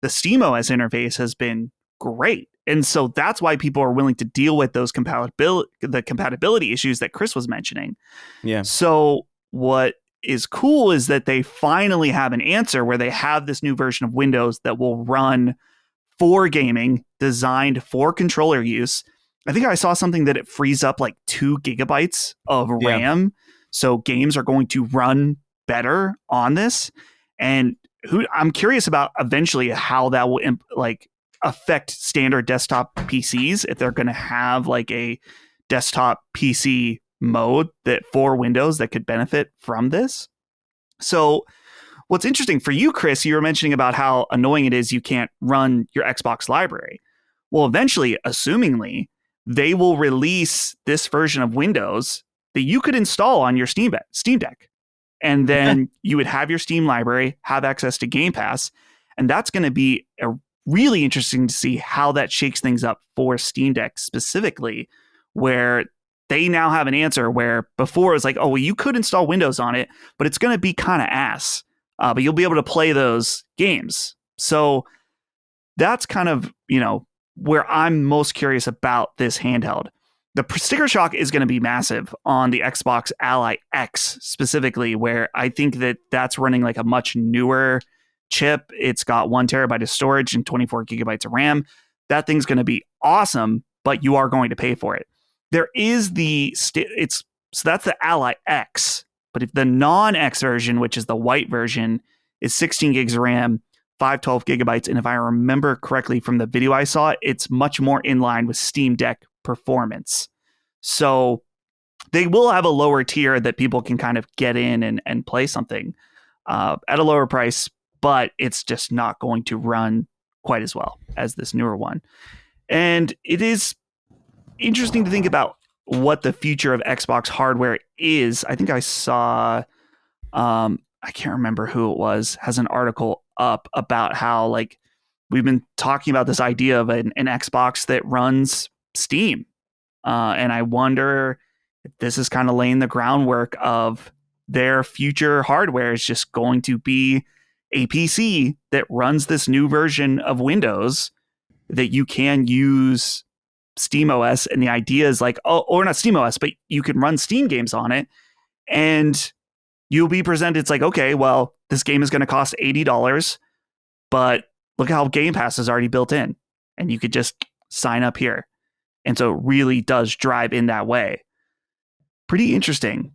the SteamOS interface has been great. And so that's why people are willing to deal with those compatibility issues that Chris was mentioning. Yeah. So what is cool is that they finally have an answer where they have this new version of Windows that will run for gaming, designed for controller use. I think I saw something that it frees up like 2 gigabytes of RAM. So games are going to run better on this. And I'm curious about eventually how that will affect standard desktop PCs if they're going to have like a desktop PC mode that for Windows that could benefit from this. So what's interesting for you, Chris, you were mentioning about how annoying it is you can't run your Xbox library. Well, eventually, assumingly, they will release this version of Windows that you could install on your Steam Deck. And then you would have your Steam library, have access to Game Pass. And that's going to be really interesting to see how that shakes things up for Steam Deck specifically, where they now have an answer where before it was like, oh, well, you could install Windows on it, but it's going to be kind of ass. But you'll be able to play those games. So that's kind of, where I'm most curious about this handheld. The sticker shock is going to be massive on the Xbox Ally X specifically, where I think that that's running like a much newer chip. It's got 1 terabyte of storage and 24 gigabytes of RAM. That thing's going to be awesome, but you are going to pay for it. There is so that's the Ally X, but if the non-X version, which is the white version, is 16 gigs of RAM, 512 gigabytes. And if I remember correctly from the video I saw, it's much more in line with Steam Deck performance. So they will have a lower tier that people can kind of get in and play something at a lower price, but it's just not going to run quite as well as this newer one. And it is interesting to think about what the future of Xbox hardware is. I think I saw, I can't remember who it was, has an article up about how like we've been talking about this idea of an Xbox that runs Steam. And I wonder if this is kind of laying the groundwork of their future hardware is just going to be a PC that runs this new version of Windows that you can use SteamOS. And the idea is like, or not SteamOS, but you can run Steam games on it. And you'll be presented, it's like, okay, well, this game is going to cost $80, but look how Game Pass is already built in. And you could just sign up here. And so it really does drive in that way. Pretty interesting.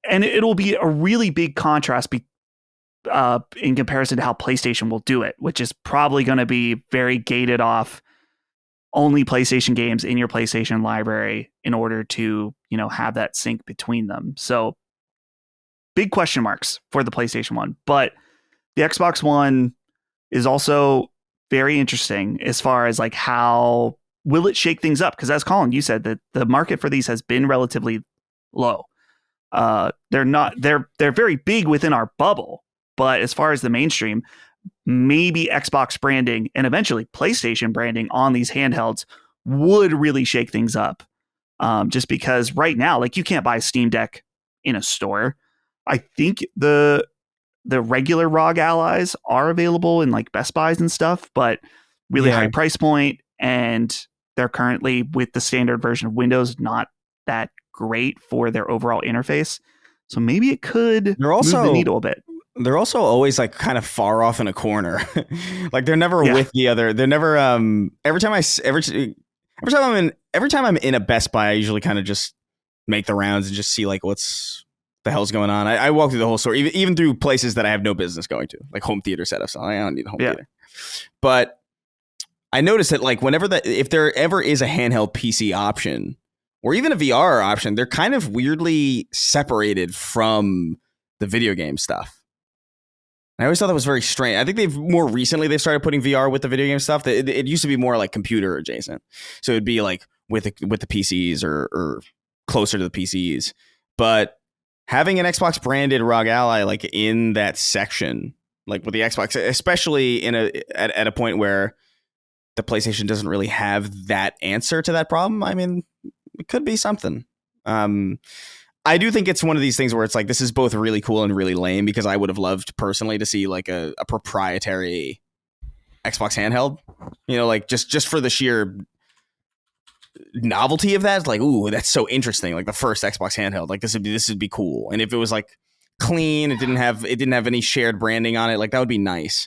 And it'll be a really big contrast in comparison to how PlayStation will do it, which is probably going to be very gated off only PlayStation games in your PlayStation library in order to, have that sync between them. So big question marks for the PlayStation 1, but the Xbox One is also very interesting as far as like how will it shake things up? Because as Colin, you said that the market for these has been relatively low. They're very big within our bubble, but as far as the mainstream, maybe Xbox branding and eventually PlayStation branding on these handhelds would really shake things up. Just because right now, like you can't buy a Steam Deck in a store. I think the regular ROG Allies are available in like Best Buys and stuff, but really high price point, and they're currently with the standard version of Windows not that great for their overall interface. So maybe it could move the needle a bit. They're also always like kind of far off in a corner. Like they're never with the other. They're never every time I'm in a Best Buy, I usually kind of just make the rounds and just see like what's the hell's going on. I walk through the whole store, even through places that I have no business going to, like home theater setups. I don't need a home theater. But I noticed that like if there ever is a handheld PC option or even a VR option, they're kind of weirdly separated from the video game stuff. I always thought that was very strange. I think they've started putting VR with the video game stuff. It used to be more like computer adjacent. So it'd be like with the PCs or closer to the PCs. But having an Xbox branded ROG Ally like in that section, like with the Xbox, especially at a point where the PlayStation doesn't really have that answer to that problem. I mean, it could be something. I do think it's one of these things where it's like, this is both really cool and really lame, because I would have loved personally to see like a proprietary Xbox handheld, like just for the sheer novelty of that. It's like, ooh, that's so interesting. Like the first Xbox handheld, like this would be cool. And if it was like clean, it didn't have any shared branding on it, like that would be nice.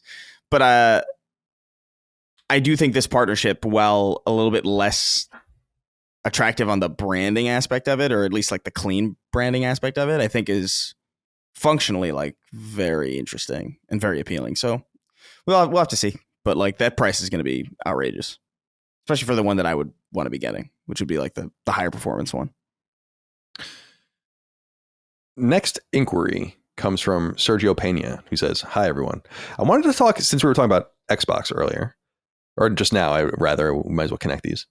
But I do think this partnership, while a little bit less attractive on the branding aspect of it, or at least like the clean branding aspect of it, I think is functionally like very interesting and very appealing. So we'll have to see. but like that price is going to be outrageous, especially for the one that I would want to be getting, which would be like the higher performance one. Next inquiry comes from Sergio Pena, who says, "Hi, everyone. I wanted to talk, since we were talking about Xbox earlier, or just now, we might as well connect these.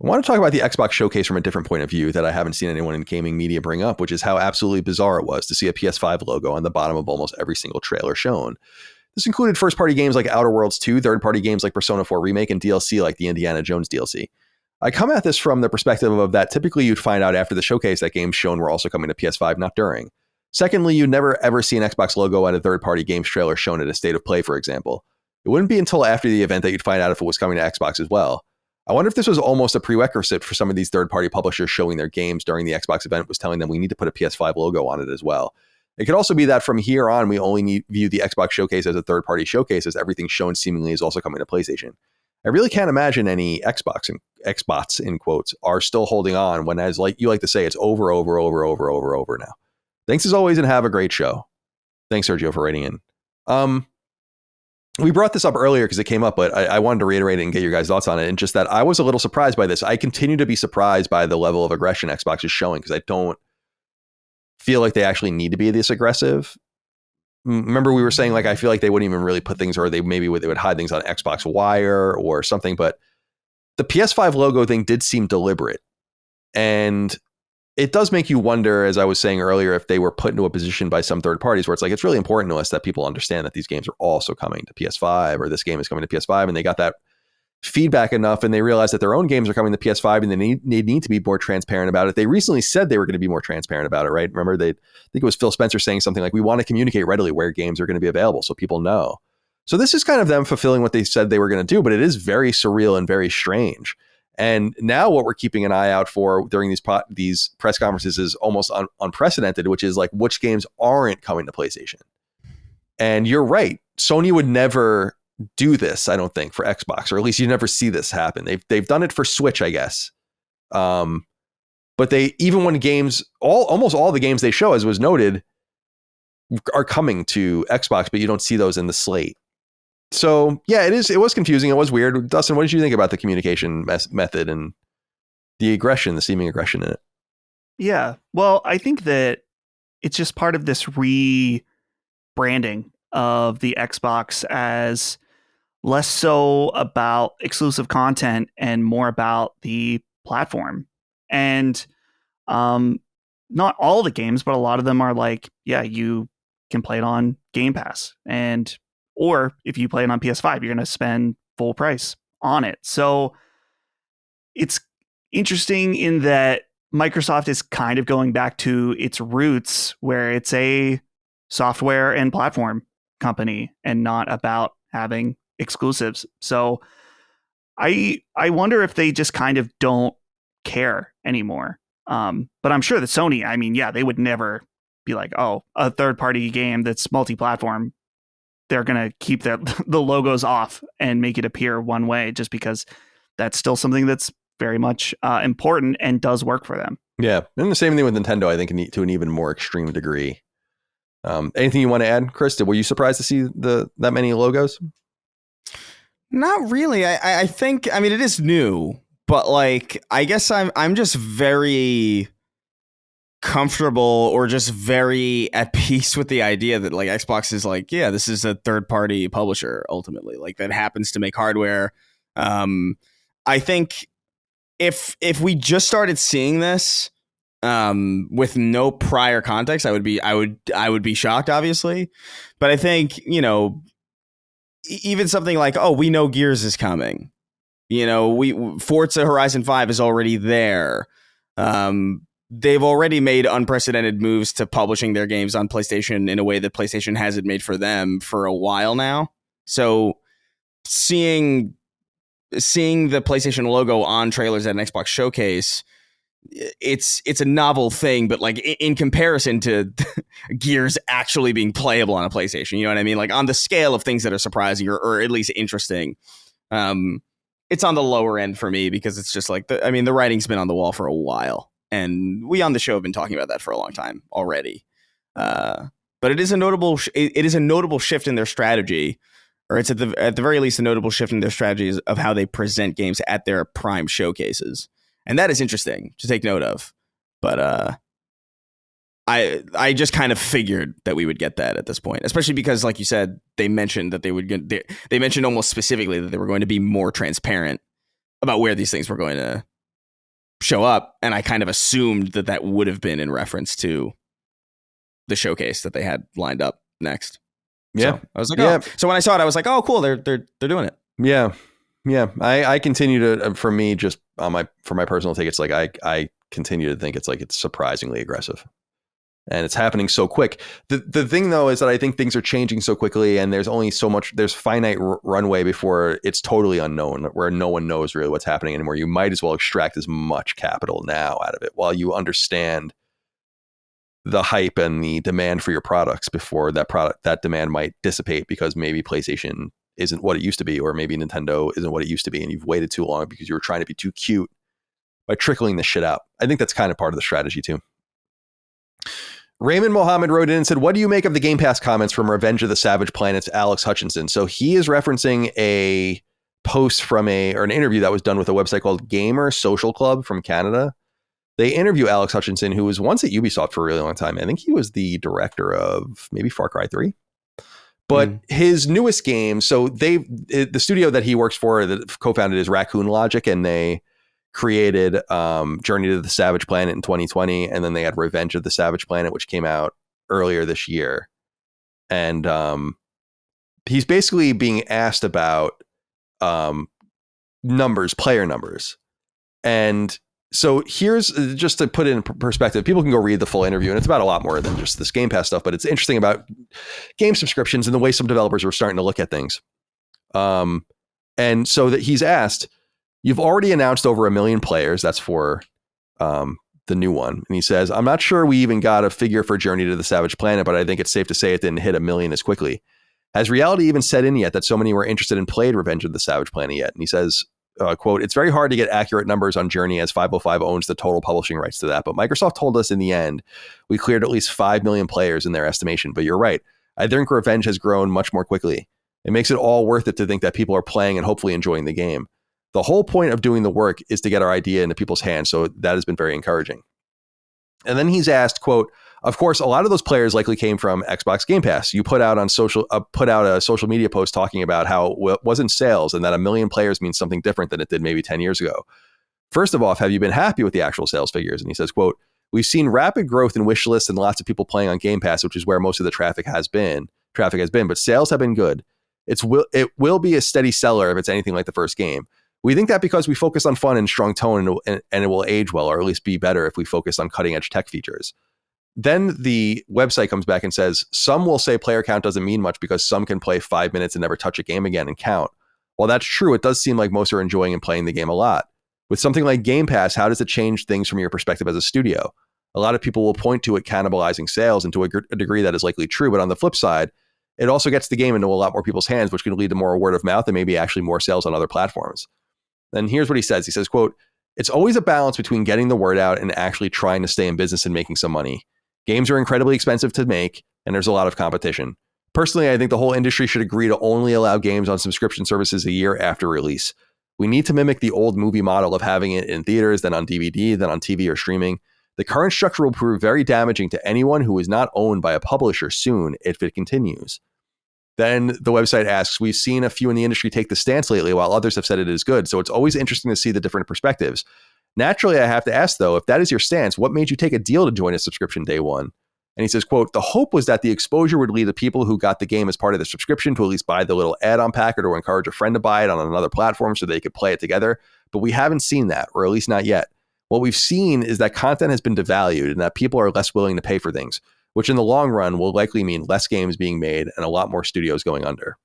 I want to talk about the Xbox showcase from a different point of view that I haven't seen anyone in gaming media bring up, which is how absolutely bizarre it was to see a PS5 logo on the bottom of almost every single trailer shown. This included first-party games like Outer Worlds 2, third-party games like Persona 4 Remake, and DLC like the Indiana Jones DLC. I come at this from the perspective of that typically you'd find out after the showcase that games shown were also coming to PS5, not during. Secondly, you'd never ever see an Xbox logo on a third-party games trailer shown at a State of Play, for example. It wouldn't be until after the event that you'd find out if it was coming to Xbox as well. I wonder if this was almost a prerequisite for some of these third-party publishers showing their games during the Xbox event was telling them we need to put a PS5 logo on it as well. It could also be that from here on, we only view the Xbox showcase as a third-party showcase, as everything shown seemingly is also coming to PlayStation. I really can't imagine any Xbots in quotes are still holding on when, as like you like to say, it's over now. Thanks as always, and have a great show. Thanks, Sergio, for writing in. We brought this up earlier because it came up, but I wanted to reiterate it and get your guys' thoughts on it. And just that I was a little surprised by this. I continue to be surprised by the level of aggression Xbox is showing because I don't feel like they actually need to be this aggressive. Remember we were saying like I feel like they wouldn't even really put things, or they would hide things on Xbox Wire or something. But the PS5 logo thing did seem deliberate, and it does make you wonder, as I was saying earlier, if they were put into a position by some third parties where it's like, it's really important to us that people understand that these games are also coming to PS5, or this game is coming to PS5, and they got that feedback enough and they realize that their own games are coming to PS5 and they need to be more transparent about it. They recently said they were going to be more transparent about it, right? Remember, I think it was Phil Spencer saying something like, we want to communicate readily where games are going to be available so people know. So this is kind of them fulfilling what they said they were going to do, but it is very surreal and very strange. And now what we're keeping an eye out for during these press conferences is almost unprecedented, which is like which games aren't coming to PlayStation. And you're right. Sony would never do this, I don't think, for Xbox, or at least you never see this happen. They've done it for Switch, I guess. But they, even when games, almost all the games they show, as was noted, are coming to Xbox, but you don't see those in the slate. So yeah, it was confusing. It was weird. Dustin, what did you think about the communication method and the seeming aggression in it? Yeah. Well, I think that it's just part of this rebranding of the Xbox as less so about exclusive content and more about the platform. And not all the games, but a lot of them are like, yeah, you can play it on Game Pass, or if you play it on PS5, you're going to spend full price on it. So it's interesting in that Microsoft is kind of going back to its roots, where it's a software and platform company and not about having exclusives. So I wonder if they just kind of don't care anymore. But I'm sure that Sony, I mean, yeah, they would never be like, oh, a third party game that's multi-platform, they're going to keep the logos off and make it appear one way, just because that's still something that's very much important and does work for them. Yeah. And the same thing with Nintendo, I think, to an even more extreme degree. Anything you want to add, Chris? Were you surprised to see that many logos? Not really. I think, I mean, it is new, but like, I guess I'm just very comfortable, or just very at peace with the idea that like Xbox is like, yeah, this is a third party publisher ultimately, like that happens to make hardware. I think if we just started seeing this with no prior context, I would be shocked, obviously. But I think, you know, even something like, oh, we know Gears is coming, you know, Forza Horizon 5 is already there. They've already made unprecedented moves to publishing their games on PlayStation in a way that PlayStation hasn't made for them for a while now. So seeing the PlayStation logo on trailers at an Xbox showcase, it's a novel thing, but like in comparison to Gears actually being playable on a PlayStation, you know what I mean? Like on the scale of things that are surprising or at least interesting, it's on the lower end for me, because it's just like, the writing's been on the wall for a while. And we on the show have been talking about that for a long time already. But it is a notable shift in their strategy, or it's at the very least a notable shift in their strategies of how they present games at their prime showcases. And that is interesting to take note of. But I just kind of figured that we would get that at this point, especially because, like you said, they mentioned that they mentioned almost specifically that they were going to be more transparent about where these things were going to show up. And I kind of assumed that would have been in reference to the showcase that they had lined up next. Yeah. So I was like, oh. So when I saw it, I was like, oh, cool. They're doing it. Yeah. Yeah. I continue to, for me, just for my personal take, it's like, I continue to think it's surprisingly aggressive. And it's happening so quick. The thing, though, is that I think things are changing so quickly, and there's only so much, there's finite runway before it's totally unknown, where no one knows really what's happening anymore. You might as well extract as much capital now out of it while you understand the hype and the demand for your products before that demand might dissipate because maybe PlayStation isn't what it used to be, or maybe Nintendo isn't what it used to be, and you've waited too long because you were trying to be too cute by trickling this shit out. I think that's kind of part of the strategy too. Raymond Mohammed wrote in and said, what do you make of the Game Pass comments from Revenge of the Savage Planet's Alex Hutchinson? So he is referencing a post from an interview that was done with a website called Gamer Social Club from Canada. They interview Alex Hutchinson, who was once at Ubisoft for a really long time. I think he was the director of maybe Far Cry 3. But his newest game, so the studio that he works for that co-founded is Raccoon Logic, and they created Journey to the Savage Planet in 2020, and then they had Revenge of the Savage Planet, which came out earlier this year. And he's basically being asked about player numbers. And so here's, just to put it in perspective, people can go read the full interview, and it's about a lot more than just this Game Pass stuff, but it's interesting about game subscriptions and the way some developers are starting to look at things. And so that he's asked, you've already announced over 1 million players. That's for the new one. And he says, I'm not sure we even got a figure for Journey to the Savage Planet, but I think it's safe to say it didn't hit 1 million as quickly. Has reality even set in yet that so many were interested in played Revenge of the Savage Planet yet? And he says, quote, it's very hard to get accurate numbers on Journey as 505 owns the total publishing rights to that. But Microsoft told us in the end, we cleared at least 5 million players in their estimation. But you're right. I think Revenge has grown much more quickly. It makes it all worth it to think that people are playing and hopefully enjoying the game. The whole point of doing the work is to get our idea into people's hands. So that has been very encouraging. And then he's asked, quote, of course, a lot of those players likely came from Xbox Game Pass. You put out a social media post talking about how it wasn't sales and that 1 million players means something different than it did maybe 10 years ago. First of all, have you been happy with the actual sales figures? And he says, quote, we've seen rapid growth in wish lists and lots of people playing on Game Pass, which is where most of the traffic has been, but sales have been good. It will be a steady seller if it's anything like the first game. We think that because we focus on fun and strong tone, and it will age well, or at least be better if we focus on cutting edge tech features. Then the website comes back and says, some will say player count doesn't mean much because some can play 5 minutes and never touch a game again and count. While that's true, it does seem like most are enjoying and playing the game a lot. With something like Game Pass, how does it change things from your perspective as a studio? A lot of people will point to it cannibalizing sales, and to a degree that is likely true. But on the flip side, it also gets the game into a lot more people's hands, which can lead to more word of mouth and maybe actually more sales on other platforms. And here's what he says. He says, quote, it's always a balance between getting the word out and actually trying to stay in business and making some money. Games are incredibly expensive to make, and there's a lot of competition. Personally, I think the whole industry should agree to only allow games on subscription services a year after release. We need to mimic the old movie model of having it in theaters, then on DVD, then on TV or streaming. The current structure will prove very damaging to anyone who is not owned by a publisher soon if it continues. Then the website asks, we've seen a few in the industry take the stance lately, while others have said it is good. So it's always interesting to see the different perspectives. Naturally, I have to ask, though, if that is your stance, what made you take a deal to join a subscription day one? And he says, quote, the hope was that the exposure would lead to people who got the game as part of the subscription to at least buy the little add-on packet or encourage a friend to buy it on another platform so they could play it together. But we haven't seen that, or at least not yet. What we've seen is that content has been devalued and that people are less willing to pay for things, which in the long run will likely mean less games being made and a lot more studios going under.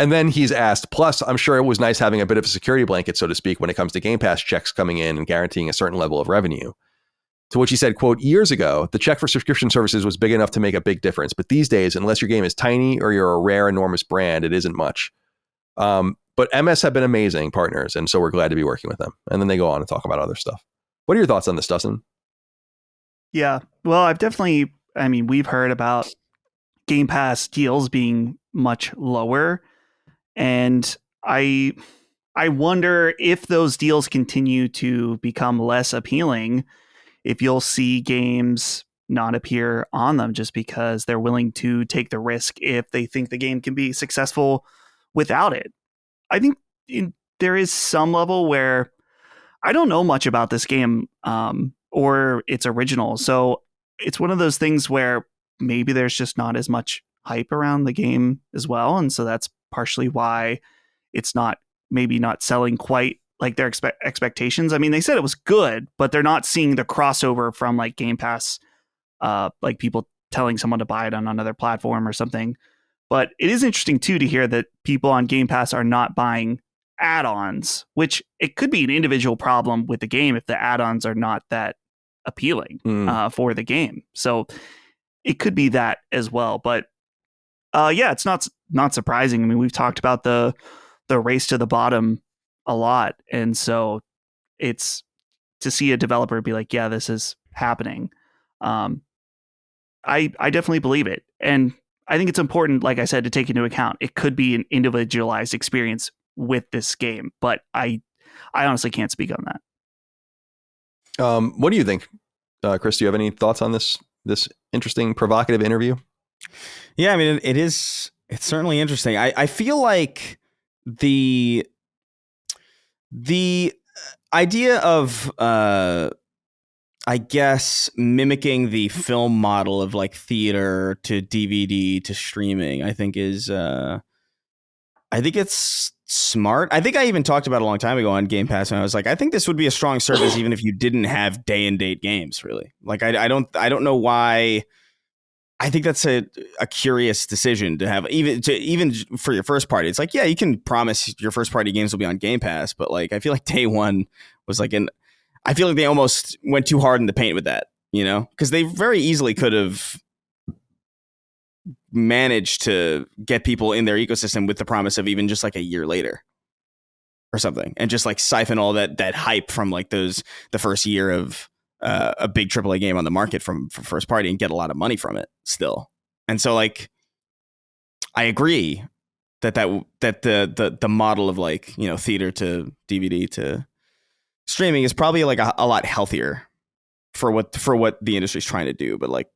And then he's asked, plus, I'm sure it was nice having a bit of a security blanket, so to speak, when it comes to Game Pass checks coming in and guaranteeing a certain level of revenue. To which he said, quote, years ago, the check for subscription services was big enough to make a big difference. But these days, unless your game is tiny or you're a rare, enormous brand, it isn't much. But MS have been amazing partners, and so we're glad to be working with them. And then they go on to talk about other stuff. What are your thoughts on this, Dustin? Yeah, well, we've heard about Game Pass deals being much lower. And I wonder if those deals continue to become less appealing, if you'll see games not appear on them just because they're willing to take the risk if they think the game can be successful without it. I think there is some level where I don't know much about this game or its original. So it's one of those things where maybe there's just not as much hype around the game as well. And so that's partially why it's maybe not selling quite like their expectations. I mean, they said it was good, but they're not seeing the crossover from like Game Pass, like people telling someone to buy it on another platform or something. But it is interesting too to hear that people on Game Pass are not buying add-ons, which it could be an individual problem with the game if the add-ons are not that appealing for the game. So it could be that as well. But yeah, it's not surprising. I mean, we've talked about the race to the bottom a lot, and so it's to see a developer be like, yeah, this is happening. I definitely believe it, and I think it's important, like I said, to take into account it could be an individualized experience with this game, but I honestly can't speak on that. What do you think, Chris? Do you have any thoughts on this interesting, provocative interview? Yeah, I mean, it's certainly interesting. I feel like the idea of I guess mimicking the film model of like theater to DVD to streaming, I think is I think it's smart. I think I even talked about it a long time ago on Game Pass, and I was like, I think this would be a strong service even if you didn't have day and date games. Really, like I don't know why. I think that's a curious decision to have, even for your first party. It's like, yeah, you can promise your first party games will be on Game Pass, but like I feel like day one was like I feel like they almost went too hard in the paint with that, you know, because they very easily could have managed to get people in their ecosystem with the promise of even just like a year later or something, and just like siphon all that hype from like the first year of a big AAA game on the market for first party and get a lot of money from it still. And so like I agree that the model of like, you know, theater to DVD to streaming is probably like a lot healthier for what the industry's trying to do, but like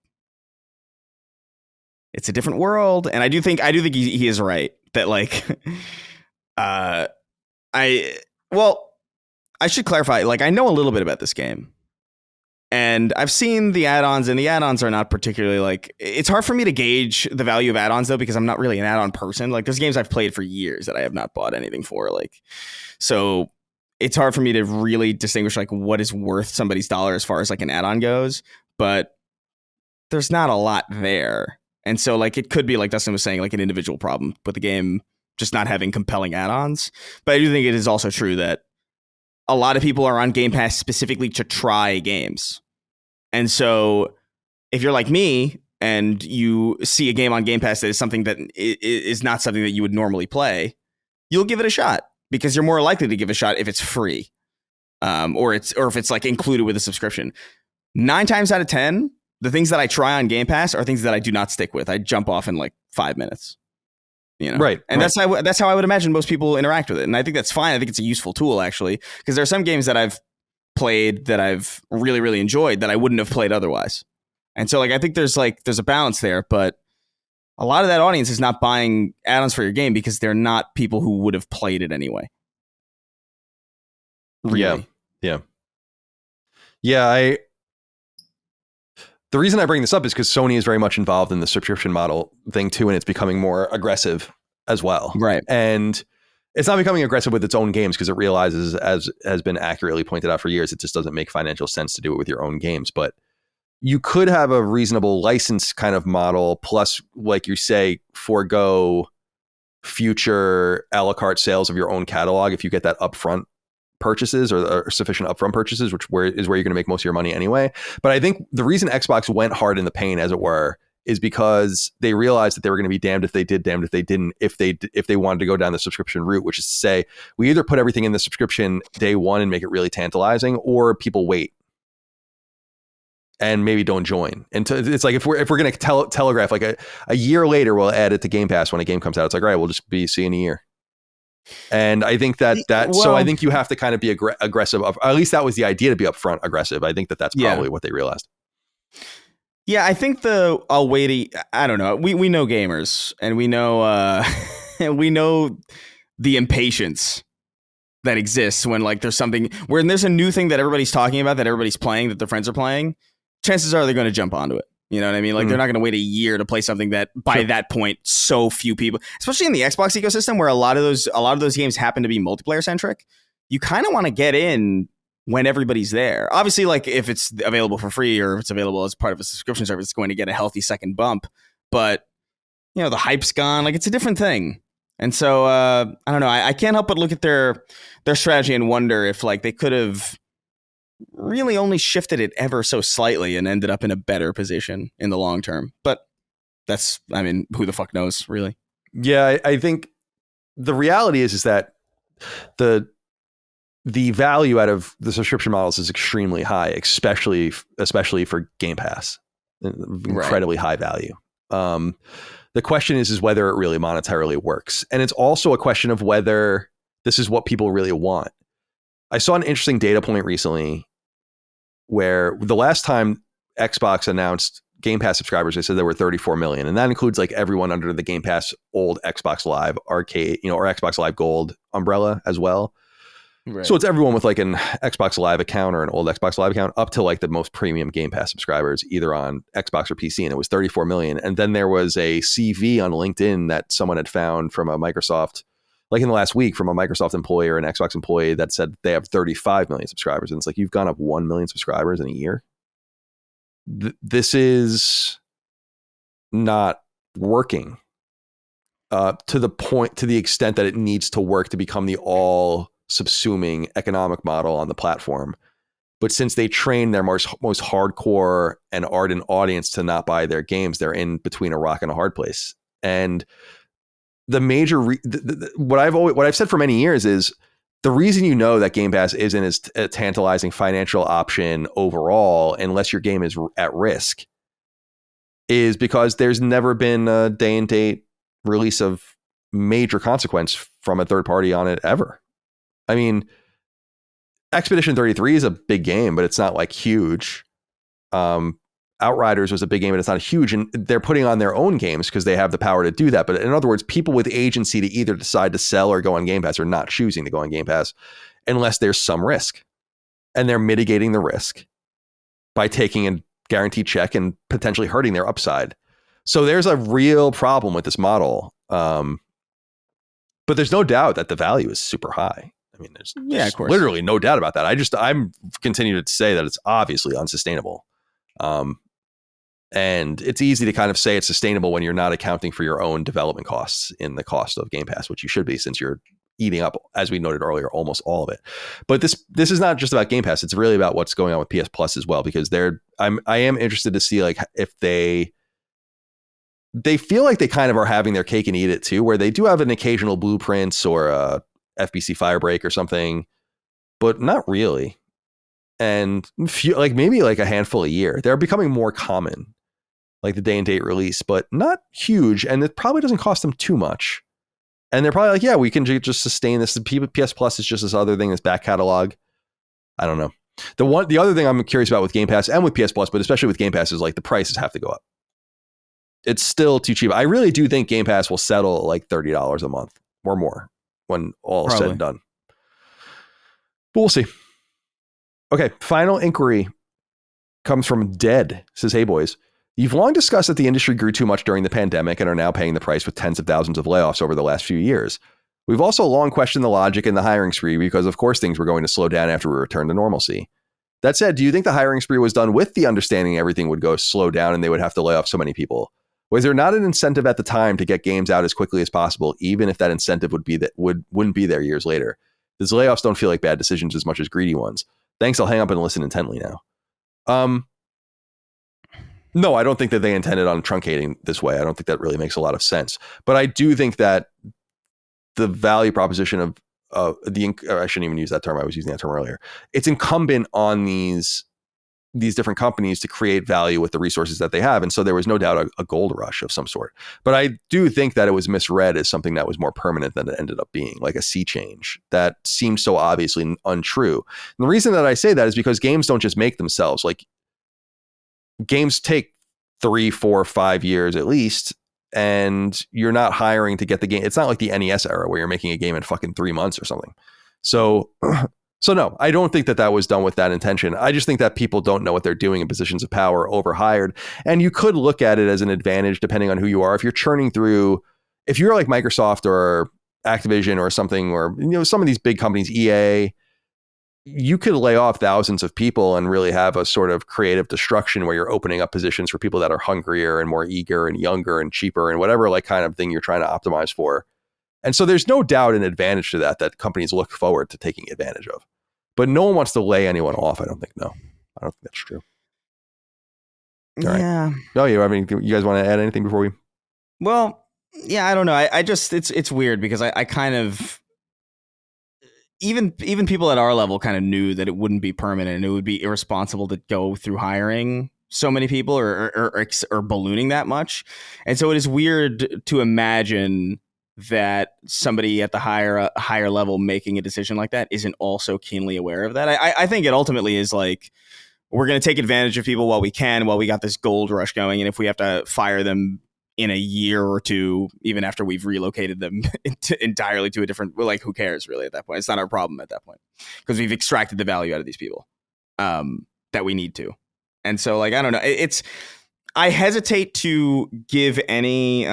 it's a different world. And I do think he is right that like I should clarify, like I know a little bit about this game. And I've seen the add-ons, and the add-ons are not particularly like, it's hard for me to gauge the value of add-ons though, because I'm not really an add-on person. Like there's games I've played for years that I have not bought anything for. Like, so it's hard for me to really distinguish like what is worth somebody's dollar as far as like an add-on goes, but there's not a lot there. And so like, it could be like Dustin was saying, like an individual problem with the game just not having compelling add-ons. But I do think it is also true that a lot of people are on Game Pass specifically to try games. And so if you're like me and you see a game on Game Pass that is something that is not something that you would normally play, you'll give it a shot because you're more likely to give it a shot if it's free, or if it's like included with a subscription. 9 times out of 10, the things that I try on Game Pass are things that I do not stick with. I jump off in like 5 minutes. You know? Right. And that's how I would imagine most people interact with it. And I think that's fine. I think it's a useful tool, actually, because there are some games that I've played that I've really, really enjoyed that I wouldn't have played otherwise. And so like, I think there's a balance there, but a lot of that audience is not buying add-ons for your game because they're not people who would have played it anyway. Really. Yeah. The reason I bring this up is because Sony is very much involved in the subscription model thing too, and it's becoming more aggressive as well. Right. And it's not becoming aggressive with its own games because it realizes, as has been accurately pointed out for years, it just doesn't make financial sense to do it with your own games. But you could have a reasonable license kind of model, plus, like you say, forego future a la carte sales of your own catalog if you get that upfront purchases or sufficient upfront purchases, is where you're going to make most of your money anyway. But I think the reason Xbox went hard in the paint, as it were, is because they realized that they were going to be damned if they did, damned if they didn't, if they wanted to go down the subscription route, which is to say, we either put everything in the subscription day one and make it really tantalizing, or people wait. and maybe don't join. And it's like if we're going to telegraph like a year later, we'll add it to Game Pass when a game comes out. It's like, all right, we'll just see you in a year. And I think so I think you have to kind of be aggressive. At least that was the idea, to be upfront aggressive. I think that's probably what they realized. Yeah, I think I don't know. We know gamers, and we know we know the impatience that exists when like there's something when there's a new thing that everybody's talking about, that everybody's playing, that their friends are playing. Chances are they're going to jump onto it. You know what I mean? Like they're not going to wait a year to play something that by that point so few people, especially in the Xbox ecosystem where a lot of those games happen to be multiplayer centric. You kind of want to get in when everybody's there. Obviously, like if it's available for free or if it's available as part of a subscription service, it's going to get a healthy second bump. But you know, the hype's gone. Like it's a different thing. And so I don't know. I can't help but look at their strategy and wonder if like they could have really only shifted it ever so slightly and ended up in a better position in the long term. But who the fuck knows, really? Yeah, I think the reality is that the value out of the subscription models is extremely high, especially for Game Pass. Incredibly high value. The question is whether it really monetarily works. And it's also a question of whether this is what people really want. I saw an interesting data point recently where the last time Xbox announced Game Pass subscribers, they said there were 34 million. And that includes like everyone under the Game Pass old Xbox Live Arcade, or Xbox Live Gold umbrella as well. Right. So it's everyone with like an Xbox Live account or an old Xbox Live account up to like the most premium Game Pass subscribers, either on Xbox or PC. And it was 34 million. And then there was a CV on LinkedIn that someone had found from a Microsoft, like in the last week, from a Microsoft employee or an Xbox employee that said they have 35 million subscribers. And it's like, you've gone up 1 million subscribers in a year. This is not working to the extent that it needs to work to become the all subsuming economic model on the platform. But since they train their most hardcore and ardent audience to not buy their games, they're in between a rock and a hard place. And the major what I've said for many years is the reason that Game Pass isn't as a tantalizing financial option overall, unless your game is at risk, is because there's never been a day and date release of major consequence from a third party on it ever. I mean, Expedition 33 is a big game, but it's not like huge. Outriders was a big game, but it's not huge. And they're putting on their own games because they have the power to do that. But in other words, people with agency to either decide to sell or go on Game Pass are not choosing to go on Game Pass unless there's some risk. And they're mitigating the risk by taking a guaranteed check and potentially hurting their upside. So there's a real problem with this model. But there's no doubt that the value is super high. I mean, there's of course, literally no doubt about that. I'm continuing to say that it's obviously unsustainable. And it's easy to kind of say it's sustainable when you're not accounting for your own development costs in the cost of Game Pass, which you should be, since you're eating up, as we noted earlier, almost all of it. But this is not just about Game Pass. It's really about what's going on with PS Plus as well, because I am interested to see like if they feel like they kind of are having their cake and eat it too, where they do have an occasional Blueprints or a FBC Firebreak or something, but not really. And maybe like a handful a year. They're becoming more common, like the day and date release, but not huge. And it probably doesn't cost them too much. And they're probably like, yeah, we can just sustain this. The PS Plus is just this other thing, this back catalog. I don't know. The other thing I'm curious about with Game Pass and with PS Plus, but especially with Game Pass, is like the prices have to go up. It's still too cheap. I really do think Game Pass will settle at like $30 a month or more when all is said and done. But we'll see. Okay, final inquiry comes from Dead. It says, hey boys, you've long discussed that the industry grew too much during the pandemic and are now paying the price with tens of thousands of layoffs over the last few years. We've also long questioned the logic in the hiring spree because of course things were going to slow down after we returned to normalcy. That said, do you think the hiring spree was done with the understanding everything would go slow down and they would have to lay off so many people? Was there not an incentive at the time to get games out as quickly as possible, even if that incentive wouldn't be there years later? These layoffs don't feel like bad decisions as much as greedy ones. Thanks, I'll hang up and listen intently now. No, I don't think that they intended on truncating this way. I don't think that really makes a lot of sense. But I do think that the value proposition of I shouldn't even use that term. I was using that term earlier. It's incumbent on these these different companies to create value with the resources that they have. And so there was no doubt a gold rush of some sort. But I do think that it was misread as something that was more permanent than it ended up being, like a sea change. That seems so obviously untrue. And the reason that I say that is because games don't just make themselves. Like, games take 3, 4, 5 years at least, and you're not hiring to get the game. It's not like the NES era where you're making a game in fucking 3 months or something. So no, I don't think that was done with that intention. I just think that people don't know what they're doing in positions of power, overhired. And you could look at it as an advantage depending on who you are. If you're churning through, if you're like Microsoft or Activision or something, or, you know, some of these big companies, EA, you could lay off thousands of people and really have a sort of creative destruction where you're opening up positions for people that are hungrier and more eager and younger and cheaper and whatever like kind of thing you're trying to optimize for. And so there's no doubt an advantage to that companies look forward to taking advantage of. But no one wants to lay anyone off, I don't think. No, I don't think that's true. All yeah. Right. Oh, yeah. I mean, you guys want to add anything before we? Well, yeah, I don't know. I just, it's weird because I kind of, even people at our level kind of knew that it wouldn't be permanent and it would be irresponsible to go through hiring so many people or ballooning that much. And so it is weird to imagine that somebody at the higher level making a decision like that isn't also keenly aware of that. I think it ultimately is like, we're going to take advantage of people while we can, while we got this gold rush going. And if we have to fire them in a year or two, even after we've relocated them entirely to a different, like, who cares really at that point? It's not our problem at that point because we've extracted the value out of these people that we need to. And so, like, I don't know. I hesitate to give any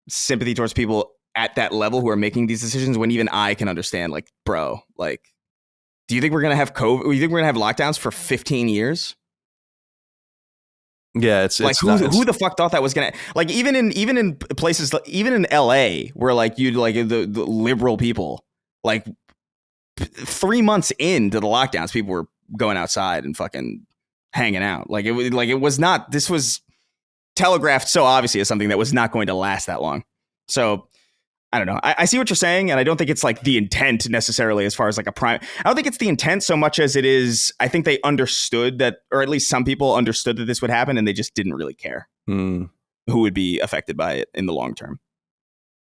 sympathy towards people at that level who are making these decisions when even I can understand, like, bro, like, do you think we're going to have COVID? Do you think we're going to have lockdowns for 15 years? Yeah, it's like, who the fuck thought that was gonna, like, even in places, even in LA where like you'd like the liberal people, like 3 months into the lockdowns, people were going outside and fucking hanging out. It was telegraphed so obviously as something that was not going to last that long. So I don't know. I see what you're saying, and I don't think it's like the intent necessarily as far as like a prime. I don't think it's the intent so much as it is. I think they understood that, or at least some people understood that this would happen, and they just didn't really care who would be affected by it in the long term.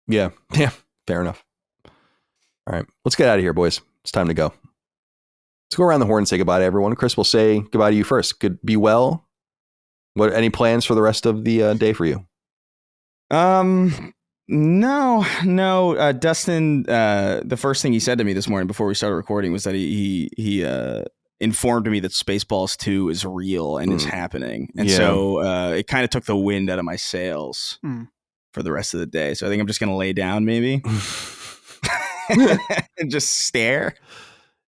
Yeah. Fair enough. All right, let's get out of here, boys. It's time to go. Let's go around the horn and say goodbye to everyone. Chris, will say goodbye to you first. Be well. Any plans for the rest of the day for you? No. Dustin, the first thing he said to me this morning before we started recording was that he informed me that Spaceballs 2 is real and is happening. And so it kind of took the wind out of my sails for the rest of the day. So I think I'm just going to lay down maybe and just stare.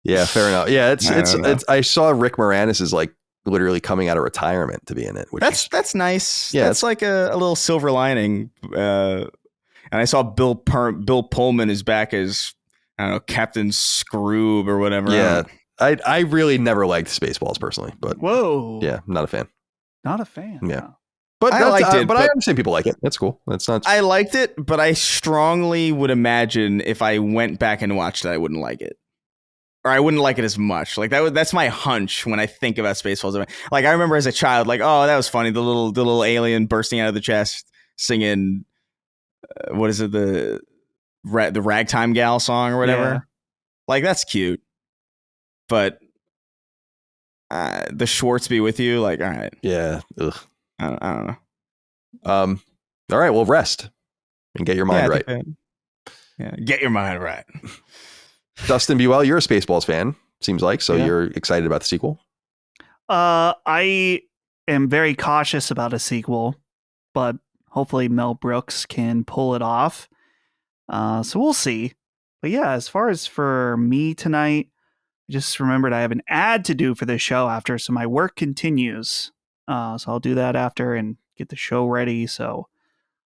Yeah, fair enough. Yeah, it's I saw Rick Moranis is like literally coming out of retirement to be in it. Which that's nice. Yeah, that's like a little silver lining. And I saw Bill Pullman is back as, I don't know, Captain Scroob or whatever. Yeah, I really never liked Spaceballs personally, but yeah, not a fan. Not a fan. Yeah, no. But I liked it. But I understand people like it. That's cool. That's not. I liked it, but I strongly would imagine if I went back and watched it, I wouldn't like it. Or I wouldn't like it as much. Like that's my hunch when I think about Spaceballs. Like I remember as a child, like, oh, that was funny. The little alien bursting out of the chest, singing, what is it, the Ragtime Gal song or whatever. Yeah. Like that's cute. But the Schwartz be with you, like, all right. Yeah. Ugh. I don't know. All right. Well, rest and get your mind right. Yeah. Get your mind right. Dustin, be well. You're a Spaceballs fan, seems like. So you're excited about the sequel? I am very cautious about a sequel, but hopefully Mel Brooks can pull it off. So we'll see. But yeah, as far as for me tonight, I just remembered I have an ad to do for this show after, so my work continues. So I'll do that after and get the show ready. So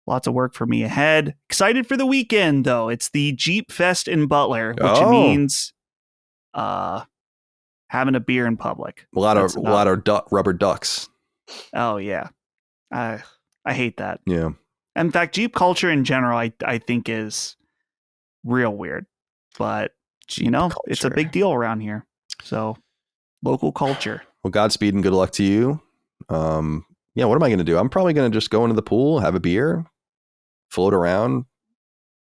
lots of work for me ahead. Excited for the weekend, though. It's the Jeep Fest in Butler, which means having a beer in public. A lot of rubber ducks. Oh, yeah. I hate that. Yeah. In fact, Jeep culture in general, I think is real weird. But, Jeep culture. It's a big deal around here. So, local culture. Well, Godspeed and good luck to you. Yeah, what am I going to do? I'm probably going to just go into the pool, have a beer, float around,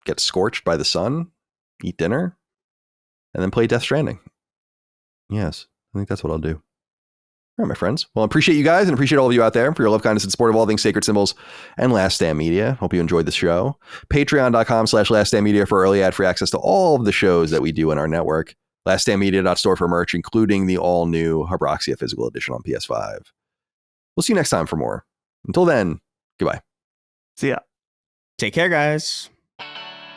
get scorched by the sun, eat dinner, and then play Death Stranding. Yes, I think that's what I'll do. All right, my friends. Well, I appreciate you guys and appreciate all of you out there for your love, kindness, and support of all things Sacred Symbols and Last Stand Media. Hope you enjoyed the show. Patreon.com/LastStandMedia for early ad-free access to all of the shows that we do in our network. LastStandMedia.store for merch, including the all-new Habroxia physical edition on PS5. We'll see you next time for more. Until then, goodbye. See ya. Take care, guys.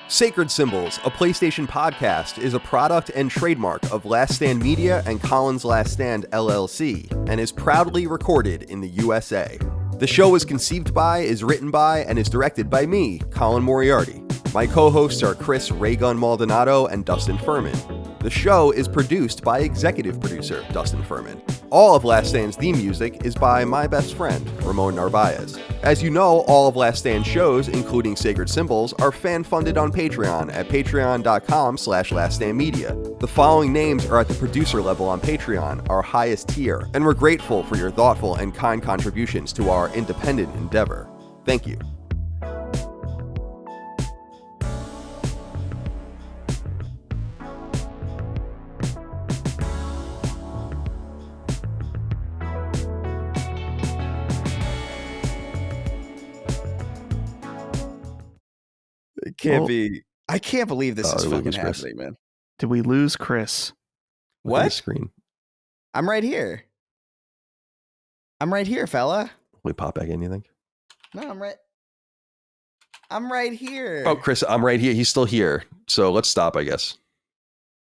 Sacred Symbols, a PlayStation podcast, is a product and trademark of Last Stand Media and Collins Last Stand LLC, and is proudly recorded in the USA. The show is conceived by, is written by, and is directed by me, Colin Moriarty. My co-hosts are Chris Raygun Maldonado and Dustin Furman. The show is produced by executive producer Dustin Furman. All of Last Stand's theme music is by my best friend, Ramon Narvaez. As you know, all of Last Stand's shows, including Sacred Symbols, are fan-funded on Patreon at patreon.com/laststandmedia. The following names are at the producer level on Patreon, our highest tier, and we're grateful for your thoughtful and kind contributions to our independent endeavor. Thank you. I can't believe this is fucking happening, man. Did we lose Chris? What? Screen. I'm right here. Fella. Will we pop back in, you think? No, I'm right here. Oh, Chris, I'm right here. He's still here. So let's stop, I guess.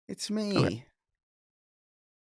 It's me. Okay.